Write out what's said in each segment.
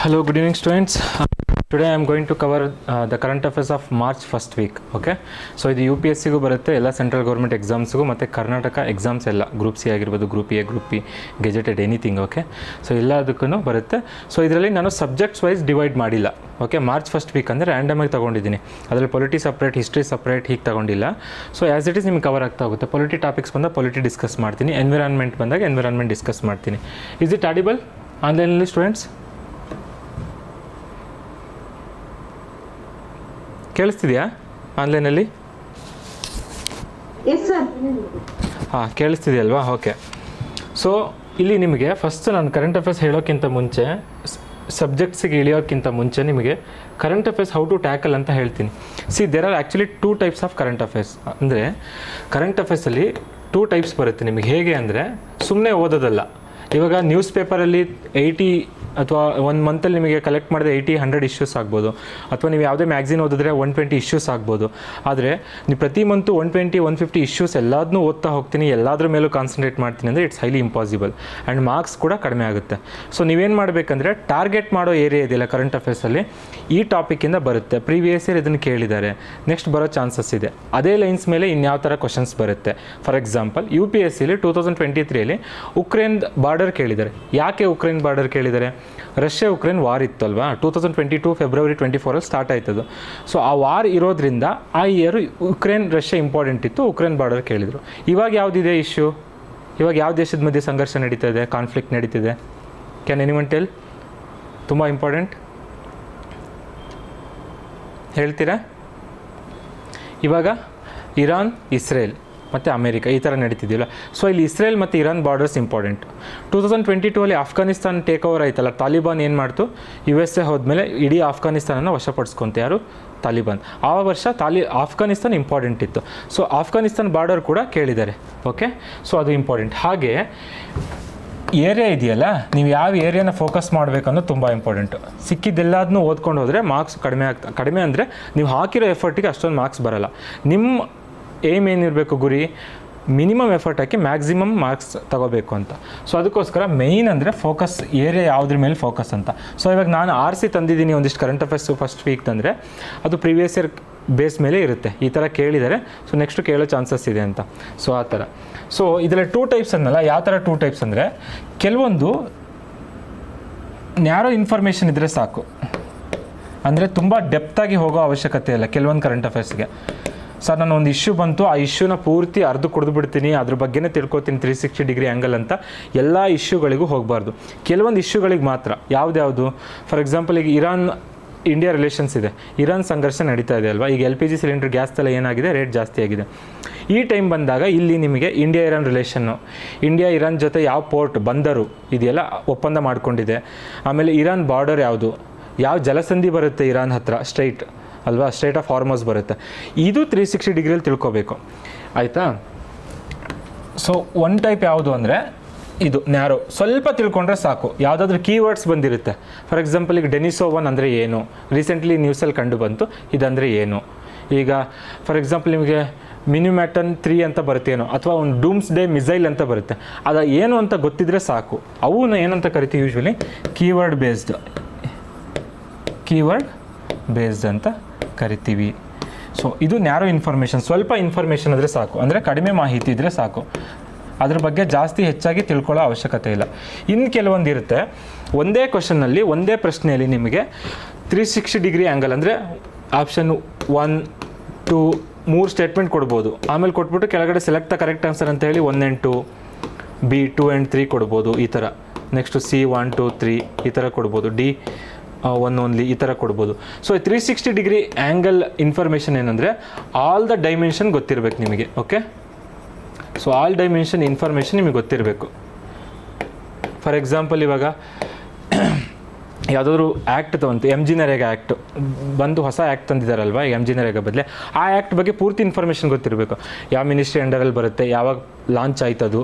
Hello, good evening students. Today I am going to cover the current affairs of March first week. Okay, so ಇದು you P S ಸಿಗೂ ಬರುತ್ತೆ, ಎಲ್ಲ central government ಎಕ್ಸಾಮ್ಸ್ಗೂ ಮತ್ತು Karnataka exams ಎಲ್ಲ group C ಆಗಿರ್ಬೋದು, group A, group B, gazetted anything. Okay, so ಎಲ್ಲದಕ್ಕೂ ಬರುತ್ತೆ. So ಇದರಲ್ಲಿ ನಾನು ಸಬ್ಜೆಕ್ಟ್ಸ್ ವೈಸ್ ಡಿವೈಡ್ ಮಾಡಿಲ್ಲ. ಓಕೆ, ಮಾರ್ಚ್ ಫಸ್ಟ್ ವೀಕ್ ಅಂದರೆ ರ್ಯಾಂಡಮಾಗಿ ತೊಗೊಂಡಿದ್ದೀನಿ. ಅದರಲ್ಲಿ ಪೊಲಿಟಿ ಸಪ್ರೇಟ್, ಹಿಸ್ಟ್ರಿ ಸಪ್ರೇಟ್ ಹೀಗೆ ತೊಗೊಂಡಿಲ್ಲ. ಸೊ ಆ್ಯಸ್ ಇಟ್ ಈಸ್ ನಿಮ್ಗೆ ಕವರ್ ಆಗ್ತಾ ಹೋಗುತ್ತೆ. ಪೊಲಿಟಿ ಟಾಪಿಕ್ಸ್ ಬಂದಾಗ ಪೊಲಿಟಿ ಡಿಸ್ಕಸ್ ಮಾಡ್ತೀನಿ, ಎನ್ವಿರಾನ್ಮೆಂಟ್ ಬಂದಾಗ ಎನ್ವಿರಾನ್ಮೆಂಟ್ ಡಿಸ್ಕಸ್ ಮಾಡ್ತೀನಿ. ಇಸ್ ಇಟ್ ಆಡಿಬಲ್ ಆನ್ಲೈನಲ್ಲಿ ಸ್ಟೂಡೆಂಟ್ಸ್? ಕೇಳಿಸ್ತಿದೆಯಾ ಆನ್ಲೈನಲ್ಲಿ? ಹಾಂ, ಕೇಳಿಸ್ತಿದೆಯಲ್ವಾ? ಓಕೆ, ಸೊ ಇಲ್ಲಿ ನಿಮಗೆ ಫಸ್ಟ್ ನಾನು ಕರೆಂಟ್ ಅಫೇರ್ಸ್ ಹೇಳೋಕ್ಕಿಂತ ಮುಂಚೆ, ಸಬ್ಜೆಕ್ಟ್ಸಿಗೆ ಇಳಿಯೋಕ್ಕಿಂತ ಮುಂಚೆ ನಿಮಗೆ current affairs how to tackle ಅಂತ ಹೇಳ್ತೀನಿ. See, there are actually 2 types of current affairs. ಅಂದರೆ ಕರೆಂಟ್ ಅಫೇರ್ಸಲ್ಲಿ 2 ಟೈಪ್ಸ್ ಬರುತ್ತೆ ನಿಮಗೆ. ಹೇಗೆ ಅಂದರೆ ಸುಮ್ಮನೆ ಓದೋದಲ್ಲ. ಇವಾಗ ನ್ಯೂಸ್ ಪೇಪರಲ್ಲಿ 80 ಅಥವಾ 1 ಮಂತಲ್ಲಿ ನಿಮಗೆ ಕಲೆಕ್ಟ್ ಮಾಡಿದ್ರೆ 80-100 ಇಶ್ಯೂಸ್ ಆಗ್ಬೋದು, ಅಥವಾ ನೀವು ಯಾವುದೇ ಮ್ಯಾಗ್ಝಿನ್ ಓದಿದ್ರೆ 120 ಇಶ್ಯೂಸ್ ಆಗ್ಬೋದು. ಆದರೆ ನೀವು ಪ್ರತಿ ಮಂತು 120-150 ಇಶ್ಯೂಸ್ ಎಲ್ಲದನ್ನೂ ಓದ್ತಾ ಹೋಗ್ತೀನಿ, ಎಲ್ಲದ್ರ ಮೇಲೂ ಕಾನ್ಸಂಟ್ರೇಟ್ ಮಾಡ್ತೀನಿ ಅಂದರೆ it's highly impossible and marks ಕೂಡ ಕಡಿಮೆ ಆಗುತ್ತೆ. ಸೊ ನೀವೇನು ಮಾಡಬೇಕಂದ್ರೆ ಟಾರ್ಗೆಟ್ ಮಾಡೋ ಏರಿಯಾ ಇದೆಯಲ್ಲ ಕರೆಂಟ್ ಅಫೇರ್ಸಲ್ಲಿ, ಈ ಟಾಪಿಕ್ಕಿಂದ ಬರುತ್ತೆ. ಪ್ರೀವಿಯಸ್ ಇಯರ್ ಇದನ್ನು ಕೇಳಿದ್ದಾರೆ, ನೆಕ್ಸ್ಟ್ ಬರೋ ಚಾನ್ಸಸ್ ಇದೆ. ಅದೇ ಲೈನ್ಸ್ ಮೇಲೆ ಇನ್ಯಾವ ಥರ ಕ್ವಶನ್ಸ್ ಬರುತ್ತೆ. For example, U P S ಸಿಲಿ 2023ಯಲ್ಲಿ ಉಕ್ರೇನ್ ಬಾರ್ಡರ್ ಕೇಳಿದ್ದಾರೆ. ಯಾಕೆ ಉಕ್ರೇನ್ ಬಾರ್ಡರ್ ಕೇಳಿದ್ದಾರೆ? ರಷ್ಯಾ ಉಕ್ರೇನ್ ವಾರ್ ಇತ್ತು ಅಲ್ವಾ, 2022 ಫೆಬ್ರವರಿ 24 ಸ್ಟಾರ್ಟ್ ಆಯ್ತದು. ಸೊ ಆ ವಾರ್ ಇರೋದ್ರಿಂದ ಆ ಇಯರ್ ಉಕ್ರೇನ್ ರಷ್ಯಾ ಇಂಪಾರ್ಟೆಂಟ್ ಇತ್ತು, ಉಕ್ರೇನ್ ಬಾರ್ಡರ್ ಕೇಳಿದರು. ಇವಾಗ ಯಾವುದಿದೆ ಇಶ್ಯೂ? ಇವಾಗ ಯಾವ ದೇಶದ ಮಧ್ಯೆ ಸಂಘರ್ಷ ನಡೀತಾ ಇದೆ, ಕಾನ್ಫ್ಲಿಕ್ಟ್ ನಡೀತಿದೆ? Can anyone tell? ತುಂಬ ಇಂಪಾರ್ಟೆಂಟ್, ಹೇಳ್ತೀರಾ? ಇವಾಗ ಇರಾನ್, ಇಸ್ರೇಲ್ ಮತ್ತು ಅಮೇರಿಕ ಈ ಥರ ನಡೀತಿದೆಯಲ್ಲ. ಸೊ ಇಲ್ಲಿ ಇಸ್ರೇಲ್ ಮತ್ತು ಇರಾನ್ ಬಾರ್ಡರ್ಸ್ ಇಂಪಾರ್ಟೆಂಟ್. 2022ಅಲ್ಲಿ ಆಫ್ಘಾನಿಸ್ತಾನ್ ಟೇಕ್ ಓವರ್ ಆಯ್ತಲ್ಲ, ತಾಲಿಬಾನ್ ಏನು ಮಾಡ್ತು, USA ಹೋದ್ಮೇಲೆ ಇಡೀ ಆಫ್ಘಾನಿಸ್ತಾನನ್ನು ವಶಪಡಿಸ್ಕೊಂತ. ಯಾರು? ತಾಲಿಬಾನ್. ಆ ವರ್ಷ ಆಫ್ಘಾನಿಸ್ತಾನ್ ಇಂಪಾರ್ಟೆಂಟ್ ಇತ್ತು. ಸೊ ಆಫ್ಘಾನಿಸ್ತಾನ್ ಬಾರ್ಡರ್ ಕೂಡ ಕೇಳಿದ್ದಾರೆ. ಓಕೆ, ಸೊ ಅದು ಇಂಪಾರ್ಟೆಂಟ್. ಹಾಗೆ ಏರಿಯಾ ಇದೆಯಲ್ಲ, ನೀವು ಯಾವ ಏರಿಯಾನ ಫೋಕಸ್ ಮಾಡಬೇಕನ್ನೋದು ತುಂಬ ಇಂಪಾರ್ಟೆಂಟು. ಸಿಕ್ಕಿದ್ದೆಲ್ಲದನ್ನೂ ಓದ್ಕೊಂಡು ಹೋದರೆ ಮಾರ್ಕ್ಸ್ ಕಡಿಮೆ ಅಂದರೆ ನೀವು ಹಾಕಿರೋ ಎಫರ್ಟಿಗೆ ಅಷ್ಟೊಂದು ಮಾರ್ಕ್ಸ್ ಬರೋಲ್ಲ. ನಿಮ್ಮ ಏಮ್ ಏನಿರಬೇಕು, ಗುರಿ ಮಿನಿಮಮ್ ಎಫರ್ಟ್ ಹಾಕಿ ಮ್ಯಾಕ್ಸಿಮಮ್ ಮಾರ್ಕ್ಸ್ ತಗೋಬೇಕು ಅಂತ. ಸೊ ಅದಕ್ಕೋಸ್ಕರ ಮೇಯ್ನ್ ಅಂದರೆ ಫೋಕಸ್ ಏರಿಯಾ ಯಾವುದ್ರ ಮೇಲೆ ಫೋಕಸ್ ಅಂತ. ಸೊ ಇವಾಗ ನಾನು ಆರಿಸಿ ತಂದಿದ್ದೀನಿ ಒಂದಿಷ್ಟು ಕರೆಂಟ್ ಅಫೇರ್ಸು ಫಸ್ಟ್ ವೀಕ್ ತಂದರೆ ಅದು ಪ್ರೀವಿಯಸ್ ಇಯರ್ ಬೇಸ್ ಮೇಲೆ ಇರುತ್ತೆ. ಈ ಥರ ಕೇಳಿದ್ದಾರೆ, ಸೊ ನೆಕ್ಸ್ಟು ಕೇಳೋ ಚಾನ್ಸಸ್ ಇದೆ ಅಂತ. ಸೊ ಆ ಥರ. ಸೊ ಇದರಲ್ಲಿ 2 ಟೈಪ್ಸ್ ಅನ್ನಲ್ಲ. ಯಾವ ಥರ 2 ಟೈಪ್ಸ್ ಅಂದರೆ, ಕೆಲವೊಂದು ನ್ಯಾರೋ ಇನ್ಫಾರ್ಮೇಷನ್ ಇದ್ದರೆ ಸಾಕು, ಅಂದರೆ ತುಂಬ ಡೆಪ್ತಾಗಿ ಹೋಗೋ ಅವಶ್ಯಕತೆ ಇಲ್ಲ ಕೆಲವೊಂದು ಕರೆಂಟ್ ಅಫೇರ್ಸ್ಗೆ. ಸರ್ ನಾನು ಒಂದು ಇಶ್ಯೂ ಬಂತು, ಆ ಇಶ್ಯೂನ ಪೂರ್ತಿ ಅರ್ಧ ಕುಡಿದು ಬಿಡ್ತೀನಿ, ಅದ್ರ ಬಗ್ಗೆನೇ ತಿಳ್ಕೊತೀನಿ 360 ಡಿಗ್ರಿ ಆ್ಯಂಗಲ್ ಅಂತ ಎಲ್ಲ ಇಶ್ಯೂಗಳಿಗೂ ಹೋಗಬಾರ್ದು. ಕೆಲವೊಂದು ಇಶ್ಯೂಗಳಿಗೆ ಮಾತ್ರ. ಯಾವ್ದು? ಫಾರ್ ಎಕ್ಸಾಂಪಲ್, ಈಗ ಇರಾನ್ ಇಂಡಿಯಾ ರಿಲೇಷನ್ಸ್ ಇದೆ, ಇರಾನ್ ಸಂಘರ್ಷ ನಡೀತಾ ಇದೆ ಅಲ್ವಾ. ಈಗ LPG ಸಿಲಿಂಡರ್ ಗ್ಯಾಸ್ದೆಲ್ಲ ಏನಾಗಿದೆ, ರೇಟ್ ಜಾಸ್ತಿ ಆಗಿದೆ. ಈ ಟೈಮ್ ಬಂದಾಗ ಇಲ್ಲಿ ನಿಮಗೆ India Iran relation, India Iran ಜೊತೆ ಯಾವ ಪೋರ್ಟ್, ಬಂದರು ಇದೆಯಲ್ಲ ಒಪ್ಪಂದ ಮಾಡ್ಕೊಂಡಿದೆ. ಆಮೇಲೆ ಇರಾನ್ ಬಾರ್ಡರ್ ಯಾವುದು, ಯಾವ ಜಲಸಂಧಿ ಬರುತ್ತೆ ಇರಾನ್ ಹತ್ರ, ಸ್ಟ್ರೈಟ್ ಅಲ್ವಾ, ಸ್ಟ್ರೈಟ್ ಆಫ್ ಹಾರ್ಮೋಸ್ ಬರುತ್ತೆ. ಇದು 360 ಡಿಗ್ರಿಯಲ್ಲಿ ತಿಳ್ಕೊಬೇಕು, ಆಯಿತಾ? ಸೊ ಒನ್ ಟೈಪ್ ಯಾವುದು ಅಂದರೆ ಇದು ನ್ಯಾರೋ, ಸ್ವಲ್ಪ ತಿಳ್ಕೊಂಡ್ರೆ ಸಾಕು. ಯಾವುದಾದ್ರೂ ಕೀವರ್ಡ್ಸ್ ಬಂದಿರುತ್ತೆ. ಫಾರ್ ಎಕ್ಸಾಂಪಲ್, ಈಗ ಡೆನಿಸೋವನ್ ಅಂದರೆ ಏನು, ರೀಸೆಂಟ್ಲಿ ನ್ಯೂಸಲ್ಲಿ ಕಂಡು ಬಂತು, ಇದಂದರೆ ಏನು. ಈಗ ಫಾರ್ ಎಕ್ಸಾಂಪಲ್ ನಿಮಗೆ ಮಿನಿಮ್ಯಾಟನ್ 3 ಅಂತ ಬರುತ್ತೇನೋ, ಅಥವಾ ಒಂದು ಡೂಮ್ಸ್ ಡೇ ಮಿಸೈಲ್ ಅಂತ ಬರುತ್ತೆ. ಅದು ಏನು ಅಂತ ಗೊತ್ತಿದ್ರೆ ಸಾಕು. ಅವನ್ನ ಏನಂತ ಕರಿತೀವಿ ಯೂಶ್ವಲಿ? ಕೀವರ್ಡ್ ಬೇಸ್ಡ್ ಅಂತ ಕರಿತೀವಿ. ಸೊ ಇದು ನ್ಯಾರೋ ಇನ್ಫಾರ್ಮೇಷನ್. ಸ್ವಲ್ಪ ಇನ್ಫಾರ್ಮೇಷನ್ ಆದರೆ ಸಾಕು, ಅಂದರೆ ಕಡಿಮೆ ಮಾಹಿತಿ ಇದ್ದರೆ ಸಾಕು, ಅದ್ರ ಬಗ್ಗೆ ಜಾಸ್ತಿ ಹೆಚ್ಚಾಗಿ ತಿಳ್ಕೊಳ್ಳೋ ಅವಶ್ಯಕತೆ ಇಲ್ಲ. ಇನ್ನು ಕೆಲವೊಂದು ಇರುತ್ತೆ, ಒಂದೇ ಕ್ವಶನ್ನಲ್ಲಿ, ಒಂದೇ ಪ್ರಶ್ನೆಯಲ್ಲಿ ನಿಮಗೆ 360 ಡಿಗ್ರಿ ಆ್ಯಂಗಲ್, ಅಂದರೆ ಆಪ್ಷನ್ 1, 2, 3 ಸ್ಟೇಟ್ಮೆಂಟ್ ಕೊಡ್ಬೋದು. ಆಮೇಲೆ ಕೊಟ್ಬಿಟ್ಟು ಕೆಳಗಡೆ ಸೆಲೆಕ್ಟ್ ದ ಕರೆಕ್ಟ್ ಆನ್ಸರ್ ಅಂತ ಹೇಳಿ 1 and 2, B 2 and 3 ಕೊಡ್ಬೋದು ಈ ಥರ. ನೆಕ್ಸ್ಟು C 1 2 3 ಈ ಥರ ಕೊಡ್ಬೋದು. D 1 only ಈ ಥರ ಕೊಡ್ಬೋದು. ಸೊ 360 ಡಿಗ್ರಿ ಆ್ಯಂಗಲ್ ಇನ್ಫಾರ್ಮೇಷನ್ ಏನಂದರೆ ಆಲ್ ದ ಡೈಮೆನ್ಷನ್ ಗೊತ್ತಿರಬೇಕು ನಿಮಗೆ. Okay, so all dimension information ನಿಮಗೆ ಗೊತ್ತಿರಬೇಕು. ಫಾರ್ ಎಕ್ಸಾಂಪಲ್, ಇವಾಗ ಯಾವುದಾದ್ರೂ ಆ್ಯಕ್ಟ್ ತೊಗೊಂತು, MG ನರೇಗಾ ಆ್ಯಕ್ಟ್ ಬಂದು ಹೊಸ ಆ್ಯಕ್ಟ್ ತಂದಿದ್ದಾರಲ್ವ, MG ನರೇಗಾ ಬದಲೇ ಆ ಆ್ಯಕ್ಟ್ ಬಗ್ಗೆ ಪೂರ್ತಿ ಇನ್ಫಾರ್ಮೇಷನ್ ಗೊತ್ತಿರಬೇಕು. ಯಾವ ಮಿನಿಸ್ಟ್ರಿ ಅಂಡರಲ್ಲಿ ಬರುತ್ತೆ, ಯಾವಾಗ ಲಾಂಚ್ ಆಯ್ತದು,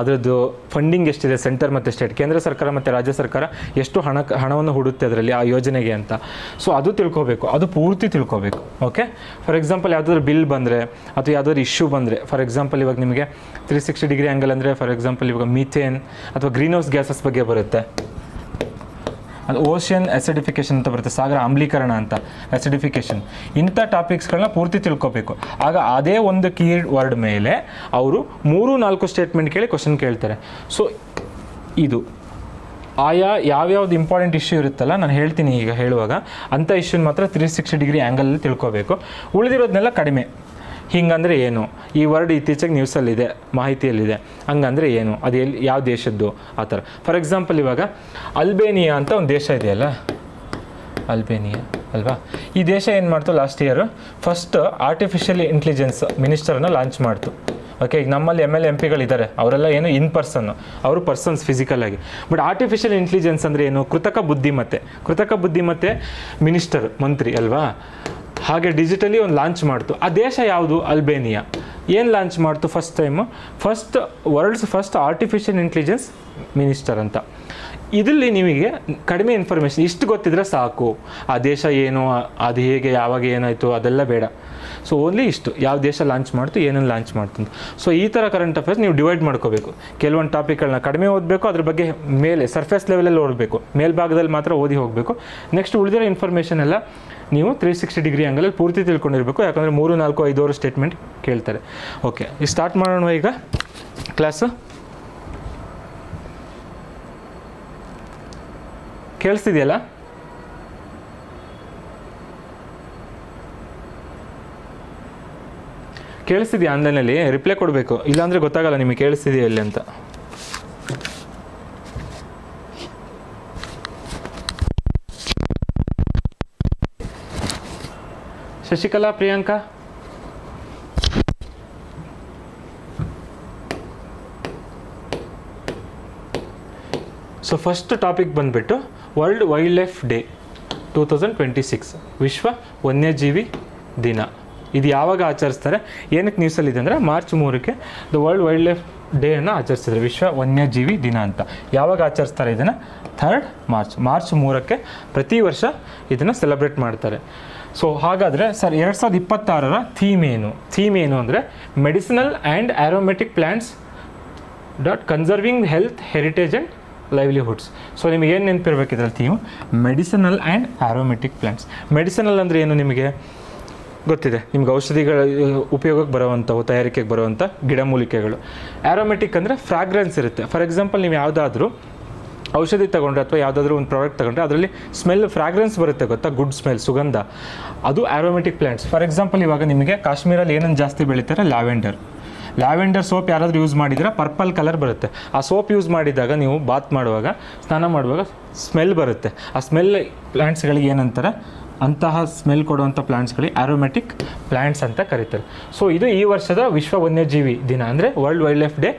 ಅದರದ್ದು ಫಂಡಿಂಗ್ ಎಷ್ಟಿದೆ, ಸೆಂಟರ್ ಮತ್ತು ಸ್ಟೇಟ್, ಕೇಂದ್ರ ಸರ್ಕಾರ ಮತ್ತು ರಾಜ್ಯ ಸರ್ಕಾರ ಎಷ್ಟು ಹಣವನ್ನು ಹೂಡುತ್ತೆ ಅದರಲ್ಲಿ ಆ ಯೋಜನೆಗೆ ಅಂತ. ಸೊ ಅದು ತಿಳ್ಕೊಬೇಕು, ಅದು ಪೂರ್ತಿ ತಿಳ್ಕೊಬೇಕು. ಓಕೆ, ಫಾರ್ ಎಕ್ಸಾಂಪಲ್ ಯಾವುದಾದ್ರೂ ಬಿಲ್ ಬಂದರೆ ಅಥವಾ ಯಾವುದಾದ್ರು ಇಶ್ಯೂ ಬಂದರೆ, ಫಾರ್ ಎಕ್ಸಾಂಪಲ್ ಇವಾಗ ನಿಮಗೆ 360 ಡಿಗ್ರಿ ಆ್ಯಂಗಲ್ ಅಂದರೆ ಫಾರ್ ಎಕ್ಸಾಂಪಲ್ ಇವಾಗ ಮೀಥೇನ್ ಅಥವಾ ಗ್ರೀನ್ ಹೌಸ್ ಗ್ಯಾಸಸ್ ಬಗ್ಗೆ ಬರುತ್ತೆ ಅದು ಓಷನ್ ಅಸಿಡಿಫಿಕೇಷನ್ ಅಂತ ಬರುತ್ತೆ, ಸಾಗರ ಆಮ್ಲೀಕರಣ ಅಂತ, ಅಸಿಡಿಫಿಕೇಷನ್, ಇಂಥ ಟಾಪಿಕ್ಸ್ಗಳನ್ನ ಪೂರ್ತಿ ತಿಳ್ಕೊಬೇಕು. ಆಗ ಅದೇ ಒಂದು ಕೀ ವರ್ಡ್ ಮೇಲೆ ಅವರು 3-4 ಸ್ಟೇಟ್ಮೆಂಟ್ ಕೇಳಿ ಕ್ವಶನ್ ಕೇಳ್ತಾರೆ. ಸೊ ಇದು ಯಾವ್ಯಾವ್ದು ಇಂಪಾರ್ಟೆಂಟ್ ಇಶ್ಯೂ ಇರುತ್ತಲ್ಲ, ನಾನು ಹೇಳ್ತೀನಿ ಈಗ ಹೇಳುವಾಗ, ಅಂಥ ಇಶ್ಯೂನ ಮಾತ್ರ 360 ಡಿಗ್ರಿ ಆ್ಯಂಗಲಲ್ಲಿ ತಿಳ್ಕೊಬೇಕು. ಉಳಿದಿರೋದನ್ನೆಲ್ಲ ಕಡಿಮೆ. ಹಿಂಗಂದರೆ ಏನು, ಈ ವರ್ಡ್ ಇತ್ತೀಚೆಗೆ ನ್ಯೂಸಲ್ಲಿದೆ, ಮಾಹಿತಿಯಲ್ಲಿದೆ, ಹಂಗಂದರೆ ಏನು, ಅದು ಯಾವ ದೇಶದ್ದು, ಆ ಥರ. ಫಾರ್ ಎಕ್ಸಾಂಪಲ್ ಇವಾಗ ಅಲ್ಬೇನಿಯಾ ಅಂತ ಒಂದು ದೇಶ ಇದೆಯಲ್ಲ, ಅಲ್ಬೇನಿಯಾ ಅಲ್ವಾ, ಈ ದೇಶ ಏನು ಮಾಡ್ತು last year first artificial intelligence ಮಿನಿಸ್ಟರನ್ನು ಲಾಂಚ್ ಮಾಡ್ತು. ಓಕೆ, ಈಗ ನಮ್ಮಲ್ಲಿ ML MP ಗಳಿದ್ದಾರೆ, ಅವರೆಲ್ಲ ಏನು ಇನ್ ಪರ್ಸನ್ನು, ಅವರು ಪರ್ಸನ್ಸ್ ಫಿಸಿಕಲ್ ಆಗಿ. ಬಟ್ ಆರ್ಟಿಫಿಷಿಯಲ್ ಇಂಟೆಲಿಜೆನ್ಸ್ ಅಂದರೆ ಏನು, ಕೃತಕ ಬುದ್ಧಿಮತ್ತೆ ಮಿನಿಸ್ಟರ್, ಮಂತ್ರಿ ಅಲ್ವಾ. ಹಾಗೆ ಡಿಜಿಟಲಿ ಒಂದು ಲಾಂಚ್ ಮಾಡ್ತು. ಆ ದೇಶ ಯಾವುದು, ಅಲ್ಬೇನಿಯಾ. ಏನು ಲಾಂಚ್ ಮಾಡ್ತು first world's first artificial intelligence minister ಅಂತ. ಇದರಲ್ಲಿ ನಿಮಗೆ ಕಡಿಮೆ ಇನ್ಫಾರ್ಮೇಷನ್ ಇಷ್ಟು ಗೊತ್ತಿದ್ರೆ ಸಾಕು. ಆ ದೇಶ ಏನು, ಅದು ಹೇಗೆ, ಯಾವಾಗ ಏನಾಯಿತು ಅದೆಲ್ಲ ಬೇಡ. ಸೊ ಓನ್ಲಿ ಇಷ್ಟು, ಯಾವ ದೇಶ ಲಾಂಚ್ ಮಾಡ್ತು, ಏನನ್ನು ಲಾಂಚ್ ಮಾಡ್ತು ಅಂತ. ಸೊ ಈ ಥರ ಕರೆಂಟ್ ಅಫೇರ್ಸ್ ನೀವು ಡಿವೈಡ್ ಮಾಡ್ಕೋಬೇಕು. ಕೆಲವೊಂದು ಟಾಪಿಕ್ಗಳನ್ನ ಕಡಿಮೆ ಓದಬೇಕು, ಅದ್ರ ಬಗ್ಗೆ ಮೇಲೆ ಸರ್ಫೇಸ್ ಲೆವೆಲಲ್ಲಿ ಓದಬೇಕು, ಮೇಲ್ಭಾಗದಲ್ಲಿ ಮಾತ್ರ ಓದಿ ಹೋಗಬೇಕು. ನೆಕ್ಸ್ಟ್ ಉಳಿದಿರೋ ಇನ್ಫಾರ್ಮೇಷನ್ ಎಲ್ಲ ನೀವು 360 ಡಿಗ್ರಿ ಆ್ಯಂಗಲಲ್ಲಿ ಪೂರ್ತಿ ತಿಳ್ಕೊಂಡಿರಬೇಕು. ಯಾಕಂದರೆ 3, 4, 5 ಸ್ಟೇಟ್ಮೆಂಟ್ ಕೇಳ್ತಾರೆ. ಓಕೆ, ಸ್ಟಾರ್ಟ್ ಮಾಡೋಣ ಈಗ ಕ್ಲಾಸು. ಕೇಳಿಸ್ತಿದೆಯಲ್ಲ? ಕೇಳಿಸ್ತಿದೆಯಾ? ಆನ್ಲೈನಲ್ಲಿ ರಿಪ್ಲೈ ಕೊಡಬೇಕು, ಇಲ್ಲಾಂದರೆ ಗೊತ್ತಾಗಲ್ಲ ನಿಮಗೆ ಕೇಳಿಸ್ತಿದೆಯಾ ಇಲ್ಲಿ ಅಂತ. Shashikala, Priyanka, so first topic ಬಂದುಬಿಟ್ಟು ವರ್ಲ್ಡ್ ವೈಲ್ಡ್ ಲೈಫ್ ಡೇ 2026, ವಿಶ್ವ ವನ್ಯಜೀವಿ ದಿನ. ಇದು ಯಾವಾಗ ಆಚರಿಸ್ತಾರೆ, ಏನಕ್ಕೆ ನ್ಯೂಸಲ್ಲಿದೆ ಅಂದರೆ ಮಾರ್ಚ್ 3ಕ್ಕೆ ದ ವರ್ಲ್ಡ್ ವೈಲ್ಡ್ ಲೈಫ್ ಡೇಯನ್ನು ಆಚರಿಸಿದ್ದಾರೆ, ವಿಶ್ವ ವನ್ಯಜೀವಿ ದಿನ ಅಂತ. ಯಾವಾಗ ಆಚರಿಸ್ತಾರೆ ಇದನ್ನು? 3rd ಮಾರ್ಚ್ 3ಕ್ಕೆ ಪ್ರತಿ ವರ್ಷ ಇದನ್ನು ಸೆಲೆಬ್ರೇಟ್ ಮಾಡ್ತಾರೆ. ಸೊ ಹಾಗಾದರೆ ಸರ್ 2026ರ ಥೀಮ್ ಏನು ಅಂದರೆ medicinal and aromatic plants conserving health heritage and livelihoods. So ನಿಮಗೆ ಏನು ನೆನಪಿರ್ಬೇಕಿದ್ರಲ್ಲಿ theme medicinal and aromatic plants. Medicinal ಅಂದರೆ ಏನು ನಿಮಗೆ ಗೊತ್ತಿದೆ, ನಿಮ್ಗೆ ಔಷಧಿಗಳ ಉಪಯೋಗಕ್ಕೆ ಬರುವಂಥವು, ತಯಾರಿಕೆಗೆ ಬರುವಂಥ ಗಿಡಮೂಲಿಕೆಗಳು. ಆ್ಯರೋಮೆಟಿಕ್ ಅಂದರೆ ಫ್ರಾಗ್ರೆನ್ಸ್ ಇರುತ್ತೆ. ಫಾರ್ ಎಕ್ಸಾಂಪಲ್ ನೀವು ಯಾವುದಾದ್ರೂ ಔಷಧಿ ತೊಗೊಂಡ್ರೆ ಅಥವಾ ಯಾವುದಾದ್ರೂ ಒಂದು ಪ್ರಾಡಕ್ಟ್ ತೊಗೊಂಡ್ರೆ ಅದರಲ್ಲಿ ಫ್ರಾಗ್ರೆನ್ಸ್ ಬರುತ್ತೆ ಗೊತ್ತಾ, ಗುಡ್ ಸ್ಮೆಲ್, ಸುಗಂಧ, ಅದು ಆ್ಯರೋಮೆಟಿಕ್ ಪ್ಲ್ಯಾಂಟ್ಸ್. ಫಾರ್ ಎಕ್ಸಾಂಪಲ್ ಇವಾಗ ನಿಮಗೆ ಕಾಶ್ಮೀರಲ್ಲಿ ಏನನ್ನು ಜಾಸ್ತಿ ಬೆಳೀತಾರೆ, ಲ್ಯಾವೆಂಡರ್ ಸೋಪ್ ಯಾರಾದರೂ ಯೂಸ್ ಮಾಡಿದರೆ ಪರ್ಪಲ್ ಕಲರ್ ಬರುತ್ತೆ. ಆ ಸೋಪ್ ಯೂಸ್ ಮಾಡಿದಾಗ ನೀವು ಸ್ನಾನ ಮಾಡುವಾಗ ಸ್ಮೆಲ್ ಬರುತ್ತೆ. ಆ ಸ್ಮೆಲ್ ಪ್ಲ್ಯಾಂಟ್ಸ್ಗಳಿಗೆ ಏನಂತಾರೆ, ಅಂತಹ ಸ್ಮೆಲ್ ಕೊಡುವಂಥ ಪ್ಲ್ಯಾಂಟ್ಸ್ಗಳಿಗೆ ಆ್ಯರೋಮೆಟಿಕ್ ಪ್ಲ್ಯಾಂಟ್ಸ್ ಅಂತ ಕರೀತಾರೆ. ಸೊ ಇದು ಈ ವರ್ಷದ ವಿಶ್ವ ವನ್ಯಜೀವಿ ದಿನ, ಅಂದರೆ world wildlife day,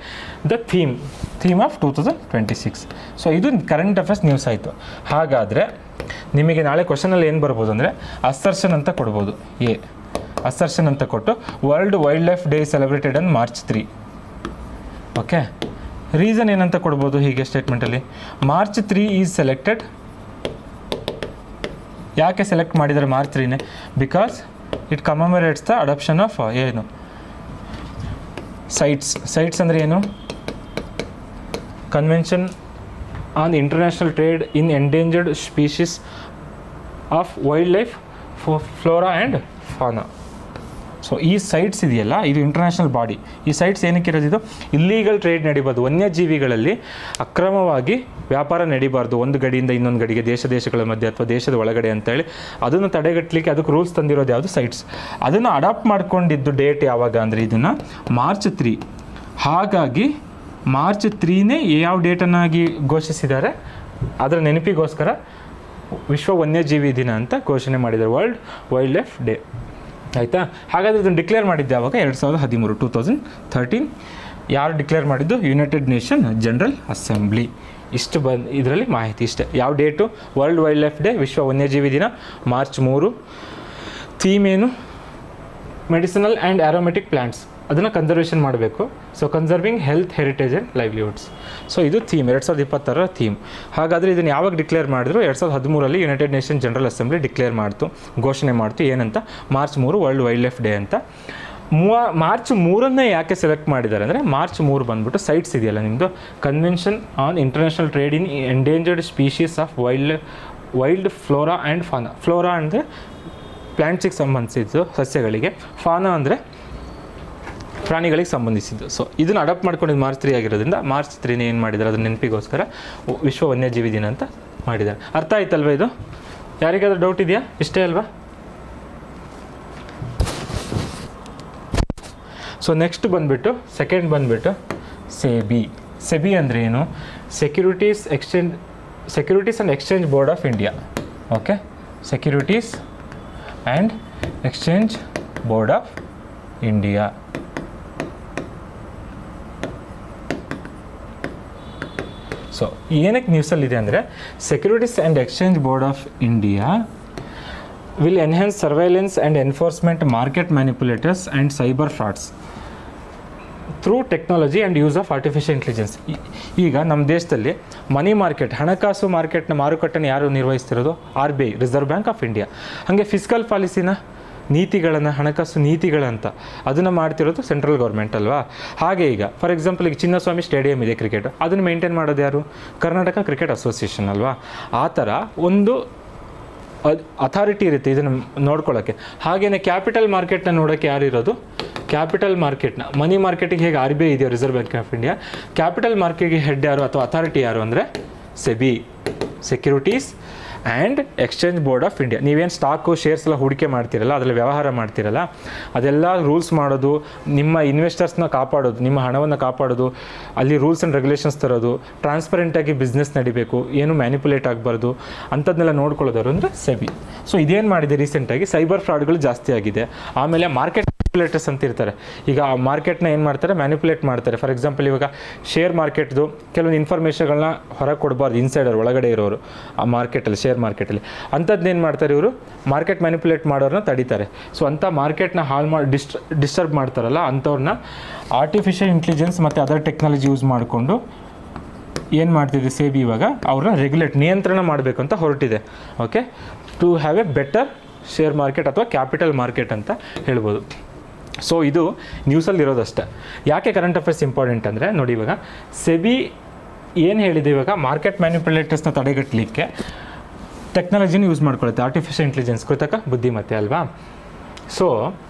the theme of 2026. So ಇದು ಕರೆಂಟ್ ಅಫೇರ್ಸ್ ನ್ಯೂಸ್ ಆಯಿತು. ಹಾಗಾದರೆ ನಿಮಗೆ ನಾಳೆ ಕ್ವಶನಲ್ಲಿ ಏನು ಬರ್ಬೋದು ಅಂದರೆ ಅಸರ್ಷನ್ ಅಂತ ಕೊಡ್ಬೋದು. ಅಸರ್ಷನ್ ಅಂತ ಕೊಟ್ಟು world wildlife day celebrated on March 3. Okay, reason ಏನಂತ ಕೊಡ್ಬೋದು ಹೀಗೆ ಸ್ಟೇಟ್ಮೆಂಟಲ್ಲಿ, March 3 ಈಸ್ ಸೆಲೆಕ್ಟೆಡ್. ಯಾಕೆ ಸೆಲೆಕ್ಟ್ ಮಾಡಿದ್ದಾರೆ March 3ನೇ? Because it commemorates the adoption of ಏನು ಸೈಟ್ಸ್ ಅಂದರೆ ಏನು, convention on international trade in endangered species of wildlife flora and fauna. So ಈ ಸೈಟ್ಸ್ ಇದೆಯಲ್ಲ, ಇದು ಇಂಟರ್ನ್ಯಾಷನಲ್ ಬಾಡಿ. ಈ ಸೈಟ್ಸ್ ಏನಕ್ಕೆ ಇರೋದಿದು, ಇಲ್ಲೀಗಲ್ ಟ್ರೇಡ್ ನಡಿಬಾರ್ದು, ವನ್ಯಜೀವಿಗಳಲ್ಲಿ ಅಕ್ರಮವಾಗಿ ವ್ಯಾಪಾರ ನಡಿಬಾರ್ದು ಒಂದು ಗಡಿಯಿಂದ ಇನ್ನೊಂದು ಗಡಿಗೆ, ದೇಶಗಳ ಮಧ್ಯೆ ಅಥವಾ ದೇಶದ ಒಳಗಡೆ ಅಂತೇಳಿ ಅದನ್ನು ತಡೆಗಟ್ಟಲಿಕ್ಕೆ ಅದಕ್ಕೆ ರೂಲ್ಸ್ ತಂದಿರೋದು ಯಾವುದು, ಸೈಟ್ಸ್. ಅದನ್ನು ಅಡಾಪ್ಟ್ ಮಾಡ್ಕೊಂಡಿದ್ದು ಡೇಟ್ ಯಾವಾಗ ಅಂದರೆ ಇದನ್ನು March 3. ಹಾಗಾಗಿ March 3ನೇ ಯಾವ ಡೇಟನ್ನಾಗಿ ಘೋಷಿಸಿದ್ದಾರೆ, ಅದರ ನೆನಪಿಗೋಸ್ಕರ ವಿಶ್ವ ವನ್ಯಜೀವಿ ದಿನ ಅಂತ ಘೋಷಣೆ ಮಾಡಿದ್ದಾರೆ, ವರ್ಲ್ಡ್ ವೈಲ್ಡ್ ಲೈಫ್ ಡೇ. ಆಯಿತಾ? ಹಾಗಾದರೆ ಇದನ್ನು ಡಿಕ್ಲೇರ್ ಮಾಡಿದ್ದು ಯಾವಾಗ, 2013. ಯಾರು ಡಿಕ್ಲೇರ್ ಮಾಡಿದ್ದು, ಯುನೈಟೆಡ್ ನೇಷನ್ ಜನರಲ್ ಅಸೆಂಬ್ಲಿ. ಇಷ್ಟು ಇದರಲ್ಲಿ ಮಾಹಿತಿ ಇಷ್ಟೇ. ಯಾವ date, world wildlife day, ವಿಶ್ವ ವನ್ಯಜೀವಿ ದಿನ March 3. ಥೀಮ್ ಏನು, ಮೆಡಿಸಿನಲ್ ಆ್ಯಂಡ್ ಆ್ಯರೋಮೆಟಿಕ್ ಪ್ಲ್ಯಾಂಟ್ಸ್, ಅದನ್ನು ಕನ್ಸರ್ವೇಷನ್ ಮಾಡಬೇಕು. So conserving health heritage and livelihoods. So ಇದು ಥೀಮ್ 2026ರ ಥೀಮ್. ಹಾಗಾದರೆ ಇದನ್ನು ಯಾವಾಗ ಡಿಕ್ಲೇರ್ ಮಾಡಿದ್ರು, 2013ರಲ್ಲಿ United Nation General Assembly declare ಮಾಡ್ತು, ಘೋಷಣೆ ಮಾಡ್ತು ಏನಂತ, March 3 world wildlife day ಅಂತ. ಮಾರ್ಚ್ 3 ಯಾಕೆ ಸೆಲೆಕ್ಟ್ ಮಾಡಿದ್ದಾರೆ ಅಂದರೆ ಮಾರ್ಚ್ 3 ಬಂದ್ಬಿಟ್ಟು ಸೈಟ್ಸ್ ಇದೆಯಲ್ಲ ನಿಮ್ಮದು, convention on international trade in endangered species of wild flora and fauna. Flora ಅಂದರೆ ಪ್ಲ್ಯಾಂಟ್ಸಿಗೆ ಸಂಬಂಧಿಸಿದ್ದು ಸಸ್ಯಗಳಿಗೆ, ಫಾನಾ ಅಂದರೆ ಪ್ರಾಣಿಗಳಿಗೆ ಸಂಬಂಧಿಸಿದ್ದು. ಸೊ ಇದನ್ನು ಅಡಾಪ್ಟ್ ಮಾಡ್ಕೊಂಡಿದ್ದು ಮಾರ್ಚ್ 3 ಆಗಿರೋದ್ರಿಂದ ಮಾರ್ಚ್ 3 ಏನು ಮಾಡಿದ್ದಾರೆ ಅದನ್ನ ನೆನಪಿಗೋಸ್ಕರ ವಿಶ್ವ ವನ್ಯಜೀವಿ ದಿನ ಅಂತ ಮಾಡಿದ್ದಾರೆ. ಅರ್ಥ ಆಯ್ತಲ್ವ ಇದು? ಯಾರಿಗಾದ್ರೂ ಡೌಟ್ ಇದೆಯಾ? ಇಷ್ಟೇ ಅಲ್ವಾ? ಸೊ ನೆಕ್ಸ್ಟ್ ಬಂದುಬಿಟ್ಟು ಸೆಕೆಂಡ್ ಬಂದುಬಿಟ್ಟು ಸೆಬಿ. ಸೆಬಿ ಅಂದರೆ ಏನು? Securities and exchange board of India. Okay, securities and exchange board of India. So ಏನಕ್ಕೆ ನ್ಯೂಸಲ್ಲಿದೆ ಅಂದರೆ securities and exchange board of India will enhance surveillance and enforcement market manipulators and cyber frauds through technology and use of artificial intelligence. ಈಗ ನಮ್ಮ ದೇಶದಲ್ಲಿ money market, ಹಣಕಾಸು ಮಾರುಕಟ್ಟೆನ ಯಾರು ನಿರ್ವಹಿಸ್ತಿರೋದು? RBI, reserve bank of India. ಹಾಗೆ ಫಿಸ್ಕಲ್ ಪಾಲಿಸಿನ ನೀತಿಗಳನ್ನು, ಹಣಕಾಸು ನೀತಿಗಳಂತ ಅದನ್ನು ಮಾಡ್ತಿರೋದು ಸೆಂಟ್ರಲ್ ಗೌರ್ಮೆಂಟ್ ಅಲ್ವಾ? ಹಾಗೆ ಈಗ ಫಾರ್ ಎಕ್ಸಾಂಪಲ್ ಈಗ ಚಿನ್ನಸ್ವಾಮಿ ಸ್ಟೇಡಿಯಂ ಇದೆ ಕ್ರಿಕೆಟ್, ಅದನ್ನು ಮೇಂಟೈನ್ ಮಾಡೋದು ಯಾರು? ಕರ್ನಾಟಕ ಕ್ರಿಕೆಟ್ ಅಸೋಸಿಯೇಷನ್ ಅಲ್ವಾ? ಆ ಥರ ಒಂದು ಅಥಾರಿಟಿ ಇರುತ್ತೆ ಇದನ್ನು ನೋಡ್ಕೊಳ್ಳೋಕ್ಕೆ. ಹಾಗೆಯೇ ಕ್ಯಾಪಿಟಲ್ ಮಾರ್ಕೆಟ್ನ ನೋಡೋಕ್ಕೆ ಯಾರಿರೋದು? ಕ್ಯಾಪಿಟಲ್ ಮಾರ್ಕೆಟ್ನ, ಮನಿ ಮಾರ್ಕೆಟಿಗೆ ಹೇಗೆ RBI ಇದೆಯೋ reserve bank of India, capital ಮಾರ್ಕೆಟ್ಗೆ ಹೆಡ್ ಯಾರು ಅಥವಾ ಅಥಾರಿಟಿ ಯಾರು ಅಂದರೆ SEBI, securities and exchange board of India. ನೀವೇನು ಸ್ಟಾಕು ಶೇರ್ಸ್ ಎಲ್ಲ ಹೂಡಿಕೆ ಮಾಡ್ತಿರಲ್ಲ, ಅದರಲ್ಲಿ ವ್ಯವಹಾರ ಮಾಡ್ತಿರಲ್ಲ, ಅದೆಲ್ಲ ರೂಲ್ಸ್ ಮಾಡೋದು, ನಿಮ್ಮ ಇನ್ವೆಸ್ಟರ್ಸ್ನ ಕಾಪಾಡೋದು, ನಿಮ್ಮ ಹಣವನ್ನು ಕಾಪಾಡೋದು, ಅಲ್ಲಿ ರೂಲ್ಸ್ ಆ್ಯಂಡ್ ರೆಗ್ಯುಲೇಷನ್ಸ್ ತರೋದು, ಟ್ರಾನ್ಸ್ಪರೆಂಟಾಗಿ ಬಿಸ್ನೆಸ್ ನಡಿಬೇಕು, ಏನು ಮ್ಯಾನಿಪುಲೇಟ್ ಆಗಬಾರ್ದು ಅಂಥದ್ದನ್ನೆಲ್ಲ ನೋಡ್ಕೊಳ್ಳೋದವರು ಅಂದರೆ ಸೆಬಿ. ಸೊ ಇದೇನು ಮಾಡಿದೆ ರೀಸೆಂಟಾಗಿ? ಸೈಬರ್ ಫ್ರಾಡ್ಗಳು ಜಾಸ್ತಿ ಆಗಿದೆ. ಆಮೇಲೆ ಮಾರ್ಕೆಟ್ ಮ್ಯಾನಿಪುಲೇಟರ್ಸ್ ಅಂತ ಇರ್ತಾರೆ. ಈಗ ಆ ಮಾರ್ಕೆಟ್ನ ಏನು ಮಾಡ್ತಾರೆ? ಮ್ಯಾನಿಪುಲೇಟ್ ಮಾಡ್ತಾರೆ. ಫಾರ್ ಎಕ್ಸಾಂಪಲ್ ಇವಾಗ ಶೇರ್ ಮಾರ್ಕೆಟ್ದು ಕೆಲವೊಂದು ಇನ್ಫಾರ್ಮೇಷನ್ಗಳನ್ನ ಹೊರಗೆ ಕೊಡಬಾರ್ದು, ಇನ್ಸೈಡರ್ ಒಳಗಡೆ ಇರೋರು ಆ ಮಾರ್ಕೆಟಲ್ಲಿ, ಶೇರ್ ಮಾರ್ಕೆಟಲ್ಲಿ ಅಂಥದ್ದನ್ನೇನು ಮಾಡ್ತಾರೆ ಇವರು? ಮಾರ್ಕೆಟ್ ಮ್ಯಾನಿಪುಲೇಟ್ ಮಾಡೋರನ್ನ ತಡೀತಾರೆ. ಸೊ ಅಂಥ ಮಾರ್ಕೆಟ್ನ ಹಾಳು ಮಾಡಿ ಡಿಸ್ಟರ್ಬ್ ಮಾಡ್ತಾರಲ್ಲ ಅಂಥವ್ರನ್ನ ಆರ್ಟಿಫಿಷಿಯಲ್ ಇಂಟೆಲಿಜೆನ್ಸ್ ಮತ್ತು ಅದರ್ ಟೆಕ್ನಾಲಜಿ ಯೂಸ್ ಮಾಡಿಕೊಂಡು ಏನು ಮಾಡ್ತಿದೆ ಸೆಬಿ ಇವಾಗ? ಅವ್ರನ್ನ ನಿಯಂತ್ರಣ ಮಾಡಬೇಕು ಅಂತ ಹೊರಟಿದೆ. Okay, to have a better share market ಅಥವಾ ಕ್ಯಾಪಿಟಲ್ ಮಾರ್ಕೆಟ್ ಅಂತ ಹೇಳ್ಬೋದು. ಸೊ ಇದು ನ್ಯೂಸಲ್ಲಿರೋದಷ್ಟೇ. ಯಾಕೆ ಕರೆಂಟ್ ಅಫೇರ್ಸ್ ಇಂಪಾರ್ಟೆಂಟ್ ಅಂದರೆ ನೋಡಿ, ಇವಾಗ ಸೆಬಿ ಏನು ಹೇಳಿದೆ? ಇವಾಗ ಮಾರ್ಕೆಟ್ ಮ್ಯಾನಿಪುಲೇಟರ್ಸ್ನ ತಡೆಗಟ್ಟಲಿಕ್ಕೆ ಟೆಕ್ನಾಲಜಿನ ಯೂಸ್ ಮಾಡ್ಕೊಳ್ಳುತ್ತೆ, ಆರ್ಟಿಫಿಷಿಯಲ್ ಇಂಟೆಲಿಜೆನ್ಸ್, ಕೃತಕ ಬುದ್ಧಿಮತ್ತೆ ಅಲ್ವಾ? ಸೊ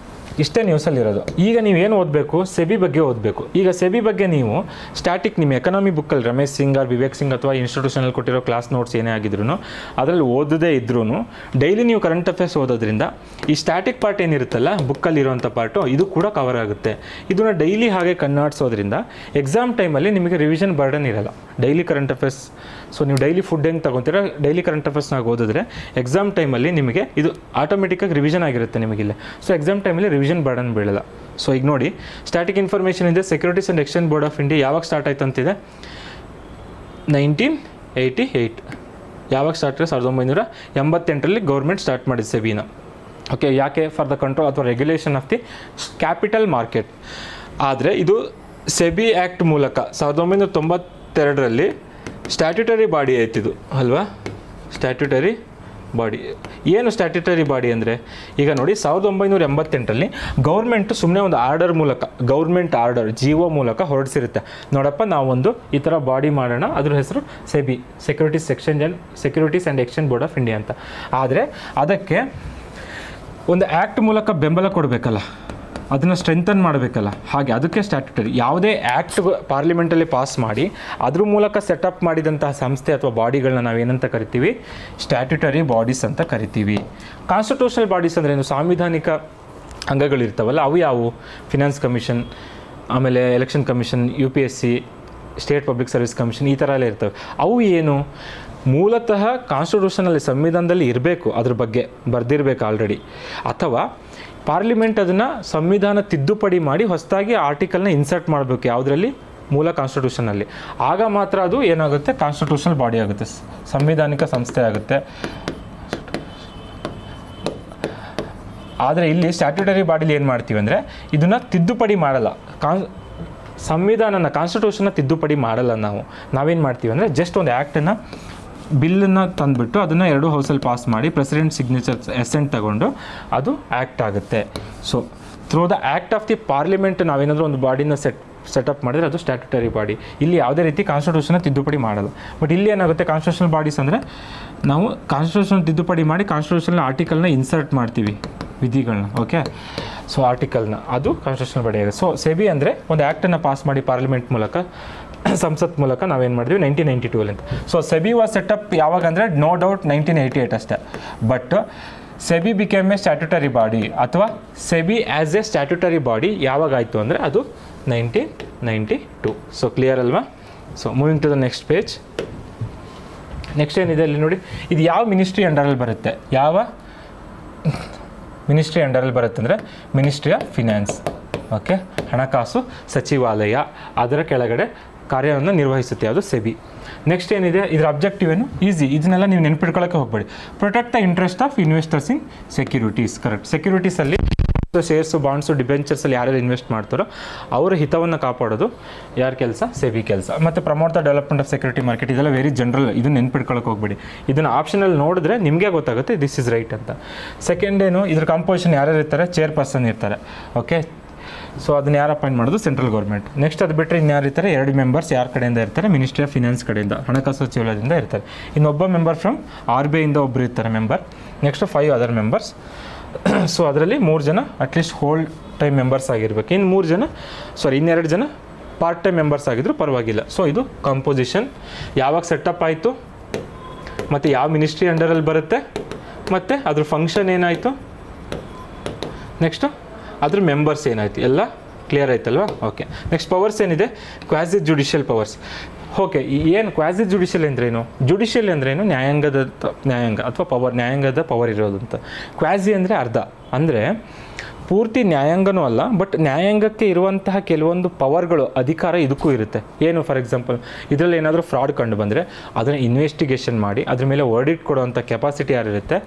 ಇಷ್ಟೇ ನ್ಯೂಸಲ್ಲಿರೋದು. ಈಗ ನೀವೇನು ಓದಬೇಕು? ಸೆಬಿ ಬಗ್ಗೆ ಓದಬೇಕು. ಈಗ ಸೆಬಿ ಬಗ್ಗೆ ನೀವು ಸ್ಟ್ಯಾಟಿಕ್ ನಿಮ್ಮ ಎಕನಾಮಿ ಬುಕ್ಕಲ್ಲಿ ರಮೇಶ್ ಸಿಂಗ್ ಆರ್ ವಿವೇಕ್ ಸಿಂಗ್ ಅಥವಾ ಇನ್ಸ್ಟಿಟ್ಯೂಷನಲ್ಲಿ ಕೊಟ್ಟಿರೋ ಕ್ಲಾಸ್ ನೋಟ್ಸ್ ಏನೇ ಆಗಿದ್ರು ಅದರಲ್ಲಿ ಓದದೇ ಇದ್ರೂ ಡೈಲಿ ನೀವು ಕರೆಂಟ್ ಅಫೇರ್ಸ್ ಓದೋದ್ರಿಂದ ಈ ಸ್ಟ್ಯಾಟಿಕ್ ಪಾರ್ಟ್ ಏನಿರುತ್ತಲ್ಲ ಬುಕ್ಕಲ್ಲಿರುವಂಥ ಪಾರ್ಟು ಇದು ಕೂಡ ಕವರ್ ಆಗುತ್ತೆ. ಇದನ್ನು ಡೈಲಿ ಹಾಗೆ ಕಣ್ಣಾಡಿಸೋದ್ರಿಂದ ಎಕ್ಸಾಮ್ ಟೈಮಲ್ಲಿ ನಿಮಗೆ ರಿವಿಷನ್ ಬರ್ಡನ್ ಇರಲ್ಲ. ಡೈಲಿ ಕರೆಂಟ್ ಅಫೇರ್ಸ್, ಸೊ ನೀವು ಡೈಲಿ ಫುಡ್ ಹೆಂಗೆ ತಗೊತೀರ, ಡೈಲಿ ಕರೆಂಟ್ ಅಫೇರ್ಸ್ನಾಗ ಓದಿದ್ರೆ ಎಕ್ಸಾಮ್ ಟೈಮಲ್ಲಿ ನಿಮಗೆ ಇದು ಆಟೋಮೆಟಿಕ್ಕಾಗಿ ರಿವಿಷನ್ ಆಗಿರುತ್ತೆ ನಿಮಗಿಲ್ಲ. ಸೊ ಎಕ್ಸಾಮ್ ಟೈಮಲ್ಲಿ ರಿವಿಷನ್ ಬರ್ಡನ್ ಬೀಳಲ್ಲ. ಸೊ ಈಗ ನೋಡಿ, ಸ್ಟ್ಯಾಟಿಕ್ ಇನ್ಫಾರ್ಮೇಷನ್ ಇದೆ. Securities and exchange board of India ಯಾವಾಗ ಸ್ಟಾರ್ಟ್ ಆಯ್ತು ಅಂತಿದೆ? 1988. ಯಾವಾಗ ಸ್ಟಾರ್ಟ್? 1988ರಲ್ಲಿ ಗೌರ್ಮೆಂಟ್ ಸ್ಟಾರ್ಟ್ ಮಾಡಿದೆ ಸೆಬಿನ. ಓಕೆ, ಯಾಕೆ? ಫಾರ್ ದ ಕಂಟ್ರೋಲ್ ಅಥವಾ regulation of the capital market. ಆದರೆ ಇದು ಸೆಬಿ ಆ್ಯಕ್ಟ್ ಮೂಲಕ 1992ರಲ್ಲಿ ಸ್ಟ್ಯಾಟ್ಯುಟರಿ ಬಾಡಿ ಆಯ್ತಿದು ಅಲ್ವಾ? ಸ್ಟ್ಯಾಟ್ಯುಟರಿ ಬಾಡಿ ಏನು? ಸ್ಟ್ಯಾಟ್ಯುಟರಿ ಬಾಡಿ ಅಂದರೆ ಈಗ ನೋಡಿ 1988ರಲ್ಲಿ ಗೌರ್ಮೆಂಟು ಸುಮ್ಮನೆ ಒಂದು ಆರ್ಡರ್ ಮೂಲಕ, ಗೌರ್ಮೆಂಟ್ ಆರ್ಡರ್ GO ಮೂಲಕ ಹೊರಡಿಸಿರುತ್ತೆ, ನೋಡಪ್ಪ ನಾವೊಂದು ಈ ಥರ ಬಾಡಿ ಮಾಡೋಣ, ಅದ್ರ ಹೆಸರು SEBI, securities and exchange board of India ಅಂತ. ಆದರೆ ಅದಕ್ಕೆ ಒಂದು ಆ್ಯಕ್ಟ್ ಮೂಲಕ ಬೆಂಬಲ ಕೊಡಬೇಕಲ್ಲ, ಅದನ್ನು ಸ್ಟ್ರೆಂಥನ್ ಮಾಡಬೇಕಲ್ಲ, ಹಾಗೆ ಅದಕ್ಕೆ ಸ್ಟ್ಯಾಟ್ಯುಟರಿ. ಯಾವುದೇ ಆ್ಯಕ್ಟ್ ಪಾರ್ಲಿಮೆಂಟಲ್ಲಿ ಪಾಸ್ ಮಾಡಿ ಅದ್ರ ಮೂಲಕ ಸೆಟಪ್ ಮಾಡಿದಂತಹ ಸಂಸ್ಥೆ ಅಥವಾ ಬಾಡಿಗಳನ್ನ ನಾವೇನಂತ ಕರಿತೀವಿ? ಸ್ಟ್ಯಾಟ್ಯುಟರಿ ಬಾಡೀಸ್ ಅಂತ ಕರಿತೀವಿ. ಕಾನ್ಸ್ಟಿಟ್ಯೂಷನಲ್ ಬಾಡೀಸ್ ಅಂದರೆ ಏನು? ಸಾಂವಿಧಾನಿಕ ಅಂಗಗಳಿರ್ತಾವಲ್ಲ, ಅವು ಯಾವುವು? ಫಿನಾನ್ಸ್ ಕಮಿಷನ್, ಆಮೇಲೆ election commission, UPSC, state public service commission, ಈ ಥರ ಎಲ್ಲ ಇರ್ತವೆ. ಅವು ಏನು? ಮೂಲತಃ ಕಾನ್ಸ್ಟಿಟ್ಯೂಷನಲ್ಲಿ, ಸಂವಿಧಾನದಲ್ಲಿ ಇರಬೇಕು, ಅದ್ರ ಬಗ್ಗೆ ಬರೆದಿರಬೇಕು ಆಲ್ರೆಡಿ, ಅಥವಾ ಪಾರ್ಲಿಮೆಂಟ್ ಅದನ್ನು ಸಂವಿಧಾನ ತಿದ್ದುಪಡಿ ಮಾಡಿ ಹೊಸದಾಗಿ ಆರ್ಟಿಕಲ್ನ ಇನ್ಸರ್ಟ್ ಮಾಡಬೇಕು ಯಾವುದರಲ್ಲಿ? ಮೂಲ ಕಾನ್ಸ್ಟಿಟ್ಯೂಷನಲ್ಲಿ. ಆಗ ಮಾತ್ರ ಅದು ಏನಾಗುತ್ತೆ? ಕಾನ್ಸ್ಟಿಟ್ಯೂಷನಲ್ ಬಾಡಿ ಆಗುತ್ತೆ, ಸಂವಿಧಾನಿಕ ಸಂಸ್ಥೆ ಆಗುತ್ತೆ. ಆದರೆ ಇಲ್ಲಿ ಸ್ಟ್ಯಾಟ್ಯುಟರಿ ಬಾಡಿಲಿ ಏನು ಮಾಡ್ತೀವಿ ಅಂದರೆ ಇದನ್ನು ತಿದ್ದುಪಡಿ ಮಾಡಲ್ಲ, ಸಂವಿಧಾನನ, ಕಾನ್ಸ್ಟಿಟ್ಯೂಷನ್ನ ತಿದ್ದುಪಡಿ ಮಾಡಲ್ಲ. ನಾವೇನು ಮಾಡ್ತೀವಿ ಅಂದರೆ ಜಸ್ಟ್ ಒಂದು ಆ್ಯಕ್ಟನ್ನು, ಬಿಲ್ಲನ್ನು ತಂದುಬಿಟ್ಟು ಅದನ್ನು 2 ಹೌಸಲ್ಲಿ ಪಾಸ್ ಮಾಡಿ ಪ್ರೆಸಿಡೆಂಟ್ ಸಿಗ್ನೇಚರ್ ಎಸೆಂಟ್ ತಗೊಂಡು ಅದು ಆ್ಯಕ್ಟ್ ಆಗುತ್ತೆ. So through the act of the parliament ನಾವೇನಾದರೂ ಒಂದು ಬಾಡಿನ ಸೆಟಪ್ ಮಾಡಿದ್ರೆ ಅದು ಸ್ಟ್ಯಾಟ್ಯುಟರಿ ಬಾಡಿ. ಇಲ್ಲಿ ಯಾವುದೇ ರೀತಿ ಕಾನ್ಸ್ಟಿಟ್ಯೂಷನ್ನ ತಿದ್ದುಪಡಿ ಮಾಡಲ್ಲ. ಬಟ್ ಇಲ್ಲಿ ಏನಾಗುತ್ತೆ, ಕಾನ್ಸ್ಟಿಟ್ಯೂಷನಲ್ ಬಾಡೀಸ್ ಅಂದರೆ ನಾವು ಕಾನ್ಸ್ಟಿಟ್ಯೂಷನ್ ತಿದ್ದುಪಡಿ ಮಾಡಿ ಕಾನ್ಸ್ಟಿಟ್ಯೂಷನಲ್ ಆರ್ಟಿಕಲ್ನ ಇನ್ಸರ್ಟ್ ಮಾಡ್ತೀವಿ, ವಿಧಿಗಳನ್ನ. ಓಕೆ, ಸೊ ಆರ್ಟಿಕಲ್ನ, ಅದು ಕಾನ್ಸ್ಟಿಟ್ಯೂಷನಲ್ ಬಾಡಿ ಆಗುತ್ತೆ. ಸೊ ಸೆಬಿ ಅಂದರೆ ಒಂದು ಆ್ಯಕ್ಟನ್ನು ಪಾಸ್ ಮಾಡಿ ಪಾರ್ಲಿಮೆಂಟ್ ಮೂಲಕ, ಸಂಸತ್ ಮೂಲಕ ನಾವೇನು ಮಾಡಿದ್ವಿ 1992 ಅಂತ. ಸೊ ಸೆಬಿ ವಾಸ್ ಸೆಟಪ್ ಯಾವಾಗ ಅಂದರೆ ನೋ ಡೌಟ್ 1988 ಅಷ್ಟೇ. But SEBI became a statutory body ಅಥವಾ SEBI as a statutory body ಯಾವಾಗ ಆಯಿತು ಅಂದರೆ ಅದು 1992. ಸೊ ಕ್ಲಿಯರ್ ಅಲ್ವಾ? So moving to the next page. Next ಏನಿದೆ ಇಲ್ಲಿ ನೋಡಿ, ಇದು ಯಾವ ಮಿನಿಸ್ಟ್ರಿ ಅಂಡರಲ್ಲಿ ಬರುತ್ತೆ? ಯಾವ ಮಿನಿಸ್ಟ್ರಿ ಅಂಡರಲ್ಲಿ ಬರುತ್ತೆ ಅಂದರೆ ಮಿನಿಸ್ಟ್ರಿ ಆಫ್ ಫಿನಾನ್ಸ್. ಓಕೆ, ಹಣಕಾಸು ಸಚಿವಾಲಯ ಅದರ ಕೆಳಗಡೆ ಕಾರ್ಯವನ್ನು ನಿರ್ವಹಿಸುತ್ತೆ ಯಾವುದು? ಸೆಬಿ. ನೆಕ್ಸ್ಟ್ ಏನಿದೆ, ಇದರ ಅಬ್ಜೆಕ್ಟಿವ್ ಏನು? ಈಸಿ, ಇದನ್ನೆಲ್ಲ ನೀವು ನೆನ್ಪಿಟ್ಕೊಳ್ಳೋಕ್ಕೆ ಹೋಗಬೇಡಿ. Protect the interest of investors in securities. Correct. ಸೆಕ್ಯೂರಿಟೀಸಲ್ಲಿ ಶೇರ್ಸು, ಬಾಂಡ್ಸು, ಡಿಬೆಂಚರ್ಸಲ್ಲಿ ಯಾರ್ಯಾರು ಇನ್ವೆಸ್ಟ್ ಮಾಡ್ತಾರೋ ಅವರ ಹಿತವನ್ನು ಕಾಪಾಡೋದು ಯಾರ ಕೆಲಸ? ಸೆಬಿ ಕೆಲಸ. ಮತ್ತು promote the development of security market, ಇದೆಲ್ಲ ವೆರಿ ಜನರಲ್, ಇದನ್ನು ನೆನ್ಪಿಟ್ಕೊಳ್ಳೋಕೆ ಹೋಗ್ಬೇಡಿ. ಇದನ್ನು ಆಪ್ಷನಲ್ಲಿ ನೋಡಿದ್ರೆ ನಿಮಗೆ ಗೊತ್ತಾಗುತ್ತೆ ದಿಸ್ ಇಸ್ ರೈಟ್ ಅಂತ. ಸೆಕೆಂಡ್ ಏನು, ಇದ್ರ ಕಂಪೋಸಿಷನ್ ಯಾರ್ಯಾರು ಇರ್ತಾರೆ? ಚೇರ್ಪರ್ಸನ್ ಇರ್ತಾರೆ. ಓಕೆ, ಸೊ ಅದನ್ನ ಯಾರು ಅಪಾಯಿಂಟ್ ಮಾಡೋದು? Central government. ನೆಕ್ಸ್ಟ್ ಅದು ಬಿಟ್ಟರೆ ಇನ್ಯಾರು ಇರ್ತಾರೆ? 2 ಮೆಂಬರ್ಸ್ ಯಾರ ಕಡೆಯಿಂದ ಇರ್ತಾರೆ? ಮಿನಿಸ್ಟ್ರಿ ಆಫ್ ಫಿನಾನ್ಸ್ ಕಡೆಯಿಂದ, ಹಣಕಾಸು ಸಚಿವಾಲಯದಿಂದ ಇರ್ತಾರೆ. ಇನ್ನೊಬ್ಬ ಮೆಂಬರ್ ಫ್ರಮ್ RBI ಇಂದ ಒಬ್ಬರು ಇರ್ತಾರೆ member. Next 5 other members. So ಅದರಲ್ಲಿ 3 ಜನ ಅಟ್ಲೀಸ್ಟ್ ಹೋಲ್ ಟೈಮ್ ಮೆಂಬರ್ಸ್ ಆಗಿರ್ಬೇಕು. ಇನ್ನು 2 ಜನ ಪಾರ್ಟ್ ಟೈಮ್ ಮೆಂಬರ್ಸ್ ಆಗಿದ್ರು ಪರವಾಗಿಲ್ಲ. ಸೊ ಇದು ಕಂಪೋಸಿಷನ್ ಯಾವಾಗ ಸೆಟಪ್ ಆಯಿತು, ಮತ್ತು ಯಾವ ಮಿನಿಸ್ಟ್ರಿ ಅಂಡರಲ್ಲಿ ಬರುತ್ತೆ, ಮತ್ತು ಅದ್ರ ಫಂಕ್ಷನ್ ಏನಾಯಿತು, ನೆಕ್ಸ್ಟು ಅದ್ರ ಮೆಂಬರ್ಸ್ ಏನಾಯಿತು, ಎಲ್ಲ ಕ್ಲಿಯರ್ ಆಯ್ತಲ್ವಾ? ಓಕೆ, ನೆಕ್ಸ್ಟ್ ಪವರ್ಸ್ ಏನಿದೆ? Quasi judicial powers. ಓಕೆ, ಏನು ಕ್ವಾಸಿ ಜುಡಿಷಿಯಲ್ ಅಂದ್ರೇನು? ಜುಡಿಷಿಯಲ್ ಅಂದ್ರೇನು? ನ್ಯಾಯಾಂಗ ಅಥವಾ ಪವರ್, ನ್ಯಾಯಾಂಗದ ಪವರ್ ಇರೋದು ಅಂತ. ಕ್ವಾಸಿ ಅಂದರೆ ಅರ್ಧ, ಅಂದರೆ ಪೂರ್ತಿ ನ್ಯಾಯಾಂಗನೂ ಅಲ್ಲ, ಬಟ್ ನ್ಯಾಯಾಂಗಕ್ಕೆ ಇರುವಂತಹ ಕೆಲವೊಂದು ಪವರ್ಗಳು, ಅಧಿಕಾರ ಇದಕ್ಕೂ ಇರುತ್ತೆ. ಏನು? ಫಾರ್ ಎಕ್ಸಾಂಪಲ್ ಇದರಲ್ಲಿ ಏನಾದರೂ ಫ್ರಾಡ್ ಕಂಡು ಬಂದರೆ ಅದನ್ನು ಇನ್ವೆಸ್ಟಿಗೇಷನ್ ಮಾಡಿ ಅದ್ರ ಮೇಲೆ ವರ್ಡಿಕ್ಟ್ ಕೊಡುವಂಥ ಕೆಪಾಸಿಟಿ ಯಾರಿರುತ್ತೆ?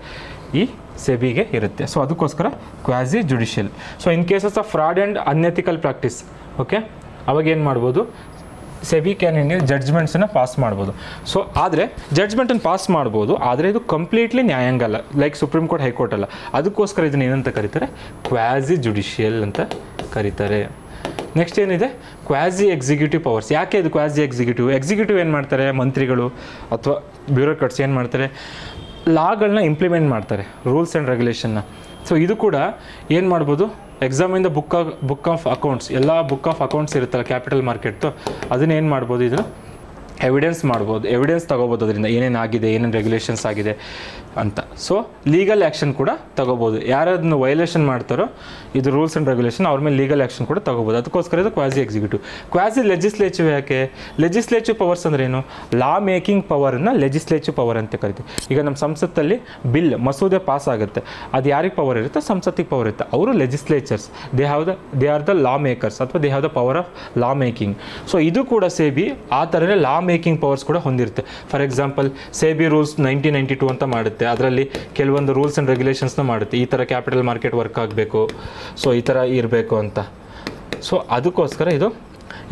ಈ ಸೆಬಿಗೆ ಇರುತ್ತೆ. ಸೊ ಅದಕ್ಕೋಸ್ಕರ quasi judicial. So in cases of fraud and unethical practice, okay, ಅವಾಗ ಏನು ಮಾಡ್ಬೋದು? ಸೆಬಿ ಕ್ಯಾನ್ ಇಂಡಿಯಾ ಜಡ್ಜ್ಮೆಂಟ್ಸನ್ನು ಪಾಸ್ ಮಾಡ್ಬೋದು. ಸೊ ಆದರೆ ಜಡ್ಜ್ಮೆಂಟನ್ನು ಪಾಸ್ ಮಾಡ್ಬೋದು, ಆದರೆ ಇದು ಕಂಪ್ಲೀಟ್ಲಿ ನ್ಯಾಯಾಂಗ ಅಲ್ಲ, ಲೈಕ್ ಸುಪ್ರೀಂ ಕೋರ್ಟ್, ಹೈಕೋರ್ಟ್ ಅಲ್ಲ. ಅದಕ್ಕೋಸ್ಕರ ಇದನ್ನು ಏನಂತ ಕರೀತಾರೆ? ಕ್ವಾಸಿ ಜುಡಿಷಿಯಲ್ ಅಂತ ಕರೀತಾರೆ. ನೆಕ್ಸ್ಟ್ ಏನಿದೆ? Quasi executive powers. ಯಾಕೆ ಇದು ಕ್ವಾಸಿ ಎಕ್ಸಿಕ್ಯೂಟಿವ್? ಎಕ್ಸಿಕ್ಯೂಟಿವ್ ಏನು ಮಾಡ್ತಾರೆ? ಮಂತ್ರಿಗಳು ಅಥವಾ ಬ್ಯೂರೋಕ್ರಾಟ್ಸ್ ಏನು ಮಾಡ್ತಾರೆ? ಲಾಗಳನ್ನ ಇಂಪ್ಲಿಮೆಂಟ್ ಮಾಡ್ತಾರೆ, ರೂಲ್ಸ್ ಆ್ಯಂಡ್ ರೆಗ್ಯುಲೇಷನ್ನ. ಸೊ ಇದು ಕೂಡ ಏನು ಮಾಡ್ಬೋದು? ಎಕ್ಸಾಮಿಂದ ಬುಕ್ ಆಫ್ ಅಕೌಂಟ್ಸ್, ಎಲ್ಲ ಬುಕ್ ಆಫ್ ಅಕೌಂಟ್ಸ್ ಇರುತ್ತಲ್ಲ ಕ್ಯಾಪಿಟಲ್ ಮಾರ್ಕೆಟ್ದು, ಅದನ್ನ ಏನು ಮಾಡ್ಬೋದು? ಇದನ್ನು ಎವಿಡೆನ್ಸ್ ಮಾಡ್ಬೋದು, ಎವಿಡೆನ್ಸ್ ತೊಗೋಬೋದು ಅದರಿಂದ, ಏನೇನು ಆಗಿದೆ, ಏನೇನು ರೆಗ್ಯುಲೇಷನ್ಸ್ ಆಗಿದೆ ಅಂತ. ಸೊ ಲೀಗಲ್ ಆ್ಯಕ್ಷನ್ ಕೂಡ ತೊಗೋಬೋದು. ಯಾರದನ್ನು ವೈಲೇಷನ್ ಮಾಡ್ತಾರೋ ಇದು ರೂಲ್ಸ್ ಆ್ಯಂಡ್ ರೆಗ್ಯುಲೇಷನ್, ಅವ್ರ ಮೇಲೆ ಲೀಗಲ್ ಆ್ಯಕ್ಷನ್ ಕೂಡ ತೊಗೋಬೋದು. ಅದಕ್ಕೋಸ್ಕರ ಇದು ಕ್ವಾಸಿ ಎಕ್ಸಿಕ್ಯೂಟಿವ್. ಕ್ವಾಸಿ ಲೆಜಿಸ್ಲೇಟಿವ್ ಯಾಕೆ? ಲೆಜಿಸ್ಲೇಟಿವ್ ಪವರ್ಸ್ ಅಂದ್ರೇನು? ಲಾ ಮೇಕಿಂಗ್ ಪವರನ್ನು ಲೆಜಿಸ್ಲೇಟಿವ್ ಪವರ್ ಅಂತ ಕರಿತೀವಿ. ಈಗ ನಮ್ಮ ಸಂಸತ್ತಲ್ಲಿ ಬಿಲ್, ಮಸೂದೆ ಪಾಸ್ ಆಗುತ್ತೆ, ಅದು ಯಾರಿಗೆ ಪವರ್ ಇರುತ್ತೆ? ಸಂಸತ್ತಿಗೆ ಪವರ್ ಇರುತ್ತೆ. ಅವರು legislatures, they are the lawmakers ಅಥವಾ they have the power of law making. So ಇದು ಕೂಡ ಸೆಬಿ ಆ ಥರನೇ ಲಾ ಮೇಕಿಂಗ್ ಪವರ್ಸ್ ಕೂಡ ಹೊಂದಿರುತ್ತೆ. ಫಾರ್ ಎಕ್ಸಾಂಪಲ್ ಸೆಬಿ ರೂಲ್ಸ್ 1992 ಅಂತ ಮಾಡುತ್ತೆ, ಅದರಲ್ಲಿ ಕೆಲವೊಂದು ರೂಲ್ಸ್ ಆ್ಯಂಡ್ ರೆಗ್ಯುಲೇಷನ್ಸ್ನ ಮಾಡುತ್ತೆ. ಈ ಥರ ಕ್ಯಾಪಿಟಲ್ ಮಾರ್ಕೆಟ್ ವರ್ಕ್ ಆಗಬೇಕು, ಸೊ ಈ ಥರ ಇರಬೇಕು ಅಂತ. ಸೊ ಅದಕ್ಕೋಸ್ಕರ ಇದು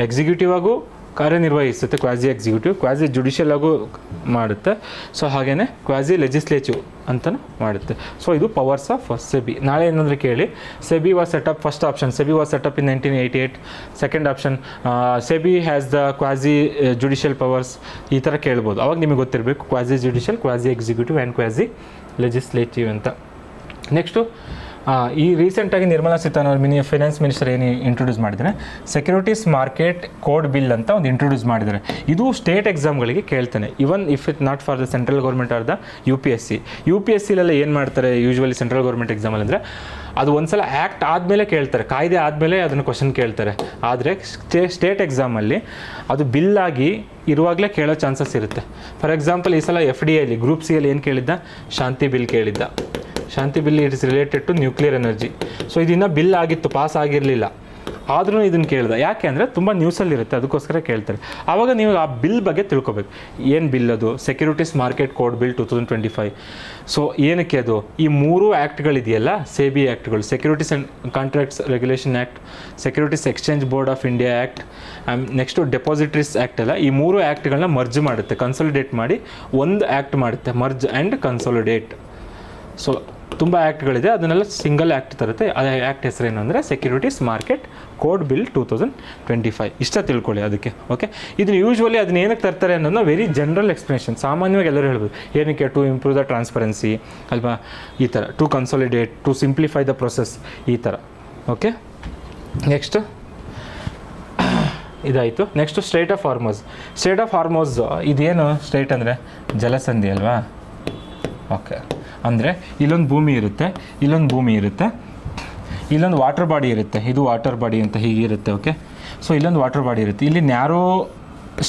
ಎಕ್ಸಿಕ್ಯೂಟಿವ್ ಆಗು ಕಾರ್ಯನಿರ್ವಹಿಸುತ್ತೆ, ಕ್ವಾಸಿ ಎಕ್ಸಿಕ್ಯೂಟಿವ್. ಕ್ವಾಸಿ ಜುಡಿಷಿಯಲ್ ಆಗು ಮಾಡುತ್ತೆ. ಸೊ ಹಾಗೆಯೇ ಕ್ವಾಸಿ ಲೆಜಿಸ್ಲೇಟಿವ್ ಅಂತಲೂ ಮಾಡುತ್ತೆ. ಸೊ ಇದು ಪವರ್ಸ್ ಆಫ್ ಸೆಬಿ. ನಾಳೆ ಏನಂದರೆ ಕೇಳಿ, SEBI was setup, first option SEBI was setup in 1988. Second option SEBI has the quasi judicial powers, ಈ ಥರ ಕೇಳ್ಬೋದು. ಅವಾಗ ನಿಮಗೆ ಗೊತ್ತಿರಬೇಕು quasi judicial, quasi executive and quasi legislative ಅಂತ. ನೆಕ್ಸ್ಟು ಈ ರೀಸೆಂಟಾಗಿ ನಿರ್ಮಲಾ ಸೀತಾರಾಮನ್ ಫೈನಾನ್ಸ್ ಮಿನಿಸ್ಟರ್ ಏನು ಇಂಟ್ರೊಡ್ಯೂಸ್ ಮಾಡಿದ್ದಾರೆ? ಸೆಕ್ಯೂರಿಟೀಸ್ ಮಾರ್ಕೆಟ್ ಕೋಡ್ ಬಿಲ್ ಅಂತ ಒಂದು ಇಂಟ್ರೊಡ್ಯೂಸ್ ಮಾಡಿದ್ದಾರೆ. ಇದು ಸ್ಟೇಟ್ ಎಕ್ಸಾಮ್ಗಳಿಗೆ ಕೇಳ್ತಾನೆ, even if it not for the central government are the UPSC. UPSCಲೆಲ್ಲ ಏನು ಮಾಡ್ತಾರೆ ಯೂಶ್ವಲಿ ಸೆಂಟ್ರಲ್ ಗೌರ್ಮೆಂಟ್ ಎಕ್ಸಾಮಲ್ಲಿ ಅಂದರೆ, ಅದು ಒಂದ್ಸಲ ಆ್ಯಕ್ಟ್ ಆದಮೇಲೆ ಕೇಳ್ತಾರೆ, ಕಾಯ್ದೆ ಆದಮೇಲೆ ಅದನ್ನು ಕ್ವಶನ್ ಕೇಳ್ತಾರೆ. ಆದರೆ ಸ್ಟೇಟ್ ಎಕ್ಸಾಮಲ್ಲಿ ಅದು ಬಿಲ್ಲಾಗಿ ಇರುವಾಗಲೇ ಕೇಳೋ ಚಾನ್ಸಸ್ ಇರುತ್ತೆ. ಫಾರ್ ಎಕ್ಸಾಂಪಲ್ ಈ ಸಲ FDAಯಲ್ಲಿ ಗ್ರೂಪ್ C ಏನು ಕೇಳಿದ್ದ? ಶಾಂತಿ ಬಿಲ್ ಕೇಳಿದ್ದ. Shanti bill it is related to nuclear energy. So ಇದನ್ನು ಬಿಲ್ ಆಗಿತ್ತು, ಪಾಸ್ ಆಗಿರಲಿಲ್ಲ, ಆದ್ರೂ ಇದನ್ನು ಕೇಳ್ದೆ. ಯಾಕೆ ಅಂದರೆ ತುಂಬ ನ್ಯೂಸಲ್ಲಿರುತ್ತೆ, ಅದಕ್ಕೋಸ್ಕರ ಕೇಳ್ತಾರೆ. ಆವಾಗ ನೀವು ಆ ಬಿಲ್ ಬಗ್ಗೆ ತಿಳ್ಕೊಬೇಕು. ಏನು ಬಿಲ್ ಅದು? Securities market code bill 2025. So ಏನಕ್ಕೆ ಅದು? ಈ 3 ಆ್ಯಕ್ಟ್ಗಳಿದೆಯಲ್ಲ ಸೆಬಿ ಆ್ಯಕ್ಟ್ಗಳು, securities and contracts regulation act, securities exchange board of India act, next depositories act ಎಲ್ಲ, ಈ 3 ಆ್ಯಕ್ಟ್ಗಳನ್ನ ಮರ್ಜ್ ಮಾಡುತ್ತೆ, ಕನ್ಸಾಲಿಡೇಟ್ ಮಾಡಿ ಒಂದು ಆ್ಯಕ್ಟ್ ಮಾಡುತ್ತೆ, ಮರ್ಜ್ ಆ್ಯಂಡ್ ಕನ್ಸಾಲಿಡೇಟ್. ಸೊ ತುಂಬ ಆ್ಯಕ್ಟ್ಗಳಿದೆ, ಅದನ್ನೆಲ್ಲ ಸಿಂಗಲ್ ಆ್ಯಕ್ಟ್ ತರುತ್ತೆ. ಆ ಆ್ಯಕ್ಟ್ ಹೆಸರೇನು ಅಂದರೆ ಸೆಕ್ಯೂರಿಟೀಸ್ ಮಾರ್ಕೆಟ್ ಕೋಡ್ ಬಿಲ್ 2025. ಇಷ್ಟ ತಿಳ್ಕೊಳ್ಳಿ ಅದಕ್ಕೆ. ಓಕೆ, ಇದನ್ನು ಯೂಶ್ವಲಿ ಅದನ್ನ ಏನಕ್ಕೆ ತರ್ತಾರೆ ಅನ್ನೋದನ್ನ ವೆರಿ ಜನರಲ್ ಎಕ್ಸ್ಪ್ಲನೇಷನ್, ಸಾಮಾನ್ಯವಾಗಿ ಎಲ್ಲರೂ ಹೇಳ್ಬೋದು. ಏನಕ್ಕೆ? ಟು ಇಂಪ್ರೂವ್ ದ ಟ್ರಾನ್ಸ್ಪರೆನ್ಸಿ ಅಲ್ವಾ, ಈ ಥರ, to consolidate, to simplify the process, ಈ ಥರ. ಓಕೆ, ನೆಕ್ಸ್ಟ್ ಇದಾಯಿತು. Next strait of Hormuz. Strait of Hormuz ಇದೇನು? ಸ್ಟ್ರೈಟ್ ಅಂದರೆ ಜಲಸಂಧಿ ಅಲ್ವಾ. ಓಕೆ, ಅಂದರೆ ಇಲ್ಲೊಂದು ಭೂಮಿ ಇರುತ್ತೆ, ಇಲ್ಲೊಂದು ಭೂಮಿ ಇರುತ್ತೆ, ಇಲ್ಲೊಂದು ವಾಟರ್ ಬಾಡಿ ಇರುತ್ತೆ, ಇದು ವಾಟರ್ ಬಾಡಿ ಅಂತ ಹೀಗಿರುತ್ತೆ. ಓಕೆ, ಸೊ ಇಲ್ಲೊಂದು ವಾಟರ್ ಬಾಡಿ ಇರುತ್ತೆ, ಇಲ್ಲಿ ನ್ಯಾರೋ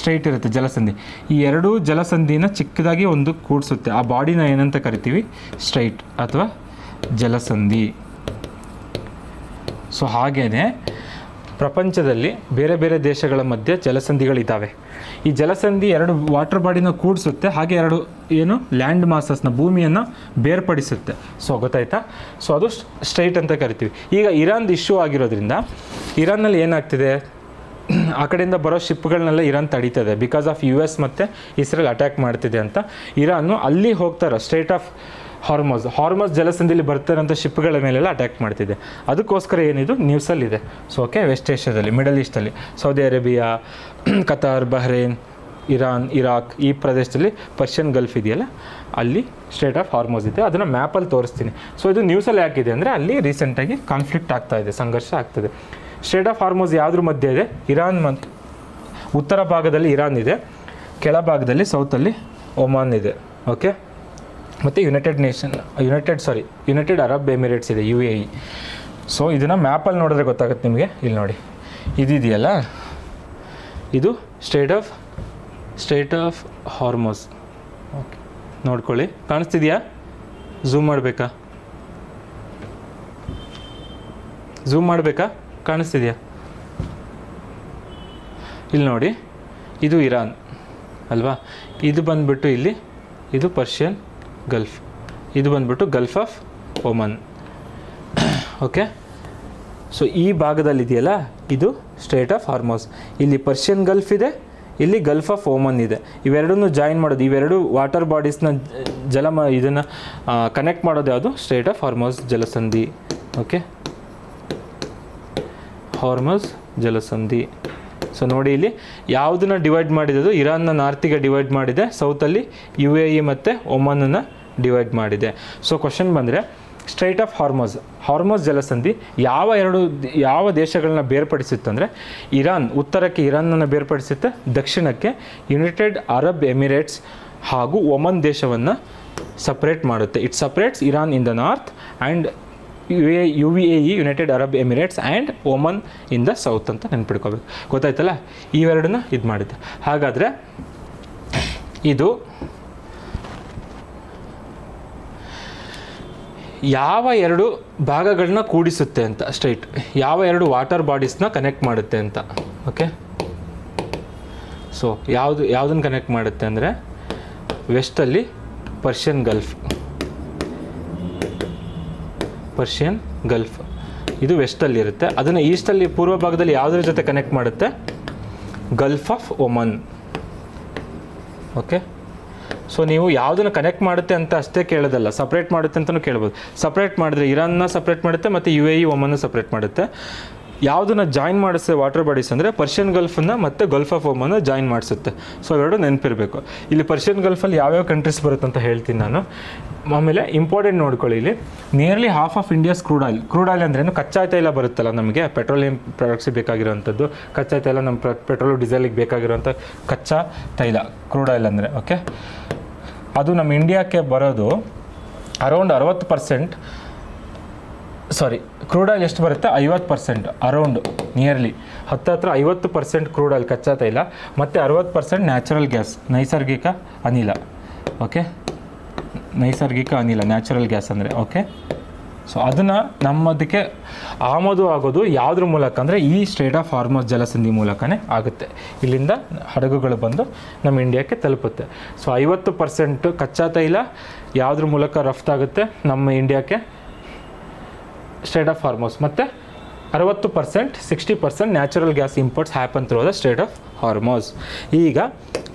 ಸ್ಟ್ರೈಟ್ ಇರುತ್ತೆ ಜಲಸಂಧಿ. ಈ ಎರಡೂ ಜಲಸಂಧಿನ ಚಿಕ್ಕದಾಗಿ ಒಂದು ಕೂಡಿಸುತ್ತೆ. ಆ ಬಾಡಿನ ಏನಂತ ಕರಿತೀವಿ? ಸ್ಟ್ರೈಟ್ ಅಥವಾ ಜಲಸಂಧಿ. ಸೊ ಹಾಗೇ ಪ್ರಪಂಚದಲ್ಲಿ ಬೇರೆ ಬೇರೆ ದೇಶಗಳ ಮಧ್ಯೆ ಜಲಸಂಧಿಗಳಿದ್ದಾವೆ. ಈ ಜಲಸಂಧಿ ಎರಡು ವಾಟರ್ ಬಾಡಿನ ಕೂಡಿಸುತ್ತೆ, ಹಾಗೆ ಎರಡು ಏನು ಲ್ಯಾಂಡ್ ಮಾಸಸ್ನ, ಭೂಮಿಯನ್ನು ಬೇರ್ಪಡಿಸುತ್ತೆ. ಸೊ ಗೊತ್ತಾಯ್ತಾ? ಸೊ ಅದು ಸ್ಟ್ರೈಟ್ ಅಂತ ಕರಿತೀವಿ. ಈಗ ಇರಾನ್ದು ಇಶ್ಯೂ ಆಗಿರೋದ್ರಿಂದ ಇರಾನ್ನಲ್ಲಿ ಏನಾಗ್ತಿದೆ, ಆ ಕಡೆಯಿಂದ ಬರೋ ಶಿಪ್ಗಳನ್ನೆಲ್ಲ ಇರಾನ್ ತಡೀತದೆ. ಬಿಕಾಸ್ ಆಫ್ US ಮತ್ತು ಇಸ್ರೇಲ್ ಅಟ್ಯಾಕ್ ಮಾಡ್ತಿದೆ ಅಂತ ಇರಾನು ಅಲ್ಲಿ ಹೋಗ್ತಾರೆ. ಸ್ಟ್ರೈಟ್ ಆಫ್ ಹಾರ್ಮೋಸ್ ಜಲಸಂಧಿಲಿ ಬರ್ತಾರಂಥ ಶಿಪ್ಗಳ ಮೇಲೆಲ್ಲ ಅಟ್ಯಾಕ್ ಮಾಡ್ತಿದೆ. ಅದಕ್ಕೋಸ್ಕರ ಏನಿದು ನ್ಯೂಸಲ್ಲಿದೆ. ಸೊ ಓಕೆ, ವೆಸ್ಟ್ ಏಷ್ಯಾದಲ್ಲಿ, ಮಿಡಲ್ ಈಸ್ಟಲ್ಲಿ, Saudi Arabia, Qatar, Bahrain, Iran, Iraq, ಈ ಪ್ರದೇಶದಲ್ಲಿ ಪರ್ಷಿಯನ್ ಗಲ್ಫ್ ಇದೆಯಲ್ಲ, ಅಲ್ಲಿ ಸ್ಟ್ರೈಟ್ ಆಫ್ ಹಾರ್ಮೋಸ್ ಇದೆ. ಅದನ್ನು ಮ್ಯಾಪಲ್ಲಿ ತೋರಿಸ್ತೀನಿ. ಸೊ ಇದು ನ್ಯೂಸಲ್ಲಿ ಯಾಕಿದೆ ಅಂದರೆ ಅಲ್ಲಿ ರೀಸೆಂಟಾಗಿ ಕಾನ್ಫ್ಲಿಕ್ಟ್ ಆಗ್ತಾ ಇದೆ, ಸಂಘರ್ಷ ಆಗ್ತದೆ. ಸ್ಟ್ರೈಟ್ ಆಫ್ ಹಾರ್ಮೋಸ್ ಯಾವುದ್ರ ಮಧ್ಯೆ ಇದೆ? ಇರಾನ್ ಉತ್ತರ ಭಾಗದಲ್ಲಿ ಇರಾನ್ ಇದೆ, ಕೆಳಭಾಗದಲ್ಲಿ ಸೌತಲ್ಲಿ ಒಮಾನ್ ಇದೆ. ಓಕೆ, ಮತ್ತು ಯುನೈಟೆಡ್ ಅರಬ್ ಎಮಿರೇಟ್ಸ್ ಇದೆ, UAE. ಸೊ ಇದನ್ನು ಮ್ಯಾಪಲ್ಲಿ ನೋಡಿದ್ರೆ ಗೊತ್ತಾಗುತ್ತೆ ನಿಮಗೆ. ಇಲ್ಲಿ ನೋಡಿ, ಇದೆಯಲ್ಲ, ಇದು ಸ್ಟ್ರೈಟ್ ಆಫ್ ಹಾರ್ಮೋಸ್. ಓಕೆ, ನೋಡ್ಕೊಳ್ಳಿ, ಕಾಣಿಸ್ತಿದೆಯಾ? ಝೂಮ್ ಮಾಡಬೇಕಾ? ಕಾಣಿಸ್ತಿದೆಯಾ? ಇಲ್ಲಿ ನೋಡಿ, ಇದು ಇರಾನ್ ಅಲ್ವಾ, ಇದು ಬಂದುಬಿಟ್ಟು ಇಲ್ಲಿ, ಇದು ಪರ್ಷಿಯನ್ ಗಲ್ಫ್, ಇದು ಬಂದುಬಿಟ್ಟು Gulf of Oman. Okay, so ಈ ಭಾಗದಲ್ಲಿದೆಯಲ್ಲ, ಇದು ಸ್ಟ್ರೈಟ್ ಆಫ್ ಹಾರ್ಮೋಸ್. ಇಲ್ಲಿ ಪರ್ಷಿಯನ್ ಗಲ್ಫ್ ಇದೆ, ಇಲ್ಲಿ ಗಲ್ಫ್ ಆಫ್ ಒಮನ್ ಇದೆ. ಇವೆರಡನ್ನೂ ಜಾಯಿನ್ ಮಾಡೋದು, ಇವೆರಡು ವಾಟರ್ ಬಾಡೀಸ್ನ ಇದನ್ನು ಕನೆಕ್ಟ್ ಮಾಡೋದು ಯಾವುದು? ಸ್ಟ್ರೈಟ್ ಆಫ್ ಹಾರ್ಮೋಸ್ ಜಲಸಂಧಿ. ಓಕೆ, ಹಾರ್ಮೋಸ್ ಜಲಸಂಧಿ. ಸೊ ನೋಡಿ, ಇಲ್ಲಿ ಯಾವುದನ್ನ ಡಿವೈಡ್ ಮಾಡಿದ್ದು? ಇರಾನ್ನ ನಾರ್ತಿಗೆ ಡಿವೈಡ್ ಮಾಡಿದೆ, ಸೌತಲ್ಲಿ UAE ಮತ್ತು ಒಮನನ್ನು ಡಿವೈಡ್ ಮಾಡಿದೆ. ಸೊ ಕ್ವಶನ್ ಬಂದರೆ, ಸ್ಟ್ರೈಟ್ ಆಫ್ ಹಾರ್ಮೋಸ್ ಜಲಸಂಧಿ ಯಾವ ದೇಶಗಳನ್ನ ಬೇರ್ಪಡಿಸುತ್ತಂದರೆ, ಇರಾನ್, ಉತ್ತರಕ್ಕೆ ಇರಾನನ್ನು ಬೇರ್ಪಡಿಸುತ್ತೆ, ದಕ್ಷಿಣಕ್ಕೆ ಯುನೈಟೆಡ್ ಅರಬ್ ಎಮಿರೇಟ್ಸ್ ಹಾಗೂ ಒಮನ್ ದೇಶವನ್ನು ಸಪ್ರೇಟ್ ಮಾಡುತ್ತೆ. It separates Iran in the north and UAE United Arab Emirates and Oman in the south ಅಂತ ನೆನ್ಪಿಡ್ಕೋಬೇಕು. ಗೊತ್ತಾಯ್ತಲ್ಲ, ಇವೆರಡನ್ನ ಇದು ಮಾಡಿದ್ದೆ. ಹಾಗಾದರೆ ಇದು ಯಾವ ಎರಡು ಭಾಗಗಳನ್ನ ಕೂಡಿಸುತ್ತೆ ಅಂತ, ಸ್ಟ್ರೈಟ್ ಯಾವ ಎರಡು ವಾಟರ್ ಬಾಡೀಸ್ನ ಕನೆಕ್ಟ್ ಮಾಡುತ್ತೆ ಅಂತ. ಓಕೆ, ಸೊ ಯಾವುದನ್ನು ಕನೆಕ್ಟ್ ಮಾಡುತ್ತೆ ಅಂದರೆ, ವೆಸ್ಟಲ್ಲಿ ಪರ್ಷಿಯನ್ ಗಲ್ಫ್ ಇದು ವೆಸ್ಟಲ್ಲಿರುತ್ತೆ. ಅದನ್ನು ಈಸ್ಟಲ್ಲಿ, ಪೂರ್ವ ಭಾಗದಲ್ಲಿ ಯಾವುದ್ರ ಜೊತೆ ಕನೆಕ್ಟ್ ಮಾಡುತ್ತೆ? Gulf of Oman. Okay, so ನೀವು ಯಾವುದನ್ನು ಕನೆಕ್ಟ್ ಮಾಡುತ್ತೆ ಅಂತ ಅಷ್ಟೇ ಕೇಳೋದಲ್ಲ, ಸಪ್ರೇಟ್ ಮಾಡುತ್ತೆ ಅಂತಲೂ ಕೇಳ್ಬೋದು. ಸಪ್ರೇಟ್ ಮಾಡಿದ್ರೆ ಇರಾನ್ನ ಸಪ್ರೇಟ್ ಮಾಡುತ್ತೆ ಮತ್ತು UAE ಒಮನ್ನ ಸಪ್ರೇಟ್ ಮಾಡುತ್ತೆ. ಯಾವುದನ್ನು ಜಾಯಿನ್ ಮಾಡಿಸುತ್ತೆ ವಾಟರ್ ಬಾಡೀಸ್ ಅಂದರೆ ಪರ್ಷಿಯನ್ ಗಲ್ಫನ್ನು ಮತ್ತು ಗಲ್ಫ್ ಆಫ್ ಒಮನ್ನ ಜಾಯಿನ್ ಮಾಡಿಸುತ್ತೆ. ಸೊ ಇವೆರಡು ನೆನಪಿರಬೇಕು. ಇಲ್ಲಿ ಪರ್ಷಿಯನ್ ಗಲ್ಫಲ್ಲಿ ಯಾವ್ಯಾವ ಕಂಟ್ರೀಸ್ ಬರುತ್ತೆ ಅಂತ ಹೇಳ್ತೀನಿ ನಾನು. ಆಮೇಲೆ ಇಂಪಾರ್ಟೆಂಟ್ ನೋಡ್ಕೊಳ್ಳಿ, ಇಲ್ಲಿ nearly half of India's crude oil ಅಂದ್ರೇನು? ಕಚ್ಚಾ ತೈಲ ಬರುತ್ತಲ್ಲ ನಮಗೆ, ಪೆಟ್ರೋಲಿಯಂ ಪ್ರಾಡಕ್ಟ್ಸಿಗೆ ಬೇಕಾಗಿರೋವಂಥದ್ದು ಕಚ್ಚಾ ತೈಲ, ನಮ್ಮ ಪೆಟ್ರೋಲು ಡೀಸೆಲಿಗೆ ಬೇಕಾಗಿರೋಂಥ ಕಚ್ಚಾ ತೈಲ ಕ್ರೂಡ್ ಆಯಿಲ್ ಅಂದರೆ. ಓಕೆ, ಅದು ನಮ್ಮ ಇಂಡಿಯಾಕ್ಕೆ ಬರೋದು ಅರೌಂಡ್ 60%. ಕ್ರೂಡ್ ಆಯಿಲ್ ಎಷ್ಟು ಬರುತ್ತೆ? 50%, ಅರೌಂಡ್ ನಿಯರ್ಲಿ ಹತ್ತಿರ 50% ಕ್ರೂಡ್ ಆಯಿಲ್ ಕಚ್ಚಾ ತೈಲ ಮತ್ತು 60% ನ್ಯಾಚುರಲ್ ಗ್ಯಾಸ್, ನೈಸರ್ಗಿಕ ಅನಿಲ. ಓಕೆ, ನೈಸರ್ಗಿಕ ಅನಿಲ, ನ್ಯಾಚುರಲ್ ಗ್ಯಾಸ್ ಅಂದರೆ. ಓಕೆ, ಸೊ ಅದನ್ನು ನಮ್ಮದಕ್ಕೆ ಆಮದು ಆಗೋದು ಯಾವುದ್ರ ಮೂಲಕ ಅಂದರೆ ಈ ಸ್ಟ್ರೈಟ್ ಆಫ್ ಹಾರ್ಮೋಸ್ ಜಲಸಂಧಿ ಮೂಲಕನೇ ಆಗುತ್ತೆ. ಇಲ್ಲಿಂದ ಹಡಗುಗಳು ಬಂದು ನಮ್ಮ ಇಂಡಿಯಾಕ್ಕೆ ತಲುಪುತ್ತೆ. ಸೊ 50% ಕಚ್ಚಾ ತೈಲ ಯಾವುದ್ರ ಮೂಲಕ ರಫ್ತಾಗುತ್ತೆ ನಮ್ಮ ಇಂಡಿಯಾಕ್ಕೆ? Straight of Hormuz. ಮತ್ತು 60% natural gas imports happen through the straight of Hormuz. ಈಗ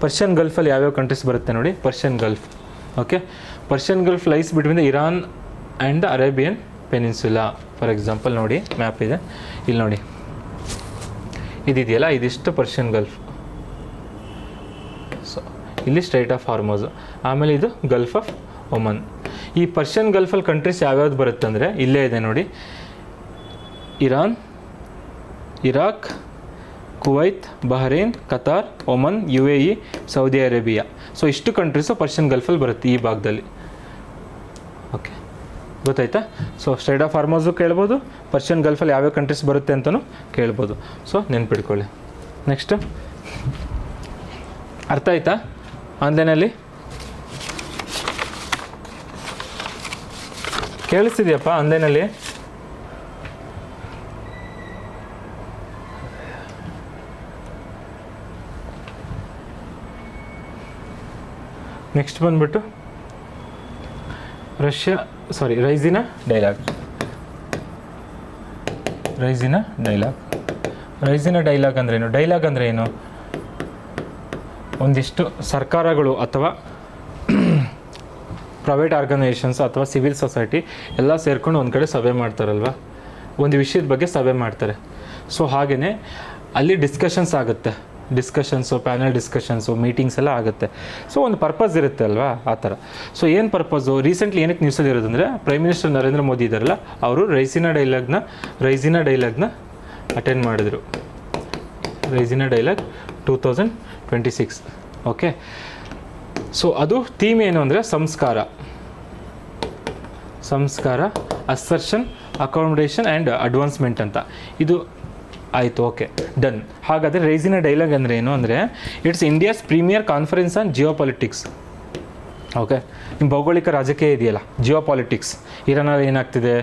ಪರ್ಷಿಯನ್ ಗಲ್ಫಲ್ಲಿ ಯಾವ್ಯಾವ ಕಂಟ್ರೀಸ್ ಬರುತ್ತೆ ನೋಡಿ? Persian Gulf. Okay, Persian Gulf lies between the Iran and the Arabian peninsula. For example ನೋಡಿ, ಮ್ಯಾಪ್ ಇದೆ ಇಲ್ಲಿ ನೋಡಿ, ಇದಿದೆಯಲ್ಲ ಇದಿಷ್ಟು ಪರ್ಷಿಯನ್ ಗಲ್ಫ್. ಸೊ ಇಲ್ಲಿ ಸ್ಟ್ರೈಟ್ ಆಫ್ ಹಾರ್ಮೋಸ್, ಆಮೇಲೆ ಇದು ಗಲ್ಫ್ ಆಫ್ ಒಮನ್. ಈ ಪರ್ಷಿಯನ್ ಗಲ್ಫಲ್ಲಿ ಕಂಟ್ರೀಸ್ ಯಾವ್ಯಾವ್ದು ಬರುತ್ತೆ ಅಂದರೆ ಇಲ್ಲೇ ಇದೆ ನೋಡಿ, Iran, Iraq, Kuwait, Bahrain, Qatar, Oman, UAE, Saudi Arabia. So ಇಷ್ಟು ಕಂಟ್ರೀಸು ಪರ್ಷಿಯನ್ ಗಲ್ಫಲ್ಲಿ ಬರುತ್ತೆ ಈ ಭಾಗದಲ್ಲಿ. ಓಕೆ, ಗೊತ್ತಾಯ್ತಾ? ಸೊ ಸ್ಟ್ರೈಟ್ ಆಫ್ ಹಾರ್ಮೋಸು ಕೇಳ್ಬೋದು, ಪರ್ಷಿಯನ್ ಗಲ್ಫಲ್ಲಿ ಯಾವ್ಯಾವ ಕಂಟ್ರೀಸ್ ಬರುತ್ತೆ ಅಂತಲೂ ಕೇಳ್ಬೋದು. ಸೊ ನೆನ್ಪಿಟ್ಕೊಳ್ಳಿ. ನೆಕ್ಸ್ಟು ಅರ್ಥ ಆಯ್ತಾ ಆನ್ಲೈನಲ್ಲಿ? ಕೇಳಿಸ್ತಿದ್ಯಪ್ಪ ಆನ್ಲೈನಲ್ಲಿ? ನೆಕ್ಸ್ಟ್ ಬಂದ್ಬಿಟ್ಟು ರೈಸಿನಾ ಡೈಲಾಗ್. ರೈಸಿನಾ ಡೈಲಾಗ್ ಅಂದರೆ ಏನು? ಡೈಲಾಗ್ ಅಂದರೆ ಏನು? ಒಂದಿಷ್ಟು ಸರ್ಕಾರಗಳು ಅಥವಾ ಪ್ರೈವೇಟ್ ಆರ್ಗನೈಸೇಷನ್ಸ್ ಅಥವಾ ಸಿವಿಲ್ ಸೊಸೈಟಿ ಎಲ್ಲ ಸೇರ್ಕೊಂಡು ಒಂದು ಕಡೆ ಸಭೆ ಮಾಡ್ತಾರಲ್ವ, ಒಂದು ವಿಷಯದ ಬಗ್ಗೆ ಸಭೆ ಮಾಡ್ತಾರೆ. ಸೊ ಹಾಗೆಯೇ ಅಲ್ಲಿ ಡಿಸ್ಕಷನ್ಸ್ ಆಗುತ್ತೆ, ಪ್ಯಾನಲ್ ಡಿಸ್ಕಷನ್ಸು, ಮೀಟಿಂಗ್ಸ್ ಎಲ್ಲ ಆಗುತ್ತೆ. ಸೊ ಒಂದು ಪರ್ಪಸ್ ಇರುತ್ತೆ ಅಲ್ವಾ, ಆ ಥರ. ಸೊ ಏನು ಪರ್ಪಸ್ಸು? ರೀಸೆಂಟ್ಲಿ ಏನಕ್ಕೆ ನ್ಯೂಸಲ್ಲಿ ಇರೋದಂದರೆ ಪ್ರೈಮ್ ಮಿನಿಸ್ಟರ್ ನರೇಂದ್ರ ಮೋದಿ ಇದ್ದಾರಲ್ಲ, ಅವರು ರೈಸಿನಾ ಡೈಲಾಗ್ನ ಅಟೆಂಡ್ ಮಾಡಿದ್ರು. ರೈಸಿನಾ ಡೈಲಾಗ್ 2026. ಓಕೆ, ಸೊ ಅದು ಥೀಮ್ ಏನು ಅಂದರೆ ಸಂಸ್ಕಾರ, ಅಸರ್ಷನ್, ಅಕಾಮಡೇಷನ್ ಆ್ಯಂಡ್ ಅಡ್ವಾನ್ಸ್ಮೆಂಟ್ ಅಂತ. ಇದು ಆಯಿತು. Okay, done. ಹಾಗಾದರೆ ರೈಸಿನಾ ಡೈಲಾಗ್ ಅಂದರೆ ಏನು ಅಂದರೆ it's India's premier conference on geopolitics. Okay, ನಿಮ್ಮ ಭೌಗೋಳಿಕ ರಾಜಕೀಯ ಇದೆಯಲ್ಲ, ಜಿಯೋಪಾಲಿಟಿಕ್ಸ್, ಇರಾನಲ್ಲಿ ಏನಾಗ್ತಿದೆ,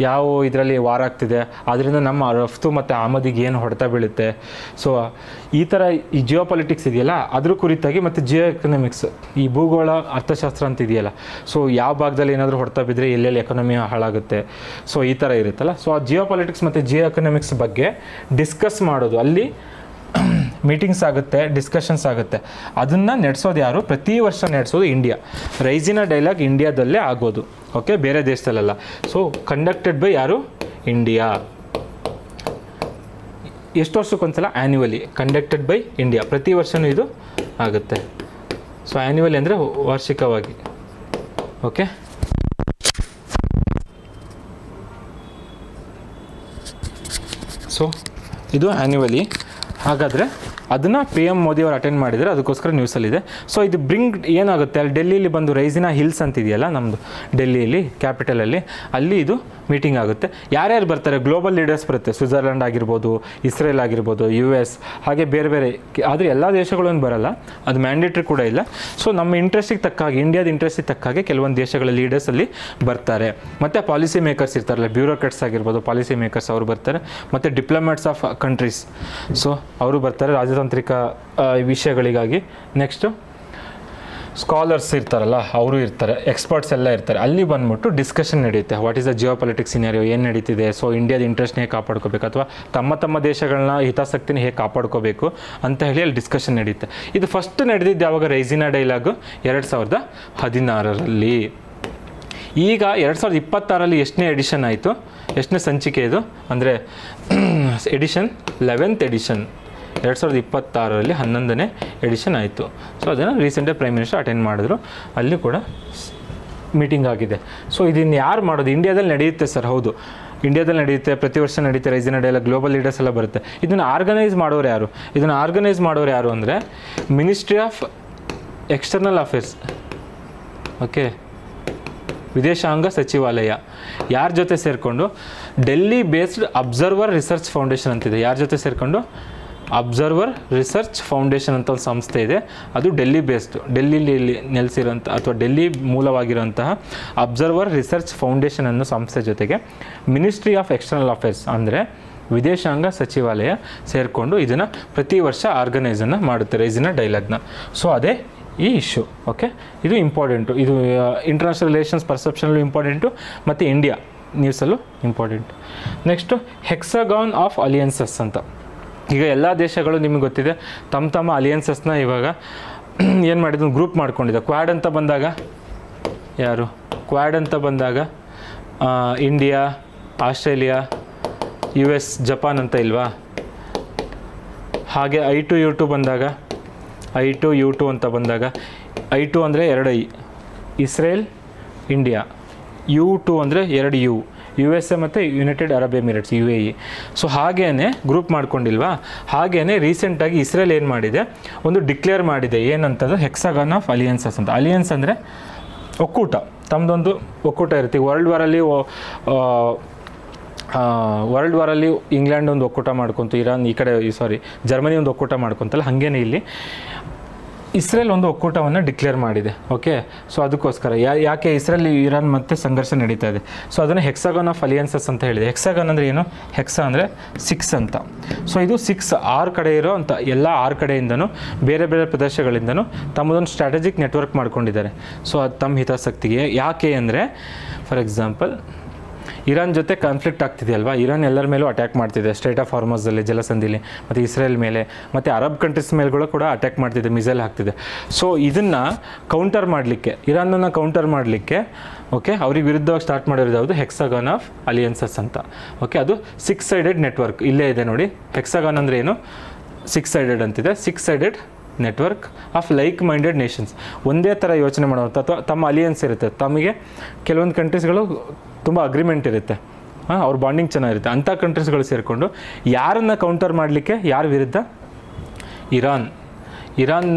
ಯಾವ ಇದರಲ್ಲಿ ವಾರ ಆಗ್ತಿದೆ, ಅದರಿಂದ ನಮ್ಮ ರಫ್ತು ಮತ್ತು ಆಮದಿಗೆ ಏನು ಹೊಡೆತ ಬೀಳುತ್ತೆ. ಸೊ ಈ ಥರ ಈ ಜಿಯೋಪಾಲಿಟಿಕ್ಸ್ ಇದೆಯಲ್ಲ ಅದ್ರ ಕುರಿತಾಗಿ, ಮತ್ತು ಜಿಯೋ ಎಕನಾಮಿಕ್ಸ್, ಈ ಭೂಗೋಳ ಅರ್ಥಶಾಸ್ತ್ರ ಅಂತ ಇದೆಯಲ್ಲ, ಸೊ ಯಾವ ಭಾಗದಲ್ಲಿ ಏನಾದರೂ ಹೊಡೆತ ಬಿದ್ದರೆ ಎಲ್ಲೆಲ್ಲಿ ಎಕಾನಮಿ ಹಾಳಾಗುತ್ತೆ, ಸೊ ಈ ಥರ ಇರುತ್ತಲ್ಲ. ಸೊ ಆ ಜಿಯೋಪಾಲಿಟಿಕ್ಸ್ ಮತ್ತು ಜಿಯೋ ಎಕನಾಮಿಕ್ಸ್ ಬಗ್ಗೆ ಡಿಸ್ಕಸ್ ಮಾಡೋದು, ಅಲ್ಲಿ ಮೀಟಿಂಗ್ಸ್ ಆಗುತ್ತೆ, ಡಿಸ್ಕಷನ್ಸ್ ಆಗುತ್ತೆ. ಅದನ್ನು ನಡೆಸೋದು ಯಾರು? ಪ್ರತಿ ವರ್ಷ ನಡೆಸೋದು ಇಂಡಿಯಾ. ರೈಸಿನಾ ಡೈಲಾಗ್ ಇಂಡಿಯಾದಲ್ಲೇ ಆಗೋದು. ಓಕೆ, ಬೇರೆ ದೇಶದಲ್ಲ. ಸೊ ಕಂಡಕ್ಟೆಡ್ ಬೈ ಯಾರು? ಇಂಡಿಯಾ. ಎಷ್ಟು ವರ್ಷಕ್ಕೊಂದ್ಸಲ? Annually conducted by India. ಪ್ರತಿ ವರ್ಷವೂ ಇದು ಆಗುತ್ತೆ. ಸೊ ಆ್ಯನ್ಯುವಲಿ ಅಂದರೆ ವಾರ್ಷಿಕವಾಗಿ. ಓಕೆ, ಸೊ ಇದು ಆ್ಯನ್ಯುವಲಿ. ಹಾಗಾದರೆ ಅದನ್ನು PM ಮೋದಿ ಅವರು ಅಟೆಂಡ್ ಮಾಡಿದರೆ, ಅದಕ್ಕೋಸ್ಕರ ನ್ಯೂಸಲ್ಲಿದೆ. ಸೊ ಇದು ಏನಾಗುತ್ತೆ, ಅಲ್ಲಿ ಡೆಲ್ಲಿಲಿ ಬಂದು ರೈಸಿನಾ ಹಿಲ್ಸ್ ಅಂತಿದೆಯಲ್ಲ ನಮ್ಮದು ಡೆಲ್ಲಿಯಲ್ಲಿ, ಕ್ಯಾಪಿಟಲಲ್ಲಿ, ಅಲ್ಲಿ ಇದು ಮೀಟಿಂಗ್ ಆಗುತ್ತೆ. ಯಾರ್ಯಾರು ಬರ್ತಾರೆ? ಗ್ಲೋಬಲ್ ಲೀಡರ್ಸ್ ಬರುತ್ತೆ. ಸ್ವಿಟ್ಜರ್ಲ್ಯಾಂಡ್ ಆಗಿರ್ಬೋದು, ಇಸ್ರೇಲ್ ಆಗಿರ್ಬೋದು, US, ಹಾಗೆ ಬೇರೆ ಬೇರೆ. ಆದರೆ ಎಲ್ಲ ದೇಶಗಳೂ ಬರಲ್ಲ, ಅದು ಮ್ಯಾಂಡೇಟ್ರಿ ಕೂಡ ಇಲ್ಲ. ಸೊ ನಮ್ಮ ಇಂಟ್ರೆಸ್ಟಿಗೆ ತಕ್ಕ ಹಾಗೆ, ಇಂಡಿಯಾದ ಇಂಟ್ರೆಸ್ಟಿಗೆ ತಕ್ಕ ಹಾಗೆ ಕೆಲವೊಂದು ದೇಶಗಳ ಲೀಡರ್ಸಲ್ಲಿ ಬರ್ತಾರೆ. ಮತ್ತು ಪಾಲಿಸಿ ಮೇಕರ್ಸ್ ಇರ್ತಾರಲ್ಲ, ಬ್ಯೂರೋಕ್ರಾಟ್ಸ್ ಆಗಿರ್ಬೋದು, ಪಾಲಿಸಿ ಮೇಕರ್ಸ್ ಅವರು ಬರ್ತಾರೆ. ಮತ್ತು ಡಿಪ್ಲೊಮ್ಯಾಟ್ಸ್ ಆಫ್ ಕಂಟ್ರೀಸ್, ಸೊ ಅವರು ಬರ್ತಾರೆ ರಾಜತಾಂತ್ರಿಕ ವಿಷಯಗಳಿಗಾಗಿ. ನೆಕ್ಸ್ಟು ಸ್ಕಾಲರ್ಸ್ ಇರ್ತಾರಲ್ಲ, ಅವರು ಇರ್ತಾರೆ, ಎಕ್ಸ್ಪರ್ಟ್ಸ್ ಎಲ್ಲ ಇರ್ತಾರೆ. ಅಲ್ಲಿ ಬಂದ್ಬಿಟ್ಟು ಡಿಸ್ಕಷನ್ ನಡೆಯುತ್ತೆ. ವಾಟ್ ಈಸ್ ದ ಜಿಯೋಪಾಲಿಟಿಕ್ಸ್ ಸಿನಾರಿಯೋ, ಏನು ನಡೀತಿದೆ, ಸೊ ಇಂಡಿಯಾದ ಇಂಟ್ರೆಸ್ಟ್ನ ಹೇಗೆ ಕಾಪಾಡ್ಕೋಬೇಕು, ಅಥವಾ ತಮ್ಮ ದೇಶಗಳನ್ನ ಹಿತಾಸಕ್ತಿನ ಹೇಗೆ ಕಾಪಾಡ್ಕೋಬೇಕು ಅಂತ ಹೇಳಿ ಅಲ್ಲಿ ಡಿಸ್ಕಷನ್ ನಡೆಯುತ್ತೆ. ಇದು ಫಸ್ಟ್ ನಡೆದಿದ್ದು ಯಾವಾಗ? ರೈಸಿನಾ ಡೈಲಾಗು 2016ರಲ್ಲಿ. ಈಗ 2026ರಲ್ಲಿ ಎಷ್ಟನೇ ಎಡಿಷನ್ ಆಯಿತು? ಎಷ್ಟನೇ ಸಂಚಿಕೆ ಇದು ಅಂದರೆ ಎಡಿಷನ್ 11th ಎಡಿಷನ್. 2026ರಲ್ಲಿ 11ನೇ ಎಡಿಷನ್ ಆಯಿತು. ಸೊ ಅದನ್ನು ರೀಸೆಂಟಾಗಿ ಪ್ರೈಮ್ ಮಿನಿಸ್ಟರ್ ಅಟೆಂಡ್ ಮಾಡಿದ್ರು, ಅಲ್ಲಿ ಕೂಡ ಮೀಟಿಂಗ್ ಆಗಿದೆ. ಸೊ ಇದನ್ನು ಯಾರು ಮಾಡೋದು? ಇಂಡಿಯಾದಲ್ಲಿ ನಡೆಯುತ್ತೆ ಸರ್. ಹೌದು, ಇಂಡಿಯಾದಲ್ಲಿ ನಡೆಯುತ್ತೆ, ಪ್ರತಿ ವರ್ಷ ನಡೀತೆ. ರೈಸಿನಾ ಡೈಲಾಗ್, ಗ್ಲೋಬಲ್ ಲೀಡರ್ಸ್ ಎಲ್ಲ ಬರುತ್ತೆ. ಇದನ್ನು ಆರ್ಗನೈಸ್ ಮಾಡೋರು ಯಾರು? ಅಂದರೆ ministry of external affairs. Okay, ವಿದೇಶಾಂಗ ಸಚಿವಾಲಯ. ಯಾರ ಜೊತೆ ಸೇರಿಕೊಂಡು? Delhi based observer research foundation ಅಂತಿದೆ. ಯಾರ ಜೊತೆ ಸೇರಿಕೊಂಡು? ಅಬ್ಸರ್ವರ್ ರಿಸರ್ಚ್ ಫೌಂಡೇಶನ್ ಅಂತ ಒಂದು ಸಂಸ್ಥೆ ಇದೆ. ಅದು ಡೆಲ್ಲಿ ಬೇಸ್ಡ್, ಡೆಲ್ಲಿಲಿ ನೆಲೆಸಿರೋಂಥ ಅಥವಾ ಡೆಲ್ಲಿ ಮೂಲವಾಗಿರೋಂತಹ ಅಬ್ಸರ್ವರ್ ರಿಸರ್ಚ್ ಫೌಂಡೇಶನ್ ಅನ್ನೋ ಸಂಸ್ಥೆ ಜೊತೆಗೆ ಮಿನಿಸ್ಟ್ರಿ ಆಫ್ ಎಕ್ಸ್ಟರ್ನಲ್ ಅಫೇರ್ಸ್ ಅಂದರೆ ವಿದೇಶಾಂಗ ಸಚಿವಾಲಯ ಸೇರಿಕೊಂಡು ಇದನ್ನು ಪ್ರತಿ ವರ್ಷ ಆರ್ಗನೈಸನ್ನು ಮಾಡುತ್ತೆ, ರೈಸಿನಾ ಡೈಲಾಗ್ನ. ಸೊ ಅದೇ ಈ ಇಶ್ಯೂ. ಓಕೆ, ಇದು ಇಂಪಾರ್ಟೆಂಟು. ಇದು ಇಂಟರ್ನ್ಯಾಷನಲ್ ರಿಲೇಷನ್ಸ್ ಪರ್ಸೆಪ್ಷನಲ್ಲೂ ಇಂಪಾರ್ಟೆಂಟು, ಮತ್ತು India ನ್ಯೂಸಲ್ಲೂ important. Next hexagon of ಅಲಿಯನ್ಸಸ್ ಅಂತ. ಈಗ ಎಲ್ಲ ದೇಶಗಳು ನಿಮಗೆ ಗೊತ್ತಿದೆ, ತಮ್ಮ ಅಲಿಯನ್ಸಸ್ನ ಇವಾಗ ಏನು ಮಾಡಿದ್ರು? ಗ್ರೂಪ್ ಮಾಡ್ಕೊಂಡಿದ್ದೆ. ಕ್ವಾಡ್ ಅಂತ ಬಂದಾಗ ಇಂಡಿಯಾ, ಆಸ್ಟ್ರೇಲಿಯಾ, US, ಜಪಾನ್ ಅಂತ ಇಲ್ವಾ? ಹಾಗೆ I2U2 ಬಂದಾಗ I2U2 ಅಂತ ಬಂದಾಗ I2 ಅಂದರೆ 2 I, ಇಸ್ರೇಲ್, ಇಂಡಿಯಾ. U2 ಅಂದರೆ 2 U, USA ಮತ್ತು United Arab Emirates UAE. So ಹಾಗೇ ಗ್ರೂಪ್ ಮಾಡ್ಕೊಂಡಿಲ್ವಾ? ಹಾಗೇ ರೀಸೆಂಟಾಗಿ ಇಸ್ರೇಲ್ ಏನು ಮಾಡಿದೆ, ಒಂದು ಡಿಕ್ಲೇರ್ ಮಾಡಿದೆ ಏನಂತಂದ್ರೆ ಹೆಕ್ಸಾಗಾನ್ ಆಫ್ ಅಲಿಯನ್ಸಸ್ ಅಂತ. ಅಲಿಯನ್ಸ್ ಅಂದರೆ ಒಕ್ಕೂಟ, ತಮ್ಮದೊಂದು ಒಕ್ಕೂಟ ಇರುತ್ತೆ. ವರ್ಲ್ಡ್ ವಾರಲ್ಲಿ ಇಂಗ್ಲೆಂಡ್ ಒಂದು ಒಕ್ಕೂಟ ಮಾಡ್ಕೊತು, ಇರಾನ್ ಈ ಕಡೆ ಜರ್ಮನಿ ಒಂದು ಒಕ್ಕೂಟ ಮಾಡ್ಕೊತಲ್ಲ, ಹಾಗೇನೆ ಇಲ್ಲಿ ಇಸ್ರೇಲ್ ಒಂದು ಒಕ್ಕೂಟವನ್ನು ಡಿಕ್ಲೇರ್ ಮಾಡಿದೆ. ಓಕೆ, ಸೊ ಅದಕ್ಕೋಸ್ಕರ ಯಾಕೆ ಇಸ್ರೇಲ್ ಇರಾನ್ ಮತ್ತು ಸಂಘರ್ಷ ನಡೀತಾ ಇದೆ. ಸೊ ಅದನ್ನು ಹೆಕ್ಸಾಗಾನ್ ಆಫ್ ಅಲಿಯನ್ಸಸ್ ಅಂತ ಹೇಳಿದೆ. ಹೆಕ್ಸಾಗಾನ್ ಅಂದರೆ ಏನು? ಹೆಕ್ಸಾ ಅಂದರೆ 6 ಅಂತ. ಸೊ ಇದು 6 ಕಡೆ ಇರೋ ಅಂತ ಎಲ್ಲ 6 ಕಡೆಯಿಂದನೂ ಬೇರೆ ಬೇರೆ ಪ್ರದೇಶಗಳಿಂದನೂ ತಮ್ಮದೊಂದು ಸ್ಟ್ರಾಟಜಿಕ್ ನೆಟ್ವರ್ಕ್ ಮಾಡ್ಕೊಂಡಿದ್ದಾರೆ. ಸೊ ಅದು ತಮ್ಮ ಹಿತಾಸಕ್ತಿಗೆ. ಯಾಕೆ ಅಂದರೆ ಫಾರ್ ಎಕ್ಸಾಂಪಲ್ ಇರಾನ್ ಜೊತೆ ಕಾನ್ಫ್ಲಿಕ್ಟ್ ಆಗ್ತಿದೆಯಲ್ವಾ, ಇರಾನ್ ಎಲ್ಲರ ಮೇಲೂ ಅಟ್ಯಾಕ್ ಮಾಡ್ತಿದೆ, ಸ್ಟ್ರೈಟ್ ಆಫ್ ಹಾರ್ಮುಜಲ್ಲಿ, ಜಲಸಂಧಿಲಿ, ಮತ್ತು ಇಸ್ರೇಲ್ ಮೇಲೆ ಮತ್ತು ಅರಬ್ ಕಂಟ್ರೀಸ್ ಮೇಲೆಗಳು ಕೂಡ ಅಟ್ಯಾಕ್ ಮಾಡ್ತಿದೆ, ಮಿಸೈಲ್ ಹಾಕ್ತಿದೆ. ಸೊ ಇದನ್ನು ಕೌಂಟರ್ ಮಾಡಲಿಕ್ಕೆ, ಇರಾನನ್ನು ಕೌಂಟರ್ ಮಾಡಲಿಕ್ಕೆ ಓಕೆ ಅವ್ರಿಗೆ ವಿರುದ್ಧವಾಗಿ ಸ್ಟಾರ್ಟ್ ಮಾಡಿರೋದು ಯಾವುದು? ಹೆಕ್ಸಾಗಾನ್ ಆಫ್ ಅಲಿಯನ್ಸಸ್ ಅಂತ. ಓಕೆ, ಅದು 6 ಸೈಡೆಡ್ ನೆಟ್ವರ್ಕ್ ಇಲ್ಲೇ ಇದೆ ನೋಡಿ. ಹೆಕ್ಸಾಗಾನ್ ಅಂದರೆ ಏನು? 6 ಸೈಡೆಡ್ ಅಂತಿದೆ. 6 sided network of like minded Nations, ಒಂದೇ ಥರ ಯೋಚನೆ ಮಾಡುವಂಥ ಅಥವಾ ತಮ್ಮ ಅಲಿಯನ್ಸ್ ಇರುತ್ತೆ. ತಮಗೆ ಕೆಲವೊಂದು ಕಂಟ್ರೀಸ್ಗಳು ತುಂಬ ಅಗ್ರಿಮೆಂಟ್ ಇರುತ್ತೆ, ಅವ್ರ ಬಾಂಡಿಂಗ್ ಚೆನ್ನಾಗಿರುತ್ತೆ. ಅಂಥ ಕಂಟ್ರೀಸ್ಗಳು ಸೇರಿಕೊಂಡು ಯಾರನ್ನು ಕೌಂಟರ್ ಮಾಡಲಿಕ್ಕೆ, ಯಾರ ವಿರುದ್ಧ? ಇರಾನ್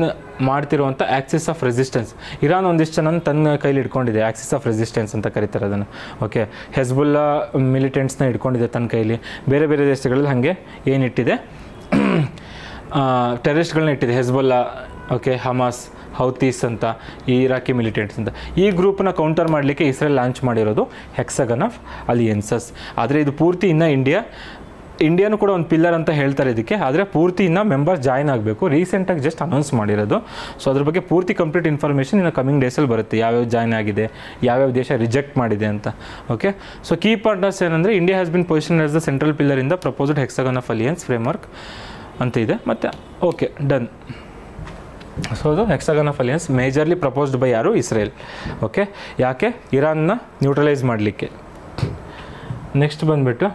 ಮಾಡ್ತಿರುವಂಥ ಆ್ಯಕ್ಸಿಸ್ ಆಫ್ ರೆಸಿಸ್ಟೆನ್ಸ್. ಇರಾನ್ ಒಂದಿಷ್ಟು ಜನ ತನ್ನ ಕೈಲಿ ಇಟ್ಕೊಂಡಿದೆ, ಆ್ಯಕ್ಸಿಸ್ ಆಫ್ ರೆಸಿಸ್ಟೆನ್ಸ್ ಅಂತ ಕರೀತಾರೆ ಅದನ್ನು. ಓಕೆ, ಹೆಜ್ಬುಲ್ಲಾ ಮಿಲಿಟೆಂಟ್ಸ್ನ ಇಟ್ಕೊಂಡಿದೆ ತನ್ನ ಕೈಲಿ. ಬೇರೆ ಬೇರೆ ದೇಶಗಳಲ್ಲಿ ಹಾಗೆ ಏನಿಟ್ಟಿದೆ, ಟೆರರಿಸ್ಟ್ಗಳನ್ನ ಇಟ್ಟಿದೆ. ಹೆಜ್ಬುಲ್ಲಾ, ಓಕೆ, ಹಮಾಸ್, ಹೌತೀಸ್ ಅಂತ, ಈ ಇರಾಕಿ ಮಿಲಿಟೆಂಟ್ಸ್ ಅಂತ. ಈ ಗ್ರೂಪ್ನ ಕೌಂಟರ್ ಮಾಡಲಿಕ್ಕೆ ಇಸ್ರೇಲ್ ಲಾಂಚ್ ಮಾಡಿರೋದು ಹೆಕ್ಸಾಗಾನ್ ಆಫ್ ಅಲಿಯನ್ಸಸ್. ಆದರೆ ಇದು ಪೂರ್ತಿ ಇನ್ನೂ ಇಂಡಿಯಾನು ಕೂಡ ಒಂದು ಪಿಲ್ಲರ್ ಅಂತ ಹೇಳ್ತಾರೆ ಇದಕ್ಕೆ, ಆದರೆ ಪೂರ್ತಿ ಇನ್ನೂ ಮೆಂಬರ್ಸ್ ಜಾಯ್ನ್ ಆಗಬೇಕು. ರೀಸೆಂಟಾಗಿ ಜಸ್ಟ್ ಅನೌನ್ಸ್ ಮಾಡಿರೋದು. ಸೊ ಅದ್ರ ಬಗ್ಗೆ ಪೂರ್ತಿ ಕಂಪ್ಲೀಟ್ ಇನ್ಫಾರ್ಮೇಷನ್ ಇನ್ನು ಕಮಿಂಗ್ ಡೇಸಲ್ಲಿ ಬರುತ್ತೆ, ಯಾವ್ಯಾವ ಜಾಯ್ನ್ ಆಗಿದೆ, ಯಾವ್ಯಾವ ದೇಶ ರಿಜೆಕ್ಟ್ ಮಾಡಿದೆ ಅಂತ. ಓಕೆ, ಸೊ ಕೀ ಪಾರ್ಟ್ನರ್ಸ್ ಏನಂದರೆ India has been position as the central pillar in the proposed hexagon of alliance framework ಅಂತ ಇದೆ. ಮತ್ತು ಓಕೆ ಡನ್. ಸೊ ಅದು hexagon of alliance majorly proposed by ಯಾರು? ಇಸ್ರೇಲ್. ಓಕೆ, ಯಾಕೆ? ಇರಾನ್ನ ನ್ಯೂಟ್ರಲೈಸ್ ಮಾಡಲಿಕ್ಕೆ. Next ಬಂದುಬಿಟ್ಟು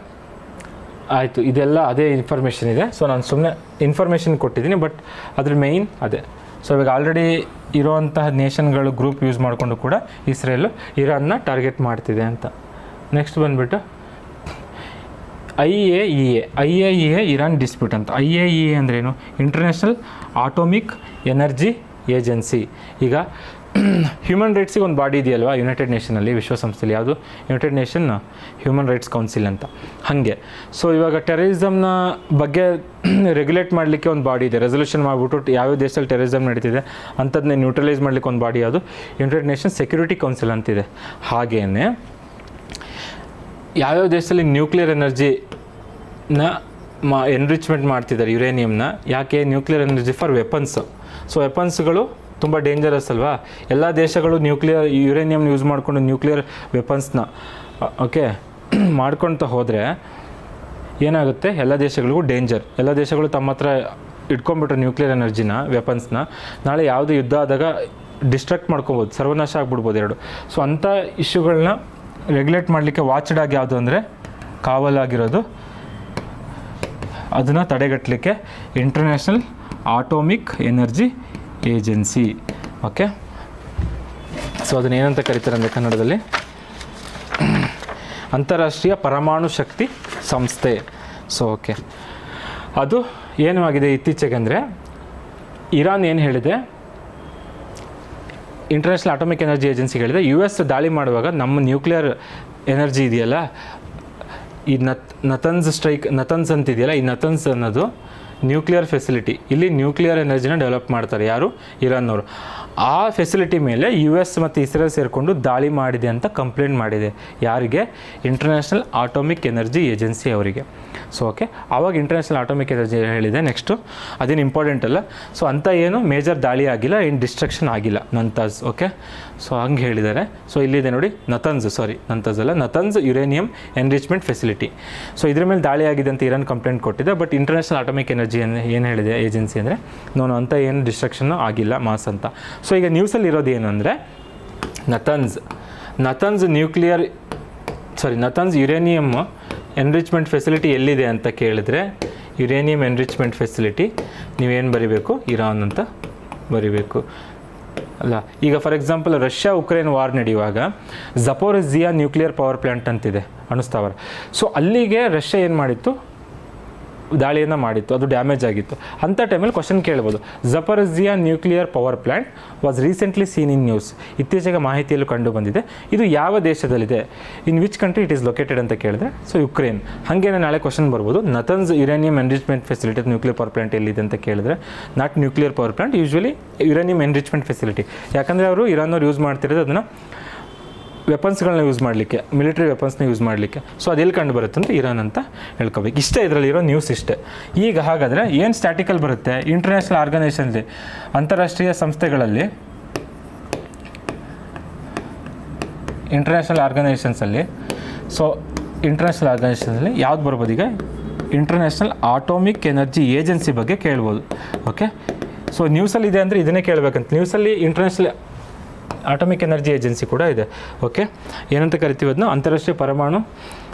ಆಯಿತು, ಇದೆಲ್ಲ ಅದೇ ಇನ್ಫಾರ್ಮೇಷನ್ ಇದೆ. ಸೊ ನಾನು ಸುಮ್ಮನೆ ಇನ್ಫಾರ್ಮೇಷನ್ ಕೊಟ್ಟಿದ್ದೀನಿ, ಬಟ್ ಅದ್ರ ಮೇಯ್ನ್ ಅದೇ. ಸೊ ಇವಾಗ ಆಲ್ರೆಡಿ ಇರೋವಂತಹ ನೇಷನ್ಗಳು ಗ್ರೂಪ್ ಯೂಸ್ ಮಾಡಿಕೊಂಡು ಕೂಡ ಇಸ್ರೇಲು ಇರಾನ್ನ ಟಾರ್ಗೆಟ್ ಮಾಡ್ತಿದೆ ಅಂತ. ನೆಕ್ಸ್ಟ್ ಬಂದುಬಿಟ್ಟು IAEA ಇರಾನ್ ಡಿಸ್ಪ್ಯೂಟ್ ಅಂತ. IAEA ಅಂದ್ರೇನು? International atomic energy agency. ಈಗ ಹ್ಯೂಮನ್ ರೈಟ್ಸಿಗೆ ಒಂದು ಬಾಡಿ ಇದೆಯಲ್ವಾ ಯುನೈಟೆಡ್ ನೇಷನಲ್ಲಿ, ವಿಶ್ವಸಂಸ್ಥೆಯಲ್ಲಿ. ಯಾವುದು? United nation human rights council ಅಂತ. ಹಾಗೆ ಸೊ ಇವಾಗ ಟೆರರಿಸಮ್ನ ಬಗ್ಗೆ ರೆಗ್ಯುಲೇಟ್ ಮಾಡಲಿಕ್ಕೆ ಒಂದು ಬಾಡಿ ಇದೆ. ರೆಸಲ್ಯೂಷನ್ ಮಾಡಿಬಿಟ್ಟು ಯಾವ್ಯಾವ ದೇಶದಲ್ಲಿ ಟೆರರಿಸಮ್ ನಡೀತಿದೆ ಅಂಥದ್ದನ್ನೇ ನ್ಯೂಟ್ರಲೈಸ್ ಮಾಡಲಿಕ್ಕೆ ಒಂದು ಬಾಡಿ, ಯಾವುದು? ಯುನೈಟೆಡ್ ನೇಷನ್ ಸೆಕ್ಯೂರಿಟಿ ಕೌನ್ಸಿಲ್ ಅಂತಿದೆ. ಹಾಗೇನೆ ಯಾವ್ಯಾವ ದೇಶದಲ್ಲಿ ನ್ಯೂಕ್ಲಿಯರ್ ಎನರ್ಜಿನ ಎನ್ರಿಚ್ಮೆಂಟ್ ಮಾಡ್ತಿದ್ದಾರೆ, ಯುರೇನಿಯಮ್ನ. ಯಾಕೆ? Nuclear energy for weapons. So ವೆಪನ್ಸ್ಗಳು ತುಂಬ ಡೇಂಜರಸ್ ಅಲ್ವಾ. ಎಲ್ಲ ದೇಶಗಳು ಯುರೇನಿಯಮ್ನ ಯೂಸ್ ಮಾಡಿಕೊಂಡು ನ್ಯೂಕ್ಲಿಯರ್ ವೆಪನ್ಸ್ನ ಓಕೆ ಮಾಡ್ಕೊಳ್ತಾ ಹೋದರೆ ಏನಾಗುತ್ತೆ? ಎಲ್ಲ ದೇಶಗಳಿಗೂ ಡೇಂಜರ್. ಎಲ್ಲ ದೇಶಗಳು ತಮ್ಮ ಹತ್ರ ಇಟ್ಕೊಂಡ್ಬಿಟ್ರೆ ನ್ಯೂಕ್ಲಿಯರ್ ಎನರ್ಜಿನ, ವೆಪನ್ಸ್ನ, ನಾಳೆ ಯಾವುದೇ ಯುದ್ಧ ಆದಾಗ ಡಿಸ್ಟ್ರಕ್ಟ್ ಮಾಡ್ಕೊಬೋದು, ಸರ್ವನಾಶ ಆಗ್ಬಿಡ್ಬೋದು ಎರಡು. ಸೊ ಅಂಥ ಇಶ್ಯೂಗಳನ್ನ ರೆಗ್ಯುಲೇಟ್ ಮಾಡಲಿಕ್ಕೆ ವಾಚ್ಡ್ ಆಗಿ ಯಾವುದು ಅಂದರೆ ಕಾವಲಾಗಿರೋದು, ಅದನ್ನು ತಡೆಗಟ್ಟಲಿಕ್ಕೆ international atomic energy agency. Okay, so ಅದನ್ನ ಏನಂತ ಕರೀತಾರೆ ಅಂದರೆ ಕನ್ನಡದಲ್ಲಿ ಅಂತಾರಾಷ್ಟ್ರೀಯ ಪರಮಾಣು ಶಕ್ತಿ ಸಂಸ್ಥೆ. ಸೊ ಓಕೆ, ಅದು ಏನು ಆಗಿದೆ ಇತ್ತೀಚೆಗೆ ಅಂದರೆ ಇರಾನ್ ಏನು ಹೇಳಿದೆ, ಇಂಟರ್ನ್ಯಾಷನಲ್ ಆಟೋಮಿಕ್ ಎನರ್ಜಿ ಏಜೆನ್ಸಿ ಹೇಳಿದೆ, US ದಾಳಿ ಮಾಡುವಾಗ ನಮ್ಮ ನ್ಯೂಕ್ಲಿಯರ್ ಎನರ್ಜಿ ಇದೆಯಲ್ಲ, ಈ ನತನ್ಸ್ ಅಂತಿದೆಯಲ್ಲ, ಈ ನತನ್ಸ್ ಅನ್ನೋದು ನ್ಯೂಕ್ಲಿಯರ್ ಫೆಸಿಲಿಟಿ. ಇಲ್ಲಿ ನ್ಯೂಕ್ಲಿಯರ್ ಎನರ್ಜಿನ ಡೆವಲಪ್ ಮಾಡ್ತಾರೆ ಯಾರು? ಇರಾನ್ನವರು. ಆ ಫೆಸಿಲಿಟಿ ಮೇಲೆ US ಮತ್ತು ಇಸ್ರೇಲ್ ಸೇರಿಕೊಂಡು ದಾಳಿ ಮಾಡಿದೆ ಅಂತ ಕಂಪ್ಲೇಂಟ್ ಮಾಡಿದೆ. ಯಾರಿಗೆ? ಇಂಟರ್ನ್ಯಾಷನಲ್ ಆಟೋಮಿಕ್ ಎನರ್ಜಿ ಏಜೆನ್ಸಿ ಅವರಿಗೆ. ಸೊ ಓಕೆ, ಆವಾಗ ಇಂಟರ್ನ್ಯಾಷನಲ್ ಆಟೋಮಿಕ್ ಎನರ್ಜಿ ಹೇಳಿದೆ. ನೆಕ್ಸ್ಟು ಅದೇನು ಇಂಪಾರ್ಟೆಂಟ್ ಅಲ್ಲ. ಸೊ ಅಂಥ ಏನು ಮೇಜರ್ ದಾಳಿ ಆಗಿಲ್ಲ, ಏನು ಡಿಸ್ಟ್ರಕ್ಷನ್ ಆಗಿಲ್ಲ ನಂತಾಜ್. ಓಕೆ, ಸೊ ಹಂಗೆ ಹೇಳಿದ್ದಾರೆ. ಸೊ ಇಲ್ಲಿದೆ ನೋಡಿ, ನಂತಾಜ್ ಅಲ್ಲ, ನತನ್ಸ್ ಯುರೇನಿಯಂ ಎನ್ರಿಚ್ಮೆಂಟ್ ಫೆಸಿಲಿಟಿ. ಸೊ ಇದ್ರ ಮೇಲೆ ದಾಳಿ ಆಗಿದೆ ಅಂತ ಇರಾನ್ ಕಂಪ್ಲೇಂಟ್ ಕೊಟ್ಟಿದೆ. ಬಟ್ ಇಂಟರ್ನ್ಯಾಷನಲ್ ಆಟೋಮಿಕ್ ಎನರ್ಜಿ ಏನು ಹೇಳಿದೆ ಏಜೆನ್ಸಿ ಅಂದರೆ ನೋನು ಅಂಥ ಏನು ಡಿಸ್ಟ್ರಕ್ಷನ್ನು ಆಗಿಲ್ಲ ಮಾಸ್ ಅಂತ. ಸೊ ಈಗ ನ್ಯೂಸಲ್ಲಿ ಇರೋದು ಏನು ಅಂದರೆ ನತನ್ಸ್ ನತಾನ್ಸ್ ಯುರೇನಿಯಮ್ ಎನ್ರಿಚ್ಮೆಂಟ್ ಫೆಸಿಲಿಟಿ ಎಲ್ಲಿದೆ ಅಂತ ಕೇಳಿದ್ರೆ, ಯುರೇನಿಯಂ ಎನ್ರಿಚ್ಮೆಂಟ್ ಫೆಸಿಲಿಟಿ ನೀವೇನು ಬರಿಬೇಕು, ಇರಾನ್ ಅಂತ ಬರಿಬೇಕು ಅಲ್ಲ. ಈಗ for example Russia Ukraine war ನಡೆಯುವಾಗ ಝಪೋರಿಜಿಯಾ ನ್ಯೂಕ್ಲಿಯರ್ ಪವರ್ ಪ್ಲ್ಯಾಂಟ್ ಅಂತಿದೆ, ಅಣುಸ್ಥಾವರ. ಸೊ ಅಲ್ಲಿಗೆ ರಷ್ಯಾ ಏನು ಮಾಡಿತ್ತು, ದಾಳಿಯನ್ನು ಮಾಡಿತ್ತು, ಅದು ಡ್ಯಾಮೇಜ್ ಆಗಿತ್ತು. ಅಂಥ ಟೈಮಲ್ಲಿ ಕ್ವಶನ್ ಕೇಳ್ಬೋದು, Zaporizhzhia nuclear power plant was recently seen in news, ಇತ್ತೀಚೆಗೆ ಮಾಹಿತಿಯಲ್ಲೂ ಕಂಡು ಬಂದಿದೆ, ಇದು ಯಾವ ದೇಶದಲ್ಲಿದೆ, in which country it is located ಅಂತ ಕೇಳಿದ್ರೆ ಸೊ ಯುಕ್ರೇನ್. ಹಾಗೇನೆ ನಾಳೆ ಕ್ವಶನ್ ಬರ್ಬೋದು, Natanz uranium enrichment facility nuclear power plant ಎಲ್ಲಿದೆ ಅಂತ ಕೇಳಿದ್ರೆ, not nuclear power plant, usually uranium enrichment facility. ಯಾಕಂದರೆ ಅವರು ಇರಾನವ್ರು ಯೂಸ್ ಮಾಡ್ತಿರೋದು ಅದನ್ನು ವೆಪನ್ಸ್ಗಳನ್ನ ಯೂಸ್ ಮಾಡಲಿಕ್ಕೆ, ಮಿಲಿಟರಿ ವೆಪನ್ಸ್ನ ಯೂಸ್ ಮಾಡಲಿಕ್ಕೆ. ಸೊ ಅದೆಲ್ಲಿ ಕಂಡು ಬರುತ್ತೆ ಅಂತ ಇರಾನ್ ಅಂತ ಹೇಳ್ಕೋಬೇಕು. ಇಷ್ಟೇ ಇದರಲ್ಲಿರೋ ನ್ಯೂಸ್ ಇಷ್ಟೇ. ಈಗ ಹಾಗಾದರೆ ಏನು ಸ್ಟ್ಯಾಟಿಕಲ್ ಬರುತ್ತೆ, ಇಂಟರ್ನ್ಯಾಷನಲ್ ಆರ್ಗನೈಸೇಷನ್ಲಿ, ಅಂತಾರಾಷ್ಟ್ರೀಯ ಸಂಸ್ಥೆಗಳಲ್ಲಿ, ಇಂಟರ್ನ್ಯಾಷನಲ್ ಆರ್ಗನೈಸೇಷನ್ಸಲ್ಲಿ, ಸೊ ಇಂಟರ್ನ್ಯಾಷನಲ್ ಆರ್ಗನೈಸೇಷನಲ್ಲಿ ಯಾವ್ದು ಬರ್ಬೋದು, ಈಗ ಇಂಟರ್ನ್ಯಾಷನಲ್ ಆಟೋಮಿಕ್ ಎನರ್ಜಿ ಏಜೆನ್ಸಿ ಬಗ್ಗೆ ಕೇಳ್ಬೋದು. ಓಕೆ, ಸೊ ನ್ಯೂಸಲ್ಲಿ ಇದೆ ಅಂದರೆ ಇದನ್ನೇ ಕೇಳಬೇಕಂತ. ನ್ಯೂಸಲ್ಲಿ ಇಂಟರ್ನ್ಯಾಷನಲ್ ಆಟೋಮಿಕ್ ಎನರ್ಜಿ ಏಜೆನ್ಸಿ ಕೂಡ ಇದೆ. ಓಕೆ, ಏನಂತ ಕರಿತೀವಿ ಅದನ್ನು, ಅಂತಾರಾಷ್ಟ್ರೀಯ ಪರಮಾಣು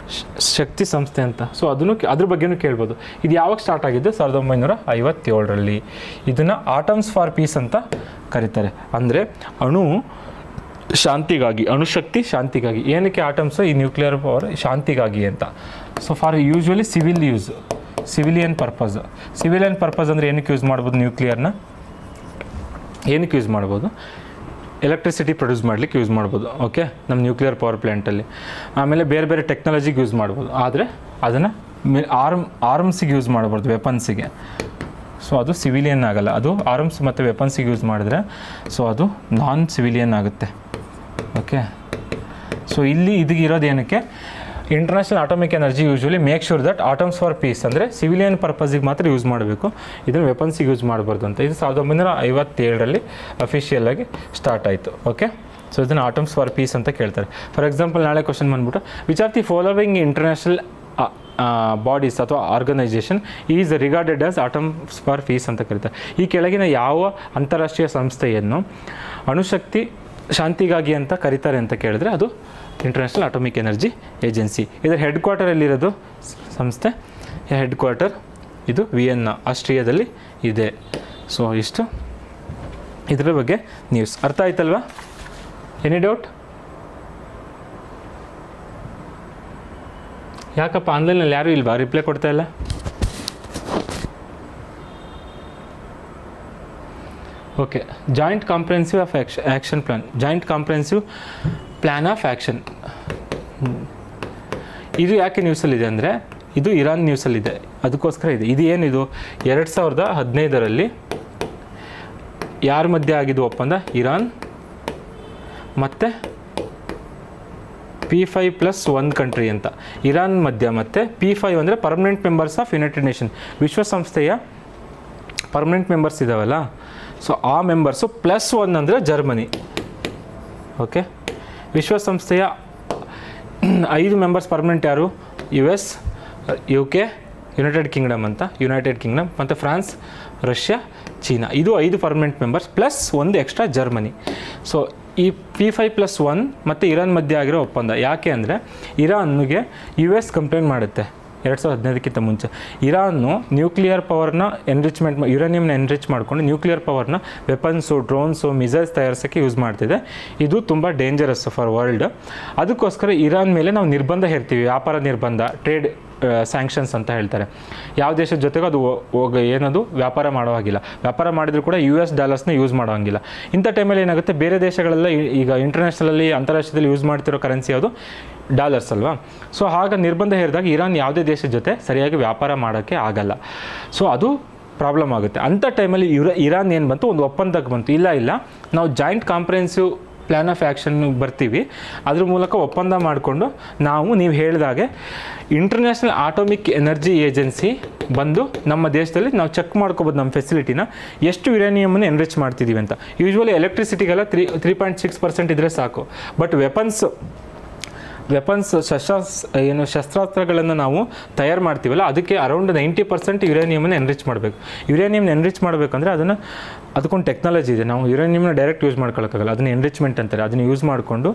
ಶಕ್ತಿ ಸಂಸ್ಥೆ ಅಂತ. ಸೊ ಅದನ್ನು ಅದ್ರ ಬಗ್ಗೆನೂ ಕೇಳ್ಬೋದು. ಇದು ಯಾವಾಗ ಸ್ಟಾರ್ಟ್ ಆಗಿದ್ದು, 1957ರಲ್ಲಿ. ಇದನ್ನು ಆಟಮ್ಸ್ ಫಾರ್ ಪೀಸ್ ಅಂತ ಕರೀತಾರೆ. ಅಂದರೆ ಅಣು ಶಾಂತಿಗಾಗಿ, ಅಣುಶಕ್ತಿ ಶಾಂತಿಗಾಗಿ. ಏನಕ್ಕೆ ಆಟಮ್ಸು, ಈ ನ್ಯೂಕ್ಲಿಯರ್ ಪವರ್ ಶಾಂತಿಗಾಗಿ ಅಂತ. So for usually civil use, civilian purpose. Civilian purpose ಅಂದರೆ ಏನಕ್ಕೆ ಯೂಸ್ ಮಾಡ್ಬೋದು, ನ್ಯೂಕ್ಲಿಯರ್ನ ಏನಕ್ಕೆ ಯೂಸ್ ಮಾಡ್ಬೋದು, ಎಲೆಕ್ಟ್ರಿಸಿಟಿ ಪ್ರೊಡ್ಯೂಸ್ ಮಾಡಲಿಕ್ಕೆ ಯೂಸ್ ಮಾಡ್ಬೋದು. ಓಕೆ, ನಮ್ಮ ನ್ಯೂಕ್ಲಿಯರ್ ಪವರ್ ಪ್ಲ್ಯಾಂಟಲ್ಲಿ. ಆಮೇಲೆ ಬೇರೆ ಬೇರೆ ಟೆಕ್ನಾಲಜಿಗೆ ಯೂಸ್ ಮಾಡ್ಬೋದು. ಆದರೆ ಅದನ್ನು ಆರ್ಮ್ಸಿಗೆ ಯೂಸ್ ಮಾಡ್ಬಾರ್ದು, ವೆಪನ್ಸಿಗೆ. ಸೊ ಅದು ಸಿವಿಲಿಯನ್ ಆಗಲ್ಲ. ಅದು ಆರ್ಮ್ಸ್ ಮತ್ತು ವೆಪನ್ಸಿಗೆ ಯೂಸ್ ಮಾಡಿದ್ರೆ ಸೊ ಅದು ನಾನ್ ಸಿವಿಲಿಯನ್ ಆಗುತ್ತೆ. ಓಕೆ, ಸೊ ಇಲ್ಲಿ ಇರೋದು ಏನಕ್ಕೆ, international atomic energy usually make sure that atoms for peace ಅಂದರೆ ಸಿವಿಲಿಯನ್ ಪರ್ಪಸ್ಸಿಗೆ ಮಾತ್ರ ಯೂಸ್ ಮಾಡಬೇಕು, ಇದನ್ನು ವೆಪನ್ಸಿಗೆ ಯೂಸ್ ಮಾಡಬಾರ್ದು ಅಂತ. ಇದು 1957ರಲ್ಲಿ ಅಫಿಷಿಯಲಾಗಿ ಸ್ಟಾರ್ಟ್ ಆಯಿತು. ಓಕೆ, ಸೊ ಇದನ್ನು ಆಟಮ್ಸ್ ಫಾರ್ ಪೀಸ್ ಅಂತ ಕೇಳ್ತಾರೆ. ಫಾರ್ ಎಕ್ಸಾಂಪಲ್ ನಾಳೆ ಕ್ವಶನ್ ಬಂದ್ಬಿಟ್ಟು, which of the following international bodies ಅಥವಾ organisation is regarded as atoms for peace ಅಂತ ಕರೀತಾರೆ. ಈ ಕೆಳಗಿನ ಯಾವ ಅಂತಾರಾಷ್ಟ್ರೀಯ ಸಂಸ್ಥೆಯನ್ನು ಅಣುಶಕ್ತಿ ಶಾಂತಿಗಾಗಿ ಅಂತ ಕರೀತಾರೆ ಅಂತ ಕೇಳಿದ್ರೆ ಅದು ಇಂಟರ್ನ್ಯಾಷನಲ್ ಆಟೋಮಿಕ್ ಎನರ್ಜಿ ಏಜೆನ್ಸಿ. ಇದರ ಹೆಡ್ ಕ್ವಾರ್ಟರ್ ಎಲ್ಲಿರೋದು ಸಂಸ್ಥೆ, ಹೆಡ್ ಕ್ವಾರ್ಟರ್ ಇದು ವಿಯೆನ್ನಾ, ಆಸ್ಟ್ರಿಯಾದಲ್ಲಿ ಇದೆ. ಸೊ ಇಷ್ಟು ಇದರ ಬಗ್ಗೆ ನ್ಯೂಸ್. ಅರ್ಥ ಆಯ್ತಲ್ವಾ? Any doubt? ಯಾಕಪ್ಪ ಆನ್ಲೈನಲ್ಲಿ ಯಾರೂ ಇಲ್ವಾ, ರಿಪ್ಲೈ ಕೊಡ್ತಾ ಇಲ್ಲ? Okay, joint comprehensive of action plan, joint comprehensive plan of action. ಇದು ಯಾಕೆ ನ್ಯೂಸಲ್ಲಿದೆ ಅಂದರೆ ಇದು ಇರಾನ್ ನ್ಯೂಸಲ್ಲಿದೆ, ಅದಕ್ಕೋಸ್ಕರ ಇದೆ. ಇದು ಏನಿದು 2015ರಲ್ಲಿ ಯಾರ ಮಧ್ಯೆ ಆಗಿದ್ದು ಒಪ್ಪಂದ, ಇರಾನ್ ಮತ್ತು P5+1 ಕಂಟ್ರಿ ಅಂತ ಇರಾನ್ ಮಧ್ಯ, ಮತ್ತು P5 ಅಂದರೆ permanent members of United nation, ವಿಶ್ವಸಂಸ್ಥೆಯ ಪರ್ಮನೆಂಟ್ ಮೆಂಬರ್ಸ್ ಇದ್ದಾವಲ್ಲ, ಸೊ ಆ ಮೆಂಬರ್ಸು +1 ಅಂದರೆ ಜರ್ಮನಿ. ಓಕೆ, ವಿಶ್ವಸಂಸ್ಥೆಯ 5 ಮೆಂಬರ್ಸ್ ಪರ್ಮನೆಂಟ್ ಯಾರು, US, UK, ಯುನೈಟೆಡ್ ಕಿಂಗ್ಡಮ್ ಮತ್ತು ಫ್ರಾನ್ಸ್, ರಷ್ಯಾ, ಚೀನಾ. ಇದು 5 permanent members plus 1 extra Germany. So ಈ P5+1 ಮತ್ತು ಇರಾನ್ ಮಧ್ಯೆ ಆಗಿರೋ ಒಪ್ಪಂದ. ಯಾಕೆ ಅಂದರೆ ಇರಾನ್ಗೆ US ಕಂಪ್ಲೇಂಟ್ ಮಾಡುತ್ತೆ 2015ಕ್ಕಿಂತ ಮುಂಚೆ. ಇರಾನು ನ್ಯೂಕ್ಲಿಯರ್ ಪವರ್ನ ಯುರೇನಿಯಂನ ಎನ್ರಿಚ್ ಮಾಡಿಕೊಂಡು ನ್ಯೂಕ್ಲಿಯರ್ ಪವರ್ನ ವೆಪನ್ಸು, ಡ್ರೋನ್ಸು, ಮಿಸೈಲ್ಸ್ ತಯಾರಿಸೋಕ್ಕೆ ಯೂಸ್ ಮಾಡ್ತಿದೆ. ಇದು ತುಂಬ ಡೇಂಜರಸ್ ಫಾರ್ ವರ್ಲ್ಡ್. ಅದಕ್ಕೋಸ್ಕರ ಇರಾನ್ ಮೇಲೆ ನಾವು ನಿರ್ಬಂಧ ಹೇರ್ತೀವಿ, ವ್ಯಾಪಾರ ನಿರ್ಬಂಧ, ಟ್ರೇಡ್ ಸ್ಯಾಂಕ್ಷನ್ಸ್ ಅಂತ ಹೇಳ್ತಾರೆ. ಯಾವ ದೇಶದ ಜೊತೆಗೂ ಅದು ಏನದು ವ್ಯಾಪಾರ ಮಾಡೋ ಹಾಗಿಲ್ಲ. ವ್ಯಾಪಾರ ಮಾಡಿದರೂ ಕೂಡ US ಡಾಲರ್ಸ್ನ ಯೂಸ್ ಮಾಡೋ ಹಾಗಿಲ್ಲ. ಇಂಥ ಟೈಮಲ್ಲಿ ಏನಾಗುತ್ತೆ, ಬೇರೆ ದೇಶಗಳೆಲ್ಲ ಈಗ ಇಂಟರ್ನ್ಯಾಷನಲಲ್ಲಿ ಅಂತಾರಾಷ್ಟ್ರೀಯದಲ್ಲಿ ಯೂಸ್ ಮಾಡ್ತಿರೋ ಕರೆನ್ಸಿ ಯಾವುದು, ಡಾಲರ್ಸ್ ಅಲ್ವಾ. ಸೊ ಆಗ ನಿರ್ಬಂಧ ಹೇರಿದಾಗ ಇರಾನ್ ಯಾವುದೇ ದೇಶದ ಜೊತೆ ಸರಿಯಾಗಿ ವ್ಯಾಪಾರ ಮಾಡೋಕ್ಕೆ ಆಗಲ್ಲ. ಸೊ ಅದು ಪ್ರಾಬ್ಲಮ್ ಆಗುತ್ತೆ. ಅಂಥ ಟೈಮಲ್ಲಿ ಇರಾನ್ ಏನು ಬಂತು, ಒಂದು ಒಪ್ಪಂದಕ್ಕೆ ಬಂತು, ಇಲ್ಲ ನಾವು joint comprehensive plan of action ಬರ್ತೀವಿ, ಅದ್ರ ಮೂಲಕ ಒಪ್ಪಂದ ಮಾಡಿಕೊಂಡು ನೀವು ಹೇಳಿದಾಗೆ ಇಂಟರ್ನ್ಯಾಷನಲ್ ಆಟೋಮಿಕ್ ಎನರ್ಜಿ ಏಜೆನ್ಸಿ ಬಂದು ನಮ್ಮ ದೇಶದಲ್ಲಿ ನಾವು ಚೆಕ್ ಮಾಡ್ಕೋಬೋದು ನಮ್ಮ ಫೆಸಿಲಿಟಿನ ಎಷ್ಟು ಯುರೇನಿಯಮನ್ನು ಎನ್ರಿಚ್ ಮಾಡ್ತಿದ್ದೀವಿ ಅಂತ. ಯೂಶ್ವಲಿ ಎಲೆಕ್ಟ್ರಿಸಿಟಿಗೆಲ್ಲ 3.6% ಇದ್ದರೆ ಸಾಕು. ಬಟ್ ವೆಪನ್ಸ್ ವೆಪನ್ಸ್ ಶಸ್ತ್ರಾಸ್ತ್ರಗಳನ್ನು ನಾವು ತಯಾರು ಮಾಡ್ತೀವಲ್ಲ ಅದಕ್ಕೆ ಅರೌಂಡ್ 90% ಯುರೇನಿಯಮನ್ನು ಎನ್ರಿಚ್ ಮಾಡಬೇಕು. ಯುರೇನಿಯಮ್ನ ಎನ್ರಿಚ್ ಮಾಡಬೇಕಂದ್ರೆ ಅದಕ್ಕೊಂದು ಟೆಕ್ನಾಲಜಿ ಇದೆ. ನಾವು ಯುರೇನಿಯಮ್ನ ಡೈರೆಕ್ಟ್ ಯೂಸ್ ಮಾಡ್ಕೊಳ್ಳೋಕ್ಕಾಗಲ್ಲ, ಅದನ್ನ ಎನ್ರಿಚ್ಮೆಂಟ್ ಅಂತಾರೆ. ಅದನ್ನು ಯೂಸ್ ಮಾಡಿಕೊಂಡು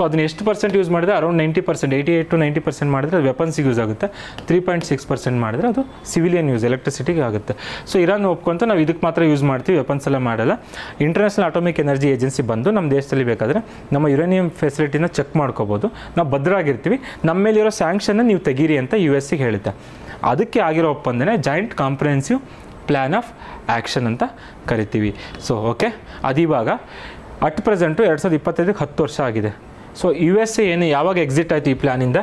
ಅದನ್ನ ಎಷ್ಟು ಪರ್ಸೆಂಟ್ ಯೂಸ್ ಮಾಡಿದ್ರೆ ಅರೌಂಡ್ 90%, 88 to 90% ಮಾಡಿದ್ರೆ ಅದು ವೆಪನ್ಸಿಗೆ ಯೂಸ್ ಆಗುತ್ತೆ. 3.6% ಮಾಡಿದ್ರೆ ಅದು ಸಿವಿಲಿಯನ್ ಯೂಸ್, ಎಲೆಕ್ಟ್ರಿಸಿಟಿಗೆ ಆಗುತ್ತೆ. ಇರಾನ್ ಒಪ್ಕೊಂತ ನಾವು ಇದಕ್ಕೆ ಮಾತ್ರ ಯೂಸ್ ಮಾಡ್ತೀವಿ, ವೆಪನ್ಸ್ ಎಲ್ಲ ಮಾಡಲ್ಲ. ಇಂಟರ್ನ್ಯಾಷನಲ್ ಅಟಾಮಿಕ್ ಎನರ್ಜಿ ಏಜೆನ್ಸಿ ಬಂದು ನಮ್ಮ ದೇಶದಲ್ಲಿ ಬೇಕಾದರೆ ನಮ್ಮ ಯುರೇನಿಯಂ ಫೆಸಿಲಿಟಿನ ಚೆಕ್ ಮಾಡ್ಕೋಬೋದು, ನಾವು ಭದ್ರಾಗಿರ್ತೀವಿ, ನಮ್ಮ ಮೇಲಿರೋ ಸ್ಯಾಂಕ್ಷನ್ನ ನೀವು ತೆಗೀರಿ ಅಂತ US ಗೆ ಹೇಳುತ್ತೆ. ಅದಕ್ಕೆ ಆಗಿರೋ ಒಪ್ಪಂದನೇ joint comprehensive plan of action ಅಂತ ಕರಿತೀವಿ. ಓಕೆ, ಅದಿವಾಗ ಅಟ್ ಪ್ರೆಸೆಂಟು 2025ಕ್ಕೆ 10 ವರ್ಷ ಆಗಿದೆ. USA ಯಾವಾಗ ಎಕ್ಸಿಟ್ ಆಯಿತು ಈ ಪ್ಲ್ಯಾನಿಂದ?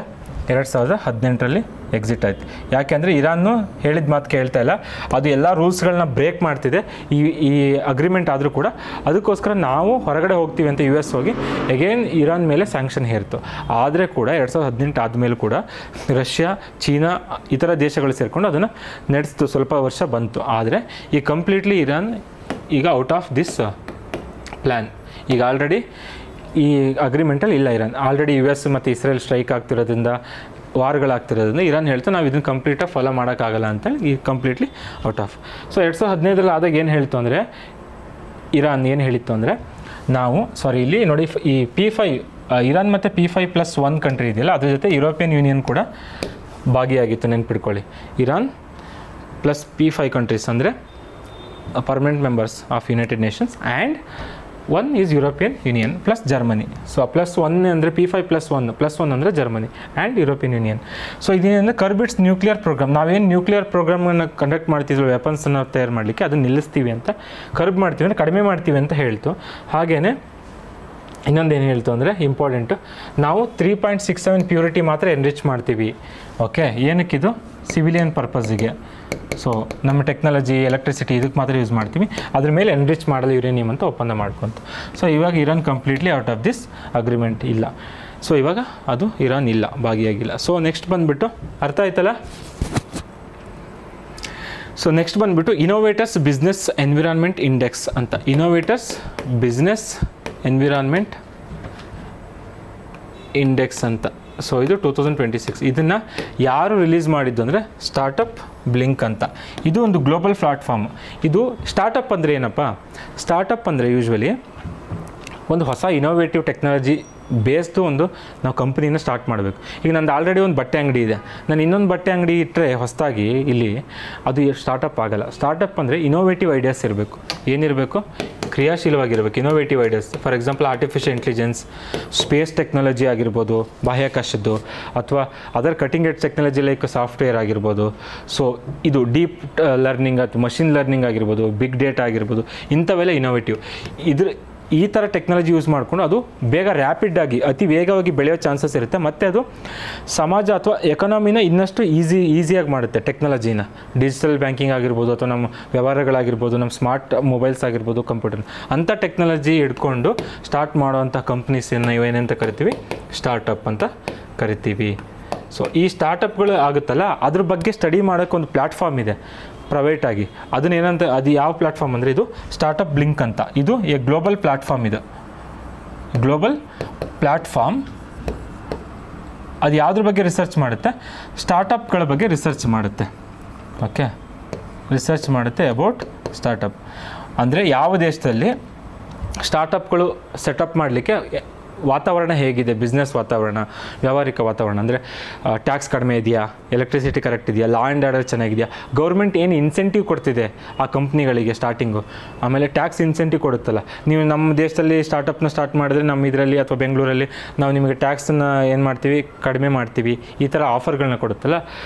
2018ರಲ್ಲಿ ಎಕ್ಸಿಟ್ ಆಯಿತು. ಯಾಕೆಂದರೆ ಇರಾನ್ನು ಹೇಳಿದ ಮಾತು ಕೇಳ್ತಾ ಇಲ್ಲ, ಅದು ಎಲ್ಲ ರೂಲ್ಸ್ಗಳನ್ನ ಬ್ರೇಕ್ ಮಾಡ್ತಿದೆ ಈ ಅಗ್ರಿಮೆಂಟ್ ಆದರೂ ಕೂಡ. ಅದಕ್ಕೋಸ್ಕರ ನಾವು ಹೊರಗಡೆ ಹೋಗ್ತೀವಿ ಅಂತ US ಹೋಗಿ ಅಗೇನ್ ಇರಾನ್ ಮೇಲೆ ಸ್ಯಾಂಕ್ಷನ್ ಹೇರ್ತು. ಆದರೆ ಕೂಡ 2018 ಆದಮೇಲೂ ಕೂಡ ರಷ್ಯಾ, ಚೀನಾ ಇತರ ದೇಶಗಳು ಸೇರಿಕೊಂಡು ಅದನ್ನು ನಡೆಸ್ತು, ಸ್ವಲ್ಪ ವರ್ಷ ಬಂತು. ಆದರೆ ಈ ಕಂಪ್ಲೀಟ್ಲಿ ಇರಾನ್ ಈಗ ಔಟ್ ಆಫ್ ದಿಸ್ ಪ್ಲ್ಯಾನ್. ಈಗ ಆಲ್ರೆಡಿ ಈ ಅಗ್ರಿಮೆಂಟಲ್ಲಿ ಇಲ್ಲ ಇರಾನ್. ಆಲ್ರೆಡಿ US ಮತ್ತು ಇಸ್ರೇಲ್ ಸ್ಟ್ರೈಕ್ ಆಗ್ತಿರೋದ್ರಿಂದ, ವಾರ್ಗಳಾಗ್ತಿರೋದ್ರಿಂದ ಇರಾನ್ ಹೇಳ್ತಾ ನಾವು ಇದನ್ನು ಕಂಪ್ಲೀಟಾಗಿ ಫಾಲೋ ಮಾಡೋಕ್ಕಾಗಲ್ಲ ಅಂತೇಳಿ ಈ ಕಂಪ್ಲೀಟ್ಲಿ ಔಟ್ ಆಫ್. 2015ರಲ್ಲಿ ಆದಾಗ ಏನು ಹೇಳ್ತು ಅಂದರೆ, ಇರಾನ್ ಏನು ಹೇಳಿತ್ತು ಅಂದರೆ, ಇಲ್ಲಿ ನೋಡಿ ಈ P5 ಇರಾನ್ ಮತ್ತು P5+1 ಕಂಟ್ರಿ ಇದೆಯಲ್ಲ, ಅದ್ರ ಜೊತೆ ಯುರೋಪಿಯನ್ ಯೂನಿಯನ್ ಕೂಡ ಭಾಗಿಯಾಗಿತ್ತು, ನೆನ್ಪಿಟ್ಕೊಳ್ಳಿ. ಇರಾನ್ ಪ್ಲಸ್ P5 ಕಂಟ್ರೀಸ್ ಅಂದರೆ permanent members of United Nations, and 1 is European Union plus Germany. +1 ಅಂದರೆ P5+1, +1 ಅಂದರೆ ಜರ್ಮನಿ ಆ್ಯಂಡ್ ಯುರೋಪಿಯನ್ ಯೂನಿಯನ್. ಇದೇನೆಂದರೆ ಕರ್ಬಿಟ್ಸ್ ನ್ಯೂಕ್ಲಿಯರ್ ಪ್ರೋಗ್ರಾಮ್. ನಾವೇನು ನ್ಯೂಕ್ಲಿಯರ್ ಪ್ರೋಗ್ರಾಮನ್ನು ಕಂಡಕ್ಟ್ ಮಾಡ್ತಿದ್ವಿ ವೆಪನ್ಸನ್ನು ತಯಾರು ಮಾಡಲಿಕ್ಕೆ, ಅದನ್ನು ನಿಲ್ಲಿಸ್ತೀವಿ ಅಂತ, ಕರ್ಬ್ ಮಾಡ್ತೀವಿ ಅಂದರೆ ಕಡಿಮೆ ಮಾಡ್ತೀವಿ ಅಂತ ಹೇಳ್ತು. ಹಾಗೆಯೇ ಇನ್ನೊಂದೇನು ಹೇಳ್ತು ಅಂದರೆ ಇಂಪಾರ್ಟೆಂಟು, ನಾವು 3.67 ಪ್ಯೂರಿಟಿ ಮಾತ್ರ ಎನ್ರಿಚ್ ಮಾಡ್ತೀವಿ. ಓಕೆ, ಏನಕ್ಕಿದು? ಸಿವಿಲಿಯನ್ ಪರ್ಪಸ್ಸಿಗೆ. ನಮ್ಮ ಟೆಕ್ನಾಲಜಿ, ಎಲೆಕ್ಟ್ರಿಸಿಟಿ ಇದಕ್ಕೆ ಮಾತ್ರ ಯೂಸ್ ಮಾಡ್ತೀವಿ, ಅದ್ರ ಮೇಲೆ ಎನ್ರಿಚ್ ಮಾಡಲು ಯುರೇನಿಯಮ್ ಅಂತ ಒಪ್ಪಂದ ಮಾಡ್ಕೊಂತು. ಇವಾಗ Iran completely out of this agreement ಇಲ್ಲ. ಇವಾಗ ಅದು ಇರಾನ್ ಇಲ್ಲ, ಭಾಗಿಯಾಗಿಲ್ಲ. ನೆಕ್ಸ್ಟ್ ಬಂದುಬಿಟ್ಟು ಅರ್ಥ ಆಯ್ತಲ್ಲ? ನೆಕ್ಸ್ಟ್ ಬಂದುಬಿಟ್ಟು ಇನೋವೇಟರ್ಸ್ ಬಿಸ್ನೆಸ್ ಎನ್ವಿರಾನ್ಮೆಂಟ್ ಇಂಡೆಕ್ಸ್ ಅಂತ. ಇನೋವೇಟರ್ಸ್ ಬಿಸ್ನೆಸ್ ಎನ್ವಿರಾನ್ಮೆಂಟ್ ಇಂಡೆಕ್ಸ್ ಅಂತ. ಇದು 2026. ಇದನ್ನು ಯಾರು ರಿಲೀಸ್ ಮಾಡಿದ್ದು ಅಂದರೆ ಸ್ಟಾರ್ಟಪ್ ಬ್ಲಿಂಕ್ ಅಂತ. ಇದು ಒಂದು ಗ್ಲೋಬಲ್ ಪ್ಲಾಟ್ಫಾರ್ಮ್. ಇದು ಸ್ಟಾರ್ಟಪ್ ಅಂದರೆ ಏನಪ್ಪ? ಸ್ಟಾರ್ಟಪ್ ಅಂದರೆ ಯೂಶ್ವಲಿ ಒಂದು ಹೊಸ ಇನೋವೇಟಿವ್ ಟೆಕ್ನಾಲಜಿ ಬೇಸ್ದು ನಾವು ಕಂಪ್ನಿನ ಸ್ಟಾರ್ಟ್ ಮಾಡಬೇಕು. ಈಗ ನಂದು ಆಲ್ರೆಡಿ ಒಂದು ಬಟ್ಟೆ ಅಂಗಡಿ ಇದೆ, ನಾನು ಇನ್ನೊಂದು ಬಟ್ಟೆ ಅಂಗಡಿ ಇಟ್ಟರೆ ಹೊಸದಾಗಿ ಇಲ್ಲಿ, ಅದು ಸ್ಟಾರ್ಟಪ್ ಆಗಲ್ಲ. ಸ್ಟಾರ್ಟಪ್ ಅಂದರೆ ಇನೋವೇಟಿವ್ ಐಡಿಯಾಸ್ ಇರಬೇಕು. ಏನಿರಬೇಕು? ಕ್ರಿಯಾಶೀಲವಾಗಿರಬೇಕು, innovative ideas. For example artificial intelligence, space technology ಆಗಿರ್ಬೋದು, ಬಾಹ್ಯಾಕಾಶದ್ದು, ಅಥವಾ other cutting edge technology like software ಆಗಿರ್ಬೋದು. ಇದು ಡೀಪ್ ಲರ್ನಿಂಗ್ ಅಥವಾ ಮಷಿನ್ ಲರ್ನಿಂಗ್ ಆಗಿರ್ಬೋದು, ಬಿಗ್ ಡೇಟಾ ಆಗಿರ್ಬೋದು, ಇಂಥವೆಲ್ಲ ಇನೋವೇಟಿವ್. ಈ ಥರ ಟೆಕ್ನಾಲಜಿ ಯೂಸ್ ಮಾಡಿಕೊಂಡು ಅದು ಬೇಗ ರ್ಯಾಪಿಡಾಗಿ, ಅತಿ ವೇಗವಾಗಿ ಬೆಳೆಯೋ ಚಾನ್ಸಸ್ ಇರುತ್ತೆ. ಮತ್ತು ಅದು ಸಮಾಜ ಅಥವಾ ಎಕಾನಮಿನ ಇನ್ನಷ್ಟು ಈಸಿಯಾಗಿ ಮಾಡುತ್ತೆ. ಟೆಕ್ನಾಲಜಿನ ಡಿಜಿಟಲ್ ಬ್ಯಾಂಕಿಂಗ್ ಆಗಿರ್ಬೋದು, ಅಥವಾ ನಮ್ಮ ವ್ಯವಹಾರಗಳಾಗಿರ್ಬೋದು, ನಮ್ಮ ಸ್ಮಾರ್ಟ್ ಮೊಬೈಲ್ಸ್ ಆಗಿರ್ಬೋದು, ಕಂಪ್ಯೂಟರ್, ಅಂಥ ಟೆಕ್ನಾಲಜಿ ಹಿಡ್ಕೊಂಡು ಸ್ಟಾರ್ಟ್ ಮಾಡೋವಂಥ ಕಂಪ್ನೀಸನ್ನು ಏನೇಂತ ಕರಿತೀವಿ? ಸ್ಟಾರ್ಟಪ್ ಅಂತ ಕರಿತೀವಿ. ಈ ಸ್ಟಾರ್ಟಪ್ಗಳು ಆಗುತ್ತಲ್ಲ, ಅದ್ರ ಬಗ್ಗೆ ಸ್ಟಡಿ ಮಾಡೋಕ್ಕೆ ಒಂದು ಪ್ಲ್ಯಾಟ್ಫಾರ್ಮ್ ಇದೆ ಪ್ರೈವೇಟಾಗಿ. ಅದನ್ನೇನಂತ, ಅದು ಯಾವ ಪ್ಲ್ಯಾಟ್ಫಾರ್ಮ್ ಅಂದರೆ ಇದು ಸ್ಟಾರ್ಟಪ್ ಬ್ಲಿಂಕ್ ಅಂತ. ಇದು ಗ್ಲೋಬಲ್ ಪ್ಲ್ಯಾಟ್ಫಾರ್ಮ್. ಇದು ಗ್ಲೋಬಲ್ ಪ್ಲ್ಯಾಟ್ಫಾರ್ಮ್. ಅದು ಯಾವುದ್ರ ಬಗ್ಗೆ ರಿಸರ್ಚ್ ಮಾಡುತ್ತೆ? ಸ್ಟಾರ್ಟಪ್ಗಳ ಬಗ್ಗೆ ರಿಸರ್ಚ್ ಮಾಡುತ್ತೆ. ಓಕೆ, ರಿಸರ್ಚ್ ಮಾಡುತ್ತೆ ಅಬೌಟ್ ಸ್ಟಾರ್ಟಪ್. ಅಂದರೆ ಯಾವ ದೇಶದಲ್ಲಿ ಸ್ಟಾರ್ಟಪ್ಗಳು ಸೆಟಪ್ ಮಾಡಲಿಕ್ಕೆ ವಾತಾವರಣ ಹೇಗಿದೆ, ಬಿಸ್ನೆಸ್ ವಾತಾವರಣ, ವ್ಯಾವಹಾರಿಕ ವಾತಾವರಣ. ಅಂದರೆ ಟ್ಯಾಕ್ಸ್ ಕಡಿಮೆ ಇದೆಯಾ, ಎಲೆಕ್ಟ್ರಿಸಿಟಿ ಕರೆಕ್ಟ್ ಇದೆಯಾ, ಲಾ ಆ್ಯಂಡ್ ಆರ್ಡರ್ ಚೆನ್ನಾಗಿದೆಯಾ, ಗೌರ್ಮೆಂಟ್ ಏನು ಇನ್ಸೆಂಟಿವ್ ಕೊಡ್ತಿದೆ ಆ ಕಂಪ್ನಿಗಳಿಗೆ ಸ್ಟಾರ್ಟಿಂಗು. ಆಮೇಲೆ ಟ್ಯಾಕ್ಸ್ ಇನ್ಸೆಂಟಿವ್ ಕೊಡುತ್ತಲ್ಲ, ನೀವು ನಮ್ಮ ದೇಶದಲ್ಲಿ ಸ್ಟಾರ್ಟಪ್ನ ಸ್ಟಾರ್ಟ್ ಮಾಡಿದ್ರೆ ನಮ್ಮ ಇದರಲ್ಲಿ ಅಥವಾ ಬೆಂಗಳೂರಲ್ಲಿ ನಾವು ನಿಮಗೆ ಟ್ಯಾಕ್ಸನ್ನು ಏನು ಮಾಡ್ತೀವಿ, ಕಡಿಮೆ ಮಾಡ್ತೀವಿ, ಈ ಥರ ಆಫರ್ಗಳನ್ನ ಕೊಡುತ್ತಲ್ಲ.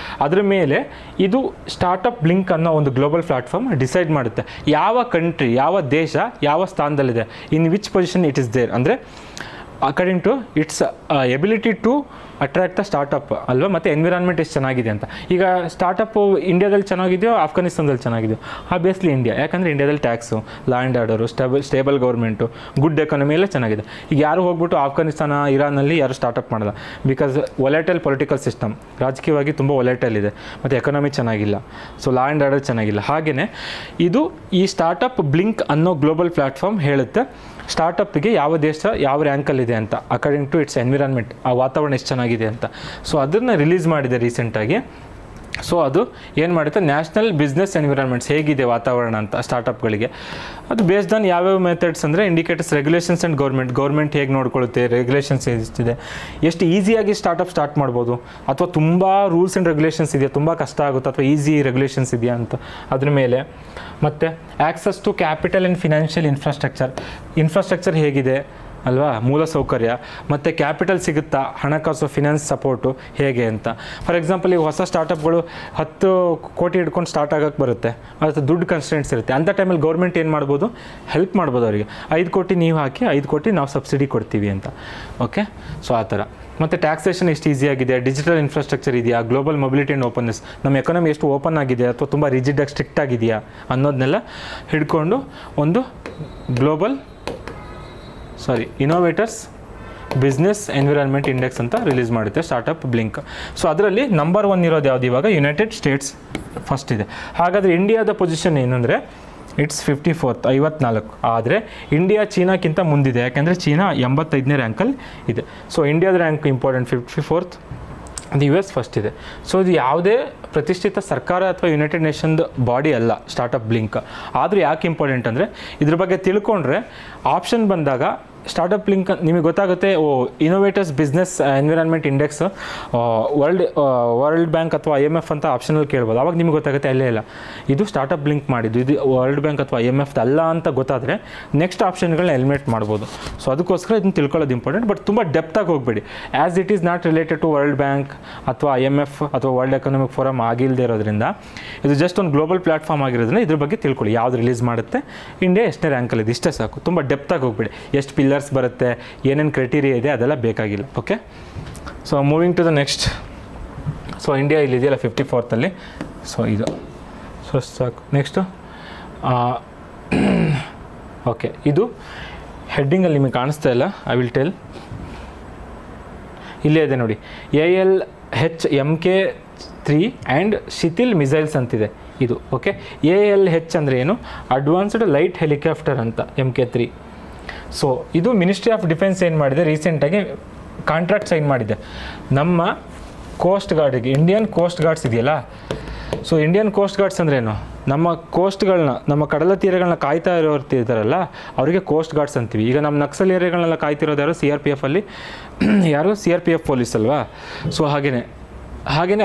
ಅದ್ರ ಮೇಲೆ ಇದು ಸ್ಟಾರ್ಟಪ್ ಬ್ಲಿಂಕ್ ಅನ್ನೋ ಒಂದು ಗ್ಲೋಬಲ್ ಪ್ಲ್ಯಾಟ್ಫಾರ್ಮ್ ಡಿಸೈಡ್ ಮಾಡುತ್ತೆ ಯಾವ ಕಂಟ್ರಿ, ಯಾವ ದೇಶ ಯಾವ ಸ್ಥಾನದಲ್ಲಿದೆ, in which position it is there. ಅಂದರೆ according to its ability to attract the startup ಅಲ್ವಾ, ಮತ್ತು ಎನ್ವಿರಾನ್ಮೆಂಟ್ ಎಷ್ಟು ಚೆನ್ನಾಗಿದೆ ಅಂತ. ಈಗ ಸ್ಟಾರ್ಟಪ್ಪು ಇಂಡಿಯಾದಲ್ಲಿ ಚೆನ್ನಾಗಿದೆಯೋ ಆಫ್ಘಾನಿಸ್ತಾನದಲ್ಲಿ ಚೆನ್ನಾಗಿದೆಯೋ? Obviously India. ಯಾಕಂದರೆ ಇಂಡಿಯಾದಲ್ಲಿ tax, law and order, stable government, good economy ಎಲ್ಲ ಚೆನ್ನಾಗಿದೆ. ಈಗ ಯಾರು ಹೋಗ್ಬಿಟ್ಟು ಆಫ್ಘಾನಿಸ್ತಾನ, ಇರಾನಲ್ಲಿ ಯಾರು ಸ್ಟಾರ್ಟಪ್ ಮಾಡಲ್ಲ. ಬಿಕಾಸ್ ಒಲೆಟೈಲ್ ಪೊಲಿಟಿಕಲ್ ಸಿಸ್ಟಮ್, ರಾಜಕೀಯವಾಗಿ ತುಂಬ ಒಲೆಟೈಲ್ ಇದೆ, ಮತ್ತು ಎಕಾನಮಿ ಚೆನ್ನಾಗಿಲ್ಲ, ಲಾ ಆ್ಯಂಡ್ ಆರ್ಡರ್ ಚೆನ್ನಾಗಿಲ್ಲ. ಹಾಗೆಯೇ ಇದು ಈ ಸ್ಟಾರ್ಟಪ್ ಬ್ಲಿಂಕ್ ಅನ್ನೋ ಗ್ಲೋಬಲ್ ಪ್ಲ್ಯಾಟ್ಫಾರ್ಮ್ ಹೇಳುತ್ತೆ ಸ್ಟಾರ್ಟಪ್ಗೆ ಯಾವ ದೇಶ ಯಾವ ರ್ಯಾಂಕಲ್ಲಿದೆ ಅಂತ ಅಕಾರ್ಡಿಂಗ್ ಟು ಇಟ್ಸ್ ಎನ್ವಿರಾನ್ಮೆಂಟ್, ಆ ವಾತಾವರಣ ಎಷ್ಟು ಚೆನ್ನಾಗಿದೆ ಅಂತ. ಸೊ ಅದನ್ನು ರಿಲೀಸ್ ಮಾಡಿದೆ ರೀಸೆಂಟಾಗಿ. ಸೊ ಅದು ಏನು ಮಾಡುತ್ತೆ, ನ್ಯಾಷನಲ್ ಬಿಸ್ನೆಸ್ ಎನ್ವಿರಾನ್ಮೆಂಟ್ಸ್ ಹೇಗಿದೆ ವಾತಾವರಣ ಅಂತ ಸ್ಟಾರ್ಟಪ್ಗಳಿಗೆ. ಅದು ಬೇಸ್ಡ್ ಆನ್ ಯಾವ್ಯಾವ ಮೆಥಡ್ಸ್ ಅಂದರೆ ಇಂಡಿಕೇಟರ್ಸ್, ರೆಗ್ಯುಲೇಷನ್ಸ್ ಆ್ಯಂಡ್ ಗೌರ್ಮೆಂಟ್ ಹೇಗೆ ನೋಡ್ಕೊಳ್ಳುತ್ತೆ, ರೆಗ್ಯುಲೇಷನ್ಸ್ ಎಷ್ಟಿದೆ, ಎಷ್ಟು ಈಸಿಯಾಗಿ ಸ್ಟಾರ್ಟ್ ಮಾಡ್ಬೋದು, ಅಥವಾ ತುಂಬ ರೂಲ್ಸ್ ಆ್ಯಂಡ್ ರೆಗ್ಯುಲೇಷನ್ಸ್ ಇದೆಯಾ, ತುಂಬ ಕಷ್ಟ ಆಗುತ್ತೆ, ಅಥವಾ ಈಸಿ ರೆಗ್ಯುಲೇಷನ್ಸ್ ಇದೆಯಾ ಅಂತ ಅದ್ರ ಮೇಲೆ. ಮತ್ತು access to capital and financial infrastructure ಹೇಗಿದೆ ಅಲ್ವಾ, ಮೂಲಸೌಕರ್ಯ, ಮತ್ತು ಕ್ಯಾಪಿಟಲ್ ಸಿಗುತ್ತಾ, ಹಣಕಾಸು ಫಿನಾನ್ಸ್ ಸಪೋರ್ಟು ಹೇಗೆ ಅಂತ. ಫಾರ್ ಎಕ್ಸಾಂಪಲ್ ಈಗ ಹೊಸ ಸ್ಟಾರ್ಟಪ್ಗಳು 10 ಕೋಟಿ ಹಿಡ್ಕೊಂಡು ಸ್ಟಾರ್ಟ್ ಆಗೋಕ್ಕೆ ಬರುತ್ತೆ, ಅದು ದುಡ್ಡು ಕನ್ಸ್ಟೆಂಟ್ಸ್ ಇರುತ್ತೆ. ಅಂಥ ಟೈಮಲ್ಲಿ ಗೌರ್ಮೆಂಟ್ ಏನು ಮಾಡ್ಬೋದು, ಹೆಲ್ಪ್ ಮಾಡ್ಬೋದು ಅವರಿಗೆ. 5 ಕೋಟಿ ನೀವು ಹಾಕಿ 5 ಕೋಟಿ ನಾವು ಸಬ್ಸಿಡಿ ಕೊಡ್ತೀವಿ ಅಂತ. ಓಕೆ, ಸೊ ಆ ಥರ. ಮತ್ತು ಟ್ಯಾಕ್ಸೇಷನ್ ಎಷ್ಟು ಈಸಿಯಾಗಿದೆ, ಡಿಜಿಟಲ್ ಇನ್ಫ್ರಾಸ್ಟ್ರಕ್ಚರ್ ಇದೆಯಾ, ಗ್ಲೋಬಲ್ ಮೊಬಿಲಿಟಿ ಆ್ಯಂಡ್ ಓಪನ್ನೆಸ್, ನಮ್ಮ ಎಕಾನಮಿ ಎಷ್ಟು ಓಪನ್ ಆಗಿದೆ ಅಥವಾ ತುಂಬ ರಿಜಿಡಾಗಿ ಸ್ಟ್ರಿಕ್ಟ್ ಆಗಿದೆಯಾ ಅನ್ನೋದನ್ನೆಲ್ಲ ಹಿಡ್ಕೊಂಡು ಒಂದು ಇನೋವೇಟರ್ಸ್ ಬಿಸ್ನೆಸ್ ಎನ್ವಿರಾನ್ಮೆಂಟ್ ಇಂಡೆಕ್ಸ್ ಅಂತ ರಿಲೀಸ್ ಮಾಡುತ್ತೆ ಸ್ಟಾರ್ಟಪ್ ಬ್ಲಿಂಕ್. ಸೊ ಅದರಲ್ಲಿ ನಂಬರ್ 1 ಇರೋದು ಯಾವುದು ಇವಾಗ, ಯುನೈಟೆಡ್ ಸ್ಟೇಟ್ಸ್ ಫಸ್ಟ್ ಇದೆ. ಹಾಗಾದರೆ ಇಂಡಿಯಾದ ಪೊಸಿಷನ್ ಏನಂದರೆ ಇಟ್ಸ್ 54th 54. ಆದರೆ ಇಂಡಿಯಾ ಚೀನಾಕ್ಕಿಂತ ಮುಂದಿದೆ, ಯಾಕೆಂದರೆ ಚೀನಾ 85ನೇ ರ್ಯಾಂಕಲ್ಲಿ ಇದೆ. ಸೊ ಇಂಡಿಯಾದ rank important, 54th. US first ಇದೆ. ಸೊ ಇದು ಯಾವುದೇ ಪ್ರತಿಷ್ಠಿತ ಸರ್ಕಾರ ಅಥವಾ ಯುನೈಟೆಡ್ ನೇಷನ್ದು ಬಾಡಿ ಅಲ್ಲ ಸ್ಟಾರ್ಟಪ್ ಬ್ಲಿಂಕ್. ಆದರೂ ಯಾಕೆ ಇಂಪಾರ್ಟೆಂಟ್ ಅಂದರೆ ಇದ್ರ ಬಗ್ಗೆ ತಿಳ್ಕೊಂಡ್ರೆ ಆಪ್ಷನ್ ಬಂದಾಗ ಸ್ಟಾರ್ಟಪ್ ಲಿಂಕ್ ನಿಮಗೆ ಗೊತ್ತಾಗುತ್ತೆ. Innovators business environment index world bank ಅಥವಾ IMF ಅಂತ ಆಪ್ಷನಲ್ಲಿ ಕೇಳ್ಬೋದು. ಆವಾಗ ನಿಮಗೆ ಗೊತ್ತಾಗುತ್ತೆ ಅಲ್ಲೇ ಇಲ್ಲ, ಇದು ಸ್ಟಾರ್ಟಪ್ ಲಿಂಕ್ ಮಾಡಿದ್ದು, ಇದು ವರ್ಲ್ಡ್ ಬ್ಯಾಂಕ್ ಅಥವಾ IMF ಅಲ್ಲ ಅಂತ ಗೊತ್ತಾದರೆ ನೆಕ್ಸ್ಟ್ ಆಪ್ಷನ್ಗಳನ್ನ ಎಲಿಮಿನೇಟ್ ಮಾಡ್ಬೋದು. ಸೊ ಅದಕ್ಕೋಸ್ಕರ ಇದನ್ನು ತಿಳ್ಕೊಳ್ಳೋದು ಇಂಪಾರ್ಟೆಂಟ್. ಬಟ್ ತುಂಬ ಡೆಪ್ತಾಗಿ ಹೋಗಬೇಡಿ. As it is not related to world bank ಅಥವಾ IMF ಅಥವಾ ವರ್ಲ್ಡ್ ಎಕನಾಮಿಕ್ ಫೋರಮ್ ಆಗಿಲ್ಲದೆ ಇರೋದ್ರಿಂದ, ಇದು ಜಸ್ಟ್ ಒಂದು ಗ್ಲೋಬಲ್ ಪ್ಲಾಟ್ಫಾರ್ಮ್ ಆಗಿರೋದ್ರಿಂದ ಇದ್ರ ಬಗ್ಗೆ ತಿಳ್ಕೊಳ್ಳಿ. ಯಾವ್ದು ರಿಲೀಸ್ ಮಾಡುತ್ತೆ, ಇಂಡಿಯಾ ಎಷ್ಟನೇ ರ್ಯಾಂಕಲ್ಲಿದೆ, ಇಷ್ಟೇ ಸಾಕು. ತುಂಬ ಡೆಪ್ತಾಗಿ ಹೋಗಬೇಡಿ. ಎಷ್ಟು ಪಿಲ್ಲರ್ಸ್ ಬರುತ್ತೆ, ಏನೇನು ಕ್ರೈಟೀರಿಯಾ ಇದೆ ಅದೆಲ್ಲ ಬೇಕಾಗಿಲ್ಲ. Okay, so moving to the next. So India ಇಲ್ಲಿದೆಯಲ್ಲ 54th. ಸೊ ಇದು ಸೊ ಸಾಕು. ನೆಕ್ಸ್ಟು ಓಕೆ, ಇದು ಹೆಡ್ಡಿಂಗಲ್ಲಿ ನಿಮಗೆ ಕಾಣಿಸ್ತಾ ಇಲ್ಲ, ಐ ವಿಲ್ ಟೆಲ್. ಇಲ್ಲೇ ಇದೆ ನೋಡಿ, ALH MK3 ಆ್ಯಂಡ್ ಶಿಥಿಲ್ ಮಿಸೈಲ್ಸ್ ಅಂತಿದೆ ಇದು. ಓಕೆ, ALH ಅಂದರೆ ಏನು, ಅಡ್ವಾನ್ಸ್ಡ್ ಲೈಟ್ ಹೆಲಿಕಾಪ್ಟರ್ ಅಂತ MK3. ಸೊ ಇದು ಮಿನಿಸ್ಟ್ರಿ ಆಫ್ ಡಿಫೆನ್ಸ್ ಏನು ಮಾಡಿದೆ, ರೀಸೆಂಟಾಗಿ ಕಾಂಟ್ರಾಕ್ಟ್ ಸೈನ್ ಮಾಡಿದೆ ನಮ್ಮ ಕೋಸ್ಟ್ ಗಾರ್ಡಿಗೆ. ಇಂಡಿಯನ್ ಕೋಸ್ಟ್ ಗಾರ್ಡ್ಸ್ ಇದೆಯಲ್ಲ, ಸೊ ಇಂಡಿಯನ್ ಕೋಸ್ಟ್ ಗಾರ್ಡ್ಸ್ ಅಂದ್ರೇನು, ನಮ್ಮ ಕೋಸ್ಟ್ಗಳನ್ನ, ನಮ್ಮ ಕಡಲ ತೀರಗಳನ್ನ ಕಾಯ್ತಾ ಇರೋರು ಇರ್ತಾರಲ್ಲ ಅವರಿಗೆ ಕೋಸ್ಟ್ ಗಾರ್ಡ್ಸ್ ಅಂತೀವಿ. ಈಗ ನಮ್ಮ ನಕ್ಸಲ್ ಏರಿಯಾಗಳನ್ನೆಲ್ಲ ಕಾಯ್ತಿರೋದು ಯಾರು, CRPF ಅಲ್ಲಿ ಯಾರು, CRPF ಪೊಲೀಸ್ ಅಲ್ವಾ. ಸೊ ಹಾಗೆಯೇ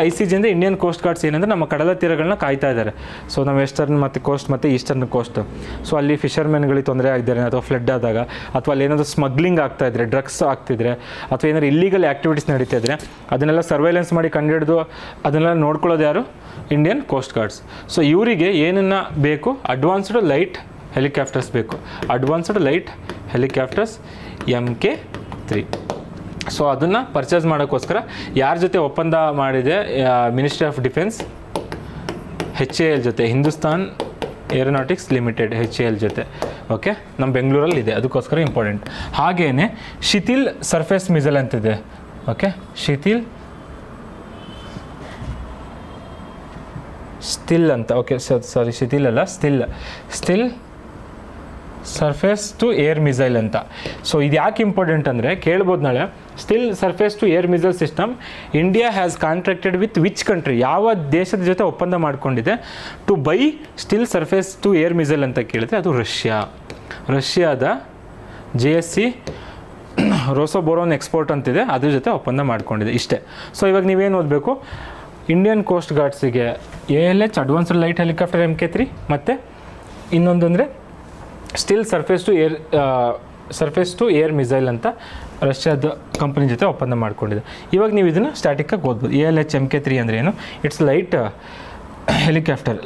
ICG ಅಂದರೆ ಇಂಡಿಯನ್ ಕೋಸ್ಟ್ ಗಾರ್ಡ್ಸ್ ಏನಂದರೆ ನಮ್ಮ ಕಡಲ ತೀರಗಳನ್ನ ಕಾಯ್ತಾ ಇದ್ದಾರೆ. ಸೊ ನಮ್ಮ ವೆಸ್ಟರ್ನ್ ಮತ್ತು ಕೋಸ್ಟ್ ಮತ್ತು ಈಸ್ಟರ್ನ್ ಕೋಸ್ಟ್. ಸೊ ಅಲ್ಲಿ ಫಿಷರ್ಮೆನ್ಗಳಿಗೆ ತೊಂದರೆ ಆಗಿದ್ದಾರೆ, ಅಥವಾ ಫ್ಲಡ್ ಆದಾಗ, ಅಥವಾ ಅಲ್ಲಿ ಏನಾದರೂ ಸ್ಮಗ್ಲಿಂಗ್ ಆಗ್ತಾಯಿದ್ರೆ, ಡ್ರಗ್ಸ್ ಆಗ್ತಿದ್ರೆ, ಅಥವಾ ಏನಾದ್ರು ಇಲ್ಲಿಗಲ್ ಆ್ಯಕ್ಟಿವಿಟೀಸ್ ನಡೀತಾ ಇದ್ದರೆ ಅದನ್ನೆಲ್ಲ ಸರ್ವೈಲೆನ್ಸ್ ಮಾಡಿ ಕಂಡುಹಿಡಿದು ಅದನ್ನೆಲ್ಲ ನೋಡ್ಕೊಳ್ಳೋದು ಯಾರು, ಇಂಡಿಯನ್ ಕೋಸ್ಟ್ ಗಾರ್ಡ್ಸ್. ಸೊ ಇವರಿಗೆ ಏನನ್ನು ಬೇಕು, ಅಡ್ವಾನ್ಸ್ಡ್ ಲೈಟ್ ಹೆಲಿಕಾಪ್ಟರ್ಸ್ ಬೇಕು. Advanced light helicopters MK3. So ಅದನ್ನು ಪರ್ಚೇಸ್ ಮಾಡೋಕ್ಕೋಸ್ಕರ ಯಾರ ಜೊತೆ ಒಪ್ಪಂದ ಮಾಡಿದೆ ಮಿನಿಸ್ಟ್ರಿ ಆಫ್ ಡಿಫೆನ್ಸ್, HAL ಜೊತೆ, ಹಿಂದೂಸ್ತಾನ್ ಏರೋನಾಟಿಕ್ಸ್ ಲಿಮಿಟೆಡ್, HAL ಜೊತೆ. ಓಕೆ, ನಮ್ಮ ಬೆಂಗಳೂರಲ್ಲಿ ಇದೆ, ಅದಕ್ಕೋಸ್ಕರ ಇಂಪಾರ್ಟೆಂಟ್. ಹಾಗೆಯೇ ಶಿಥಿಲ್ ಸರ್ಫೇಸ್ ಮಿಸೈಲ್ ಅಂತಿದೆ. ಓಕೆ, ಸ್ಟಿಲ್ ಅಂತ. ಓಕೆ, ಸಾರಿ ಶಿಥಿಲ್ ಅಲ್ಲ, still surface to air missile ಅಂತ. ಸೊ ಇದು ಯಾಕೆ ಇಂಪಾರ್ಟೆಂಟ್ ಅಂದರೆ ಕೇಳ್ಬೋದು ನಾಳೆ, still surface to air missile system India has contracted with which country, ಯಾವ ದೇಶದ ಜೊತೆ ಒಪ್ಪಂದ ಮಾಡಿಕೊಂಡಿದೆ to buy still surface to air missile ಅಂತ ಕೇಳಿದ್ರೆ ಅದು ರಷ್ಯಾದ JSC ರೋಸೋಬೋರೋನ್ ಎಕ್ಸ್ಪೋರ್ಟ್ ಅಂತಿದೆ, ಅದ್ರ ಜೊತೆ ಒಪ್ಪಂದ ಮಾಡ್ಕೊಂಡಿದೆ. ಇಷ್ಟೇ. ಸೊ ಇವಾಗ ನೀವೇನು ಓದಬೇಕು, ಇಂಡಿಯನ್ ಕೋಸ್ಟ್ ಗಾರ್ಡ್ಸಿಗೆ ALH advanced light helicopter MK3, ಮತ್ತು ಇನ್ನೊಂದು ಅಂದರೆ still surface to air missile ಅಂತ ರಷ್ಯಾದ ಕಂಪನಿ ಜೊತೆ ಒಪ್ಪಂದ ಮಾಡ್ಕೊಂಡಿದೆ. ಇವಾಗ ನೀವು ಇದನ್ನು ಸ್ಟ್ಯಾಟಿಕ್ಕಾಗಿ ಓದ್ಬೋದು. ALH MK3 ಅಂದರೆ ಏನು, it's light helicopter,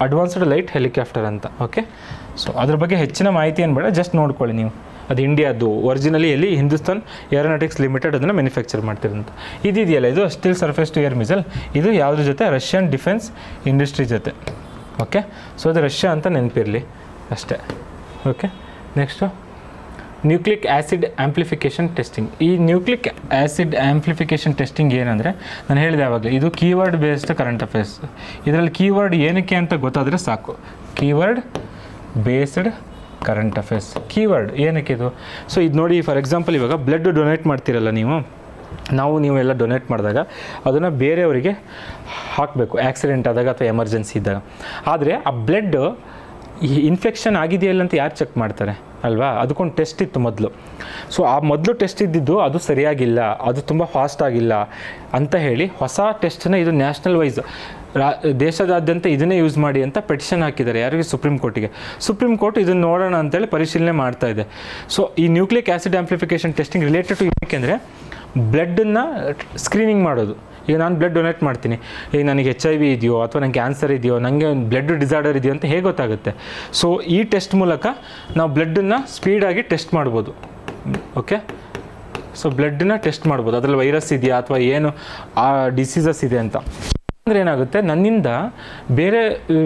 advanced light helicopter ಅಂತ. ಓಕೆ, ಸೊ ಅದ್ರ ಬಗ್ಗೆ ಹೆಚ್ಚಿನ ಮಾಹಿತಿ ಏನು ಬೇಡ, ಜಸ್ಟ್ ನೋಡ್ಕೊಳ್ಳಿ ನೀವು. ಅದು ಇಂಡಿಯಾದ್ದು ಒರಿಜಿನಲಿ ಎಲ್ಲಿ, ಹಿಂದೂಸ್ತಾನ್ ಏರೋನಾಟಿಕ್ಸ್ ಲಿಮಿಟೆಡ್ ಅದನ್ನು ಮ್ಯಾನುಫ್ಯಾಕ್ಚರ್ ಮಾಡ್ತಿರೋಂಥ. ಇದೆಯಲ್ಲ, ಇದು still surface to air missile, ಇದು ಯಾವುದ್ರ ಜೊತೆ, ರಷ್ಯನ್ ಡಿಫೆನ್ಸ್ ಇಂಡಸ್ಟ್ರಿ ಜೊತೆ. ಓಕೆ, ಸೊ ಅದು ರಷ್ಯಾ ಅಂತ ನೆನಪಿರಲಿ ಅಷ್ಟೇ. Okay, next nucleic acid amplification testing. ಈ ನ್ಯೂಕ್ಲಿಕ್ ಆ್ಯಸಿಡ್ ಆ್ಯಂಪ್ಲಿಫಿಕೇಷನ್ ಟೆಸ್ಟಿಂಗ್ ಏನಂದರೆ, ನಾನು ಹೇಳಿದೆ ಆವಾಗಲೇ, ಇದು ಕೀವರ್ಡ್ ಬೇಸ್ಡ್ ಕರೆಂಟ್ ಅಫೇರ್ಸ್. ಇದರಲ್ಲಿ ಕೀವರ್ಡ್ ಏನಕ್ಕೆ ಅಂತ ಗೊತ್ತಾದರೆ ಸಾಕು. Keyword based current affairs keyword ಏನಕ್ಕೆ ಇದು? ಸೊ ಇದು ನೋಡಿ, ಫಾರ್ ಎಕ್ಸಾಂಪಲ್ ಇವಾಗ ಬ್ಲಡ್ ಡೊನೇಟ್ ಮಾಡ್ತೀರಲ್ಲ ನೀವೆಲ್ಲ ಡೊನೇಟ್ ಮಾಡಿದಾಗ ಅದನ್ನು ಬೇರೆಯವರಿಗೆ ಹಾಕಬೇಕು, ಆಕ್ಸಿಡೆಂಟ್ ಆದಾಗ ಅಥವಾ ಎಮರ್ಜೆನ್ಸಿ ಇದ್ದಾಗ. ಆದರೆ ಆ ಬ್ಲಡ್ ಇನ್ಫೆಕ್ಷನ್ ಆಗಿದೆಯಲ್ಲ ಅಂತ ಯಾರು ಚೆಕ್ ಮಾಡ್ತಾರೆ ಅಲ್ವಾ? ಅದಕ್ಕೊಂದು ಟೆಸ್ಟ್ ಇತ್ತು ಮೊದಲು. ಸೊ ಆ ಮೊದಲು ಟೆಸ್ಟ್ ಇದ್ದಿದ್ದು ಅದು ಸರಿಯಾಗಿಲ್ಲ, ಅದು ತುಂಬ ಫಾಸ್ಟ್ ಆಗಿಲ್ಲ ಅಂತ ಹೇಳಿ ಹೊಸ ಟೆಸ್ಟನ್ನು ಇದು ನ್ಯಾಷನಲ್ ವೈಸ್ ದೇಶದಾದ್ಯಂತ ಇದನ್ನೇ ಯೂಸ್ ಮಾಡಿ ಅಂತ ಪೆಟಿಷನ್ ಹಾಕಿದ್ದಾರೆ. ಯಾರಿಗೆ? ಸುಪ್ರೀಂ ಕೋರ್ಟ್ ಇದನ್ನು ನೋಡೋಣ ಅಂತೇಳಿ ಪರಿಶೀಲನೆ ಮಾಡ್ತಾ ಇದೆ. ಸೊ ಈ nucleic acid amplification testing related to ಏಕೆಂದರೆ ಬ್ಲಡ್ಡನ್ನು ಸ್ಕ್ರೀನಿಂಗ್ ಮಾಡೋದು. ಈಗ ನಾನು ಬ್ಲಡ್ ಡೊನೇಟ್ ಮಾಡ್ತೀನಿ, ಈಗ ನನಗೆ HIV ಇದೆಯೋ ಅಥವಾ ನನಗೆ ಕ್ಯಾನ್ಸರ್ ಇದೆಯೋ, ನನಗೆ ಬ್ಲಡ್ ಡಿಸಾರ್ಡರ್ ಇದೆಯೋ ಅಂತ ಹೇಗೆ ಗೊತ್ತಾಗುತ್ತೆ? ಸೊ ಈ ಟೆಸ್ಟ್ ಮೂಲಕ ನಾವು ಬ್ಲಡ್ಡನ್ನು ಸ್ಪೀಡಾಗಿ ಟೆಸ್ಟ್ ಮಾಡ್ಬೋದು. ಓಕೆ, ಸೊ ಬ್ಲಡ್ಡನ್ನ ಟೆಸ್ಟ್ ಮಾಡ್ಬೋದು, ಅದರಲ್ಲಿ ವೈರಸ್ ಇದೆಯಾ ಅಥವಾ ಏನು ಆ ಡಿಸೀಸಸ್ ಇದೆ ಅಂತ. ಅಂದರೆ ಏನಾಗುತ್ತೆ, ನನ್ನಿಂದ ಬೇರೆ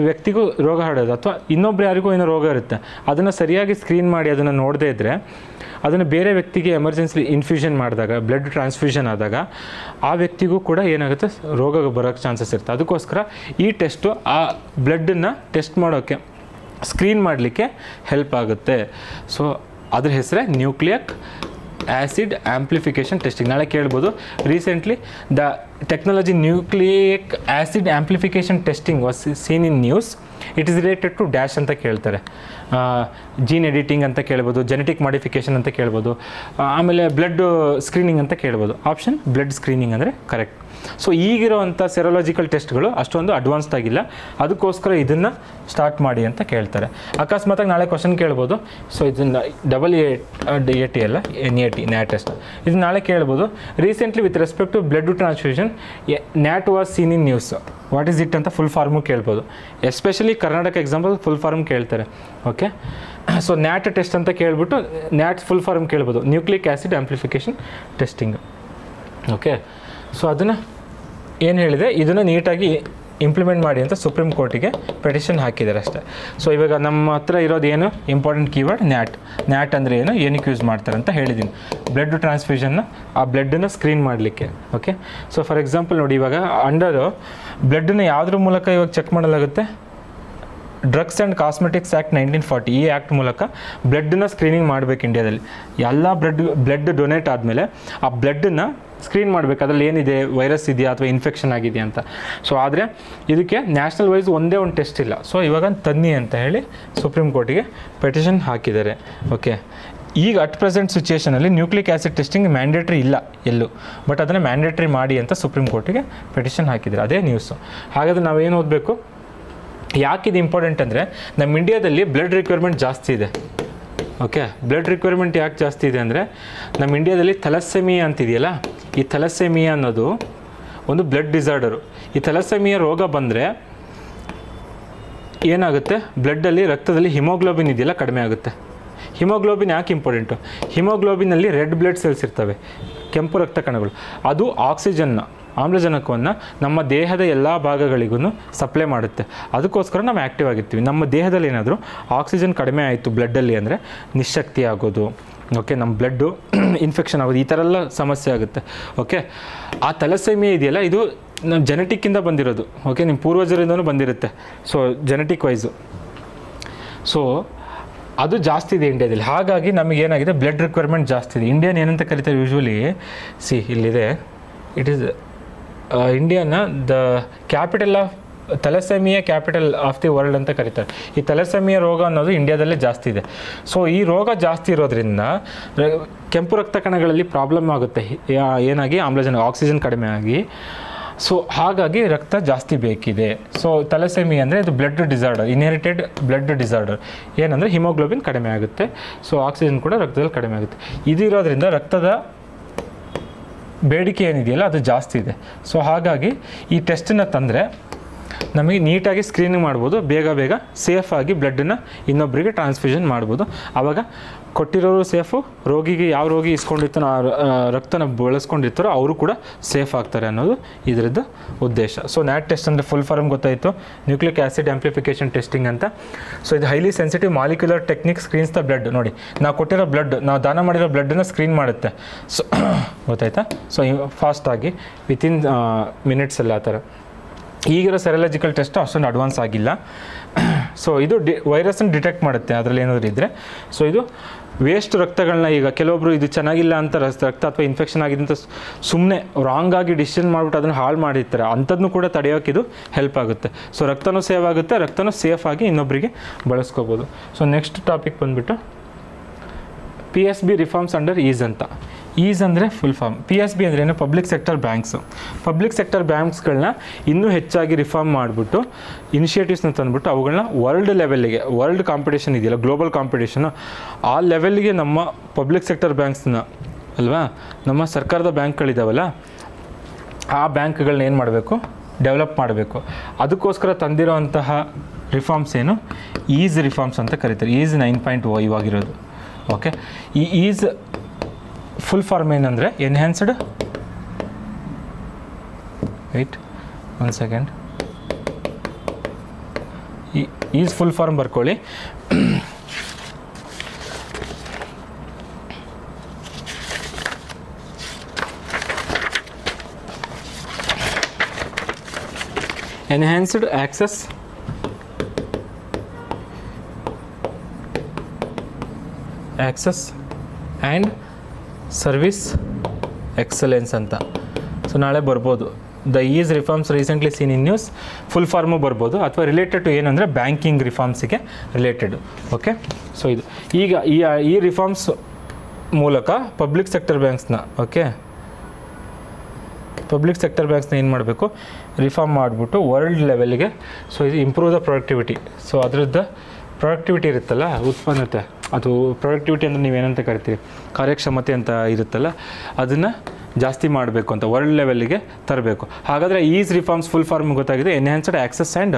ವ್ಯಕ್ತಿಗೂ ರೋಗ ಹರಡೋದು ಅಥವಾ ಇನ್ನೊಬ್ರು ಯಾರಿಗೂ ಏನೋ ರೋಗ ಇರುತ್ತೆ, ಅದನ್ನು ಸರಿಯಾಗಿ ಸ್ಕ್ರೀನ್ ಮಾಡಿ ಅದನ್ನು ನೋಡದೇ ಇದ್ದರೆ ಅದನ್ನು ಬೇರೆ ವ್ಯಕ್ತಿಗೆ ಎಮರ್ಜೆನ್ಸಿ ಇನ್ಫ್ಯೂಷನ್ ಮಾಡಿದಾಗ, ಬ್ಲಡ್ ಟ್ರಾನ್ಸ್ಫ್ಯೂಷನ್ ಆದಾಗ ಆ ವ್ಯಕ್ತಿಗೂ ಕೂಡ ಏನಾಗುತ್ತೆ, ರೋಗ ಬರೋಕ್ಕೆ ಚಾನ್ಸಸ್ ಇರುತ್ತೆ. ಅದಕ್ಕೋಸ್ಕರ ಈ ಟೆಸ್ಟು ಆ ಬ್ಲಡ್ಡನ್ನು ಟೆಸ್ಟ್ ಮಾಡೋಕ್ಕೆ, ಸ್ಕ್ರೀನ್ ಮಾಡಲಿಕ್ಕೆ ಹೆಲ್ಪ್ ಆಗುತ್ತೆ. ಸೊ ಅದ್ರ ಹೆಸರೇ ನ್ಯೂಕ್ಲಿಕ್ ಆ್ಯಸಿಡ್ ಆಂಪ್ಲಿಫಿಕೇಷನ್ ಟೆಸ್ಟಿಂಗ್. ನಾಳೆ ಕೇಳ್ಬೋದು, recently the technology nucleic acid amplification testing was seen in news. It is related to dash ಅಂತ ಕೇಳ್ತಾರೆ. ಜೀನ್ ಎಡಿಟಿಂಗ್ ಅಂತ ಕೇಳ್ಬೋದು, ಜೆನೆಟಿಕ್ ಮಾಡಿಫಿಕೇಷನ್ ಅಂತ ಕೇಳ್ಬೋದು, ಆಮೇಲೆ ಬ್ಲಡ್ ಸ್ಕ್ರೀನಿಂಗ್ ಅಂತ ಕೇಳ್ಬೋದು. ಆಪ್ಷನ್ ಬ್ಲಡ್ ಸ್ಕ್ರೀನಿಂಗ್ ಅಂದರೆ ಕರೆಕ್ಟ್. ಸೊ ಈಗಿರೋವಂಥ ಸೆರೋಲಾಜಿಕಲ್ ಟೆಸ್ಟ್ಗಳು ಅಷ್ಟೊಂದು ಅಡ್ವಾನ್ಸ್ಡ್ ಆಗಿಲ್ಲ, ಅದಕ್ಕೋಸ್ಕರ ಇದನ್ನು ಸ್ಟಾರ್ಟ್ ಮಾಡಿ ಅಂತ ಕೇಳ್ತಾರೆ. ಅಕಸ್ಮಾತಾಗಿ ನಾಳೆ ಕ್ವಶನ್ ಕೇಳ್ಬೋದು. ಸೊ ಇದನ್ನು AAT ಅಲ್ಲ, NAT ಟೆಸ್ಟ್, ಇದು ನಾಳೆ ಕೇಳ್ಬೋದು. Recently with respect to blood transfusion NAT was seen in news, what is it ಅಂತ ಫುಲ್ ಫಾರ್ಮು ಕೇಳ್ಬೋದು. Especially Karnataka example full form ಕೇಳ್ತಾರೆ. ಓಕೆ, ಸೊ NAT ಟೆಸ್ಟ್ ಅಂತ ಕೇಳ್ಬಿಟ್ಟು NAT ಫುಲ್ ಫಾರ್ಮ್ ಕೇಳ್ಬೋದು, nucleic acid amplification testing. Okay, so ಅದನ್ನು ಏನು ಹೇಳಿದೆ, ಇದನ್ನು ನೀಟಾಗಿ ಇಂಪ್ಲಿಮೆಂಟ್ ಮಾಡಿ ಅಂತ ಸುಪ್ರೀಂ ಕೋರ್ಟಿಗೆ ಪೆಟಿಷನ್ ಹಾಕಿದ್ದಾರೆ ಅಷ್ಟೇ. ಸೊ ಇವಾಗ ನಮ್ಮ ಹತ್ರ ಇರೋದು ಏನು ಇಂಪಾರ್ಟೆಂಟ್ ಕೀವರ್ಡ್ ನ್ಯಾಟ್ ಅಂದರೆ ಏನು, ಏನಕ್ಕೆ ಯೂಸ್ ಮಾಡ್ತಾರೆ ಅಂತ ಹೇಳಿದ್ದೀನಿ. ಬ್ಲಡ್ ಟ್ರಾನ್ಸ್ಫ್ಯೂಷನ್ನ, ಆ ಬ್ಲಡ್ಡನ್ನು ಸ್ಕ್ರೀನ್ ಮಾಡಲಿಕ್ಕೆ. ಓಕೆ, ಸೊ ಫಾರ್ ಎಕ್ಸಾಂಪಲ್ ನೋಡಿ, ಇವಾಗ ಅಂಡರು ಬ್ಲಡ್ಡನ್ನು ಯಾವುದ್ರ ಮೂಲಕ ಇವಾಗ ಚೆಕ್ ಮಾಡಲಾಗುತ್ತೆ? ಡ್ರಗ್ಸ್ ಆ್ಯಂಡ್ ಕಾಸ್ಮೆಟಿಕ್ಸ್ ಆ್ಯಕ್ಟ್ 1940, ಈ ಆ್ಯಕ್ಟ್ ಮೂಲಕ ಬ್ಲಡ್ಡನ್ನ ಸ್ಕ್ರೀನಿಂಗ್ ಮಾಡಬೇಕು ಇಂಡಿಯಾದಲ್ಲಿ. ಎಲ್ಲ ಬ್ಲಡ್ ಡೊನೇಟ್ ಆದಮೇಲೆ ಆ ಬ್ಲಡ್ಡನ್ನು ಸ್ಕ್ರೀನ್ ಮಾಡಬೇಕು, ಅದರಲ್ಲಿ ಏನಿದೆ, ವೈರಸ್ ಇದೆಯಾ ಅಥವಾ ಇನ್ಫೆಕ್ಷನ್ ಆಗಿದೆಯಾ ಅಂತ. ಸೊ ಆದರೆ ಇದಕ್ಕೆ ನ್ಯಾಷನಲ್ ವೈಸ್ ಒಂದೇ ಒಂದು ಟೆಸ್ಟ್ ಇಲ್ಲ. ಸೊ ಇವಾಗ ತನ್ನಿ ಅಂತ ಹೇಳಿ ಸುಪ್ರೀಂ ಕೋರ್ಟಿಗೆ ಪೆಟಿಷನ್ ಹಾಕಿದ್ದಾರೆ. ಓಕೆ, ಈಗ ಅಟ್ ಪ್ರೆಸೆಂಟ್ ಸಿಚುಯೇಷನಲ್ಲಿ ನ್ಯೂಕ್ಲಿಕ್ ಆ್ಯಸಿಡ್ ಟೆಸ್ಟಿಂಗ್ ಮ್ಯಾಂಡೇಟ್ರಿ ಇಲ್ಲ ಎಲ್ಲೂ, ಬಟ್ ಅದನ್ನು ಮ್ಯಾಂಡೇಟ್ರಿ ಮಾಡಿ ಅಂತ ಸುಪ್ರೀಂ ಕೋರ್ಟಿಗೆ ಪೆಟಿಷನ್ ಹಾಕಿದ್ದಾರೆ. ಅದೇ ನ್ಯೂಸು. ಹಾಗಾದರೆ ನಾವೇನು ಓದಬೇಕು? ಯಾಕಿದು ಇಂಪಾರ್ಟೆಂಟ್ ಅಂದರೆ ನಮ್ಮ ಇಂಡಿಯಾದಲ್ಲಿ ಬ್ಲಡ್ ರಿಕ್ವೈರ್ಮೆಂಟ್ ಜಾಸ್ತಿ ಇದೆ. ಓಕೆ, ಬ್ಲಡ್ ರಿಕ್ವೈರ್ಮೆಂಟ್ ಯಾಕೆ ಜಾಸ್ತಿ ಇದೆ ಅಂದರೆ ನಮ್ಮ ಇಂಡಿಯಾದಲ್ಲಿ ಥಲಸ್ಸೆಮಿಯಾ ಅಂತಿದೆಯಲ್ಲ, ಈ ಥಲಸ್ಸೆಮಿಯಾ ಅನ್ನೋದು ಒಂದು ಬ್ಲಡ್ ಡಿಸಾರ್ಡರು. ಈ ಥಲಸ್ಸೆಮಿಯಾ ರೋಗ ಬಂದರೆ ಏನಾಗುತ್ತೆ, ಬ್ಲಡ್ಡಲ್ಲಿ ರಕ್ತದಲ್ಲಿ ಹಿಮೋಗ್ಲೋಬಿನ್ ಇದೆಯಲ್ಲ ಕಡಿಮೆ ಆಗುತ್ತೆ. ಹಿಮೋಗ್ಲೋಬಿನ್ ಯಾಕೆ ಇಂಪಾರ್ಟೆಂಟು? ಹಿಮೋಗ್ಲೋಬಿನಲ್ಲಿ ರೆಡ್ ಬ್ಲಡ್ ಸೆಲ್ಸ್ ಇರ್ತವೆ, ಕೆಂಪು ರಕ್ತ ಕಣಗಳು. ಅದು ಆಮ್ಲಜನಕವನ್ನು ನಮ್ಮ ದೇಹದ ಎಲ್ಲ ಭಾಗಗಳಿಗೂ ಸಪ್ಲೈ ಮಾಡುತ್ತೆ. ಅದಕ್ಕೋಸ್ಕರ ನಾವು ಆ್ಯಕ್ಟಿವ್ ಆಗಿರ್ತೀವಿ. ನಮ್ಮ ದೇಹದಲ್ಲಿ ಏನಾದರೂ ಆಕ್ಸಿಜನ್ ಕಡಿಮೆ ಆಯಿತು ಬ್ಲಡ್ಡಲ್ಲಿ ಅಂದರೆ ನಿಶಕ್ತಿ ಆಗೋದು, ಓಕೆ, ನಮ್ಮ ಬ್ಲಡ್ಡು ಇನ್ಫೆಕ್ಷನ್ ಆಗೋದು, ಈ ಥರ ಎಲ್ಲ ಸಮಸ್ಯೆ ಆಗುತ್ತೆ. ಓಕೆ, ಆ ಥಲಸ್ಸೆಮಿಯಾ ಇದೆಯಲ್ಲ, ಇದು ನಮ್ಮ ಜೆನೆಟಿಕ್ಕಿಂದ ಬಂದಿರೋದು. ಓಕೆ, ನಿಮ್ಮ ಪೂರ್ವಜರಿಂದನೂ ಬಂದಿರುತ್ತೆ. ಸೊ ಜೆನೆಟಿಕ್ ವೈಸು, ಸೊ ಅದು ಜಾಸ್ತಿ ಇದೆ ಇಂಡಿಯಾದಲ್ಲಿ. ಹಾಗಾಗಿ ನಮಗೇನಾಗಿದೆ, ಬ್ಲಡ್ ರಿಕ್ವೈರ್ಮೆಂಟ್ ಜಾಸ್ತಿ ಇದೆ. ಇಂಡಿಯನ್ ಏನಂತ ಕರೀತಾರೆ ಯೂಶ್ವಲಿ, ಇಲ್ಲಿದೆ, ಇಟ್ ಈಸ್ ಇಂಡಿಯಾನ the capital of thalassaemia, capital of the world ಅಂತ ಕರೀತಾರೆ. ಈ ಥಲಸ್ಸೆಮಿಯಾ ರೋಗ ಅನ್ನೋದು ಇಂಡಿಯಾದಲ್ಲೇ ಜಾಸ್ತಿ ಇದೆ. ಸೊ ಈ ರೋಗ ಜಾಸ್ತಿ ಇರೋದ್ರಿಂದ ಕೆಂಪು ರಕ್ತ ಕಣಗಳಲ್ಲಿ ಪ್ರಾಬ್ಲಮ್ ಆಗುತ್ತೆ, ಏನಾಗಿ ಆಕ್ಸಿಜನ್ ಕಡಿಮೆ ಆಗಿ. ಸೊ ಹಾಗಾಗಿ ರಕ್ತ ಜಾಸ್ತಿ ಬೇಕಿದೆ. ಸೊ ಥಲಸ್ಸೆಮಿಯಾ ಅಂದರೆ ಇದು blood disorder, inherited blood disorder. ಏನಂದರೆ ಹಿಮೋಗ್ಲೋಬಿನ್ ಕಡಿಮೆ ಆಗುತ್ತೆ, ಸೊ ಆಕ್ಸಿಜನ್ ಕೂಡ ರಕ್ತದಲ್ಲಿ ಕಡಿಮೆ ಆಗುತ್ತೆ. ಇದಿರೋದ್ರಿಂದ ರಕ್ತದ ಬೇಡಿಕೆ ಏನಿದೆಯಲ್ಲ ಅದು ಜಾಸ್ತಿ ಇದೆ. ಸೊ ಹಾಗಾಗಿ ಈ ಟೆಸ್ಟನ್ನು ತಂದರೆ ನಮಗೆ ನೀಟಾಗಿ ಸ್ಕ್ರೀನಿಂಗ್ ಮಾಡ್ಬೋದು, ಬೇಗ ಸೇಫಾಗಿ ಬ್ಲಡ್ಡನ್ನು ಇನ್ನೊಬ್ಬರಿಗೆ ಟ್ರಾನ್ಸ್ಫ್ಯೂಷನ್ ಮಾಡ್ಬೋದು. ಆವಾಗ ಕೊಟ್ಟಿರೋರು ಸೇಫು, ರೋಗಿಗೆ ಯಾವ ರೋಗಿ ಇಸ್ಕೊಂಡಿರ್ತಾನೋ ರಕ್ತನ ಬಳಸ್ಕೊಂಡಿರ್ತಾರೋ ಅವರು ಕೂಡ ಸೇಫ್ ಆಗ್ತಾರೆ ಅನ್ನೋದು ಇದರದ್ದು ಉದ್ದೇಶ. ಸೊ ನ್ಯಾಟ್ ಟೆಸ್ಟ್ ಅಂದರೆ ಫುಲ್ ಫಾರ್ಮ್ ಗೊತ್ತಾಯಿತು, ನ್ಯೂಕ್ಲಿಕ್ ಆ್ಯಸಿಡ್ ಆಂಪ್ಲಿಫಿಕೇಷನ್ ಟೆಸ್ಟಿಂಗ್ ಅಂತ. ಸೊ ಇದು highly sensitive molecular technique screens the blood. ನೋಡಿ, ನಾವು ಕೊಟ್ಟಿರೋ ಬ್ಲಡ್, ನಾವು ದಾನ ಮಾಡಿರೋ ಬ್ಲಡ್ಡನ್ನು ಸ್ಕ್ರೀನ್ ಮಾಡುತ್ತೆ. ಸೊ ಗೊತ್ತಾಯ್ತಾ? ಸೊ ಫಾಸ್ಟಾಗಿ ವಿತಿನ್ ಮಿನಿಟ್ಸಲ್ಲಿ ಆ ಥರ. ಈಗಿರೋ ಸೆರಲಾಜಿಕಲ್ ಟೆಸ್ಟ್ ಅಷ್ಟೊಂದು ಅಡ್ವಾನ್ಸ್ ಆಗಿಲ್ಲ. ಸೊ ಇದು ವೈರಸ್ಸನ್ನು ಡಿಟೆಕ್ಟ್ ಮಾಡುತ್ತೆ ಅದರಲ್ಲಿ ಏನಾದರೂ ಇದ್ದರೆ. ಸೊ ಇದು ವೇಸ್ಟ್ ರಕ್ತಗಳನ್ನ, ಈಗ ಕೆಲವೊಬ್ಬರು ಇದು ಚೆನ್ನಾಗಿಲ್ಲ ಅಂತ ರಕ್ತ ಅಥವಾ ಇನ್ಫೆಕ್ಷನ್ ಆಗಿದೆ ಅಂತ ಸುಮ್ಮನೆ ರಾಂಗಾಗಿ ಡಿಸಿಷನ್ ಮಾಡಿಬಿಟ್ಟು ಅದನ್ನು ಹಾಳು ಮಾಡಿರ್ತಾರೆ, ಅಂಥದ್ದನ್ನು ಕೂಡ ತಡೆಯೋಕೆ ಇದು ಹೆಲ್ಪ್ ಆಗುತ್ತೆ. ಸೊ ರಕ್ತನೂ ಸೇವ್ ಆಗುತ್ತೆ, ರಕ್ತನೂ ಸೇಫಾಗಿ ಇನ್ನೊಬ್ಬರಿಗೆ ಬಳಸ್ಕೋಬೋದು. ಸೊ ನೆಕ್ಸ್ಟ್ ಟಾಪಿಕ್ ಬಂದುಬಿಟ್ಟು PSB ರಿಫಾರ್ಮ್ಸ್ ಅಂಡರ್ ಈಸ್ ಅಂತ. ಈಸ್ ಅಂದರೆ ಫುಲ್ ಫಾರ್ಮ್. PSB ಅಂದರೆ ಏನು? Public sector banks. Public sector ಬ್ಯಾಂಕ್ಸ್ಗಳನ್ನ ಇನ್ನೂ ಹೆಚ್ಚಾಗಿ ರಿಫಾರ್ಮ್ ಮಾಡಿಬಿಟ್ಟು ಇನಿಷಿಯೇಟಿವ್ಸ್ನ ತಂದುಬಿಟ್ಟು ಅವುಗಳನ್ನ ವರ್ಲ್ಡ್ ಲೆವೆಲ್ಲಿಗೆ, ವರ್ಲ್ಡ್ ಕಾಂಪಿಟೇಷನ್ ಇದೆಯಲ್ಲ, ಗ್ಲೋಬಲ್ ಕಾಂಪಿಟೇಷನು, ಆ ಲೆವೆಲ್ಗೆ ನಮ್ಮ ಪಬ್ಲಿಕ್ ಸೆಕ್ಟರ್ ಬ್ಯಾಂಕ್ಸ್ನ ಅಲ್ವಾ, ನಮ್ಮ ಸರ್ಕಾರದ ಬ್ಯಾಂಕ್ಗಳಿದಾವಲ್ಲ ಆ ಬ್ಯಾಂಕ್ಗಳನ್ನ ಏನು ಮಾಡಬೇಕು? ಡೆವಲಪ್ ಮಾಡಬೇಕು. ಅದಕ್ಕೋಸ್ಕರ ತಂದಿರೋ ಅಂತಹ ರಿಫಾರ್ಮ್ಸ್ ಏನು? ಈಸ್ ರಿಫಾರ್ಮ್ಸ್ ಅಂತ ಕರೀತಾರೆ. ಈಸ್ 9.0 ಇವಾಗಿರೋದು. ಓಕೆ, ಈ ಈಸ್ ಫುಲ್ ಫಾರ್ಮ್ ಏನಂದರೆ enhanced, wait 1 second, EASE full form ಬರ್ಕೊಳ್ಳಿ. Enhanced access and service excellence ಅಂತ. ಸೊ ನಾಳೆ ಬರ್ಬೋದು the EASE reforms recently seen in news. Full form ಬರ್ಬೋದು, ಅಥವಾ ರಿಲೇಟೆಡ್ ಟು ಏನಂದರೆ ಬ್ಯಾಂಕಿಂಗ್ ರಿಫಾರ್ಮ್ಸಿಗೆ ರಿಲೇಟೆಡು. ಓಕೆ, ಸೊ ಇದು ಈಗ ಈ ರಿಫಾರ್ಮ್ಸ್ ಮೂಲಕ ಪಬ್ಲಿಕ್ ಸೆಕ್ಟರ್ ಬ್ಯಾಂಕ್ಸ್ನ, ಓಕೆ, ಪಬ್ಲಿಕ್ ಸೆಕ್ಟರ್ ಬ್ಯಾಂಕ್ಸ್ನ ಏನು ಮಾಡಬೇಕು? ರಿಫಾರ್ಮ್ ಮಾಡಿಬಿಟ್ಟು ವರ್ಲ್ಡ್ ಲೆವೆಲ್ಗೆ. ಸೊ ಇದು ಇಂಪ್ರೂವ್ ದ ಪ್ರೊಡಕ್ಟಿವಿಟಿ. ಸೊ ಅದರದ್ದು ಪ್ರೊಡಕ್ಟಿವಿಟಿ ಇರುತ್ತಲ್ಲ, ಉತ್ಪನ್ನತೆ, ಅದು ಪ್ರೊಡಕ್ಟಿವಿಟಿ ಅಂದರೆ ನೀವೇನಂತ ಕರಿತೀವಿ, ಕಾರ್ಯಕ್ಷಮತೆ ಅಂತ ಇರುತ್ತಲ್ಲ, ಅದನ್ನು ಜಾಸ್ತಿ ಮಾಡಬೇಕು ಅಂತ ವರ್ಲ್ಡ್ ಲೆವೆಲ್ಗೆ ತರಬೇಕು. ಹಾಗಾದರೆ ಈಸ್ ರಿಫಾರ್ಮ್ಸ್ ಫುಲ್ ಫಾರ್ಮ್ ಗೊತ್ತಾಗಿದೆ, enhanced access and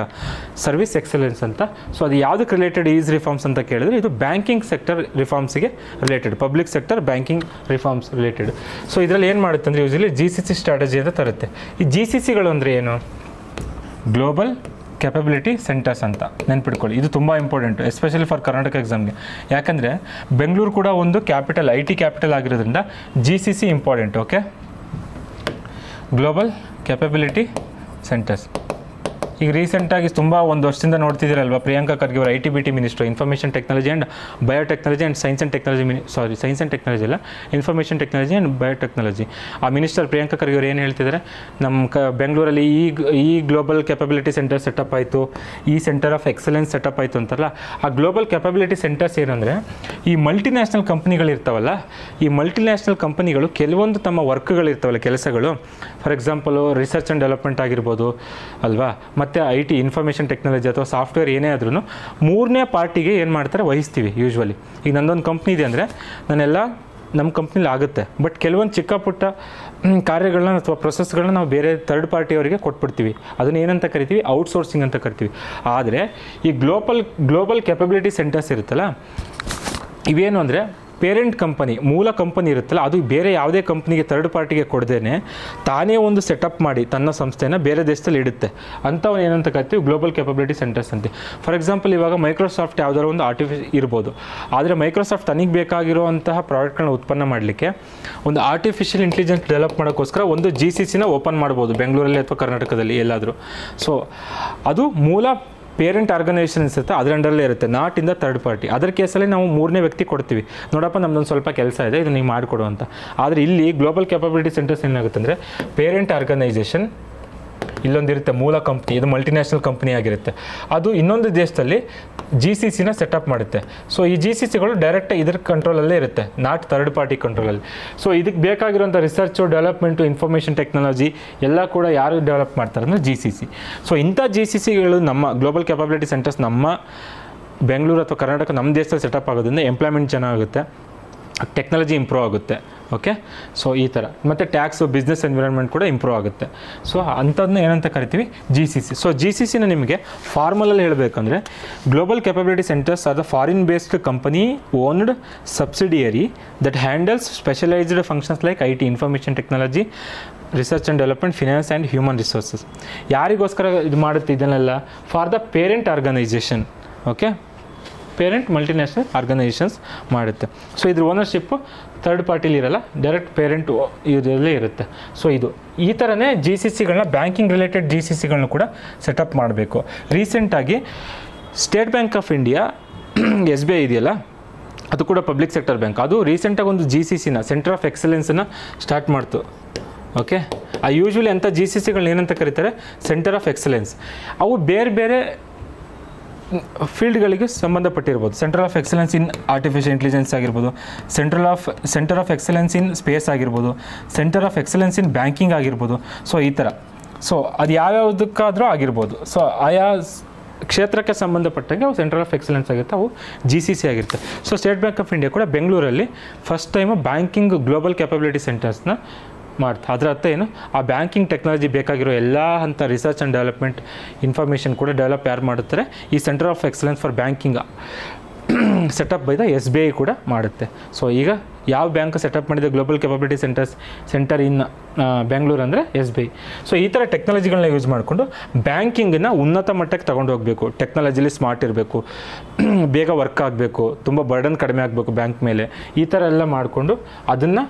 service excellence ಅಂತ. ಸೊ ಅದು ಯಾವುದಕ್ಕೆ ರಿಲೇಟೆಡ್ ಈಸ್ ರಿಫಾರ್ಮ್ಸ್ ಅಂತ ಕೇಳಿದ್ರೆ ಇದು ಬ್ಯಾಂಕಿಂಗ್ ಸೆಕ್ಟರ್ ರಿಫಾರ್ಮ್ಸಿಗೆ related, public sector banking reforms related. So ಇದರಲ್ಲಿ ಏನು ಮಾಡುತ್ತೆ ಅಂದರೆ ಯೂಶಲಿ GCC ಸ್ಟ್ರಾಟಜಿ ಅಂತ ತರುತ್ತೆ. ಈ GCCಗಳು ಅಂದರೆ ಏನು? ಗ್ಲೋಬಲ್ ಕ್ಯಾಪಬಿಲಿಟಿ ಸೆಂಟರ್ಸ್ ಅಂತ ನೆನ್ಪಿಟ್ಕೊಳ್ಳಿ. ಇದು ತುಂಬ ಇಂಪಾರ್ಟೆಂಟು, ಎಸ್ಪೆಷಲಿ ಫಾರ್ ಕರ್ನಾಟಕ ಎಕ್ಸಾಮ್ಗೆ. ಯಾಕಂದರೆ ಬೆಂಗಳೂರು ಕೂಡ ಒಂದು ಕ್ಯಾಪಿಟಲ್, IT ಕ್ಯಾಪಿಟಲ್ ಆಗಿರೋದ್ರಿಂದ GCC important. Okay, global capability centres. ಈಗ ರೀಸೆಂಟಾಗಿ ತುಂಬ ಒಂದು ವರ್ಷದಿಂದ ನೋಡ್ತಿದ್ದೀರಲ್ವ, ಪ್ರಿಯಾಂಕಾ ಖರ್ಗೆ ಅವರು IT-BT minister, information technology and biotechnology and science and technology science and technology ಅಲ್ಲ, ಇನ್ಫಾರ್ಮೇಷನ್ ಟೆಕ್ನಾಲಜಿ ಆ್ಯಂಡ್ ಬಯೋಟೆಕ್ನಾಲಜಿ. ಆ ಮಿನಿಸ್ಟರ್ ಪ್ರಿಯಾಂಕಾ ಖರ್ಗೆ ಅವರು ಏನು ಹೇಳ್ತಿದ್ದಾರೆ, ನಮ್ಮ ಬೆಂಗಳೂರಲ್ಲಿ ಈ ಗ್ಲೋಬಲ್ ಕ್ಯಾಪಬಿಲಿಟಿ ಸೆಂಟರ್ ಸೆಟಪ್ ಆಯಿತು, ಈ ಸೆಂಟರ್ ಆಫ್ ಎಕ್ಸಲೆನ್ಸ್ ಸೆಟಪ್ ಆಯಿತು ಅಂತಾರಲ್ಲ. ಆ ಗ್ಲೋಬಲ್ ಕ್ಯಾಪಬಿಲಿಟಿ ಸೆಂಟರ್ಸ್ ಏನಂದರೆ ಈ ಮಲ್ಟಿನ್ಯಾಷನಲ್ ಕಂಪ್ನಿಗಳಿರ್ತಾವಲ್ಲ, ಈ ಮಲ್ಟಿನ್ಯಾಷನಲ್ ಕಂಪನಿಗಳು ಕೆಲವೊಂದು ತಮ್ಮ ವರ್ಕ್ಗಳಿರ್ತಾವಲ್ಲ, ಕೆಲಸಗಳು, for example research and development ಆಗಿರ್ಬೋದು ಅಲ್ವಾ, ಮತ್ತು IT ಇನ್ಫಾರ್ಮೇಷನ್ ಟೆಕ್ನಾಲಜಿ ಅಥವಾ ಸಾಫ್ಟ್ವೇರ್ ಏನೇ ಆದ್ರೂ ಮೂರನೇ ಪಾರ್ಟಿಗೆ ಏನು ಮಾಡ್ತಾರೆ, ವಹಿಸ್ತೀವಿ ಯೂಶ್ವಲಿ. ಈಗ ನಂದೊಂದು ಕಂಪ್ನಿ ಇದೆ ಅಂದರೆ ನಮ್ಮ ಕಂಪ್ನಿಲಿ ಆಗುತ್ತೆ, ಬಟ್ ಕೆಲವೊಂದು ಚಿಕ್ಕ ಪುಟ್ಟ ಕಾರ್ಯಗಳನ್ನ ಅಥವಾ ಪ್ರೊಸೆಸ್ಗಳನ್ನ ನಾವು ಬೇರೆ ಥರ್ಡ್ ಪಾರ್ಟಿಯವರಿಗೆ ಕೊಟ್ಬಿಡ್ತೀವಿ. ಅದನ್ನು ಏನಂತ ಕರಿತೀವಿ? ಔಟ್ಸೋರ್ಸಿಂಗ್ ಅಂತ ಕರಿತೀವಿ. ಆದರೆ ಈ ಗ್ಲೋಬಲ್ ಕ್ಯಾಪಬಿಲಿಟಿ ಸೆಂಟರ್ಸ್ ಇರುತ್ತಲ್ಲ, ಇವೇನು ಅಂದರೆ ಪೇರೆಂಟ್ ಕಂಪನಿ, ಮೂಲ ಕಂಪನಿ ಇರುತ್ತಲ್ಲ, ಅದು ಬೇರೆ ಯಾವುದೇ ಕಂಪ್ನಿಗೆ ಥರ್ಡ್ ಪಾರ್ಟಿಗೆ ಕೊಡದೇನೆ ತಾನೇ ಒಂದು ಸೆಟಪ್ ಮಾಡಿ ತನ್ನ ಸಂಸ್ಥೆನ ಬೇರೆ ದೇಶದಲ್ಲಿ ಇಡುತ್ತೆ. ಅಂಥವ್ನು ಏನಂತ ಕರಿತೀವಿ? ಗ್ಲೋಬಲ್ ಕ್ಯಾಪಬಿಲಿಟಿ ಸೆಂಟರ್ಸ್ ಅಂತ. ಫಾರ್ ಎಕ್ಸಾಂಪಲ್ ಇವಾಗ ಮೈಕ್ರೋಸಾಫ್ಟ್ ಯಾವುದಾದ್ರು ಒಂದು ಇರ್ಬೋದು, ಆದರೆ ಮೈಕ್ರೋಸಾಫ್ಟ್ ತನಗೆ ಬೇಕಾಗಿರುವಂತಹ ಪ್ರಾಡಕ್ಟ್ಗಳನ್ನ ಉತ್ಪನ್ನ ಮಾಡಲಿಕ್ಕೆ ಒಂದು ಆರ್ಟಿಫಿಷಿಯಲ್ ಇಂಟೆಲಿಜೆನ್ಸ್ ಡೆವಲಪ್ ಮಾಡೋಕ್ಕೋಸ್ಕರ ಒಂದು GCCನ ಓಪನ್ ಮಾಡ್ಬೋದು ಬೆಂಗಳೂರಲ್ಲಿ ಅಥವಾ ಕರ್ನಾಟಕದಲ್ಲಿ ಎಲ್ಲಾದರೂ. ಸೊ ಅದು ಮೂಲ ಪೇರೆಂಟ್ ಆರ್ಗನೈಸೇಷನ್ ಇರುತ್ತೆ, ಅದರ ಅಂಡರಲ್ಲೇ ಇರುತ್ತೆ, not in the third party. ಅದರ ಕೇಸಲ್ಲಿ ನಾವು ಮೂರನೇ ವ್ಯಕ್ತಿ ಕೊಡ್ತೀವಿ, ನೋಡಪ್ಪ ನಮ್ಮದೊಂದು ಸ್ವಲ್ಪ ಕೆಲಸ ಇದೆ, ಇದು ನೀವು ಮಾಡಿಕೊಡು ಅಂತ. ಆದರೆ ಇಲ್ಲಿ ಗ್ಲೋಬಲ್ ಕ್ಯಾಪಬಿಲಿಟಿ ಸೆಂಟರ್ಸ್ ಏನಾಗುತ್ತೆ ಅಂದರೆ ಪೇರೆಂಟ್ ಆರ್ಗನೈಸೇಷನ್ ಇಲ್ಲೊಂದಿರುತ್ತೆ, ಮೂಲ ಕಂಪ್ನಿ, ಇದು ಮಲ್ಟಿನ್ಯಾಷನಲ್ ಕಂಪ್ನಿ ಆಗಿರುತ್ತೆ, ಅದು ಇನ್ನೊಂದು ದೇಶದಲ್ಲಿ GCCನ ಸೆಟಪ್ ಮಾಡುತ್ತೆ. ಸೊ ಈ GCCಗಳು ಡೈರೆಕ್ಟ್ ಇದ್ರ ಕಂಟ್ರೋಲಲ್ಲೇ ಇರುತ್ತೆ, ನಾಟ್ ಥರ್ಡ್ ಪಾರ್ಟಿ ಕಂಟ್ರೋಲಲ್ಲಿ. ಸೊ ಇದಕ್ಕೆ ಬೇಕಾಗಿರುವಂಥ ರಿಸರ್ಚು, ಡೆವಲಪ್ಮೆಂಟು, ಇನ್ಫಾರ್ಮೇಷನ್ ಟೆಕ್ನಾಲಜಿ ಎಲ್ಲ ಕೂಡ ಯಾರು ಡೆವಲಪ್ ಮಾಡ್ತಾರೆ ಅಂದರೆ GCC. ಸೊ ಇಂಥ GCCಗಳು ನಮ್ಮ ಗ್ಲೋಬಲ್ ಕ್ಯಾಪಬಿಲಿಟಿ ಸೆಂಟರ್ಸ್ ನಮ್ಮ ಬೆಂಗಳೂರು ಅಥವಾ ಕರ್ನಾಟಕ ನಮ್ಮ ದೇಶದಲ್ಲಿ ಸೆಟಪ್ ಆಗೋದ್ರಿಂದ ಎಂಪ್ಲಾಯ್ಮೆಂಟ್ ಚೆನ್ನಾಗುತ್ತೆ, ಟೆಕ್ನಾಲಜಿ ಇಂಪ್ರೂವ್ ಆಗುತ್ತೆ. ಓಕೆ, ಸೊ ಈ ಥರ, ಮತ್ತು ಟ್ಯಾಕ್ಸು, ಬಿಸ್ನೆಸ್ ಎನ್ವಿರಾನ್ಮೆಂಟ್ ಕೂಡ ಇಂಪ್ರೂವ್ ಆಗುತ್ತೆ. ಸೊ ಅಂಥದ್ದನ್ನ ಏನಂತ ಕರಿತೀವಿ? GCC. ಸೊ GCCನ ನಿಮಗೆ ಫಾರ್ಮಲಲ್ಲಿ ಹೇಳಬೇಕಂದ್ರೆ global capability centres are the foreign based company owned subsidiary that handles specialised functions like IT, information technology, research and development, finance and human resources. ಯಾರಿಗೋಸ್ಕರ ಇದು ಮಾಡುತ್ತೆ ಇದನ್ನೆಲ್ಲ? For the parent organisation. Okay, parent multinational organisations ಮಾಡುತ್ತೆ. So ಇದ್ರ ownership third ಪಾರ್ಟಿಲಿ ಇರಲ್ಲ, direct parent ಇದರಲ್ಲೇ ಇರುತ್ತೆ. So ಇದು ಈ ಥರನೇ GCCಗಳನ್ನ, ಬ್ಯಾಂಕಿಂಗ್ ರಿಲೇಟೆಡ್ GCCಗಳನ್ನ ಕೂಡ ಸೆಟಪ್ ಮಾಡಬೇಕು. ರೀಸೆಂಟಾಗಿ State Bank of India S B I ಇದೆಯಲ್ಲ, ಅದು ಕೂಡ ಪಬ್ಲಿಕ್ ಸೆಕ್ಟರ್ ಬ್ಯಾಂಕ್. ಅದು ರೀಸೆಂಟಾಗಿ ಒಂದು ಜಿ ಸಿ ಸಿನ ಸೆಂಟರ್ ಆಫ್ ಎಕ್ಸಲೆನ್ಸನ್ನು ಸ್ಟಾರ್ಟ್ ಮಾಡ್ತು. ಓಕೆ, ಆ ಯೂಶ್ವಲಿ ಅಂಥ ಜಿ ಸಿ ಸಿಗಳನ್ನ ಏನಂತ ಕರೀತಾರೆ, ಸೆಂಟರ್ ಆಫ್ ಎಕ್ಸಲೆನ್ಸ್. ಅವು ಬೇರೆ ಬೇರೆ ಫೀಲ್ಡ್ಗಳಿಗೆ ಸಂಬಂಧಪಟ್ಟಿರ್ಬೋದು. Centre of excellence in artificial intelligence ಆಗಿರ್ಬೋದು, centre of excellence in space ಆಗಿರ್ಬೋದು, centre of excellence in banking ಆಗಿರ್ಬೋದು. ಸೊ ಈ ಥರ, ಸೊ ಅದು ಯಾವ್ಯಾವುದಕ್ಕಾದರೂ ಆಗಿರ್ಬೋದು. ಸೊ ಆಯಾ ಕ್ಷೇತ್ರಕ್ಕೆ ಸಂಬಂಧಪಟ್ಟಂಗೆ ಅವು ಸೆಂಟರ್ ಆಫ್ ಎಕ್ಸಲೆನ್ಸ್ ಆಗಿರುತ್ತೆ, ಅವು ಜಿ ಸಿ ಸಿ ಆಗಿರುತ್ತೆ. So State Bank of India ಕೂಡ ಬೆಂಗಳೂರಲ್ಲಿ first time banking global capability ಸೆಂಟರ್ಸ್ನ ಮಾಡ್ತಾ. ಅದರ ಅರ್ಥ ಏನು, ಆ ಬ್ಯಾಂಕಿಂಗ್ ಟೆಕ್ನಾಲಜಿ ಬೇಕಾಗಿರೋ ಎಲ್ಲ ಹಂತ ರಿಸರ್ಚ್ ಆ್ಯಂಡ್ ಡೆವಲಪ್ಮೆಂಟ್ ಇನ್ಫಾರ್ಮೇಷನ್ ಕೂಡ ಡೆವಲಪ್ ಯಾರು ಮಾಡುತ್ತಾರೆ, ಈ centre of excellence for banking setup by the S B I ಕೂಡ ಮಾಡುತ್ತೆ. ಸೊ ಈಗ ಯಾವ ಬ್ಯಾಂಕ್ ಸೆಟಪ್ ಮಾಡಿದೆ global capability centre in Bengaluru ಅಂದರೆ ಎಸ್ ಬಿ ಐ. ಸೊ ಈ ಥರ ಟೆಕ್ನಾಲಜಿಗಳನ್ನ ಯೂಸ್ ಮಾಡಿಕೊಂಡು ಬ್ಯಾಂಕಿಂಗನ್ನು ಉನ್ನತ ಮಟ್ಟಕ್ಕೆ ತೊಗೊಂಡು ಹೋಗಬೇಕು. ಟೆಕ್ನಾಲಜಿಲಿ ಸ್ಮಾರ್ಟ್ ಇರಬೇಕು, ಬೇಗ ವರ್ಕ್ ಆಗಬೇಕು, ತುಂಬ ಬರ್ಡನ್ ಕಡಿಮೆ ಆಗಬೇಕು ಬ್ಯಾಂಕ್ ಮೇಲೆ. ಈ ಥರ ಎಲ್ಲ ಮಾಡಿಕೊಂಡು ಅದನ್ನು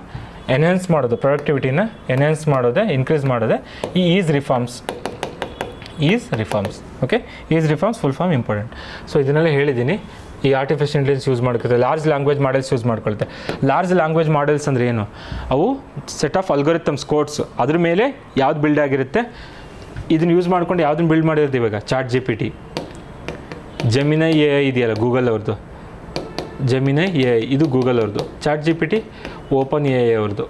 ಎನ್ಹ್ಯಾನ್ಸ್ ಮಾಡೋದು, ಪ್ರೊಡಕ್ಟಿವಿಟಿನ ಎನ್ಹ್ಯಾನ್ಸ್ ಮಾಡೋದೇ, ಇನ್ಕ್ರೀಸ್ ಮಾಡೋದೇ ಈ EASE reforms. Okay, EASE reforms full form important. So ಇದನ್ನೆಲ್ಲ ಹೇಳಿದ್ದೀನಿ. ಈ ಆರ್ಟಿಫಿಷಿಯಲ್ ಇಂಟೆಲಿಜೆನ್ಸ್ ಯೂಸ್ ಮಾಡ್ಕೊಳ್ತಾರೆ, ಲಾರ್ಜ್ ಲ್ಯಾಂಗ್ವೇಜ್ ಮಾಡೆಲ್ಸ್ ಯೂಸ್ ಮಾಡ್ಕೊಳ್ತೆ. ಲಾರ್ಜ್ ಲ್ಯಾಂಗ್ವೇಜ್ ಮಾಡೆಲ್ಸ್ ಅಂದರೆ ಏನು, ಅವು ಸೆಟ್ ಆಫ್ ಅಲ್ಗೋರಿಥಮ್ಸ್ ಕೋಡ್ಸ್, ಅದ್ರ ಮೇಲೆ ಯಾವ್ದು ಬಿಲ್ಡ್ ಆಗಿರುತ್ತೆ, ಇದನ್ನು ಯೂಸ್ ಮಾಡ್ಕೊಂಡು ಯಾವುದನ್ನು ಬಿಲ್ಡ್ ಮಾಡಿರ್ತೀವಿ. ಇವಾಗ Chat G P T, Gemini A I ಇದೆಯಲ್ಲ ಗೂಗಲ್ ಅವ್ರದ್ದು, ಜೆಮಿನೈ ಎ ಐ ಇದು ಗೂಗಲ್ ಅವ್ರದ್ದು, Chat G P T Open A I ಅವ್ರದ್ದು.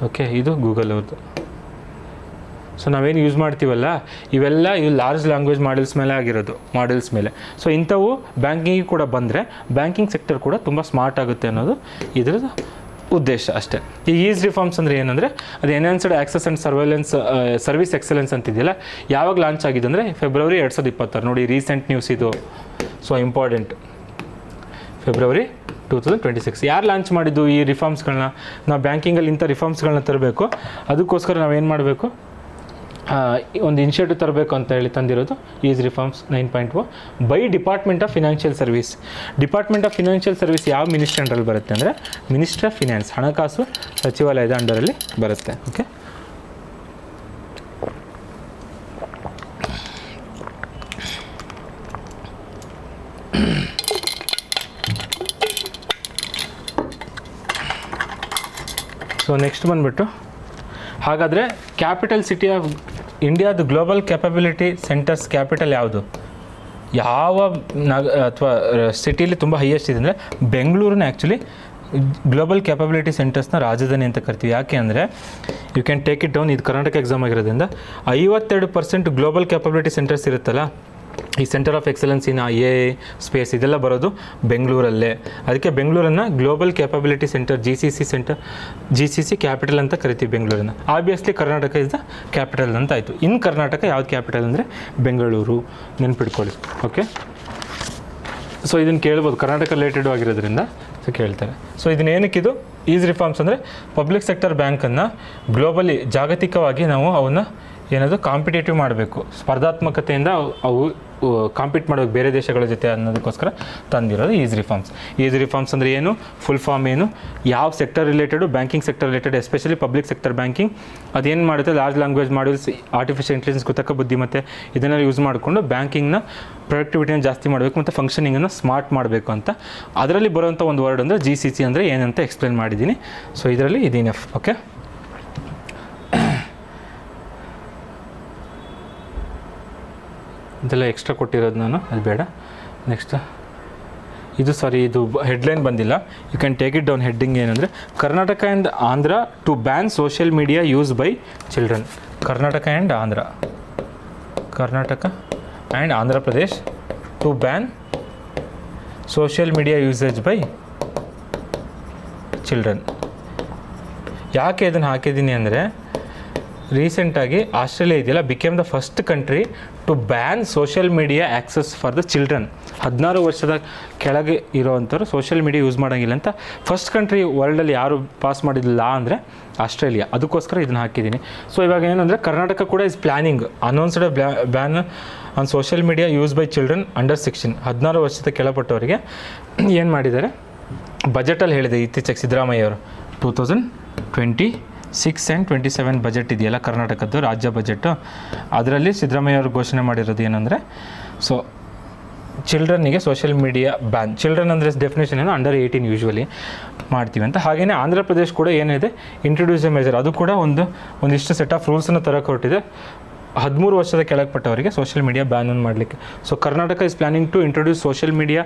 ಓಕೆ, ಇದು ಗೂಗಲ್ ಅವ್ರದ್ದು. ಸೊ ನಾವೇನು ಯೂಸ್ ಮಾಡ್ತೀವಲ್ಲ ಇವೆಲ್ಲ ಇವು ಲಾರ್ಜ್ ಲ್ಯಾಂಗ್ವೇಜ್ ಮಾಡೆಲ್ಸ್ ಮೇಲೆ ಆಗಿರೋದು, ಮಾಡೆಲ್ಸ್ ಮೇಲೆ. ಸೊ ಇಂಥವು ಬ್ಯಾಂಕಿಂಗಿಗೆ ಕೂಡ ಬಂದರೆ ಬ್ಯಾಂಕಿಂಗ್ ಸೆಕ್ಟರ್ ಕೂಡ ತುಂಬ ಸ್ಮಾರ್ಟ್ ಆಗುತ್ತೆ ಅನ್ನೋದು ಇದರದ್ದು ಉದ್ದೇಶ ಅಷ್ಟೇ. ಈ ಈಸ್ ರಿಫಾರ್ಮ್ಸ್ ಅಂದರೆ ಏನಂದರೆ, ಅದು enhanced access and service excellence ಅಂತಿದೆಯಲ್ಲ, ಯಾವಾಗ ಲಾಂಚ್ ಆಗಿದೆ ಅಂದರೆ ಫೆಬ್ರವರಿ 2026. ನೋಡಿ ರೀಸೆಂಟ್ ನ್ಯೂಸ್ ಇದು, ಸೊ ಇಂಪಾರ್ಟೆಂಟ್. ಫೆಬ್ರವರಿ 2026 ಯಾರು ಲಾಂಚ್ ಮಾಡಿದ್ದು ಈ ರಿಫಾರ್ಮ್ಸ್ಗಳನ್ನ? ನಾವು ಬ್ಯಾಂಕಿಂಗಲ್ಲಿ ಇಂಥ ರಿಫಾರ್ಮ್ಸ್ಗಳನ್ನ ತರಬೇಕು, ಅದಕ್ಕೋಸ್ಕರ ನಾವೇನು ಮಾಡಬೇಕು, ಒಂದು ಇನಿಷಿಯೇಟಿವ್ ತರಬೇಕು ಅಂತ ಹೇಳಿ ತಂದಿರೋದು EASE reforms 9.0 by department of financial service. Department of financial service ಯಾವ ಮಿನಿಸ್ಟ್ರಿ ಅಂಡರಲ್ಲಿ ಬರುತ್ತೆ ಅಂದರೆ ಮಿನಿಸ್ಟ್ರಿ ಆಫ್ ಫಿನಾನ್ಸ್, ಹಣಕಾಸು ಸಚಿವಾಲಯದ ಅಂಡರಲ್ಲಿ ಬರುತ್ತೆ. ಓಕೆ, ಸೊ ನೆಕ್ಸ್ಟ್ ಬಂದುಬಿಟ್ಟು, ಹಾಗಾದರೆ ಕ್ಯಾಪಿಟಲ್ ಸಿಟಿ ಆಫ್ ಇಂಡಿಯಾದ ಗ್ಲೋಬಲ್ ಕ್ಯಾಪಬಿಲಿಟಿ ಸೆಂಟರ್ಸ್ ಕ್ಯಾಪಿಟಲ್ ಯಾವುದು? ಯಾವ ಅಥವಾ ಸಿಟಿಲಿ ತುಂಬ ಹೈಯೆಸ್ಟ್ ಇದೆ ಅಂದರೆ ಬೆಂಗಳೂರನ್ನ ಆ್ಯಕ್ಚುಲಿ ಗ್ಲೋಬಲ್ ಕ್ಯಾಪಬಿಲಿಟಿ ಸೆಂಟರ್ಸ್ನ ರಾಜಧಾನಿ ಅಂತ ಕರಿತೀವಿ. ಯಾಕೆ ಅಂದರೆ you can take it down, ಇದು ಕರ್ನಾಟಕ ಎಕ್ಸಾಮ್ ಆಗಿರೋದ್ರಿಂದ 52% ಗ್ಲೋಬಲ್ ಕ್ಯಾಪಬಿಲಿಟಿ ಸೆಂಟರ್ಸ್ ಇರುತ್ತಲ್ಲ, ಈ centre of excellence in a space ಇದೆಲ್ಲ ಬರೋದು ಬೆಂಗಳೂರಲ್ಲೇ. ಅದಕ್ಕೆ ಬೆಂಗಳೂರನ್ನು global capability centre G C C capital ಅಂತ ಕರಿತೀವಿ ಬೆಂಗಳೂರನ್ನು. Obviously Karnataka is the capital ಅಂತ ಆಯಿತು. ಇನ್ ಕರ್ನಾಟಕ ಯಾವ್ದು ಕ್ಯಾಪಿಟಲ್ ಅಂದರೆ ಬೆಂಗಳೂರು, ನೆನ್ಪಿಟ್ಕೊಳ್ಳಿ. ಓಕೆ, ಸೊ ಇದನ್ನು ಕೇಳ್ಬೋದು, ಕರ್ನಾಟಕ ರಿಲೇಟೆಡ್ ಆಗಿರೋದ್ರಿಂದ ಸೊ ಕೇಳ್ತಾರೆ. ಸೊ ಇದನ್ನೇನಕ್ಕಿದು ಈಸ್ ರಿಫಾರ್ಮ್ಸ್ ಅಂದರೆ ಪಬ್ಲಿಕ್ ಸೆಕ್ಟರ್ ಬ್ಯಾಂಕನ್ನು ಗ್ಲೋಬಲಿ ಜಾಗತಿಕವಾಗಿ ನಾವು ಅವನ್ನ ಏನದು ಕಾಂಪಿಟೇಟಿವ್ ಮಾಡಬೇಕು, ಸ್ಪರ್ಧಾತ್ಮಕತೆಯಿಂದ ಅವು ಕಾಂಪೀಟ್ ಮಾಡಬೇಕು ಬೇರೆ ದೇಶಗಳ ಜೊತೆ ಅನ್ನೋದಕ್ಕೋಸ್ಕರ ತಂದಿರೋದು ಈಸ್ ರಿಫಾರ್ಮ್ಸ್. ಈಸ್ ರಿಫಾರ್ಮ್ಸ್ ಅಂದರೆ ಏನು, ಫುಲ್ ಫಾರ್ಮ್ ಏನು, ಯಾವ sector related, banking sector related, especially public sector banking. ಅದೇನು ಮಾಡುತ್ತೆ, large language models, artificial intelligence, ಕೃತಕ ಬುದ್ಧಿಮತ್ತೆ ಇದನ್ನೆಲ್ಲ ಯೂಸ್ ಮಾಡಿಕೊಂಡು ಬ್ಯಾಂಕಿಂಗ್ನ ಪ್ರೊಡಕ್ಟಿವಿಟಿನ ಜಾಸ್ತಿ ಮಾಡಬೇಕು ಮತ್ತು ಫಂಕ್ಷನಿಂಗನ್ನು ಸ್ಮಾರ್ಟ್ ಮಾಡಬೇಕು ಅಂತ. ಅದರಲ್ಲಿ ಬರುವಂಥ ಒಂದು ವರ್ಡ್ ಅಂದರೆ ಜಿ ಸಿ ಸಿ ಅಂದರೆ ಏನಂತ ಎಕ್ಸ್ಪ್ಲೇನ್ ಮಾಡಿದ್ದೀನಿ. ಸೊ ಇದರಲ್ಲಿ ಇದಿನಫ್. ಓಕೆ, ಇದೆಲ್ಲ ಎಕ್ಸ್ಟ್ರಾ ಕೊಟ್ಟಿರೋದು ನಾನು, ಅದು ಬೇಡ. ನೆಕ್ಸ್ಟ್ ಇದು ಇದು ಹೆಡ್ಲೈನ್ ಬಂದಿಲ್ಲ, you can take it down. Heading ಏನಂದರೆ Karnataka and Andhra to ban social media use by children. Karnataka and Andhra Pradesh to ban social media usage by children. ಯಾಕೆ ಇದನ್ನು ಹಾಕಿದ್ದೀನಿ ಅಂದರೆ, ರೀಸೆಂಟಾಗಿ ಆಸ್ಟ್ರೇಲಿಯಾ ಇದೆಯಲ್ಲ, became the first country to ban social media access for the children. 16 ವರ್ಷದ ಕೆಳಗೆ ಇರೋವಂಥವ್ರು social media use ಮಾಡೋಂಗಿಲ್ಲ ಅಂತ ಫಸ್ಟ್ ಕಂಟ್ರಿ ವರ್ಲ್ಡಲ್ಲಿ ಯಾರು ಪಾಸ್ ಮಾಡಿದಿಲ್ಲ ಅಂದರೆ ಆಸ್ಟ್ರೇಲಿಯಾ. ಅದಕ್ಕೋಸ್ಕರ ಇದನ್ನು ಹಾಕಿದ್ದೀನಿ. ಸೊ ಇವಾಗ ಏನಂದರೆ ಕರ್ನಾಟಕ ಕೂಡ is planning announced ban on social media use by children under 16, 16 ವರ್ಷದ ಕೆಳಪಟ್ಟವರಿಗೆ ಏನು ಮಾಡಿದ್ದಾರೆ, ಬಜೆಟಲ್ಲಿ ಹೇಳಿದೆ ಇತ್ತೀಚೆಗೆ ಸಿದ್ದರಾಮಯ್ಯ ಅವರು 2026 and 27 ಬಜೆಟ್ ಇದೆಯಲ್ಲ ಕರ್ನಾಟಕದ್ದು ರಾಜ್ಯ ಬಜೆಟ್ಟು, ಅದರಲ್ಲಿ ಸಿದ್ದರಾಮಯ್ಯ ಅವರು ಘೋಷಣೆ ಮಾಡಿರೋದು ಏನಂದರೆ, ಸೊ ಚಿಲ್ಡ್ರನ್ನಿಗೆ ಸೋಷಿಯಲ್ ಮೀಡಿಯಾ ಬ್ಯಾನ್. ಚಿಲ್ಡ್ರನ್ ಅಂದರೆ ಡೆಫಿನೇಷನ್ ಏನು, ಅಂಡರ್ 18 ಯೂಶ್ವಲಿ ಮಾಡ್ತೀವಿ ಅಂತ. ಹಾಗೆಯೇ ಆಂಧ್ರ ಪ್ರದೇಶ್ ಕೂಡ ಏನಿದೆ, ಇಂಟ್ರೊಡ್ಯೂಸ್ ಎ ಮೆಜರ್, ಅದು ಕೂಡ ಒಂದಿಷ್ಟು ಸೆಟ್ ಆಫ್ ರೂಲ್ಸನ್ನು ತರಕ್ಕೆ ಹೊರಟಿದೆ 13 ವರ್ಷದ ಕೆಳಗಪಟ್ಟವರಿಗೆ ಸೋಷಿಯಲ್ ಮೀಡಿಯಾ ಬ್ಯಾನ್ ಮಾಡಲಿಕ್ಕೆ. So Karnataka is planning to introduce social media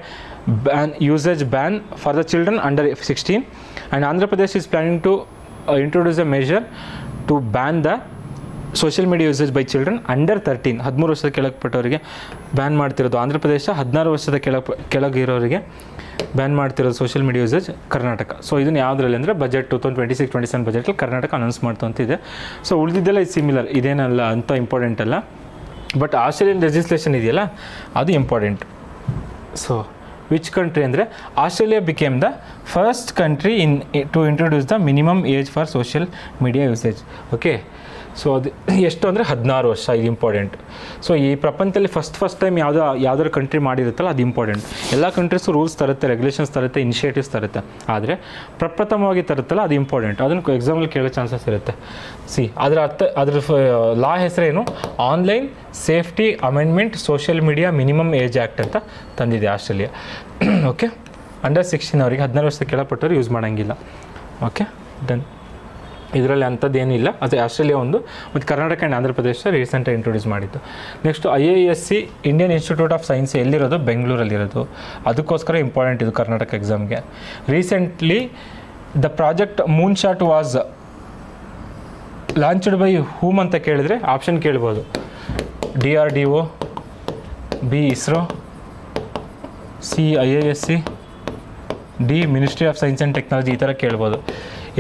usage ban for the children under 16 and Andhra Pradesh is planning to introduce a measure to ban the social media usage by children under 13. 13 ವರ್ಷದ ಕೆಳಗಪಟ್ಟವರಿಗೆ ban ಮಾಡ್ತಿರೋದು ಆಂಧ್ರ ಪ್ರದೇಶ, 16 ವರ್ಷದ ಕೆಳಗಿರೋರಿಗೆ ban ಮಾಡ್ತಿರೋದು social media usage Karnataka. So ಇದನ್ನು ಯಾವುದರಲ್ಲಿ ಅಂದರೆ budget 2026-27 ಬಜೆಟಲ್ಲಿ Karnataka announce ಮಾಡ್ತು ಅಂತಿದೆ. So ಉಳಿದಿದ್ದೆಲ್ಲ ಇದು ಸಿಮಿಲರ್, ಇದೇನಲ್ಲ ಅಂತ ಇಂಪಾರ್ಟೆಂಟ್ ಅಲ್ಲ. ಬಟ್ ಆಸ್ಟ್ರೇಲಿಯನ್ ಲೆಜಿಸ್ಲೇಷನ್ ಇದೆಯಲ್ಲ ಅದು ಇಂಪಾರ್ಟೆಂಟ್. ಸೊ ವಿಚ್ ಕಂಟ್ರಿ ಅಂದರೆ Australia became the first country to introduce the minimum age for social media usage. Okay, so ಅದು ಎಷ್ಟು ಅಂದರೆ 16 ವರ್ಷ, ಇದು ಇಂಪಾರ್ಟೆಂಟ್. ಸೊ ಈ ಪ್ರಪಂಚದಲ್ಲಿ ಫಸ್ಟ್ ಟೈಮ್ ಯಾವುದಾದ್ರು ಕಂಟ್ರಿ ಮಾಡಿರುತ್ತಲ್ಲ ಅದು ಇಂಪಾರ್ಟೆಂಟ್. ಎಲ್ಲ ಕಂಟ್ರೀಸು ರೂಲ್ಸ್ ತರುತ್ತೆ, ರೆಗ್ಯುಲೇಷನ್ಸ್ ತರುತ್ತೆ, ಇನಿಷಿಯೇಟಿವ್ಸ್ ತರುತ್ತೆ, ಆದರೆ ಪ್ರಪ್ರಥಮವಾಗಿ ತರುತ್ತಲ್ಲ ಅದು ಇಂಪಾರ್ಟೆಂಟ್. ಅದನ್ನು ಎಕ್ಸಾಮಲ್ಲಿ ಕೇಳೋ ಚಾನ್ಸಸ್ ಇರುತ್ತೆ. ಅದ್ರ ಲಾ ಹೆಸರೇನು, online safety amendment social media minimum age act ಅಂತ ತಂದಿದೆ ಆಸ್ಟ್ರೇಲಿಯಾ. ಓಕೆ, ಅಂಡರ್ 16 ಅವರಿಗೆ 16 ವರ್ಷದ ಕೆಳಪಟ್ಟವರು ಯೂಸ್ ಮಾಡೋಂಗಿಲ್ಲ. Okay done. ಇದರಲ್ಲಿ ಅಂಥದ್ದೇನಿಲ್ಲ, ಅದು ಆಸ್ಟ್ರೇಲಿಯಾ ಮತ್ತು ಕರ್ನಾಟಕ ಆ್ಯಂಡ್ ಆಂಧ್ರ ಪ್ರದೇಶ ರೀಸೆಂಟಾಗಿ ಇಂಟ್ರೊಡ್ಯೂಸ್ ಮಾಡಿತ್ತು. Next IISc Indian Institute of science ಎಲ್ಲಿರೋದು, ಬೆಂಗಳೂರಲ್ಲಿರೋದು. ಅದಕ್ಕೋಸ್ಕರ ಇಂಪಾರ್ಟೆಂಟ್ ಇದು ಕರ್ನಾಟಕ ಎಕ್ಸಾಮ್ಗೆ. Recently the project Moon shot was launched by ಹೂಮ್ ಅಂತ ಕೇಳಿದ್ರೆ ಆಪ್ಷನ್ ಕೇಳ್ಬೋದು, DRDO, B ISRO, C IISc, D ministry of science and technology, ಈ ಥರ ಕೇಳ್ಬೋದು.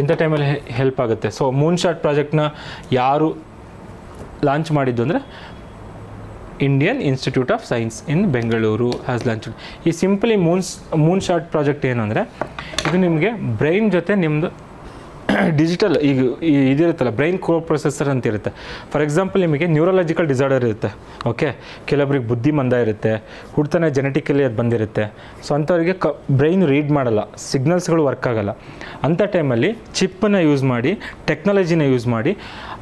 ಇಂಥ ಟೈಮಲ್ಲಿ ಹೆಲ್ಪ್ ಆಗುತ್ತೆ. ಸೊ ಮೂನ್ ಶಾಟ್ ಪ್ರಾಜೆಕ್ಟ್ನ ಯಾರು ಲಾಂಚ್ ಮಾಡಿದ್ದು ಅಂದರೆ Indian Institute of science in Bengaluru has launched. ಈ ಸಿಂಪಲಿ ಮೂನ್ ಶಾಟ್ ಪ್ರಾಜೆಕ್ಟ್ ಏನು ಅಂದರೆ ಇದು ನಿಮಗೆ ಬ್ರೈನ್ ಜೊತೆ ನಿಮ್ಮದು ಡಿಜಿಟಲ್ ಈಗ ಇದಿರುತ್ತಲ್ಲ ಬ್ರೈನ್ ಕೋ ಪ್ರೊಸೆಸರ್ ಅಂತ ಇರುತ್ತೆ. ಫಾರ್ ಎಕ್ಸಾಂಪಲ್ ನಿಮಗೆ ನ್ಯೂರಲಾಜಿಕಲ್ ಡಿಸಾರ್ಡರ್ ಇರುತ್ತೆ. ಓಕೆ, ಕೆಲವೊಬ್ರಿಗೆ ಬುದ್ಧಿಮಂದ ಇರುತ್ತೆ, ಹುಡ್ತಾನೆ ಜೆನೆಟಿಕಲಿ ಅದು ಬಂದಿರುತ್ತೆ. ಸೊ ಅಂಥವ್ರಿಗೆ ಬ್ರೈನ್ ರೀಡ್ ಮಾಡಲ್ಲ, ಸಿಗ್ನಲ್ಸ್ಗಳು ವರ್ಕ್ ಆಗಲ್ಲ. ಅಂಥ ಟೈಮಲ್ಲಿ ಚಿಪ್ಪನ್ನು ಯೂಸ್ ಮಾಡಿ, ಟೆಕ್ನಾಲಜಿನ ಯೂಸ್ ಮಾಡಿ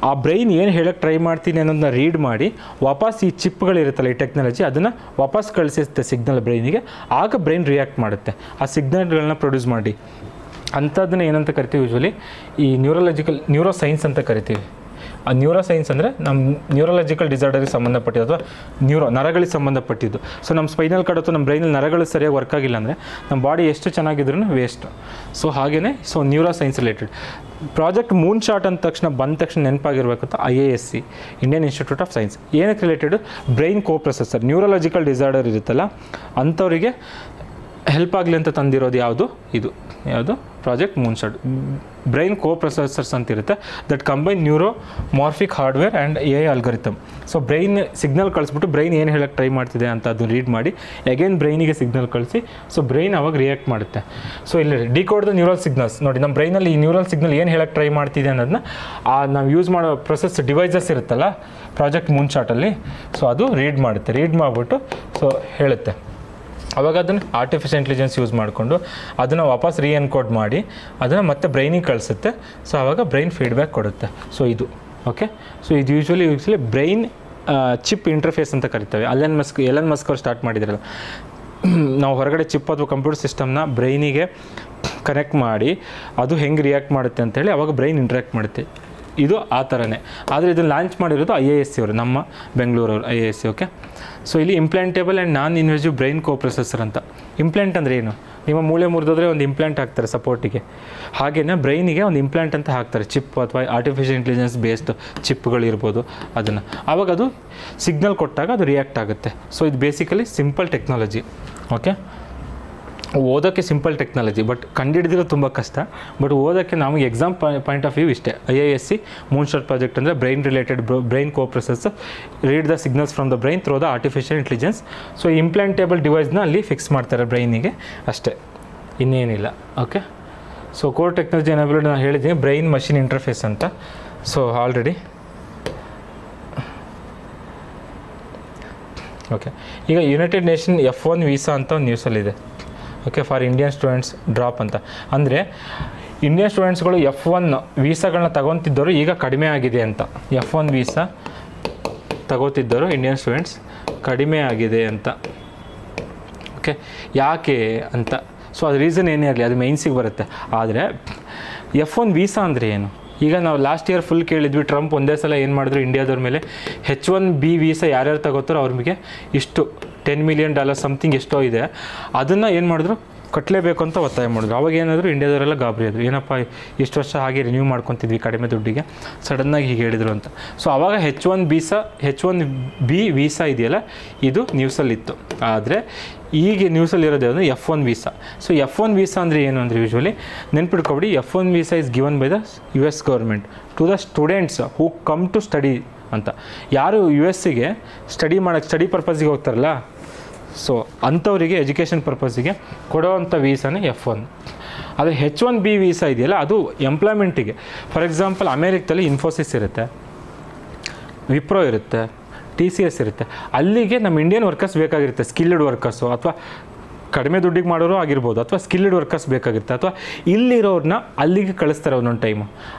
ಆ ಬ್ರೈನ್ ಏನು ಹೇಳೋಕ್ಕೆ ಟ್ರೈ ಮಾಡ್ತೀನಿ ಅನ್ನೋದನ್ನ ರೀಡ್ ಮಾಡಿ ವಾಪಸ್ ಈ ಚಿಪ್ಗಳಿರುತ್ತಲ್ಲ ಈ ಟೆಕ್ನಾಲಜಿ ಅದನ್ನು ವಾಪಸ್ ಕಳಿಸುತ್ತೆ ಸಿಗ್ನಲ್ ಬ್ರೈನಿಗೆ. ಆಗ ಬ್ರೈನ್ ರಿಯಾಕ್ಟ್ ಮಾಡುತ್ತೆ, ಆ ಸಿಗ್ನಲ್ಗಳನ್ನ ಪ್ರೊಡ್ಯೂಸ್ ಮಾಡಿ. ಅಂಥದ್ದನ್ನ ಏನಂತ ಕರಿತೀವಿ ಯೂಶ್ವಲಿ ಈ ನ್ಯೂರೋ ಸೈನ್ಸ್ ಅಂತ ಕರಿತೀವಿ. ಆ ನ್ಯೂರೋ ಸೈನ್ಸ್ ಅಂದರೆ ನಮ್ಮ ನ್ಯೂರಲಾಜಿಕಲ್ ಡಿಸಾರ್ಡರಿಗೆ ಸಂಬಂಧಪಟ್ಟಿದ್ದು ಅಥವಾ ನರಗಳಿಗೆ ಸಂಬಂಧಪಟ್ಟಿದ್ದು. ಸೊ ನಮ್ಮ ಸ್ಪೈನಲ್ ಕಾರ್ಡ್ ಅಥವಾ ನಮ್ಮ ಬ್ರೈನಲ್ಲಿ ನರಗಳು ಸರಿಯಾಗಿ ವರ್ಕ್ ಆಗಿಲ್ಲ ಅಂದರೆ ನಮ್ಮ ಬಾಡಿ ಎಷ್ಟು ಚೆನ್ನಾಗಿದ್ರೂ ವೇಸ್ಟ್. ಸೊ ಹಾಗೆಯೇ neuroscience related project moonshot ಅಂದ ತಕ್ಷಣ ನೆನಪಾಗಿರ್ಬೇಕಂತ IISc Indian Institute of Science ಏನಕ್ಕೆ related, brain co processor neurological disorder ಇರುತ್ತಲ್ಲ ಅಂಥವರಿಗೆ ಹೆಲ್ಪ್ ಆಗಲಿ ಅಂತ ತಂದಿರೋದು ಯಾವುದು project moonshot. Brain co processors ಅಂತಿರುತ್ತೆ that combine neuromorphic hardware and AI algorithm. So brain signal ಕಳಿಸ್ಬಿಟ್ಟು ಬ್ರೈನ್ ಏನು ಹೇಳೋಕ್ಕೆ ಟ್ರೈ ಮಾಡ್ತಿದೆ ಅಂತ ಅದು ರೀಡ್ ಮಾಡಿ ಅಗೇನ್ ಬ್ರೈನಿಗೆ ಸಿಗ್ನಲ್ ಕಳಿಸಿ ಸೊ ಬ್ರೈನ್ ಅವಾಗ ರಿಯಾಕ್ಟ್ ಮಾಡುತ್ತೆ. ಸೊ ಇಲ್ಲಿ ಡಿಕೋಡ್ ದ ನ್ಯೂರಲ್ ಸಿಗ್ನಲ್ಸ್ ನೋಡಿ, ನಮ್ಮ ಬ್ರೈನಲ್ಲಿ ಈ ನ್ಯೂರಲ್ ಸಿಗ್ನಲ್ ಏನು ಹೇಳೋಕ್ಕೆ ಟ್ರೈ ಮಾಡ್ತಿದೆ ಅನ್ನೋದನ್ನ ನಾವು ಯೂಸ್ ಮಾಡೋ ಪ್ರೊಸೆಸ್ ಡಿವೈಸಸ್ ಇರುತ್ತಲ್ಲ ಪ್ರಾಜೆಕ್ಟ್ ಮೂನ್ ಶಾಟಲ್ಲಿ, ಸೊ ಅದು ರೀಡ್ ಮಾಡಿಬಿಟ್ಟು ಸೊ ಹೇಳುತ್ತೆ. ಅವಾಗ ಅದನ್ನು ಆರ್ಟಿಫಿಷಿಯಲ್ ಇಂಟೆಲಿಜೆನ್ಸ್ ಯೂಸ್ ಮಾಡಿಕೊಂಡು ಅದನ್ನು ವಾಪಸ್ ರೀಎನ್ಕೋಡ್ ಮಾಡಿ ಅದನ್ನು ಮತ್ತೆ ಬ್ರೈನಿಗೆ ಕಳಿಸುತ್ತೆ. ಸೊ ಆವಾಗ ಬ್ರೈನ್ ಫೀಡ್ಬ್ಯಾಕ್ ಕೊಡುತ್ತೆ. ಸೊ ಇದು ಓಕೆ. ಸೊ ಇದು ಯೂಶ್ವಲಿ ಬ್ರೈನ್ ಚಿಪ್ ಇಂಟರ್ಫೇಸ್ ಅಂತ ಕರಿತೇವೆ. ಎಲನ್ ಮಸ್ಕ್ ಅವ್ರು ಸ್ಟಾರ್ಟ್ ಮಾಡಿದ್ರಲ್ಲ, ನಾವು ಹೊರಗಡೆ ಚಿಪ್ ಅಥವಾ ಕಂಪ್ಯೂಟರ್ ಸಿಸ್ಟಮ್ನ ಬ್ರೈನಿಗೆ ಕನೆಕ್ಟ್ ಮಾಡಿ ಅದು ಹೆಂಗೆ ರಿಯಾಕ್ಟ್ ಮಾಡುತ್ತೆ ಅಂತೇಳಿ ಅವಾಗ ಬ್ರೈನ್ ಇಂಟ್ರ್ಯಾಕ್ಟ್ ಮಾಡುತ್ತೆ. ಇದು ಆ ಥರನೇ. ಆದರೆ ಇದನ್ನು ಲಾಂಚ್ ಮಾಡಿರೋದು IISc ಅವರು, ನಮ್ಮ ಬೆಂಗಳೂರವರು IISc. ಓಕೆ, ಸೊ ಇಲ್ಲಿ implantable and non invasive brain co processor ಅಂತ. ಇಂಪ್ಲಾಂಟ್ ಅಂದರೆ ಏನು, ನಿಮ್ಮ ಮೂಳೆ ಮುರಿದೋದ್ರೆ ಒಂದು ಇಂಪ್ಲಾಂಟ್ ಹಾಕ್ತಾರೆ ಸಪೋರ್ಟಿಗೆ, ಹಾಗೆಯೇ ಬ್ರೈನಿಗೆ ಒಂದು ಇಂಪ್ಲಾಂಟ್ ಅಂತ ಹಾಕ್ತಾರೆ, ಚಿಪ್ ಅಥವಾ ಆರ್ಟಿಫಿಷಿಯಲ್ ಇಂಟೆಲಿಜೆನ್ಸ್ ಬೇಸ್ಡ್ ಚಿಪ್ಗಳಿರ್ಬೋದು. ಅದನ್ನು ಆವಾಗ ಅದು ಸಿಗ್ನಲ್ ಕೊಟ್ಟಾಗ ಅದು ರಿಯಾಕ್ಟ್ ಆಗುತ್ತೆ. ಸೊ ಇದು ಬೇಸಿಕಲಿ ಸಿಂಪಲ್ ಟೆಕ್ನಾಲಜಿ. ಓಕೆ, ಓದೋಕ್ಕೆ ಸಿಂಪಲ್ ಟೆಕ್ನಾಲಜಿ, ಬಟ್ ಕಂಡುಹಿಡಿದಿರೋದು ತುಂಬ ಕಷ್ಟ. ಬಟ್ ಓದೋಕ್ಕೆ ನಮಗೆ ಎಕ್ಸಾಮ್ ಪಾಯಿಂಟ್ ಆಫ್ ವ್ಯೂ ಇಷ್ಟೇ. IISc ಮೂನ್ ಶಾಟ್ ಪ್ರಾಜೆಕ್ಟ್ ಅಂದರೆ brain related brain co processor read the signals from the brain through the artificial intelligence. So implantable ಡಿವೈಸ್ನ ಅಲ್ಲಿ ಫಿಕ್ಸ್ ಮಾಡ್ತಾರೆ ಬ್ರೈನಿಗೆ, ಅಷ್ಟೇ, ಇನ್ನೇನಿಲ್ಲ. ಓಕೆ, ಸೊ ಕೋರ್ ಟೆಕ್ನಾಲಜಿ ಏನಾಗಲಿ ನಾನು ಹೇಳಿದ್ದೀನಿ ಬ್ರೈನ್ ಮಷಿನ್ ಇಂಟರ್ಫೇಸ್ ಅಂತ. So already okay. ಈಗ ಯುನೈಟೆಡ್ ನೇಷನ್ F1 ವೀಸಾ ಅಂತ ಒಂದು ನ್ಯೂಸಲ್ಲಿದೆ. Okay, for Indian students drop ಅಂತ. ಅಂದರೆ ಇಂಡಿಯನ್ ಸ್ಟೂಡೆಂಟ್ಸ್ಗಳು F1 ವೀಸಾಗಳನ್ನ ತಗೊತಿದ್ದವರು ಈಗ ಕಡಿಮೆ ಆಗಿದೆ ಅಂತ. F1 ವೀಸಾ ತಗೋತಿದ್ದವರು ಇಂಡಿಯನ್ ಸ್ಟೂಡೆಂಟ್ಸ್ ಕಡಿಮೆ ಆಗಿದೆ ಅಂತ. ಓಕೆ, ಯಾಕೆ ಅಂತ. ಸೊ ಅದು ರೀಸನ್ ಏನೇ ಇರಲಿ ಅದು ಮೈನ್ಸಿಗೆ ಬರುತ್ತೆ. ಆದರೆ F1 ವೀಸಾ ಅಂದರೆ ಏನು? ಈಗ ನಾವು ಲಾಸ್ಟ್ ಇಯರ್ ಫುಲ್ ಕೇಳಿದ್ವಿ, ಟ್ರಂಪ್ ಒಂದೇ ಸಲ ಏನು ಮಾಡಿದ್ರು ಇಂಡಿಯಾದವ್ರ ಮೇಲೆ H1B ವೀಸಾ ಯಾರ್ಯಾರು ತಗೋತಾರೋ ಅವ್ರಿಗೆ ಇಷ್ಟು $10 million ಸಮಥಿಂಗ್ ಎಷ್ಟೋ ಇದೆ, ಅದನ್ನು ಏನು ಮಾಡಿದ್ರು ಕಟ್ಟಲೇಬೇಕು ಅಂತ ಒತ್ತಾಯ ಮಾಡಿದ್ರು. ಅವಾಗ ಏನಾದರೂ ಇಂಡಿಯಾದವರೆಲ್ಲ ಗಾಬರಿ ಆದರು, ಏನಪ್ಪ ಇಷ್ಟು ವರ್ಷ ಹಾಗೆ ರಿನ್ಯೂ ಮಾಡ್ಕೊತಿದ್ವಿ ಕಡಿಮೆ ದುಡ್ಡಿಗೆ, ಸಡನ್ನಾಗಿ ಹೀಗೆ ಹೇಳಿದರು ಅಂತ. ಸೊ ಆವಾಗ H1B ವೀಸಾ ಇದೆಯಲ್ಲ ಇದು ನ್ಯೂಸಲ್ಲಿತ್ತು. ಆದರೆ ಈಗ ನ್ಯೂಸಲ್ಲಿ ಇರೋದು ಯಾವುದು F1 visa. So F1 visa ಅಂದರೆ ಏನು ಅಂದರೆ ಯೂಶ್ವಲಿ ನೆನ್ಪಿಟ್ಕೊಬಿಡಿ, F1 visa is given by the US government to the students who come to study ಅಂತ. ಯಾರು USಗೆ ಸ್ಟಡಿ ಪರ್ಪಸ್ಸಿಗೆ ಹೋಗ್ತಾರಲ್ಲ, ಸೊ ಅಂಥವರಿಗೆ ಎಜುಕೇಷನ್ ಪರ್ಪಸ್ಸಿಗೆ ಕೊಡೋವಂಥ ವೀಸಾನೇ F1. ಆದರೆ H1B ವೀಸಾ ಇದೆಯಲ್ಲ ಅದು ಎಂಪ್ಲಾಯ್ಮೆಂಟಿಗೆ. ಫಾರ್ ಎಕ್ಸಾಂಪಲ್ ಅಮೇರಿಕದಲ್ಲಿ ಇನ್ಫೋಸಿಸ್ ಇರುತ್ತೆ, ವಿಪ್ರೋ ಇರುತ್ತೆ, TCS ಇರುತ್ತೆ. ಅಲ್ಲಿಗೆ ನಮ್ಮ ಇಂಡಿಯನ್ ವರ್ಕರ್ಸ್ ಬೇಕಾಗಿರುತ್ತೆ, ಸ್ಕಿಲ್ಡ್ ವರ್ಕರ್ಸು, ಅಥವಾ ಕಡಿಮೆ ದುಡ್ಡಿಗೆ ಮಾಡೋರು ಆಗಿರ್ಬೋದು, ಅಥವಾ ಸ್ಕಿಲ್ಡ್ ವರ್ಕರ್ಸ್ ಬೇಕಾಗಿರುತ್ತೆ, ಅಥವಾ ಇಲ್ಲಿರೋರನ್ನ ಅಲ್ಲಿಗೆ ಕಳಿಸ್ತಾರೆ ಒಂದೊಂದು ಟೈಮು.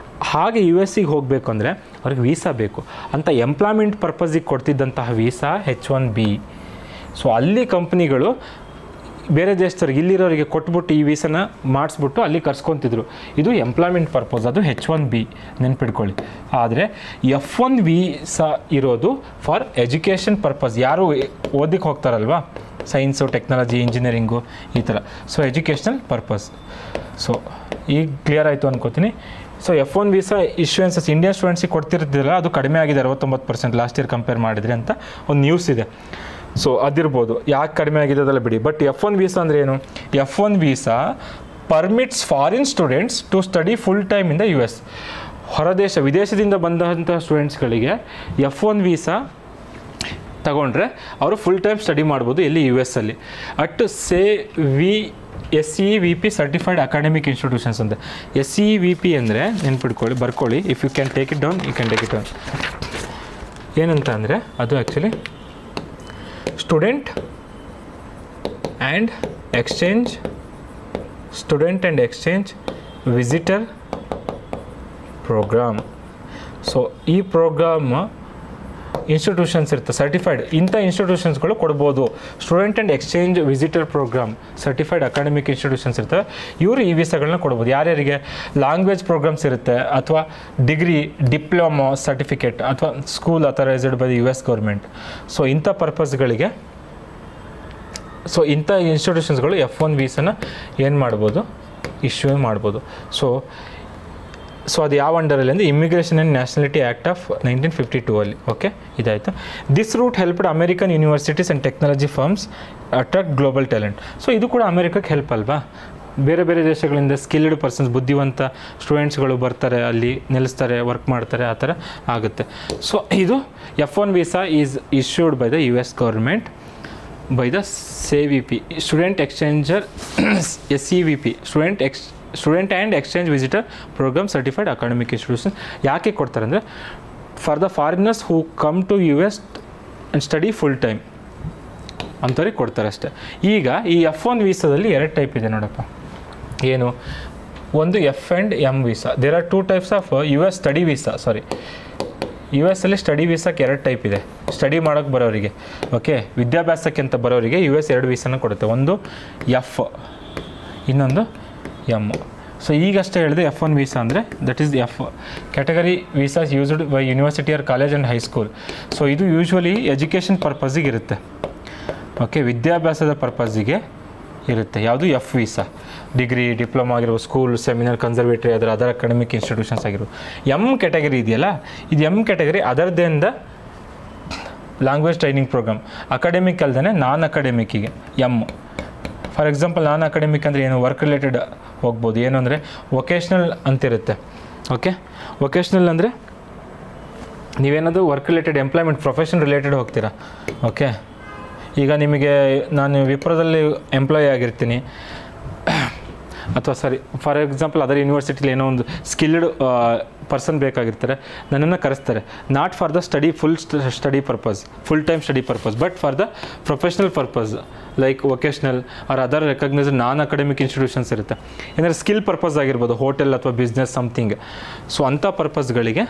ಹಾಗೆ US ಹೋಗಬೇಕು ಅಂದರೆ ಅವ್ರಿಗೆ ವೀಸಾ ಬೇಕು ಅಂತ ಎಂಪ್ಲಾಯ್ಮೆಂಟ್ ಪರ್ಪಸ್ಸಿಗೆ ಕೊಡ್ತಿದ್ದಂತಹ ವೀಸಾ H1B. ಸೊ ಅಲ್ಲಿ ಕಂಪ್ನಿಗಳು ಬೇರೆ ದೇಶದವ್ರಿಗೆ ಇಲ್ಲಿರೋರಿಗೆ ಕೊಟ್ಬಿಟ್ಟು ಈ ವೀಸಾನ ಮಾಡಿಸ್ಬಿಟ್ಟು ಅಲ್ಲಿ ಕರ್ಸ್ಕೊತಿದ್ರು. ಇದು ಎಂಪ್ಲಾಯ್ಮೆಂಟ್ ಪರ್ಪಸ್, ಅದು H1B ನೆನ್ಪಿಡ್ಕೊಳ್ಳಿ. ಆದರೆ F1 ವೀಸಾ ಇರೋದು ಫಾರ್ ಎಜುಕೇಷನ್ ಪರ್ಪಸ್. ಯಾರು ಓದಕ್ಕೆ ಹೋಗ್ತಾರಲ್ವಾ, ಸೈನ್ಸು, ಟೆಕ್ನಾಲಜಿ, ಇಂಜಿನಿಯರಿಂಗು ಈ ಥರ, ಸೊ ಎಜುಕೇಷನಲ್ ಪರ್ಪಸ್. ಸೊ ಈಗ ಕ್ಲಿಯರ್ ಆಯಿತು ಅನ್ಕೋತೀನಿ. ಸೊ F1 ವೀಸಾ ಇಶ್ಯೂಯೆನ್ಸಸ್ ಇಂಡಿಯನ್ ಸ್ಟೂಡೆಂಟ್ಸಿಗೆ ಕೊಡ್ತಿರ್ತಿಲ್ಲ, ಅದು ಕಡಿಮೆ ಆಗಿದೆ 69% ಲಾಸ್ಟ್ ಇಯರ್ ಕಂಪೇರ್ ಮಾಡಿದ್ರೆ ಅಂತ ಒಂದು ನ್ಯೂಸ್ ಇದೆ. ಸೊ ಅದಿರ್ಬೋದು, ಯಾಕೆ ಕಡಿಮೆ ಆಗಿದೆ ಅದೆಲ್ಲ ಬಿಡಿ. ಬಟ್ F1 ವೀಸಾ ಅಂದರೆ ಏನು? F1 visa permits foreign students to study full time in the US. ವಿದೇಶದಿಂದ ಬಂದಂಥ ಸ್ಟೂಡೆಂಟ್ಸ್ಗಳಿಗೆ F1 ವೀಸಾ ತಗೊಂಡ್ರೆ ಅವರು ಫುಲ್ ಟೈಮ್ ಸ್ಟಡಿ ಮಾಡ್ಬೋದು ಎಲ್ಲಿ US ಅಲ್ಲಿ. At SEVP certified academic institutions ಅಂತ. SEVP ಅಂದರೆ ನೆನ್ಪಿಡ್ಕೊಳ್ಳಿ, ಬರ್ಕೊಳ್ಳಿ. If you can take it down you can take it down. ಏನಂತ ಅಂದರೆ ಅದು actually student and exchange visitor program. So ಈ ಪ್ರೋಗ್ರಾಮ್ ಇನ್ಸ್ಟಿಟ್ಯೂಷನ್ಸ್ ಇರುತ್ತೆ ಸರ್ಟಿಫೈಡ್, ಇಂಥ ಇನ್ಸ್ಟಿಟ್ಯೂಷನ್ಸ್ಗಳು ಕೊಡ್ಬೋದು. Student and exchange visitor program certified academic institutions ಇರ್ತವೆ, ಇವರು ಈ ವೀಸಾಗಳನ್ನ ಕೊಡ್ಬೋದು. ಯಾರ್ಯಾರಿಗೆ ಲ್ಯಾಂಗ್ವೇಜ್ ಪ್ರೋಗ್ರಾಮ್ಸ್ ಇರುತ್ತೆ, ಅಥವಾ ಡಿಗ್ರಿ, ಡಿಪ್ಲೊಮಾ ಸರ್ಟಿಫಿಕೇಟ್, ಅಥವಾ school authorised by the US government. So ಇಂಥ ಪರ್ಪಸ್ಗಳಿಗೆ, ಸೊ ಇಂಥ ಇನ್ಸ್ಟಿಟ್ಯೂಷನ್ಸ್ಗಳು F1 ವೀಸಾನ ಏನು ಮಾಡ್ಬೋದು, ಇಶ್ಯೂ ಮಾಡ್ಬೋದು. ಸೊ ಅದು ಯಾವ ಅಂಡರಲ್ಲಿ ಅಂದರೆ immigration and nationality act of 1952 ಅಲ್ಲಿ. ಓಕೆ, ಇದಾಯಿತು. This route helped American universities and technology firms attract global talent. So ಇದು ಕೂಡ ಅಮೆರಿಕಕ್ಕೆ ಹೆಲ್ಪ್ ಅಲ್ವಾ? ಬೇರೆ ಬೇರೆ ದೇಶಗಳಿಂದ ಸ್ಕಿಲ್ಡ್ ಪರ್ಸನ್ಸ್, ಬುದ್ಧಿವಂತ ಸ್ಟೂಡೆಂಟ್ಸ್ಗಳು ಬರ್ತಾರೆ, ಅಲ್ಲಿ ನೆಲೆಸ್ತಾರೆ, ವರ್ಕ್ ಮಾಡ್ತಾರೆ, ಆ ಥರ ಆಗುತ್ತೆ. ಸೊ ಇದು F1 visa is issued by the US government by the SEVP, student exchanger, SEVP, student and exchange visitor program certified academic institution. ಯಾಕೆ ಕೊಡ್ತಾರೆ ಅಂದರೆ for the foreigners who come to US and study full time ಅಂಥವ್ರಿಗೆ ಕೊಡ್ತಾರೆ ಅಷ್ಟೇ. ಈಗ ಈ F1 ವೀಸಾದಲ್ಲಿ 2 type ಇದೆ ನೋಡಪ್ಪ. ಏನು? ಒಂದು F&M visa. There are 2 types of US study visa. US ಅಲ್ಲಿ ಸ್ಟಡಿ ವೀಸಾಕ್ಕೆ 2 ಟೈಪ್ ಇದೆ. ಸ್ಟಡಿ ಮಾಡೋಕ್ಕೆ ಬರೋರಿಗೆ, ಓಕೆ, ವಿದ್ಯಾಭ್ಯಾಸಕ್ಕೆ ಅಂತ ಬರೋರಿಗೆ US 2 ವೀಸಾನ ಕೊಡುತ್ತೆ. ಒಂದು F, ಇನ್ನೊಂದು M. ಸೊ ಈಗಷ್ಟೇ ಹೇಳಿದೆ F1 ವೀಸಾ ಅಂದರೆ that is F category visas used by university or college and high school. So ಇದು ಯೂಶ್ವಲಿ ಎಜುಕೇಷನ್ ಪರ್ಪಸ್ಸಿಗೆ ಇರುತ್ತೆ, ಓಕೆ, ವಿದ್ಯಾಭ್ಯಾಸದ ಪರ್ಪಸ್ಸಿಗೆ ಇರುತ್ತೆ. ಯಾವುದು? F visa. ಡಿಗ್ರಿ, ಡಿಪ್ಲೊಮಾ ಆಗಿರ್ಬೋದು, school, seminar, conservatory, other academic institutions ಆಗಿರ್ಬೋದು. M ಕ್ಯಾಟಗರಿ ಇದೆಯಲ್ಲ, ಇದು M category other than the language training programme. Academic ಅಲ್ದೇ ನಾನ್ ಅಕಾಡೆಮಿಕ್ಕಿಗೆ M. For example non academic ಅಂದರೆ ಏನು? ವರ್ಕ್ ರಿಲೇಟೆಡ್ ಹೋಗ್ಬೋದು. ಏನು ಅಂದರೆ ವೊಕೇಶ್ನಲ್ ಅಂತಿರುತ್ತೆ. ಓಕೆ, ವೊಕೇಶ್ನಲ್ ಅಂದರೆ ನೀವೇನಾದರೂ work related, employment, profession related ಹೋಗ್ತೀರಾ. ಓಕೆ, ಈಗ ನಿಮಗೆ ನಾನು ವಿಪ್ರೋದಲ್ಲಿ ಎಂಪ್ಲಾಯಿ ಆಗಿರ್ತೀನಿ, ಅಥವಾ ಫಾರ್ ಎಕ್ಸಾಂಪಲ್ ಅದರ್ ಯೂನಿವರ್ಸಿಟಿಲಿ ಏನೋ ಒಂದು ಸ್ಕಿಲ್ಡ್ ಪರ್ಸನ್ ಬೇಕಾಗಿರ್ತಾರೆ, ನನ್ನನ್ನು ಕರೆಸ್ತಾರೆ. Not for the study, full time study purpose, but for the professional purpose like vocational or other recognised non academic institutions ಇರುತ್ತೆ. ಏನಾದ್ರು ಸ್ಕಿಲ್ ಪರ್ಪಸ್ ಆಗಿರ್ಬೋದು, ಹೋಟೆಲ್ ಅಥವಾ ಬಿಸ್ನೆಸ್ ಸಮಥಿಂಗ್. ಸೊ ಅಂಥ ಪರ್ಪಸ್ಗಳಿಗೆ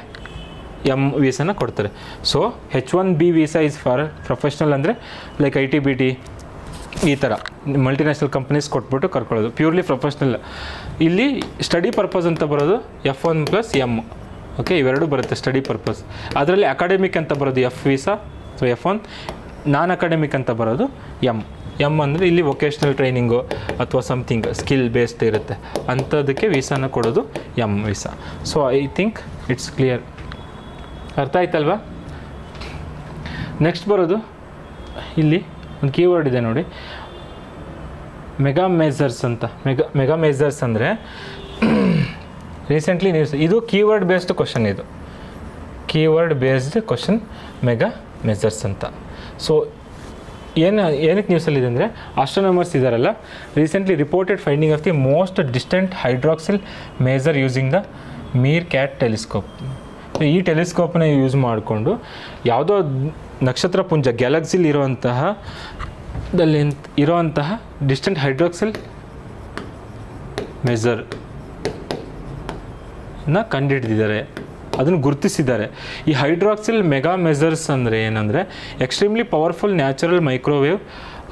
M ವೀಸಾನ ಕೊಡ್ತಾರೆ. So H1B visa is for professional ಅಂದರೆ like IT BT, ಈ ಥರ ಮಲ್ಟಿನ್ಯಾಷನಲ್ ಕಂಪ್ನೀಸ್ ಕೊಟ್ಬಿಟ್ಟು ಕರ್ಕೊಳ್ಳೋದು, ಪ್ಯೂರ್ಲಿ ಪ್ರೊಫೆಷ್ನಲ್. ಇಲ್ಲಿ ಸ್ಟಡಿ ಪರ್ಪಸ್ ಅಂತ ಬರೋದು F1 + M. ಓಕೆ, ಇವೆರಡು ಬರುತ್ತೆ ಸ್ಟಡಿ ಪರ್ಪಸ್. ಅದರಲ್ಲಿ ಅಕಾಡೆಮಿಕ್ ಅಂತ ಬರೋದು F ವೀಸಾ, ಸೊ F1. ನಾನ್ ಅಕಾಡೆಮಿಕ್ ಅಂತ ಬರೋದು ಎಮ್ ಅಂದರೆ ಇಲ್ಲಿ ವೊಕೇಶ್ನಲ್ ಟ್ರೈನಿಂಗು ಅಥವಾ ಸಮಥಿಂಗ್ ಸ್ಕಿಲ್ ಬೇಸ್ಡ್ ಇರುತ್ತೆ, ಅಂಥದ್ದಕ್ಕೆ ವೀಸಾನ ಕೊಡೋದು M visa. So I think it's clear, ಅರ್ಥ ಆಯ್ತಲ್ವಾ? ನೆಕ್ಸ್ಟ್ ಬರೋದು ಇಲ್ಲಿ ಒಂದು ಕೀವರ್ಡ್ ಇದೆ ನೋಡಿ, ಮೆಗಾ ಮೇಜರ್ಸ್ ಅಂತ. ಮೆಗಾ ಮೇಜರ್ಸ್ ಅಂದರೆ ರೀಸೆಂಟ್ಲಿ ನ್ಯೂಸ್, ಇದು ಕೀವರ್ಡ್ ಬೇಸ್ಡ್ ಕ್ವಶನ್, ಇದು keyword based question, mega majors ಅಂತ. ಸೊ ಏನಕ್ಕೆ ನ್ಯೂಸಲ್ಲಿದೆ ಅಂದರೆ, ಆಸ್ಟ್ರೋನಮರ್ಸ್ ಇದ್ದಾರಲ್ಲ, recently reported finding of the most distant hydroxyl major using the Mir cat telescope. ಈ ಟೆಲಿಸ್ಕೋಪ್ನ ಯೂಸ್ ಮಾಡಿಕೊಂಡು ಯಾವುದೋ ನಕ್ಷತ್ರ ಪುಂಜ ಗ್ಯಾಲಕ್ಸಿಲಿ ಇರೋವಂತಹ ಡಿಸ್ಟೆಂಟ್ ಹೈಡ್ರಾಕ್ಸಿಲ್ ಮೇಜರ್ನ ಕಂಡುಹಿಡಿದಿದ್ದಾರೆ, ಅದನ್ನು ಗುರುತಿಸಿದ್ದಾರೆ. ಈ ಹೈಡ್ರಾಕ್ಸಿಲ್ ಮೆಗಾ ಮೆಜರ್ಸ್ ಅಂದರೆ ಏನಂದರೆ extremely powerful natural microwave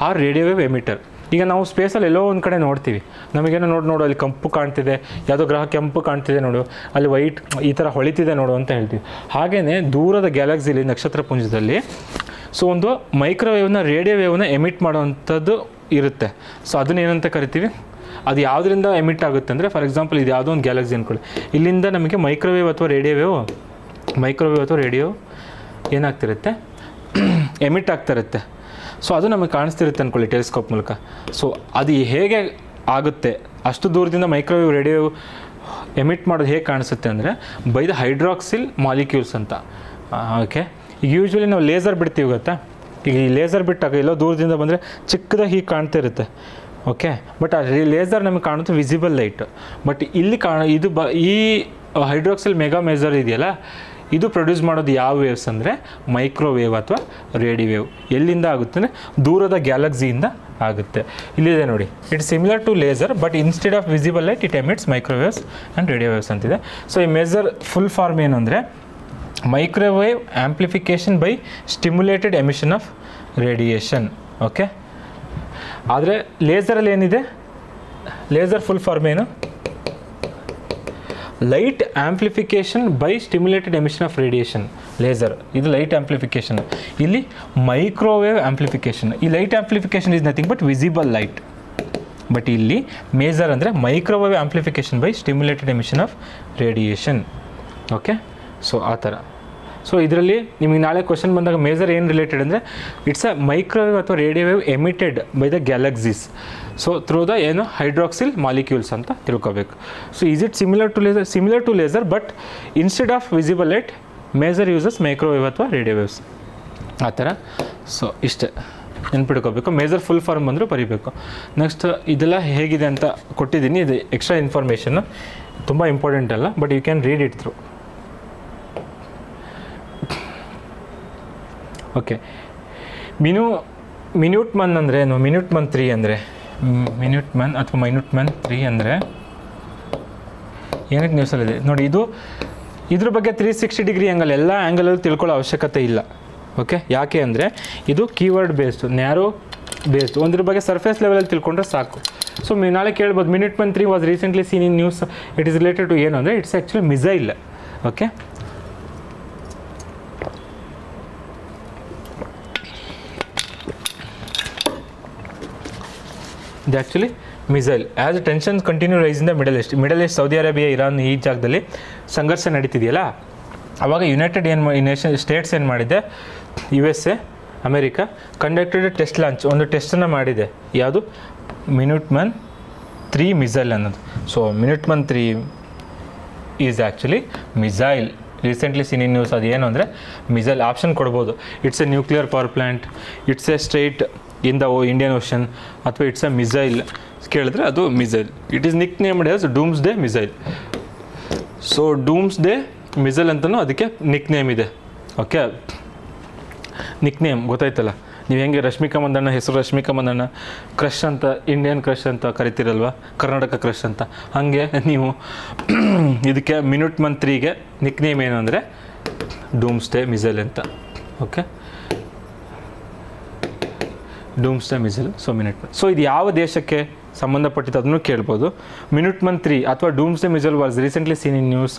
or radio wave emitter. ಈಗ ನಾವು ಸ್ಪೇಸಲ್ಲಿ ಎಲ್ಲೋ ಒಂದು ಕಡೆ ನೋಡ್ತೀವಿ, ನಮಗೇನೋ ನೋಡು ಅಲ್ಲಿ ಕೆಂಪು ಕಾಣ್ತಿದೆ, ಯಾವುದೋ ಗ್ರಹ ಕೆಂಪು ಕಾಣ್ತಿದೆ ನೋಡು, ಅಲ್ಲಿ ವೈಟ್ ಈ ಥರ ಹೊಳಿತಿದೆ ನೋಡು ಅಂತ ಹೇಳ್ತೀವಿ. ಹಾಗೆಯೇ ದೂರದ ಗ್ಯಾಲಕ್ಸಿಲಿ ನಕ್ಷತ್ರ ಪುಂಜದಲ್ಲಿ ಸೊ ಒಂದು ಮೈಕ್ರೋವೇವ್ನ ರೇಡಿಯೋವೇವ್ನ ಎಮಿಟ್ ಮಾಡೋವಂಥದ್ದು ಇರುತ್ತೆ. ಸೊ ಅದನ್ನೇನಂತ ಕರಿತೀವಿ, ಅದು ಯಾವುದರಿಂದ ಎಮಿಟ್ ಆಗುತ್ತೆ ಅಂದರೆ, ಫಾರ್ ಎಕ್ಸಾಂಪಲ್ ಇದು ಯಾವುದೋ ಒಂದು ಗ್ಯಾಲಕ್ಸಿ ಅಂದ್ಕೊಳ್ಳಿ, ಇಲ್ಲಿಂದ ನಮಗೆ ಮೈಕ್ರೋವೇವ್ ಅಥವಾ ರೇಡಿಯೋ ಏನಾಗ್ತಿರುತ್ತೆ, ಎಮಿಟ್ ಆಗ್ತಿರುತ್ತೆ. ಸೊ ಅದು ನಮಗೆ ಕಾಣಿಸ್ತಿರುತ್ತೆ ಅಂದ್ಕೊಳ್ಳಿ ಟೆಲಿಸ್ಕೋಪ್ ಮೂಲಕ. ಸೊ ಅದು ಹೇಗೆ ಆಗುತ್ತೆ, ಅಷ್ಟು ದೂರದಿಂದ ಮೈಕ್ರೋವೇವ್ ರೇಡಿಯೋ ಎಮಿಟ್ ಮಾಡೋದು ಹೇಗೆ ಕಾಣಿಸುತ್ತೆ ಅಂದರೆ ಬೈ ದ ಹೈಡ್ರಾಕ್ಸಿಲ್ ಮಾಲಿಕ್ಯೂಲ್ಸ್ ಅಂತ. ಓಕೆ, ಈಗ ಯೂಶ್ವಲಿ ನಾವು ಲೇಸರ್ ಬಿಡ್ತೀವಿ ಗೊತ್ತಾ, ಈಗ ಈ ಲೇಸರ್ ಬಿಟ್ಟಾಗ ಎಲ್ಲೋ ದೂರದಿಂದ ಬಂದರೆ ಚಿಕ್ಕದಾಗಿ ಹೀಗೆ ಕಾಣ್ತಾ ಇರುತ್ತೆ. ಓಕೆ, ಬಟ್ ಆ ಲೇಸರ್ ನಮಗೆ ಕಾಣುತ್ತೆ ವಿಸಿಬಲ್ ಲೈಟ್. ಬಟ್ ಇಲ್ಲಿ ಈ ಹೈಡ್ರಾಕ್ಸಿಲ್ ಮೆಗಾ ಮೇಜರ್ ಇದೆಯಲ್ಲ, ಇದು ಪ್ರೊಡ್ಯೂಸ್ ಮಾಡೋದು ಯಾವ ವೇವ್ಸ್ ಅಂದರೆ ಮೈಕ್ರೋವೇವ್ ಅಥವಾ ರೇಡಿಯೋವೇವ್. ಎಲ್ಲಿಂದ ಆಗುತ್ತೆ ಅಂದರೆ ದೂರದ ಗ್ಯಾಲಕ್ಸಿಯಿಂದ ಆಗುತ್ತೆ. ಇಲ್ಲಿದೆ ನೋಡಿ, it's similar to laser but instead of visible light it emits microwaves and radio waves ಅಂತಿದೆ. ಸೊ ಈ ಮೇಜರ್ ಫುಲ್ ಫಾರ್ಮ್ ಏನು ಅಂದರೆ microwave amplification by stimulated emission of radiation. Okay, ಆದರೆ ಲೇಸರಲ್ಲಿ ಏನಿದೆ, ಲೇಸರ್ ಫುಲ್ ಫಾರ್ಮ್ ಏನು, light amplification by stimulated emission of radiation. Laser ಇದು light amplification, ಇಲ್ಲಿ ಮೈಕ್ರೋವೇವ್ ಆಂಪ್ಲಿಫಿಕೇಷನ್. ಈ light amplification is nothing but visible light. But ಇಲ್ಲಿ maser ಅಂದರೆ microwave amplification by stimulated emission of radiation. Okay, so ಆ ಥರ. So ಇದರಲ್ಲಿ ನಿಮಗೆ ನಾಳೆ ಕ್ವಶನ್ ಬಂದಾಗ ಮೇಜರ್ ಏನು ರಿಲೇಟೆಡ್ ಅಂದರೆ ಇಟ್ಸ್ ಅ ಮೈಕ್ರೋವೇವ್ ಅಥವಾ radio wave emitted by the galaxies. So through the ಏನು ಹೈಡ್ರಾಕ್ಸಿಲ್ ಮಾಲಿಕ್ಯೂಲ್ಸ್ ಅಂತ ತಿಳ್ಕೊಬೇಕು. So is it similar to laser but instead of visible light maser uses microwave ಅಥವಾ ರೇಡಿಯೋವೇವ್ಸ್, ಆ ಥರ. ಸೊ ಇಷ್ಟೇ ನೆನ್ಪಿಡ್ಕೋಬೇಕು. ಮೇಜರ್ ಫುಲ್ ಫಾರ್ಮ್ ಬಂದರೂ ಬರೀಬೇಕು. ನೆಕ್ಸ್ಟ್ ಇದೆಲ್ಲ ಹೇಗಿದೆ ಅಂತ ಕೊಟ್ಟಿದ್ದೀನಿ, ಇದು ಎಕ್ಸ್ಟ್ರಾ ಇನ್ಫಾರ್ಮೇಷನ್, ತುಂಬ ಇಂಪಾರ್ಟೆಂಟ್ ಅಲ್ಲ, but you can read it through. Okay, minuteman ಅಂದರೆ ಏನು, ಮಿನ್ಯೂಟ್ ಮನ್ 3 ಅಂದರೆ ಮಿನ್ಯೂಟ್ ಮನ್ ಅಥವಾ ಮೈನ್ಯೂಟ್ ಮನ್ 3 ಅಂದರೆ ಏನಕ್ಕೆ ನ್ಯೂಸಲ್ಲಿದೆ ನೋಡಿ. ಇದ್ರ ಬಗ್ಗೆ 360 ಡಿಗ್ರಿ ಆ್ಯಂಗಲ್ ಎಲ್ಲ ಆ್ಯಂಗಲಲ್ಲಿ ತಿಳ್ಕೊಳ್ಳೋ ಅವಶ್ಯಕತೆ ಇಲ್ಲ. ಓಕೆ, ಯಾಕೆ ಅಂದರೆ ಇದು ಕೀವರ್ಡ್ ಬೇಸ್ಡ್, ನ್ಯಾರೋ ಬೇಸ್ಡ್, ಒಂದ್ರ ಬಗ್ಗೆ ಸರ್ಫೇಸ್ ಲೆವೆಲಲ್ಲಿ ತಿಳ್ಕೊಂಡ್ರೆ ಸಾಕು. ಸೊ ನಾಳೆ ಕೇಳ್ಬೋದು, minute Mann 3 was recently seen in news, it is related to ಏನು ಅಂದರೆ ಇಟ್ಸ್ ಆ್ಯಕ್ಚುಲಿ ಮಿಸೈಲ್. ಓಕೆ, ಇದು actually missile. As tensions continue rise in the middle east, Saudi Arabia, Iran, ಈ ಜಾಗದಲ್ಲಿ ಸಂಘರ್ಷ ನಡೀತಿದೆಯಲ್ಲ, ಆವಾಗ ಯುನೈಟೆಡ್ ಸ್ಟೇಟ್ಸ್ ಏನು ಮಾಡಿದೆ, USA, America conducted test launch, ಒಂದು ಟೆಸ್ಟನ್ನು ಮಾಡಿದೆ. ಯಾವುದು, ಮಿನ್ಯೂಟ್ ಮನ್ 3 ಮಿಸೈಲ್ ಅನ್ನೋದು. So minute Mann 3 is actually missile. Recently seen in news. ಅದು ಏನು ಅಂದರೆ ಮಿಸೈಲ್ ಆಪ್ಷನ್ ಕೊಡ್ಬೋದು. It's a nuclear power plant, it's a strait in the Indian Ocean, ಅಥವಾ ಇಟ್ಸ್ ಎ ಮಿಸೈಲ್ ಕೇಳಿದ್ರೆ ಅದು missile. It is nicknamed as doomsday missile. So doomsday missile ಅಂತಲೂ ಅದಕ್ಕೆ nickname ಇದೆ. ಓಕೆ, ನಿಕ್ ನೇಮ್ ಗೊತ್ತಾಯ್ತಲ್ಲ. ನೀವು ಹೆಂಗೆ ರಶ್ಮಿಕಾ ಮಂದಣ್ಣ ಹೆಸರು ರಶ್ಮಿಕಾ ಮಂದಣ್ಣ, ಕ್ರಶ್ ಅಂತ, ಇಂಡಿಯನ್ ಕ್ರಶ್ ಅಂತ ಕರಿತೀರಲ್ವ, ಕರ್ನಾಟಕ ಕ್ರಶ್ ಅಂತ, ಹಾಗೆ ನೀವು ಇದಕ್ಕೆ ಮಿನ್ಯೂಟ್ ಮನ್ 3ಗೆ ನಿಕ್ ನೇಮ್ ಏನು ಅಂದರೆ ಡೂಮ್ಸ್ಡೇ ಮಿಸೈಲ್ ಅಂತ. Okay, doomsday missile. So Minuteman. So ಇದು ಯಾವ ದೇಶಕ್ಕೆ ಸಂಬಂಧಪಟ್ಟಿದ್ದು ಅದನ್ನು ಕೇಳ್ಬೋದು. ಮಿನಿಟ್ಮನ್ 3 ಅಥವಾ doomsday missile was recently seen in news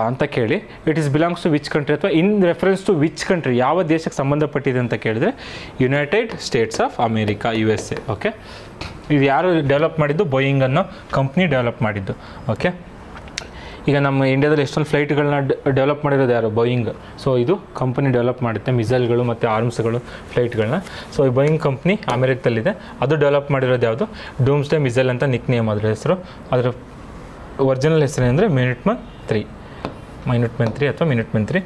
ಅಂತ ಕೇಳಿ it is belongs to which country ಅಥವಾ in reference to which country, ಯಾವ ದೇಶಕ್ಕೆ ಸಂಬಂಧಪಟ್ಟಿದೆ ಅಂತ ಕೇಳಿದರೆ United States of America, USA. Okay, ಇದು ಯಾರು ಡೆವಲಪ್ ಮಾಡಿದ್ದು? ಬೋಯಿಂಗ್ ಅನ್ನೋ ಕಂಪ್ನಿ ಡೆವಲಪ್ ಮಾಡಿದ್ದು. ಓಕೆ, ಈಗ ನಮ್ಮ ಇಂಡಿಯಾದಲ್ಲಿ ಎಷ್ಟೊಂದು ಫ್ಲೈಟ್ಗಳನ್ನ ಡೆವಲಪ್ ಮಾಡಿರೋದು ಯಾರು? ಬೋಯಿಂಗ್. ಸೊ ಇದು ಕಂಪನಿ ಡೆವಲಪ್ ಮಾಡುತ್ತೆ ಮಿಸೈಲ್ಗಳು ಮತ್ತು ಆರ್ಮ್ಸ್ಗಳು, ಫ್ಲೈಟ್ಗಳನ್ನ. ಸೊ ಈ ಬೋಯಿಂಗ್ ಕಂಪ್ನಿ ಅಮೆರಿಕದಲ್ಲಿದೆ. ಅದು ಡೆವಲಪ್ ಮಾಡಿರೋದು ಯಾವುದು? ಡೂಮ್ಸ್ಡೇ ಮಿಸೈಲ್ ಅಂತ ನಿಕ್ ನೇಮ್ ಅದರ ಹೆಸರು. ಅದರ ಒರಿಜಿನಲ್ ಹೆಸರು ಅಂದರೆ ಮಿನಿಟ್ಮನ್ 3 ಅಥವಾ ಮಿನಿಟ್ಮನ್ 3.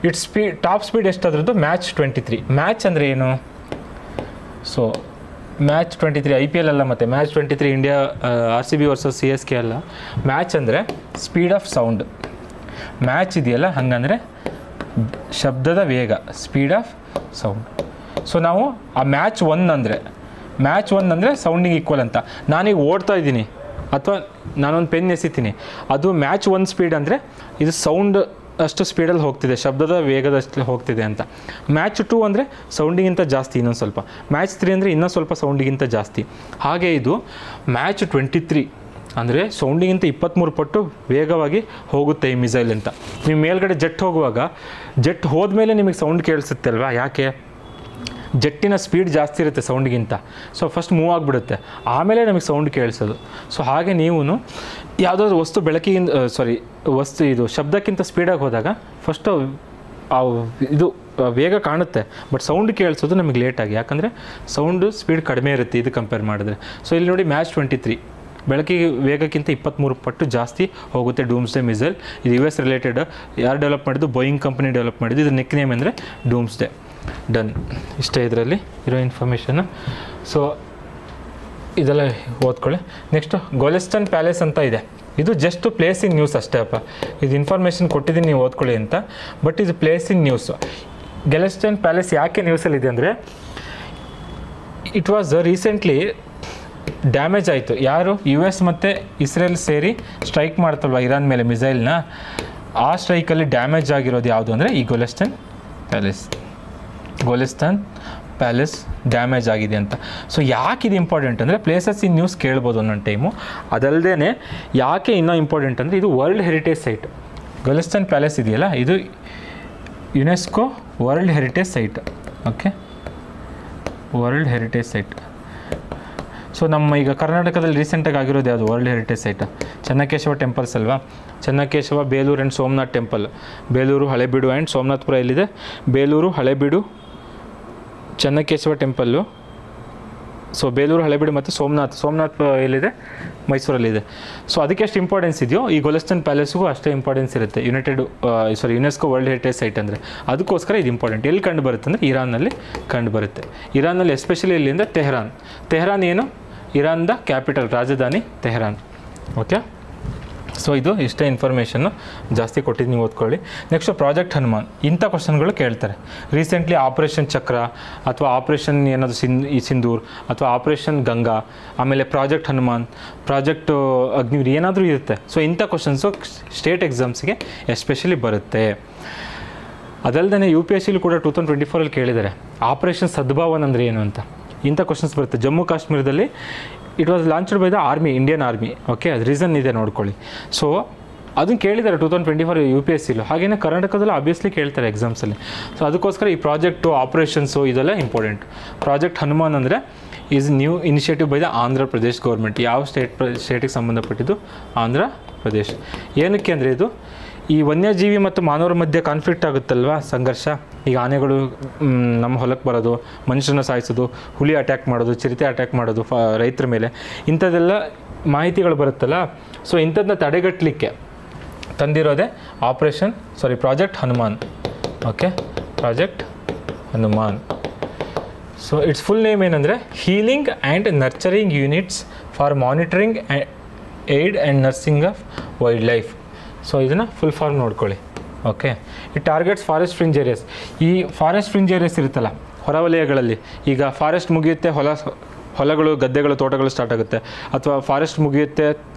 ಇಟ್ಸ್ ಟಾಪ್ ಸ್ಪೀಡ್ ಎಷ್ಟಾದ್ರದ್ದು? ಮ್ಯಾಚ್ 23. ಮ್ಯಾಚ್ ಅಂದರೆ ಏನು? ಸೊ ಮ್ಯಾಚ್ 23 IPL ಅಲ್ಲ, ಮತ್ತು match 23 India RCB versus CSK ಅಲ್ಲ. ಮ್ಯಾಚ್ ಅಂದರೆ ಸ್ಪೀಡ್ ಆಫ್ ಸೌಂಡ್. ಮ್ಯಾಚ್ ಇದೆಯಲ್ಲ, ಹಂಗಂದರೆ ಶಬ್ದದ ವೇಗ, ಸ್ಪೀಡ್ ಆಫ್ ಸೌಂಡ್. ಸೊ ನಾವು ಆ ಮ್ಯಾಚ್ 1 ಅಂದರೆ ಸೌಂಡಿಗೆ ಈಕ್ವಲ್ ಅಂತ. ನಾನೀಗ ಓಡ್ತಾ ಇದ್ದೀನಿ ಅಥವಾ ನಾನೊಂದು ಪೆನ್ ಎಸಿತೀನಿ, ಅದು ಮ್ಯಾಚ್ 1 ಸ್ಪೀಡ್ ಅಂದರೆ ಇದು ಸೌಂಡ್ ಅಷ್ಟು ಸ್ಪೀಡಲ್ಲಿ ಹೋಗ್ತಿದೆ, ಶಬ್ದದ ವೇಗದಷ್ಟು ಹೋಗ್ತಿದೆ ಅಂತ. ಮ್ಯಾಚ್ 2 ಅಂದರೆ ಸೌಂಡಿಗಿಂತ ಜಾಸ್ತಿ, ಇನ್ನೊಂದು ಸ್ವಲ್ಪ. ಮ್ಯಾಚ್ 3 ಅಂದರೆ ಇನ್ನೂ ಸ್ವಲ್ಪ ಸೌಂಡಿಗಿಂತ ಜಾಸ್ತಿ. ಹಾಗೆ ಇದು ಮ್ಯಾಚ್ 23 ಅಂದರೆ ಸೌಂಡಿಗಿಂತ 23 ಪಟ್ಟು ವೇಗವಾಗಿ ಹೋಗುತ್ತೆ ಈ ಮಿಸೈಲ್ ಅಂತ. ನೀವು ಮೇಲ್ಗಡೆ ಜೆಟ್ ಹೋಗುವಾಗ, ಜೆಟ್ ಹೋದ್ಮೇಲೆ ನಿಮಗೆ ಸೌಂಡ್ ಕೇಳಿಸುತ್ತೆ ಅಲ್ವಾ? ಯಾಕೆ? ಜೆಟ್ಟಿನ ಸ್ಪೀಡ್ ಜಾಸ್ತಿ ಇರುತ್ತೆ ಸೌಂಡ್ಗಿಂತ. ಸೊ ಫಸ್ಟ್ ಮೂವ್ ಆಗಿಬಿಡುತ್ತೆ, ಆಮೇಲೆ ನಮಗೆ ಸೌಂಡ್ ಕೇಳಿಸೋದು. ಸೊ ಹಾಗೆ ನೀವು ಯಾವುದಾದ್ರೂ ವಸ್ತು ಇದು ಶಬ್ದಕ್ಕಿಂತ ಸ್ಪೀಡಾಗಿ ಹೋದಾಗ ಫಸ್ಟು ಇದು ವೇಗ ಕಾಣುತ್ತೆ, ಬಟ್ ಸೌಂಡ್ ಕೇಳಿಸೋದು ನಮಗೆ ಲೇಟಾಗಿ, ಯಾಕಂದರೆ ಸೌಂಡು ಸ್ಪೀಡ್ ಕಡಿಮೆ ಇರುತ್ತೆ ಇದು ಕಂಪೇರ್ ಮಾಡಿದ್ರೆ. ಸೊ ಇಲ್ಲಿ ನೋಡಿ ಮ್ಯಾಚ್ 23 ಬೆಳಕಿಗೆ ವೇಗಕ್ಕಿಂತ 23 ಪಟ್ಟು ಜಾಸ್ತಿ ಹೋಗುತ್ತೆ ಡೂಮ್ಸ್ಡೇ ಮಿಸೈಲ್. ಇದು US ರಿಲೇಟೆಡ್. ಯಾರು ಡೆವಲಪ್ ಮಾಡಿದ್ದು? ಬೋಯಿಂಗ್ ಕಂಪನಿ ಡೆವಲಪ್ ಮಾಡಿದ್ದು. ಇದು ನಿಕ್ ನೇಮ್ ಅಂದರೆ ಡೂಮ್ಸ್ಡೇ. ಡನ್. ಇಷ್ಟೇ ಇದರಲ್ಲಿ ಇರೋ ಇನ್ಫಾರ್ಮೇಷನ್ನು. ಸೊ ಇದೆಲ್ಲ ಓದ್ಕೊಳ್ಳಿ. ನೆಕ್ಸ್ಟು ಗೋಲೆಸ್ಟನ್ ಪ್ಯಾಲೇಸ್ ಅಂತ ಇದೆ. ಇದು ಜಸ್ಟ್ ಪ್ಲೇಸ್ ಇನ್ ನ್ಯೂಸ್ ಅಷ್ಟೇ ಅಪ್ಪ. ಇದು ಇನ್ಫಾರ್ಮೇಷನ್ ಕೊಟ್ಟಿದ್ದೀನಿ ನೀವು ಓದ್ಕೊಳ್ಳಿ ಅಂತ, ಬಟ್ ಇದು ಪ್ಲೇಸ್ ಇನ್ ನ್ಯೂಸು. ಗೋಲೆಸ್ಟನ್ ಪ್ಯಾಲೇಸ್ ಯಾಕೆ ನ್ಯೂಸಲ್ಲಿದೆ ಅಂದರೆ ಇಟ್ ವಾಸ್ ರೀಸೆಂಟ್ಲಿ ಡ್ಯಾಮೇಜ್ ಆಯಿತು. ಯಾರು? US ಮತ್ತು ಇಸ್ರೇಲ್ ಸೇರಿ ಸ್ಟ್ರೈಕ್ ಮಾಡ್ತಲ್ವ ಇರಾನ್ ಮೇಲೆ ಮಿಸೈಲ್ನ, ಆ ಸ್ಟ್ರೈಕಲ್ಲಿ ಡ್ಯಾಮೇಜ್ ಆಗಿರೋದು ಯಾವುದು ಅಂದರೆ ಈ ಗೋಲೆಸ್ಟನ್ ಪ್ಯಾಲೇಸ್ ಡ್ಯಾಮೇಜ್ ಆಗಿದೆ ಅಂತ. ಸೊ ಯಾಕೆ ಇದು ಇಂಪಾರ್ಟೆಂಟ್ ಅಂದರೆ ಪ್ಲೇಸಸ್ ಇನ್ ನ್ಯೂಸ್ ಕೇಳ್ಬೋದು ಒಂದೊಂದು ಟೈಮು. ಅದಲ್ಲದೆ ಯಾಕೆ ಇನ್ನೂ ಇಂಪಾರ್ಟೆಂಟ್ ಅಂದರೆ ಇದು world heritage site. Golestan palace ಇದೆಯಲ್ಲ, ಇದು UNESCO world heritage site. Okay, world heritage site. So ನಮ್ಮ ಈಗ ಕರ್ನಾಟಕದಲ್ಲಿ ರೀಸೆಂಟಾಗಿ ಆಗಿರೋದು ಯಾವುದು world heritage site? Chennakeshava temples ಅಲ್ವಾ? Chennakeshava, Belur and Somnath temple. Belur, Halebidu and Somnathpur ಎಲ್ಲಿದೆ? ಬೇಲೂರು, ಹಳೆಬೀಡು, ಚೆನ್ನಕೇಶವ ಟೆಂಪಲ್ಲು. ಸೊ ಬೇಲೂರು, ಹಳೆಬೀಡು ಮತ್ತು ಸೋಮನಾಥ್ ಎಲ್ಲಿದೆ? ಮೈಸೂರಲ್ಲಿದೆ. ಸೊ ಅದಕ್ಕೆ ಎಷ್ಟು ಇಂಪಾರ್ಟೆನ್ಸ್ ಇದೆಯೋ ಈ ಗೋಲೆಸ್ಟನ್ ಪ್ಯಾಲೇಸ್ಗೂ ಅಷ್ಟೇ ಇಂಪಾರ್ಟೆನ್ಸ್ ಇರುತ್ತೆ. ಯುನೆಸ್ಕೋ ವರ್ಲ್ಡ್ ಹೆರಿಟೇಜ್ ಸೈಟ್ ಅಂದರೆ ಅದಕ್ಕೋಸ್ಕರ ಇದು ಇಂಪಾರ್ಟೆಂಟ್. ಎಲ್ಲಿ ಕಂಡು ಬರುತ್ತೆ ಅಂದರೆ ಇರಾನ್ನಲ್ಲಿ ಕಂಡು ಬರುತ್ತೆ. ಇರಾನ್ನಲ್ಲಿ ಎಸ್ಪೆಷಲಿ ಎಲ್ಲಿ ಅಂದರೆ ತೆಹರಾನ್ ಏನು? ಇರಾನ್ದ ಕ್ಯಾಪಿಟಲ್, ರಾಜಧಾನಿ ತೆಹರಾನ್. ಓಕೆ, ಸೊ ಇದು ಇಷ್ಟೇ ಇನ್ಫಾರ್ಮೇಷನ್ನು ಜಾಸ್ತಿ ಕೊಟ್ಟಿದ್ದು, ನೀವು ಓದ್ಕೊಳ್ಳಿ. Next project Hanuman. ಇಂಥ ಕ್ವಶನ್ಗಳು ಕೇಳ್ತಾರೆ. ರೀಸೆಂಟ್ಲಿ ಆಪರೇಷನ್ ಚಕ್ರ ಅಥವಾ ಆಪರೇಷನ್ ಏನಾದರೂ ಸಿಂಧೂರ್ ಅಥವಾ ಆಪರೇಷನ್ ಗಂಗಾ, ಆಮೇಲೆ ಪ್ರಾಜೆಕ್ಟ್ ಹನುಮಾನ್, ಪ್ರಾಜೆಕ್ಟ್ ಅಗ್ನಿವೀರ್ ಏನಾದರೂ ಇರುತ್ತೆ. ಸೊ ಇಂಥ ಕ್ವಶನ್ಸು ಸ್ಟೇಟ್ ಎಕ್ಸಾಮ್ಸ್ಗೆ ಎಸ್ಪೆಷಲಿ ಬರುತ್ತೆ. ಅದಲ್ಲದೆ UPSCಲಿ ಕೂಡ 2024 ಕೇಳಿದ್ದಾರೆ ಆಪರೇಷನ್ ಸದ್ಭಾವನ್ ಅಂದರೆ ಏನು ಅಂತ. ಇಂಥ ಕ್ವಶನ್ಸ್ ಬರುತ್ತೆ. ಜಮ್ಮು ಕಾಶ್ಮೀರದಲ್ಲಿ it was launched by the army, Indian army. Okay, ಅದು ರೀಸನ್ ಇದೆ ನೋಡ್ಕೊಳ್ಳಿ. ಸೊ ಅದನ್ನು ಕೇಳಿದ್ದಾರೆ 2024 UPSCಲು. ಹಾಗೆಯೇ ಕರ್ನಾಟಕದಲ್ಲೂ ಆಬ್ವಿಯಸ್ಲಿ ಕೇಳ್ತಾರೆ ಎಕ್ಸಾಮ್ಸಲ್ಲಿ. ಸೊ ಅದಕ್ಕೋಸ್ಕರ ಈ ಪ್ರಾಜೆಕ್ಟು, ಆಪ್ರೇಷನ್ಸು ಇದೆಲ್ಲ ಇಂಪಾರ್ಟೆಂಟ್. ಪ್ರಾಜೆಕ್ಟ್ ಹನುಮಾನ್ ಅಂದರೆ is new initiative by the Andhra Pradesh government. ಯಾವ ಸ್ಟೇಟಿಗೆ ಸಂಬಂಧಪಟ್ಟಿದ್ದು? ಆಂಧ್ರ ಪ್ರದೇಶ್. ಏನಕ್ಕೆ ಅಂದರೆ ಇದು ಈ ವನ್ಯಜೀವಿ ಮತ್ತು ಮಾನವರ ಮಧ್ಯೆ ಕಾನ್ಫ್ಲಿಕ್ಟ್ ಆಗುತ್ತಲ್ವ, ಸಂಘರ್ಷ. ಈಗ ಆನೆಗಳು ನಮ್ಮ ಹೊಲಕ್ಕೆ ಬರೋದು, ಮನುಷ್ಯನ ಸಾಯಿಸೋದು, ಹುಲಿ ಅಟ್ಯಾಕ್ ಮಾಡೋದು, ಚಿರತೆ ಅಟ್ಯಾಕ್ ಮಾಡೋದು ರೈತರ ಮೇಲೆ, ಇಂಥದ್ದೆಲ್ಲ ಮಾಹಿತಿಗಳು ಬರುತ್ತಲ್ಲ. ಸೊ ಇಂಥದ್ದನ್ನ ತಡೆಗಟ್ಟಲಿಕ್ಕೆ ತಂದಿರೋದೇ project Hanuman. Okay, project Hanuman. So its full name ಏನಂದರೆ healing and nurturing units for monitoring aid and nursing of wildlife. So ಇದನ್ನು ಫುಲ್ ಫಾರ್ಮ್ ನೋಡ್ಕೊಳ್ಳಿ. Okay, it targets forest fringe areas. ಈ ಫಾರೆಸ್ಟ್ ಫ್ರಿಂಜ್ ಏರಿಯಾಸ್ ಇರುತ್ತಲ್ಲ ಹೊರವಲಯಗಳಲ್ಲಿ, ಈಗ forest ಮುಗಿಯುತ್ತೆ, ಹೊಲಗಳು, ಗದ್ದೆಗಳು, ತೋಟಗಳು ಸ್ಟಾರ್ಟ್ ಆಗುತ್ತೆ, ಅಥವಾ ಫಾರೆಸ್ಟ್ ಮುಗಿಯುತ್ತೆ,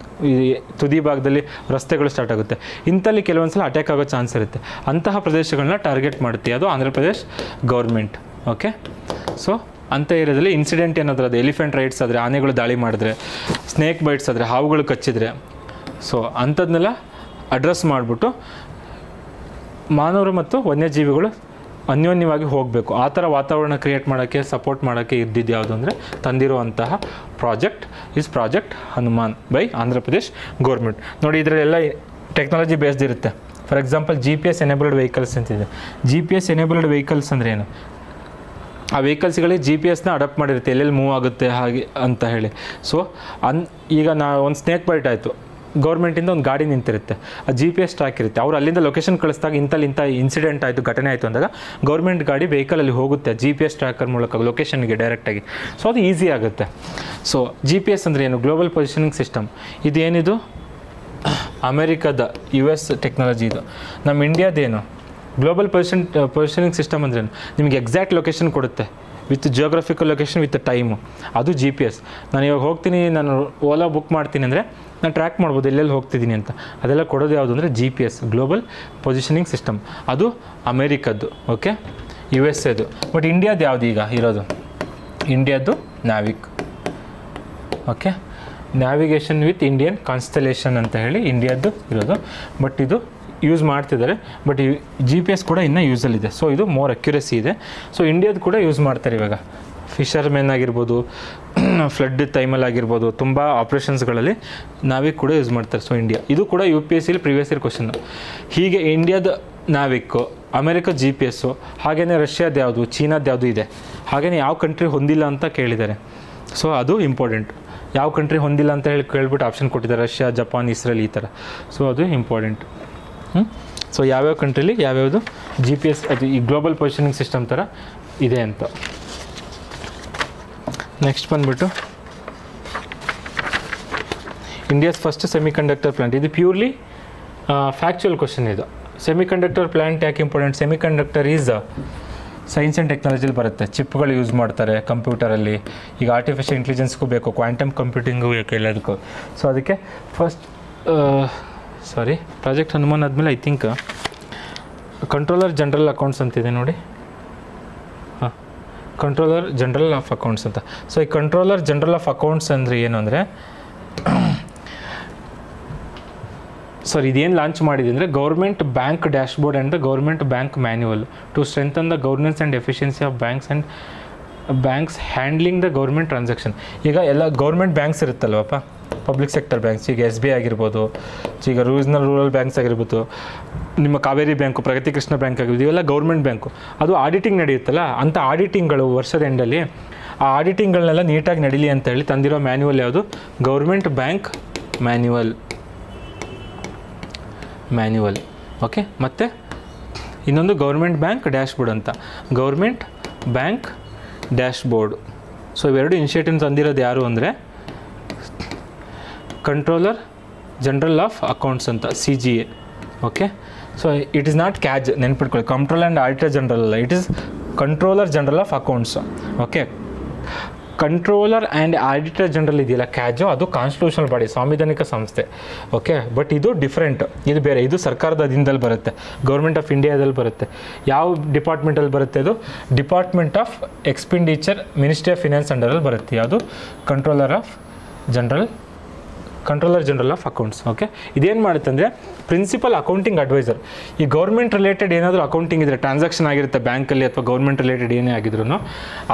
ಈ ತುದಿ ಭಾಗದಲ್ಲಿ ರಸ್ತೆಗಳು ಸ್ಟಾರ್ಟ್ ಆಗುತ್ತೆ. ಇಂಥಲ್ಲಿ ಕೆಲವೊಂದು ಸಲ ಅಟ್ಯಾಕ್ ಆಗೋ ಚಾನ್ಸ್ ಇರುತ್ತೆ. ಅಂತಹ ಪ್ರದೇಶಗಳನ್ನ ಟಾರ್ಗೆಟ್ ಮಾಡುತ್ತೆ ಅದು Andhra Pradesh government. Okay, so ಅಂಥ ಏರಿಯಾದಲ್ಲಿ ಇನ್ಸಿಡೆಂಟ್ ಏನಾದರೂ ಅದು ಎಲಿಫೆಂಟ್ ರೈಡ್ಸ್ ಆದರೆ, ಆನೆಗಳು ದಾಳಿ ಮಾಡಿದ್ರೆ, ಸ್ನೇಕ್ ಬೈಟ್ಸ್ ಆದರೆ, ಹಾವುಗಳು ಕಚ್ಚಿದ್ರೆ, ಸೊ ಅಂಥದ್ದನ್ನೆಲ್ಲ ಅಡ್ರೆಸ್ ಮಾಡಿಬಿಟ್ಟು ಮಾನವರು ಮತ್ತು ವನ್ಯಜೀವಿಗಳು ಅನ್ಯೋನ್ಯವಾಗಿ ಹೋಗಬೇಕು. ಆ ಥರ ವಾತಾವರಣ ಕ್ರಿಯೇಟ್ ಮಾಡೋಕ್ಕೆ, ಸಪೋರ್ಟ್ ಮಾಡೋಕ್ಕೆ ಇದ್ದಿದ್ದು ಯಾವುದು ಅಂದರೆ ತಂದಿರುವಂತಹ project Hanuman by Andhra Pradesh government. ನೋಡಿ, ಇದರಲ್ಲೆಲ್ಲ ಟೆಕ್ನಾಲಜಿ ಬೇಸ್ಡ್ ಇರುತ್ತೆ. For example GPS enabled vehicles ಅಂತಿದೆ. GPS ಎನೇಬಲ್ಡ್ ವೆಹಿಕಲ್ಸ್ ಅಂದರೆ ಏನು? ಆ ವೆಹಿಕಲ್ಸ್ಗಳಿಗೆ GPS ಅಡಾಪ್ಟ್ ಮಾಡಿರುತ್ತೆ, ಎಲ್ಲೆಲ್ಲಿ ಮೂವ್ ಆಗುತ್ತೆ ಹಾಗೆ ಅಂತ ಹೇಳಿ. ಸೊ ಈಗ ಒಂದು ಸ್ನೇಕ್ ಬೈಟ್ ಆಯಿತು, ಗೌರ್ಮೆಂಟಿಂದ ಒಂದು ಗಾಡಿ ನಿಂತಿರುತ್ತೆ, ಆ GPS ಟ್ರ್ಯಾಕ್ ಇರುತ್ತೆ, ಅವ್ರು ಅಲ್ಲಿಂದ ಲೊಕೇಶನ್ ಕಳಿಸಿದಾಗ ಇಂಥ ಇನ್ಸಿಡೆಂಟ್ ಆಯಿತು, ಘಟನೆ ಆಯಿತು ಅಂದಾಗ ಗೌರ್ಮೆಂಟ್ ಗಾಡಿ ವೆಹಿಕಲಲ್ಲಿ ಹೋಗುತ್ತೆ GPS ಟ್ರ್ಯಾಕರ್ ಮೂಲಕ ಲೊಕೇಶನ್ಗೆ ಡೈರೆಕ್ಟಾಗಿ. ಸೊ ಅದು ಈಸಿ ಆಗುತ್ತೆ. ಸೊ GPS ಅಂದರೆ ಏನು? Global positioning system. ಇದೇನಿದು? ಅಮೇರಿಕಾದ US ಟೆಕ್ನಾಲಜಿ ಇದು. ನಮ್ಮ ಇಂಡಿಯಾದೇನು? ಗ್ಲೋಬಲ್ ಪೊಸಿಷನಿಂಗ್ ಸಿಸ್ಟಮ್ ಅಂದ್ರೇನು? ನಿಮಗೆ ಎಕ್ಸಾಕ್ಟ್ ಲೊಕೇಶನ್ ಕೊಡುತ್ತೆ, with geographical location with time. ಅದು GPS. ನಾನು ಇವಾಗ ಹೋಗ್ತೀನಿ, ನಾನು ಓಲಾ ಬುಕ್ ಮಾಡ್ತೀನಿ ಅಂದರೆ ನಾನು ಟ್ರ್ಯಾಕ್ ಮಾಡ್ಬೋದು ಎಲ್ಲೆಲ್ಲಿ ಹೋಗ್ತಿದ್ದೀನಿ ಅಂತ. ಅದೆಲ್ಲ ಕೊಡೋದು ಯಾವುದು ಅಂದರೆ GPS, ಗ್ಲೋಬಲ್ ಪೊಸಿಷನಿಂಗ್ ಸಿಸ್ಟಮ್. ಅದು ಅಮೇರಿಕದ್ದು, ಓಕೆ, USA. ಬಟ್ ಇಂಡಿಯಾದ್ದು ಯಾವುದು ಈಗ ಇರೋದು? ಇಂಡಿಯಾದ್ದು NavIC, okay, navigation with Indian constellation ಅಂತ ಹೇಳಿ ಇಂಡಿಯಾದ್ದು ಇರೋದು. ಬಟ್ ಇದು ಯೂಸ್ ಮಾಡ್ತಿದ್ದಾರೆ, ಬಟ್ ಈ GPS ಕೂಡ ಇನ್ನೂ ಯೂಸಲ್ಲಿದೆ. ಸೊ ಇದು ಮೋರ್ ಅಕ್ಯುರಸಿ ಇದೆ. ಸೊ ಇಂಡಿಯಾದ ಕೂಡ ಯೂಸ್ ಮಾಡ್ತಾರೆ ಇವಾಗ. ಫಿಷರ್ಮೆನ್ ಆಗಿರ್ಬೋದು, ಫ್ಲಡ್ ಟೈಮಲ್ಲಿ ಆಗಿರ್ಬೋದು, ತುಂಬ ಆಪ್ರೇಷನ್ಸ್ಗಳಲ್ಲಿ ನಾವಿಕ್ ಕೂಡ ಯೂಸ್ ಮಾಡ್ತಾರೆ. ಸೊ ಇಂಡಿಯಾ ಇದು ಕೂಡ UPSC ಪ್ರಿವಿಯಸ್ ಇಯರ್ ಕ್ವಶನ್ನು. ಹೀಗೆ ಇಂಡಿಯಾದ ನಾವಿಕ್ಕು, ಅಮೆರಿಕ GPS, ಹಾಗೆಯೇ ರಷ್ಯಾದ ಯಾವುದು, ಚೀನಾದ ಯಾವುದು ಇದೆ, ಹಾಗೆಯೇ ಯಾವ ಕಂಟ್ರಿ ಹೊಂದಿಲ್ಲ ಅಂತ ಕೇಳಿದ್ದಾರೆ. ಸೊ ಅದು ಇಂಪಾರ್ಟೆಂಟ್. ಯಾವ ಕಂಟ್ರಿ ಹೊಂದಿಲ್ಲ ಅಂತ ಹೇಳಿ ಕೇಳ್ಬಿಟ್ಟು ಆಪ್ಷನ್ ಕೊಟ್ಟಿದ್ದಾರೆ, ರಷ್ಯಾ, ಜಪಾನ್, ಇಸ್ರೇಲ್ ಈ ಥರ. ಸೊ ಅದು ಇಂಪಾರ್ಟೆಂಟ್. ಸೊ ಯಾವ್ಯಾವ ಕಂಟ್ರೀಲಿ ಯಾವ್ಯಾವುದು GPS ಅದು ಈ ಗ್ಲೋಬಲ್ ಪೊಸಿಷನಿಂಗ್ ಸಿಸ್ಟಮ್ ಥರ ಇದೆ ಅಂತ. ನೆಕ್ಸ್ಟ್ ಬಂದುಬಿಟ್ಟು ಇಂಡಿಯಾಸ್ ಫಸ್ಟ್ ಸೆಮಿಕಂಡಕ್ಟರ್ ಪ್ಲಾಂಟ್. ಇದು ಪ್ಯೂರ್ಲಿ ಫ್ಯಾಕ್ಚುಯಲ್ ಕ್ವಶನ್. ಇದು ಸೆಮಿಕಂಡಕ್ಟರ್ ಪ್ಲಾಂಟ್ ಯಾಕೆ important? Semiconductor is science and ಟೆಕ್ನಾಲಜಿಲಿ ಬರುತ್ತೆ. ಚಿಪ್ಗಳು ಯೂಸ್ ಮಾಡ್ತಾರೆ ಕಂಪ್ಯೂಟರಲ್ಲಿ. ಈಗ ಆರ್ಟಿಫಿಷಿಯಲ್ ಇಂಟೆಲಿಜೆನ್ಸ್ಗೂ ಬೇಕು, ಕ್ವಾಂಟಮ್ ಕಂಪ್ಯೂಟಿಂಗು ಬೇಕು ಎಲ್ಲದಕ್ಕೂ. ಸೊ ಅದಕ್ಕೆ ಫಸ್ಟ್ ಪ್ರಾಜೆಕ್ಟ್ ಹನುಮಾನ್ ಆದಮೇಲೆ I think controller general accounts ಅಂತಿದೆ ನೋಡಿ. ಕಂಟ್ರೋಲರ್ ಜನರಲ್ ಆಫ್ ಅಕೌಂಟ್ಸ್ ಅಂತ. ಸೊ ಈ ಕಂಟ್ರೋಲರ್ ಜನರಲ್ ಆಫ್ ಅಕೌಂಟ್ಸ್ ಅಂದರೆ ಏನು ಅಂದರೆ, ಇದೇನು ಲಾಂಚ್ ಮಾಡಿದೆ ಅಂದರೆ government bank dashboard and the government bank manual to strengthen the governance and efficiency of banks handling the government transaction. ಈಗ ಎಲ್ಲ ಗೌರ್ಮೆಂಟ್ ಬ್ಯಾಂಕ್ಸ್ ಇರುತ್ತಲ್ವಪ್ಪ, ಪಬ್ಲಿಕ್ ಸೆಕ್ಟರ್ ಬ್ಯಾಂಕ್ಸ್, ಈಗ SBI ಆಗಿರ್ಬೋದು, ಈಗ ರೂರಲ್ ಬ್ಯಾಂಕ್ಸ್ ಆಗಿರ್ಬೋದು, ನಿಮ್ಮ ಕಾವೇರಿ ಬ್ಯಾಂಕು, ಪ್ರಗತಿ ಕೃಷ್ಣ ಬ್ಯಾಂಕ್ ಆಗಿರ್ಬೋದು, ಇವೆಲ್ಲ ಗೌರ್ಮೆಂಟ್ ಬ್ಯಾಂಕು. ಅದು ಆಡಿಟಿಂಗ್ ನಡೆಯುತ್ತಲ್ಲ, ಅಂಥ ಆಡಿಟಿಂಗ್ಗಳು ವರ್ಷದ ಎಂಡಲ್ಲಿ ಆ ಆಡಿಟಿಂಗ್ಗಳನ್ನೆಲ್ಲ ನೀಟಾಗಿ ನಡೀಲಿ ಅಂತ ಹೇಳಿ ತಂದಿರೋ ಮ್ಯಾನ್ಯುವಲ್ ಯಾವುದು? Government bank manual, okay. ಮತ್ತು ಇನ್ನೊಂದು ಗೌರ್ಮೆಂಟ್ ಬ್ಯಾಂಕ್ ಡ್ಯಾಶ್ಬೋರ್ಡ್ ಅಂತ, ಗೌರ್ಮೆಂಟ್ ಬ್ಯಾಂಕ್ ಡ್ಯಾಶ್ಬೋರ್ಡ್. ಸೊ ಇವೆರಡು ಇನಿಷಿಯೇಟಿವ್ ತಂದಿರೋದು ಯಾರು ಅಂದರೆ ಕಂಟ್ರೋಲರ್ ಜನರಲ್ ಆಫ್ ಅಕೌಂಟ್ಸ್ ಅಂತ, CGA, okay. So it is not CAG, ನೆನ್ಪಿಟ್ಕೊಳ್ಳಿ. ಕಂಟ್ರೋಲರ್ ಆ್ಯಂಡ್ ಆಡಿಟರ್ ಜನರಲ್ ಅಲ್ಲ, it is controller general of accounts, okay. Controller and auditor general ಇದೆಯಲ್ಲ CAG, ಅದು constitutional body, ಸಾಂವಿಧಾನಿಕ ಸಂಸ್ಥೆ, ಓಕೆ. ಬಟ್ ಇದು different, ಇದು ಬೇರೆ. ಇದು ಸರ್ಕಾರದ ಅಧೀನದಲ್ಲಿ ಬರುತ್ತೆ, ಗೌರ್ಮೆಂಟ್ ಆಫ್ ಇಂಡಿಯಾದಲ್ಲಿ ಬರುತ್ತೆ. ಯಾವ ಡಿಪಾರ್ಟ್ಮೆಂಟಲ್ಲಿ ಬರುತ್ತೆ? ಅದು department of expenditure, ministry of finance ಅಂಡರಲ್ಲಿ ಬರುತ್ತೆ. ಯಾವುದು? Controller general of accounts, okay. ಇದೇನು ಮಾಡುತ್ತೆ ಅಂದರೆ ಪ್ರಿನ್ಸಿಪಲ್ ಅಕೌಂಟಿಂಗ್ ಅಡ್ವೈಸರ್. ಈ ಗೌರ್ಮೆಂಟ್ ರಿಲೇಟೆಡ್ ಏನಾದರೂ ಅಕೌಂಟಿಂಗ್ ಇದ್ದರೆ, ಟ್ರಾನ್ಸಾಕ್ಷನ್ ಆಗಿರುತ್ತೆ ಬ್ಯಾಂಕಲ್ಲಿ ಅಥವಾ ಗೌರ್ಮೆಂಟ್ ರಿಲೇಟೆಡ್ ಏನೇ ಆಗಿದ್ರು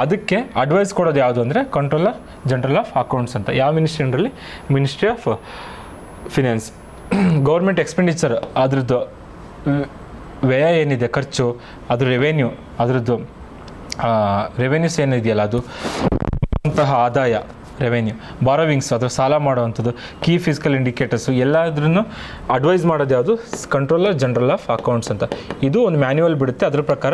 ಅದಕ್ಕೆ ಅಡ್ವೈಸ್ ಕೊಡೋದು ಯಾವುದು ಅಂದರೆ ಕಂಟ್ರೋಲರ್ ಜನರಲ್ ಆಫ್ ಅಕೌಂಟ್ಸ್ ಅಂತ. ಯಾವ ಮಿನಿಸ್ಟ್ರಿ ಅಂಡರಲ್ಲಿ? Ministry of finance. Government expenditure, ಅದ್ರದ್ದು ವ್ಯಯ ಏನಿದೆ, ಖರ್ಚು, ಅದ್ರ ರೆವೆನ್ಯೂಸ್ ಏನಿದೆಯಲ್ಲ, ಅದು ಅಂತಹ ಆದಾಯ, ರೆವೆನ್ಯೂ, ಬಾರೋವಿಂಗ್ಸ್, ಅದರ ಸಾಲ ಮಾಡುವಂಥದ್ದು, ಕೀ ಫಿಸಿಕಲ್ ಇಂಡಿಕೇಟರ್ಸು ಎಲ್ಲಾದ್ರೂ ಅಡ್ವೈಸ್ ಮಾಡೋದು ಯಾವುದು? ಕಂಟ್ರೋಲರ್ ಜನರಲ್ ಆಫ್ ಅಕೌಂಟ್ಸ್ ಅಂತ. ಇದು ಒಂದು ಮ್ಯಾನ್ಯುವಲ್ ಬಿಡುತ್ತೆ, ಅದ್ರ ಪ್ರಕಾರ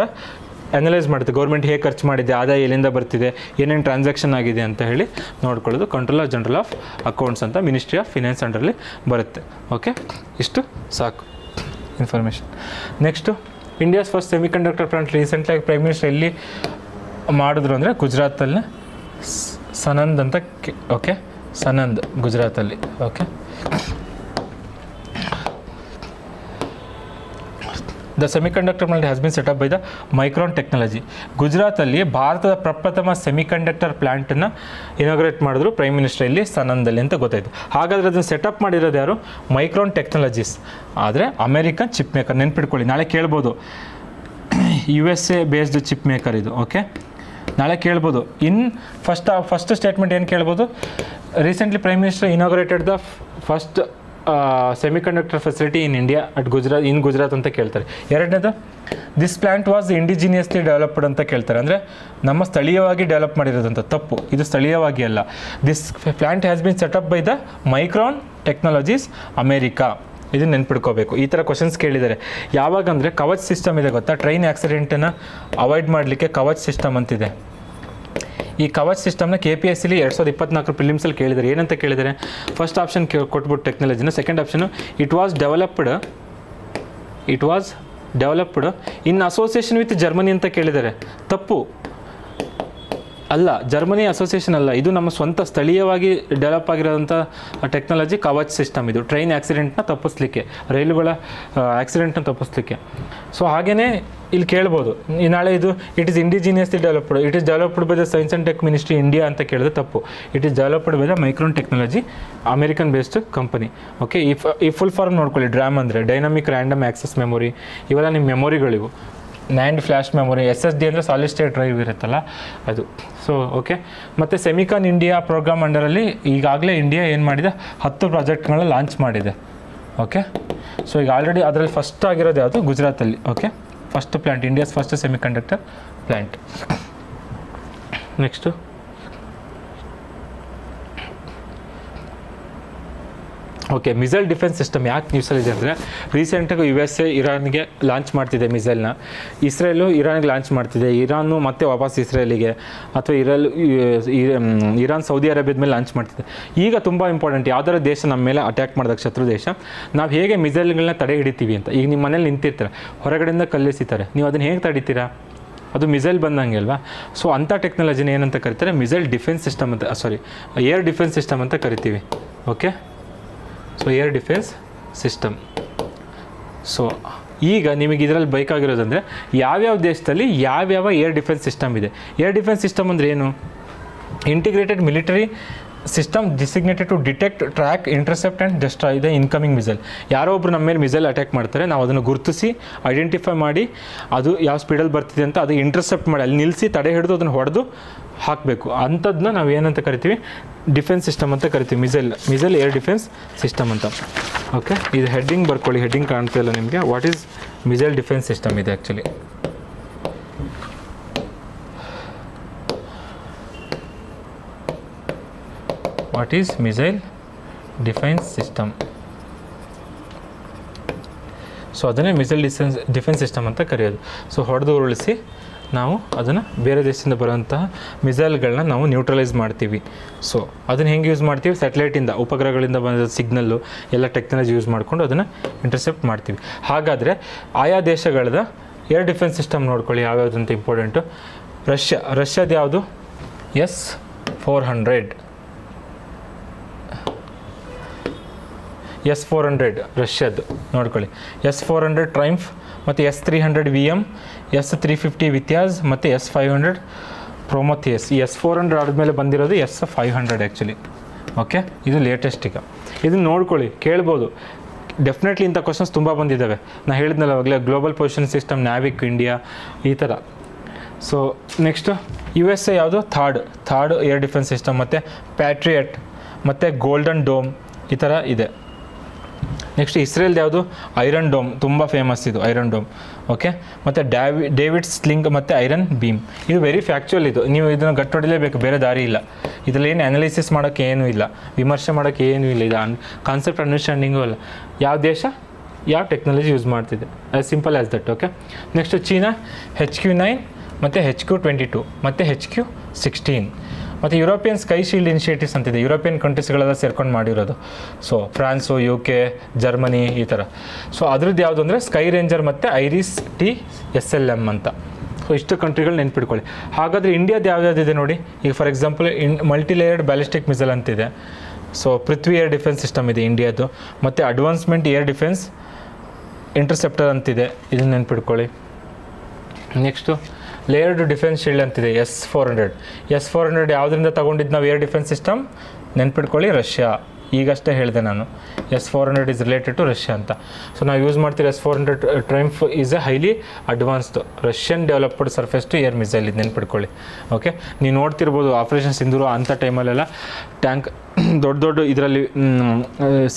ಅನಲೈಸ್ ಮಾಡುತ್ತೆ ಗೌರ್ಮೆಂಟ್ ಹೇಗೆ ಖರ್ಚು ಮಾಡಿದೆ, ಆದಾಯ ಎಲ್ಲಿಂದ ಬರ್ತಿದೆ, ಏನೇನು ಟ್ರಾನ್ಸಾಕ್ಷನ್ ಆಗಿದೆ ಅಂತ ಹೇಳಿ ನೋಡ್ಕೊಳ್ಳೋದು ಕಂಟ್ರೋಲರ್ ಜನರಲ್ ಆಫ್ ಅಕೌಂಟ್ಸ್ ಅಂತ ಮಿನಿಸ್ಟ್ರಿ ಆಫ್ ಫಿನಾನ್ಸ್ ಅಂಡರಲ್ಲಿ ಬರುತ್ತೆ, ಓಕೆ. ಇಷ್ಟು ಸಾಕು information. Next India's first semiconductor plant ರೀಸೆಂಟ್ಲಾಗಿ ಪ್ರೈಮ್ ಮಿನಿಸ್ಟರ್ ಎಲ್ಲಿ ಮಾಡಿದ್ರು ಅಂದರೆ ಗುಜರಾತಲ್ಲಿ ಸನಂದ್ ಅಂತ, ಓಕೆ. ಸನಂದ್ ಗುಜರಾತಲ್ಲಿ, okay. The semiconductor plant has been set up by the Micron technology. ಗುಜರಾತಲ್ಲಿ ಭಾರತದ ಪ್ರಪ್ರಥಮ ಸೆಮಿಕಂಡಕ್ಟರ್ ಪ್ಲಾಂಟನ್ನು ಇನಾಗ್ರೇಟ್ ಮಾಡಿದ್ರು ಪ್ರೈಮ್ ಮಿನಿಸ್ಟರ್ ಇಲ್ಲಿ ಸನಂದಲ್ಲಿ ಅಂತ ಗೊತ್ತಾಯಿತು. ಹಾಗಾದರೆ ಅದನ್ನು ಸೆಟಪ್ ಮಾಡಿರೋದು ಯಾರು? Micron technologies. ಆದರೆ ಅಮೇರಿಕನ್ ಚಿಪ್ ಮೇಕರ್, ನೆನ್ಪಿಟ್ಕೊಳ್ಳಿ. ನಾಳೆ ಕೇಳ್ಬೋದು USA ಬೇಸ್ಡ್ ಚಿಪ್ ಮೇಕರ್ ಇದು. ಓಕೆ, ನಾಳೆ ಕೇಳ್ಬೋದು. ಫಸ್ಟ್ ಸ್ಟೇಟ್ಮೆಂಟ್ ಏನು ಕೇಳ್ಬೋದು? Recently prime minister inaugurated the first semiconductor facility in India at Gujarat ಅಂತ ಕೇಳ್ತಾರೆ. ಎರಡನೇದು, this plant was indigenously developed ಅಂತ ಕೇಳ್ತಾರೆ. ಅಂದರೆ ನಮ್ಮ ಸ್ಥಳೀಯವಾಗಿ ಡೆವಲಪ್ ಮಾಡಿರೋದಂತ. ತಪ್ಪು, ಇದು ಸ್ಥಳೀಯವಾಗಿ ಅಲ್ಲ. This plant has been set up by the micron technologies America. ಇದನ್ನು ನೆನ್ಪಿಡ್ಕೋಬೇಕು. ಈ ಥರ ಕ್ವಶನ್ಸ್ ಕೇಳಿದ್ದಾರೆ. ಯಾವಾಗ ಅಂದರೆ ಕವಚ್ ಸಿಸ್ಟಮ್ ಇದೆ ಗೊತ್ತಾ? ಟ್ರೈನ್ ಆಕ್ಸಿಡೆಂಟನ್ನು ಅವಾಯ್ಡ್ ಮಾಡಲಿಕ್ಕೆ ಕವಚ್ ಸಿಸ್ಟಮ್ ಅಂತಿದೆ. ಈ ಕವಚ್ ಸಿಸ್ಟಮ್ನ KPSCಲಿ 2024 ಪ್ರಿಲಿಮ್ಸಲ್ಲಿ ಕೇಳಿದ್ದಾರೆ. ಏನಂತ ಕೇಳಿದ್ದಾರೆ? ಫಸ್ಟ್ ಆಪ್ಷನ್ ಕೊಟ್ಬಿಟ್ಟು ಟೆಕ್ನಾಲಜಿನ, second option it was developed in association with Germany ಅಂತ ಕೇಳಿದ್ದಾರೆ. ತಪ್ಪು, ಅಲ್ಲ, ಜರ್ಮನಿ ಅಸೋಸಿಯೇಷನ್ ಅಲ್ಲ, ಇದು ನಮ್ಮ ಸ್ವಂತ ಸ್ಥಳೀಯವಾಗಿ ಡೆವಲಪ್ ಆಗಿರೋಂಥ ಟೆಕ್ನಾಲಜಿ ಕವಚ್ ಸಿಸ್ಟಮ್. ಇದು ಟ್ರೈನ್ ಆಕ್ಸಿಡೆಂಟ್ನ ತಪ್ಪಿಸ್ಲಿಕ್ಕೆ, ರೈಲುಗಳ ಆಕ್ಸಿಡೆಂಟ್ನ ತಪ್ಪಿಸ್ಲಿಕ್ಕೆ. ಸೊ ಹಾಗೆಯೇ ಇಲ್ಲಿ ಕೇಳ್ಬೋದು ನಾಳೆ ಇದು it is indigenously developed, it is developed by the science and tech ministry India ಅಂತ ಕೇಳಿದ್ರೆ ತಪ್ಪು. It is developed by the Micron technology American based company. Okay, ಈ ಫುಲ್ ಫಾರ್ಮ್ ನೋಡ್ಕೊಳ್ಳಿ. ಡ್ರಾಮ್ ಅಂದರೆ ಡೈನಮಿಕ್ ರ್ಯಾಂಡಮ್ ಆ್ಯಕ್ಸಸ್ ಮೆಮೊರಿ. ಇವೆಲ್ಲ ನಿಮ್ಮ ಮೆಮೊರಿಗಳಿವು. NAND flash memory, SSD ಅಂದರೆ solid state drive ಇರುತ್ತಲ್ಲ ಅದು. ಸೊ ಓಕೆ, ಮತ್ತು ಸೆಮಿಕಾನ್ ಇಂಡಿಯಾ ಪ್ರೋಗ್ರಾಮ್ ಅಂಡರಲ್ಲಿ ಈಗಾಗಲೇ ಇಂಡಿಯಾ ಏನು ಮಾಡಿದೆ? 10 ಪ್ರಾಜೆಕ್ಟ್ಗಳನ್ನ ಲಾಂಚ್ ಮಾಡಿದೆ. ಓಕೆ, ಸೊ ಈಗ ಆಲ್ರೆಡಿ ಅದರಲ್ಲಿ ಫಸ್ಟ್ ಆಗಿರೋದು ಯಾವುದು? ಗುಜರಾತಲ್ಲಿ. Okay, first plant, India's first semiconductor plant. Next okay, missile defence system ಯಾಕೆ ನ್ಯೂಸಲ್ಲಿದೆ ಅಂದರೆ ರೀಸೆಂಟಾಗಿ USA ಇರಾನ್ಗೆ ಲಾಂಚ್ ಮಾಡ್ತಿದೆ ಮಿಸೈಲ್ನ, ಇಸ್ರೇಲು ಇರಾನ್ಗೆ ಲಾಂಚ್ ಮಾಡ್ತಿದೆ, ಇರಾನು ಮತ್ತೆ ವಾಪಸ್ ಇಸ್ರೇಲಿಗೆ ಅಥವಾ ಇರಾನ್ ಸೌದಿ ಅರೇಬಿಯಾದ ಮೇಲೆ ಲಾಂಚ್ ಮಾಡ್ತಿದೆ. ಈಗ ತುಂಬ ಇಂಪಾರ್ಟೆಂಟ್, ಯಾವ್ದಾರ ದೇಶ ನಮ್ಮ ಮೇಲೆ ಅಟ್ಯಾಕ್ ಮಾಡಿದಾಗ ಶತ್ರು ದೇಶ, ನಾವು ಹೇಗೆ ಮಿಸೈಲ್ಗಳನ್ನ ತಡೆ ಹಿಡಿತೀವಿ ಅಂತ. ಈಗ ನಿಮ್ಮ ಮನೇಲಿ ನಿಂತಿರ್ತಾರೆ, ಹೊರಗಡೆಯಿಂದ ಕಲ್ಲಿಸಿತಾರೆ, ನೀವು ಅದನ್ನು ಹೇಗೆ ತಡಿತೀರಾ? ಅದು ಮಿಸೈಲ್ ಬಂದಂಗೆ ಅಲ್ವಾ? ಸೊ ಅಂಥ ಟೆಕ್ನಾಲಜಿನ ಏನಂತ ಕರಿತಾರೆ? ಮಿಸೈಲ್ ಡಿಫೆನ್ಸ್ ಸಿಸ್ಟಮ್ ಅಂತ, ಏರ್ ಡಿಫೆನ್ಸ್ ಸಿಸ್ಟಮ್ ಅಂತ ಕರಿತೀವಿ. Okay, so air defence system. So ಈಗ ನಿಮಗೆ ಇದರಲ್ಲಿ ಬೇಕಾಗಿರೋದಂದರೆ ಯಾವ್ಯಾವ ದೇಶದಲ್ಲಿ ಯಾವ್ಯಾವ ಏರ್ ಡಿಫೆನ್ಸ್ ಸಿಸ್ಟಮ್ ಇದೆ. ಏರ್ ಡಿಫೆನ್ಸ್ ಸಿಸ್ಟಮ್ ಅಂದರೆ ಏನು? Integrated military system designated to detect, track, intercept and destroy the incoming missile. ಯಾರೋ ಒಬ್ಬರು ನಮ್ಮ ಮೇಲೆ ಮಿಸೈಲ್ ಅಟ್ಯಾಕ್ ಮಾಡ್ತಾರೆ, ನಾವು ಅದನ್ನು ಗುರುತಿಸಿ ಐಡೆಂಟಿಫೈ ಮಾಡಿ ಅದು ಯಾವ ಸ್ಪೀಡಲ್ಲಿ ಬರ್ತಿದೆ ಅಂತ ಅದು ಇಂಟರ್ಸೆಪ್ಟ್ ಮಾಡಿ ಅಲ್ಲಿ ನಿಲ್ಲಿಸಿ ತಡೆ ಹಿಡಿದು ಅದನ್ನು ಹೊಡೆದು ಹಾಕಬೇಕು. ಅಂಥದ್ದನ್ನ ನಾವು ಏನಂತ ಕರಿತೀವಿ? ಡಿಫೆನ್ಸ್ ಸಿಸ್ಟಮ್ ಅಂತ ಕರಿತೀವಿ. ಮಿಸೈಲ್ ಏರ್ ಡಿಫೆನ್ಸ್ ಸಿಸ್ಟಮ್ ಅಂತ. ಓಕೆ, ಇದು ಹೆಡ್ಡಿಂಗ್ ಬರ್ಕೊಳ್ಳಿ, ಹೆಡ್ಡಿಂಗ್ ಕಾಣ್ತಿಲ್ಲ ನಿಮಗೆ. What is missile defence system ಇದೆ actually. What is missile defence system? So ಅದನ್ನೇ ಮಿಸೈಲ್ ಡಿಫೆನ್ಸ್ ಸಿಸ್ಟಮ್ ಅಂತ ಕರೆಯೋದು. ಸೊ ಹೊಡೆದು ಉರುಳಿಸಿ ನಾವು ಅದನ್ನು ಬೇರೆ ದೇಶದಿಂದ ಬರುವಂತಹ ಮಿಸೈಲ್ಗಳನ್ನ ನಾವು ನ್ಯೂಟ್ರಲೈಸ್ ಮಾಡ್ತೀವಿ. ಸೊ ಅದನ್ನು ಹೆಂಗೆ ಯೂಸ್ ಮಾಡ್ತೀವಿ? ಸ್ಯಾಟಲೈಟಿಂದ, ಉಪಗ್ರಹಗಳಿಂದ ಬಂದ ಸಿಗ್ನಲ್ಲು ಎಲ್ಲ ಟೆಕ್ನಾಲಜಿ ಯೂಸ್ ಮಾಡಿಕೊಂಡು ಅದನ್ನು ಇಂಟರ್ಸೆಪ್ಟ್ ಮಾಡ್ತೀವಿ. ಹಾಗಾದರೆ ಆಯಾ ದೇಶಗಳದ ಏರ್ ಡಿಫೆನ್ಸ್ ಸಿಸ್ಟಮ್ ನೋಡ್ಕೊಳ್ಳಿ ಯಾವ್ಯಾವುದಂತ ಇಂಪಾರ್ಟೆಂಟು. ರಷ್ಯಾದ ಯಾವುದು? S-400 ರಷ್ಯಾದ್ದು ನೋಡ್ಕೊಳ್ಳಿ. S-400 ಟ್ರೈಂಫ್ ಮತ್ತು S-300 VM, S-350 ವಿತ್ಯಾಸ್ ಮತ್ತು S-500 ಪ್ರೊಮಥಿಯಸ್. ಈ S-400 ಆದಮೇಲೆ ಬಂದಿರೋದು S-500 ಆ್ಯಕ್ಚುಲಿ. ಓಕೆ, ಇದು ಲೇಟೆಸ್ಟ್. ಈಗ ಇದನ್ನು ನೋಡ್ಕೊಳ್ಳಿ, ಕೇಳ್ಬೋದು. ಡೆಫಿನೆಟ್ಲಿ ಇಂಥ ಕ್ವಶನ್ಸ್ ತುಂಬ ಬಂದಿದ್ದಾವೆ. ನಾನು ಹೇಳಿದ್ನಲ್ಲ ಅವಾಗಲೇ, global position system, NavIC India, ಈ ಥರ. ಸೊ ನೆಕ್ಸ್ಟು USA ಯಾವುದು? ಥರ್ಡ್ ಏರ್ ಡಿಫೆನ್ಸ್ ಸಿಸ್ಟಮ್, ಮತ್ತು ಪ್ಯಾಟ್ರಿಯಟ್ ಮತ್ತು ಗೋಲ್ಡನ್ ಡೋಮ್, ಈ ಥರ ಇದೆ. ನೆಕ್ಸ್ಟ್ ಇಸ್ರೇಲ್ದು ಯಾವುದು? ಐರನ್ ಡೋಮ್, ತುಂಬ ಫೇಮಸ್ ಇದು ಐರನ್ ಡೋಮ್. ಓಕೆ, ಮತ್ತು ಡೇವಿಡ್ ಸ್ಲಿಂಗ್ ಮತ್ತು ಐರನ್ ಬೀಮ್. ಇದು ವೆರಿ ಫ್ಯಾಕ್ಚುಯಲ್. ಇದು ನೀವು ಇದನ್ನು ಗಟ್ಟೊಡಿಲೇಬೇಕು, ಬೇರೆ ದಾರಿ ಇಲ್ಲ. ಇದರಲ್ಲಿ ಏನು ಅನಾಲಿಸಿಸ್ ಮಾಡೋಕ್ಕೆ ಏನೂ ಇಲ್ಲ, ವಿಮರ್ಶೆ ಮಾಡೋಕ್ಕೆ ಏನೂ ಇಲ್ಲ. ಇದು ಕಾನ್ಸೆಪ್ಟ್ ಅಂಡರ್ಸ್ಟ್ಯಾಂಡಿಂಗು ಅಲ್ಲ. ಯಾವ ದೇಶ ಯಾವ ಟೆಕ್ನಾಲಜಿ ಯೂಸ್ ಮಾಡ್ತಿದೆ, as simple as that. Okay, next China HQ-9 ಮತ್ತು HQ-22 ಮತ್ತು HQ-16 ಮತ್ತು ಯುರೋಪಿಯನ್ ಸ್ಕೈ ಶೀಲ್ಡ್ ಇನಿಷಿಯೇಟಿವ್ಸ್ ಅಂತಿದೆ. ಯುರೋಪಿಯನ್ ಕಂಟ್ರೀಸ್ಗಳೆಲ್ಲ ಸೇರ್ಕೊಂಡು ಮಾಡಿರೋದು. ಸೊ ಫ್ರಾನ್ಸು, UK, ಜರ್ಮನಿ, ಈ ಥರ. ಸೊ ಅದ್ರದ್ದು ಯಾವುದು ಅಂದರೆ ಸ್ಕೈ ರೇಂಜರ್ ಮತ್ತು IRIS-T-SLM ಅಂತ. ಸೊ ಇಷ್ಟು ಕಂಟ್ರಿಗಳು ನೆನ್ಪಿಟ್ಕೊಳ್ಳಿ. ಹಾಗಾದರೆ ಇಂಡಿಯಾದ ಯಾವ್ಯಾವುದಿದೆ ನೋಡಿ. ಈಗ for example multilayered ballistic missile ಅಂತಿದೆ. ಸೊ ಪೃಥ್ವಿ ಏರ್ ಡಿಫೆನ್ಸ್ ಸಿಸ್ಟಮ್ ಇದೆ ಇಂಡಿಯಾದು. ಮತ್ತು ಅಡ್ವಾನ್ಸ್ಮೆಂಟ್ ಏರ್ ಡಿಫೆನ್ಸ್ ಇಂಟರ್ಸೆಪ್ಟರ್ ಅಂತಿದೆ, ಇದನ್ನು ನೆನ್ಪಿಟ್ಕೊಳ್ಳಿ. ನೆಕ್ಸ್ಟು ಲೇಯರ್ಡ್ ಡಿಫೆನ್ಸ್ ಶೀಲ್ಡ್ ಅಂತಿದೆ, S-400 ಯಾವುದರಿಂದ ತೊಗೊಂಡಿದ್ದು ನಾವು ಏರ್ ಡಿಫೆನ್ಸ್ ಸಿಸ್ಟಮ್? ನೆನ್ಪಿಟ್ಕೊಳ್ಳಿ, ರಷ್ಯಾ. ಈಗಷ್ಟೇ ಹೇಳಿದೆ ನಾನು, S-400 is related to Russia ಅಂತ. ಸೊ ನಾವು ಯೂಸ್ ಮಾಡ್ತೀವಿ S-400 Triumf is a highly advanced Russian developed surface to air missile, ಇದು ನೆನ್ಪಿಟ್ಕೊಳ್ಳಿ. ಓಕೆ, ನೀವು ನೋಡ್ತಿರ್ಬೋದು ಆಪ್ರೇಷನ್ ಸಿಂಧೂರು ಅಂಥ ಟೈಮಲ್ಲೆಲ್ಲ ಟ್ಯಾಂಕ್ ದೊಡ್ಡ ಇದರಲ್ಲಿ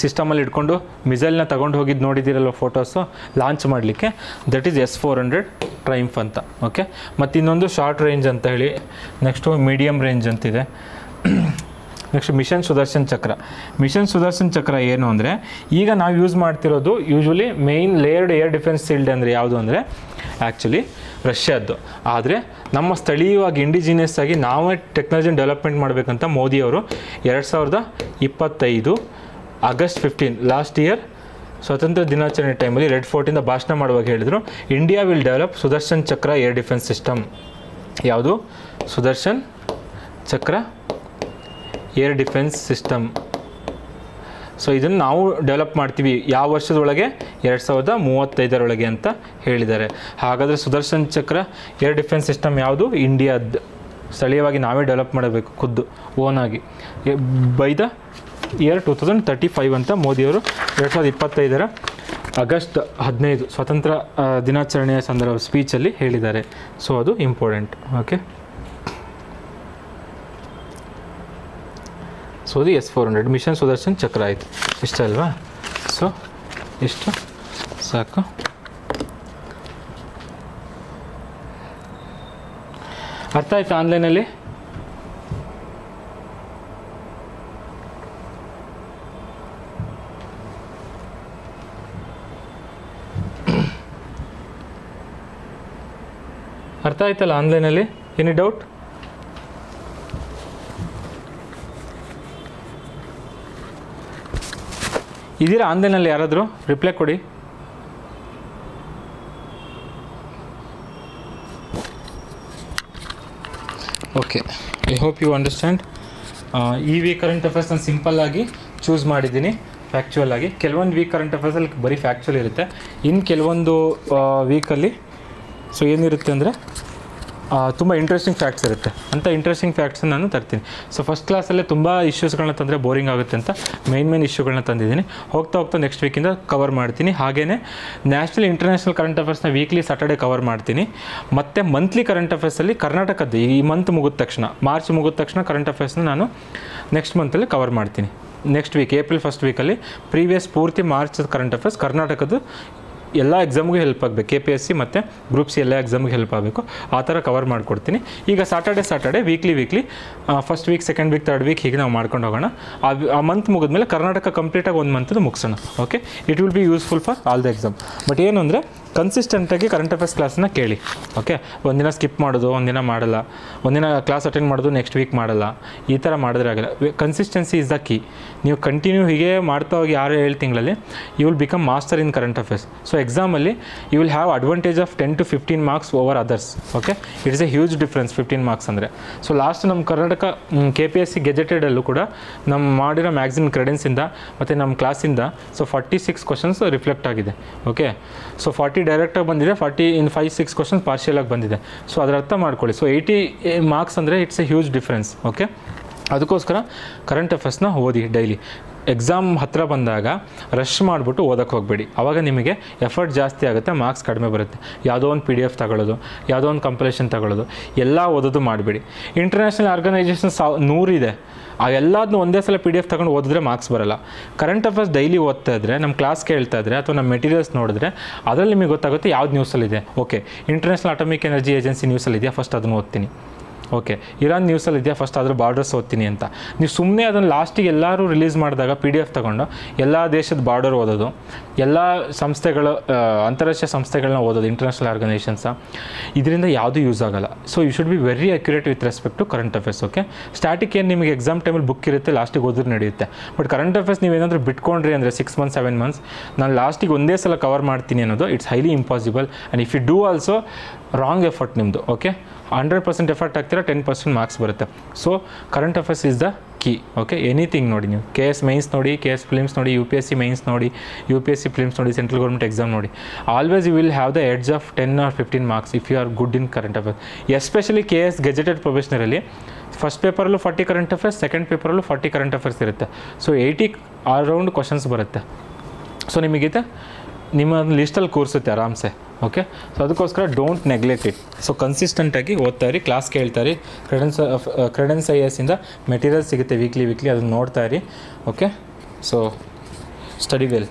ಸಿಸ್ಟಮಲ್ಲಿ ಇಟ್ಕೊಂಡು ಮಿಸೈಲ್ನ ತಗೊಂಡು ಹೋಗಿದ್ದು ನೋಡಿದ್ದೀರಲ್ಲ ಫೋಟೋಸು ಲಾಂಚ್ ಮಾಡಲಿಕ್ಕೆ, ದಟ್ ಈಸ್ S-400 ಟ್ರೈಂಫ್ ಅಂತ. ಓಕೆ, ಮತ್ತು ಇನ್ನೊಂದು ಶಾರ್ಟ್ ರೇಂಜ್ ಅಂತ ಹೇಳಿ, ನೆಕ್ಸ್ಟು ಮೀಡಿಯಮ್ ರೇಂಜ್ ಅಂತಿದೆ. ನೆಕ್ಸ್ಟ್ ಮಿಷನ್ ಸುದರ್ಶನ್ ಚಕ್ರ ಏನು ಅಂದರೆ, ಈಗ ನಾವು ಯೂಸ್ ಮಾಡ್ತಿರೋದು usually main layered air defence shield ಅಂದರೆ ಯಾವುದು ಅಂದರೆ ಆ್ಯಕ್ಚುಲಿ ರಷ್ಯಾದ್ದು. ಆದರೆ ನಮ್ಮ ಸ್ಥಳೀಯವಾಗಿ ಇಂಡಿಜಿನಿಯಸ್ ಆಗಿ ನಾವೇ ಟೆಕ್ನಾಲಜಿನ ಡೆವಲಪ್ಮೆಂಟ್ ಮಾಡಬೇಕಂತ ಮೋದಿಯವರು 2025 ಆಗಸ್ಟ್ 15 ಲಾಸ್ಟ್ ಇಯರ್ ಸ್ವಾತಂತ್ರ್ಯ ದಿನಾಚರಣೆ ಟೈಮಲ್ಲಿ ರೆಡ್ ಫೋರ್ಟಿಂದ ಭಾಷಣ ಮಾಡುವಾಗ ಹೇಳಿದರು, ಇಂಡಿಯಾ ವಿಲ್ ಡೆವಲಪ್ ಸುದರ್ಶನ್ ಚಕ್ರ ಏರ್ ಡಿಫೆನ್ಸ್ ಸಿಸ್ಟಮ್. ಯಾವುದು? ಸುದರ್ಶನ್ ಚಕ್ರ ಏರ್ ಡಿಫೆನ್ಸ್ ಸಿಸ್ಟಮ್. ಸೊ ಇದನ್ನು ನಾವು ಡೆವಲಪ್ ಮಾಡ್ತೀವಿ ಯಾವ ವರ್ಷದೊಳಗೆ? 2035 ಅಂತ ಹೇಳಿದ್ದಾರೆ. ಹಾಗಾದರೆ ಸುದರ್ಶನ್ ಚಕ್ರ ಏರ್ ಡಿಫೆನ್ಸ್ ಸಿಸ್ಟಮ್ ಯಾವುದು? ಇಂಡಿಯಾದ ಸ್ಥಳೀಯವಾಗಿ ನಾವೇ ಡೆವಲಪ್ ಮಾಡಬೇಕು ಖುದ್ದು ಓನಾಗಿ ಬೈ ದ ಇಯರ್ 2035 ಅಂತ ಮೋದಿಯವರು 2025 ಆಗಸ್ಟ್ 15 ಸ್ವಾತಂತ್ರ್ಯ ದಿನಾಚರಣೆಯ ಸ್ಪೀಚಲ್ಲಿ ಹೇಳಿದ್ದಾರೆ. ಸೊ ಅದು ಇಂಪಾರ್ಟೆಂಟ್. ಓಕೆ, ಸೊ ಅದು S-400 ಮಿಷನ್ ಸುದರ್ಶನ್ ಚಕ್ರ ಆಯಿತು. ಇಷ್ಟ ಅಲ್ವಾ? ಸೊ ಇಷ್ಟು ಸಾಕು. ಅರ್ಥ ಆಯ್ತು ಆನ್ಲೈನಲ್ಲಿ? ಅರ್ಥ ಆಯ್ತಲ್ಲ ಆನ್ಲೈನಲ್ಲಿ? Any doubt? ಇದೀರಾ ಆನ್ಲೈನಲ್ಲಿ? ಯಾರಾದರೂ ರಿಪ್ಲೈ ಕೊಡಿ. Okay, I hope you understand. ಈ ವೀಕ್ ಕರೆಂಟ್ ಅಫೇರ್ಸ್ ನಾನು ಸಿಂಪಲ್ಲಾಗಿ ಚೂಸ್ ಮಾಡಿದ್ದೀನಿ ಫ್ಯಾಕ್ಚುಯಲ್ ಆಗಿ. ಕೆಲವೊಂದು ವೀಕ್ ಕರೆಂಟ್ ಅಫೇರ್ಸಲ್ಲಿ ಬರೀ ಫ್ಯಾಕ್ಚುಯಲ್ ಇರುತ್ತೆ, ಇನ್ನು ಕೆಲವೊಂದು ವೀಕಲ್ಲಿ ಸೊ ಏನಿರುತ್ತೆ ಅಂದರೆ ತುಂಬ ಇಂಟ್ರೆಸ್ಟಿಂಗ್ ಫ್ಯಾಕ್ಟ್ಸ್ ಇರುತ್ತೆ. ಅಂಥ ಇಂಟ್ರೆಸ್ಟಿಂಗ್ ಫ್ಯಾಕ್ಟ್ಸನ್ನು ನಾನು ತರ್ತೀನಿ. ಸೊ ಫಸ್ಟ್ ಕ್ಲಾಸಲ್ಲೇ ತುಂಬ ಇಶ್ಯೂಸ್ಗಳನ್ನ ತಂದರೆ ಬೋರಿಂಗ್ ಆಗುತ್ತೆ ಅಂತ ಮೇನ್ ಇಶ್ಯೂಗಳನ್ನ ತಂದಿದ್ದೀನಿ. ಹೋಗ್ತಾ ನೆಕ್ಸ್ಟ್ ವೀಕಿಂದ ಕವರ್ ಮಾಡ್ತೀನಿ. ಹಾಗೆಯೇ ನ್ಯಾಷನಲ್ ಇಂಟರ್ನ್ಯಾಷನಲ್ ಕರೆಂಟ್ ಅಫೇರ್ಸ್ನ ವೀಕ್ಲಿ ಸ್ಯಾಟರ್ಡೇ ಕವರ್ ಮಾಡ್ತೀನಿ. ಮತ್ತು ಮಂತ್ಲಿ ಕರೆಂಟ್ ಅಫೇರ್ಸಲ್ಲಿ ಕರ್ನಾಟಕದ್ದು ಈ ಮಂತ್ ಮುಗಿದ ತಕ್ಷಣ, ಮಾರ್ಚ್ ಮುಗಿದ ತಕ್ಷಣ ಕರೆಂಟ್ ಅಫೇರ್ಸ್ನ ನಾನು ನೆಕ್ಸ್ಟ್ ಮಂತಲ್ಲಿ ಕವರ್ ಮಾಡ್ತೀನಿ. ನೆಕ್ಸ್ಟ್ ವೀಕ್ ಏಪ್ರಿಲ್ ಫಸ್ಟ್ ವೀಕಲ್ಲಿ ಪ್ರೀವಿಯಸ್ ಪೂರ್ತಿ ಮಾರ್ಚ್ ಕರೆಂಟ್ ಅಫೇರ್ಸ್ ಕರ್ನಾಟಕದ್ದು ಎಲ್ಲ ಎಕ್ಸಾಮ್ಗೂ ಹೆಲ್ಪ್ ಆಗಬೇಕು, KPSC ಮತ್ತು ಗ್ರೂಪ್ ಸಿ ಎಲ್ಲ ಎಕ್ಸಾಮ್ಗೆ ಹೆಲ್ಪ್ ಆಗಬೇಕು, ಆ ಥರ ಕವರ್ ಮಾಡಿಕೊಡ್ತೀನಿ. ಈಗ Saturday weekly first week, second week, third weak ಹೀಗೆ ನಾವು ಮಾಡ್ಕೊಂಡು ಹೋಗೋಣ. ಆ ಮಂತ್ ಮುಗಿದ್ಮೇಲೆ ಕರ್ನಾಟಕ ಕಂಪ್ಲೀಟಾಗಿ ಒಂದು ಮಂತದ್ದು ಮುಗಿಸೋಣ. Okay, it will be useful for all the exam. But ಏನು ಅಂದರೆ ಕನ್ಸಿಸ್ಟೆಂಟಾಗಿ ಕರೆಂಟ್ ಅಫೇರ್ಸ್ ಕ್ಲಾಸನ್ನ ಕೇಳಿ. ಓಕೆ, ಒಂದಿನ ಸ್ಕಿಪ್ ಮಾಡೋದು, ಒಂದಿನ ಮಾಡಲ್ಲ, ಒಂದಿನ ಕ್ಲಾಸ್ ಅಟೆಂಡ್ ಮಾಡೋದು, ನೆಕ್ಸ್ಟ್ ವೀಕ್ ಮಾಡಲ್ಲ, ಈ ಥರ ಮಾಡಿದ್ರೆ ಆಗಲ್ಲ. Consistency is the key. ನೀವು ಕಂಟಿನ್ಯೂ ಹೀಗೆ ಮಾಡ್ತಾ ಹೋಗಿ 6-7 ತಿಂಗಳಲ್ಲಿ you will become master in current affairs. So ಎಕ್ಸಾಮಲ್ಲಿ you will have advantage of 10 to 15 marks over others. Okay, it is a huge difference 15 marks ಅಂದರೆ. ಸೊ ಲಾಸ್ಟ್ ನಮ್ಮ Karnataka KPSC ಗೆಜೆಟೆಡಲ್ಲೂ ಕೂಡ ನಮ್ಮ ಮಾಡಿರೋ ಮ್ಯಾಗ್ಝಿನ್ ಕ್ರೆಡೆನ್ಸಿಂದ ಮತ್ತು ನಮ್ಮ ಕ್ಲಾಸಿಂದ ಸೊ 46 ಕ್ವಶನ್ಸ್ ರಿಫ್ಲೆಕ್ಟ್ ಆಗಿದೆ. ಓಕೆ, ಸೊ 40 ಡೈರೆಕ್ಟಾಗಿ ಬಂದಿದೆ, 40 in 5-6 ಕ್ವಶನ್ಸ್ ಪಾರ್ಷಿಯಲಾಗಿ ಬಂದಿದೆ. ಸೊ ಅದರ ಅರ್ಥ ಮಾಡ್ಕೊಳ್ಳಿ. ಸೊ 80 ಮಾರ್ಕ್ಸ್ ಅಂದರೆ it's A huge difference. Okay, ಅದಕ್ಕೋಸ್ಕರ ಕರೆಂಟ್ ಅಫೇರ್ಸ್ನ ಓದಿ ಡೈಲಿ. ಎಕ್ಸಾಮ್ ಹತ್ತಿರ ಬಂದಾಗ ರಶ್ ಮಾಡಿಬಿಟ್ಟು ಓದೋಕ್ಕೆ ಹೋಗಬೇಡಿ. ಆವಾಗ ನಿಮಗೆ ಎಫರ್ಟ್ ಜಾಸ್ತಿ ಆಗುತ್ತೆ, ಮಾರ್ಕ್ಸ್ ಕಡಿಮೆ ಬರುತ್ತೆ. ಯಾವುದೋ ಒಂದು PDF ತಗೊಳ್ಳೋದು, ಯಾವುದೋ ಒಂದು ಕಂಪಲೇಷನ್ ತಗೊಳ್ಳೋದು, ಎಲ್ಲ ಓದೋದು ಮಾಡಬೇಡಿ. ಇಂಟರ್ನ್ಯಾಷನಲ್ ಆರ್ಗನೈಜೇಷನ್ 100 ಇದೆ, ಆ ಎಲ್ಲದನ್ನೂ ಒಂದೇ ಸಲ PDF ತಗೊಂಡು ಓದಿದ್ರೆ ಮಾರ್ಕ್ಸ್ ಬರೋಲ್ಲ. ಕರೆಂಟ್ ಅಫೇರ್ಸ್ ಡೈಲಿ ಓದ್ತಾ ಇದ್ದರೆ, ನಮ್ಮ ಕ್ಲಾಸ್ ಕೇಳ್ತಾ ಇದ್ದರೆ ಅಥವಾ ನಮ್ಮ ಮೆಟೀರಿಯಲ್ಸ್ ನೋಡಿದ್ರೆ ಅದರಲ್ಲಿ ನಿಮಗೆ ಗೊತ್ತಾಗುತ್ತೆ ಯಾವ್ದು ನ್ಯೂಸಲ್ಲಿದೆ. Okay, international atomic energy agency ನ್ಯೂಸಲ್ಲಿ ಇದೆಯಾ, ಫಸ್ಟ್ ಅದನ್ನು ಓದ್ತೀನಿ. ಓಕೆ, ಇರಾನ್ ನ್ಯೂಸಲ್ಲಿ ಇದೆಯಾ, ಫಸ್ಟ್ ಅದ್ರ ಬಾರ್ಡರ್ಸ್ ಓದ್ತೀನಿ ಅಂತ. ನೀವು ಸುಮ್ಮನೆ ಅದನ್ನು ಲಾಸ್ಟಿಗೆ ಎಲ್ಲರೂ ರಿಲೀಸ್ ಮಾಡಿದಾಗ PDF ತಗೊಂಡು ಎಲ್ಲ ದೇಶದ ಬಾರ್ಡರ್ ಓದೋದು, ಎಲ್ಲ ಸಂಸ್ಥೆಗಳು ಅಂತಾರಾಷ್ಟ್ರೀಯ ಸಂಸ್ಥೆಗಳನ್ನ ಓದೋದು, ಇಂಟರ್ನ್ಯಾಷನಲ್ ಆರ್ಗನೈಜೇಷನ್ಸ, ಇದರಿಂದ ಯಾವುದೂ ಯೂಸ್ ಆಗೋಲ್ಲ. So you should be very accurate with respect to current affairs. Okay, static ಏನು ನಿಮಗೆ ಎಕ್ಸಾಮ್ ಟೈಮಲ್ಲಿ ಬುಕ್ ಇರುತ್ತೆ, ಲಾಸ್ಟಿಗೆ ಓದಿದ್ರೆ ನಡೆಯುತ್ತೆ. ಬಟ್ ಕರೆಂಟ್ ಅಫೇರ್ಸ್ ನೀವೇನಾದರೂ ಬಿಟ್ಕೊಂಡ್ರಿ ಅಂದರೆ 6 months 7 months ನಾನು ಲಾಸ್ಟಿಗೆ ಒಂದೇ ಸಲ ಕವರ್ ಮಾಡ್ತೀನಿ ಅನ್ನೋದು it's highly impossible. And if you do also wrong effort ನಿಮ್ಮದು. ಓಕೆ, 100% ಎಫರ್ಟ್ ಹಾಕ್ತೀರಾ, 10% ಮಾರ್ಕ್ಸ್ ಬರುತ್ತೆ. So current affairs is the key. Okay, anything ನೋಡಿ, ನೀವು ಕೆ ಎಸ್ ಮೈನ್ಸ್ ನೋಡಿ, ಕೆ ಎಸ್ ಫಿಲಿಮ್ಸ್ ನೋಡಿ, U P S C mains ನೋಡಿ, U P S C prelims ನೋಡಿ, central government exam ನೋಡಿ. Always you will have the edge of 10 or 15 marks if you are good in current affairs. Especially K S gazetted ಪ್ರೊಫೆಷನರಲ್ಲಿ first ಪೇಪರಲ್ಲೂ 40 current affairs, second ಪೇಪರಲ್ಲೂ 40 current affairs ಇರುತ್ತೆ. So 80 around questions ಬರುತ್ತೆ. So ನಿಮಗೀತ ನಿಮ್ಮ ಲಿಸ್ಟಲ್ಲಿ ಕೂರಿಸುತ್ತೆ ಆರಾಮ್ಸೆ. ಓಕೆ, ಸೊ ಅದಕ್ಕೋಸ್ಕರ ಡೋಂಟ್ ನೆಗ್ಲೆಕ್ಟ್ ಇಟ್. ಸೊ ಕನ್ಸಿಸ್ಟೆಂಟಾಗಿ ಓದ್ತಾ ಇರಿ, ಕ್ಲಾಸ್ ಕೇಳ್ತಾ ಇರಿ. ಕ್ರೆಡೆನ್ಸ್ IAS ಇಂದ ಮೆಟೀರಿಯಲ್ ಸಿಗುತ್ತೆ ವೀಕ್ಲಿ, ಅದನ್ನು ನೋಡ್ತಾ ಇರಿ. Okay, so study well.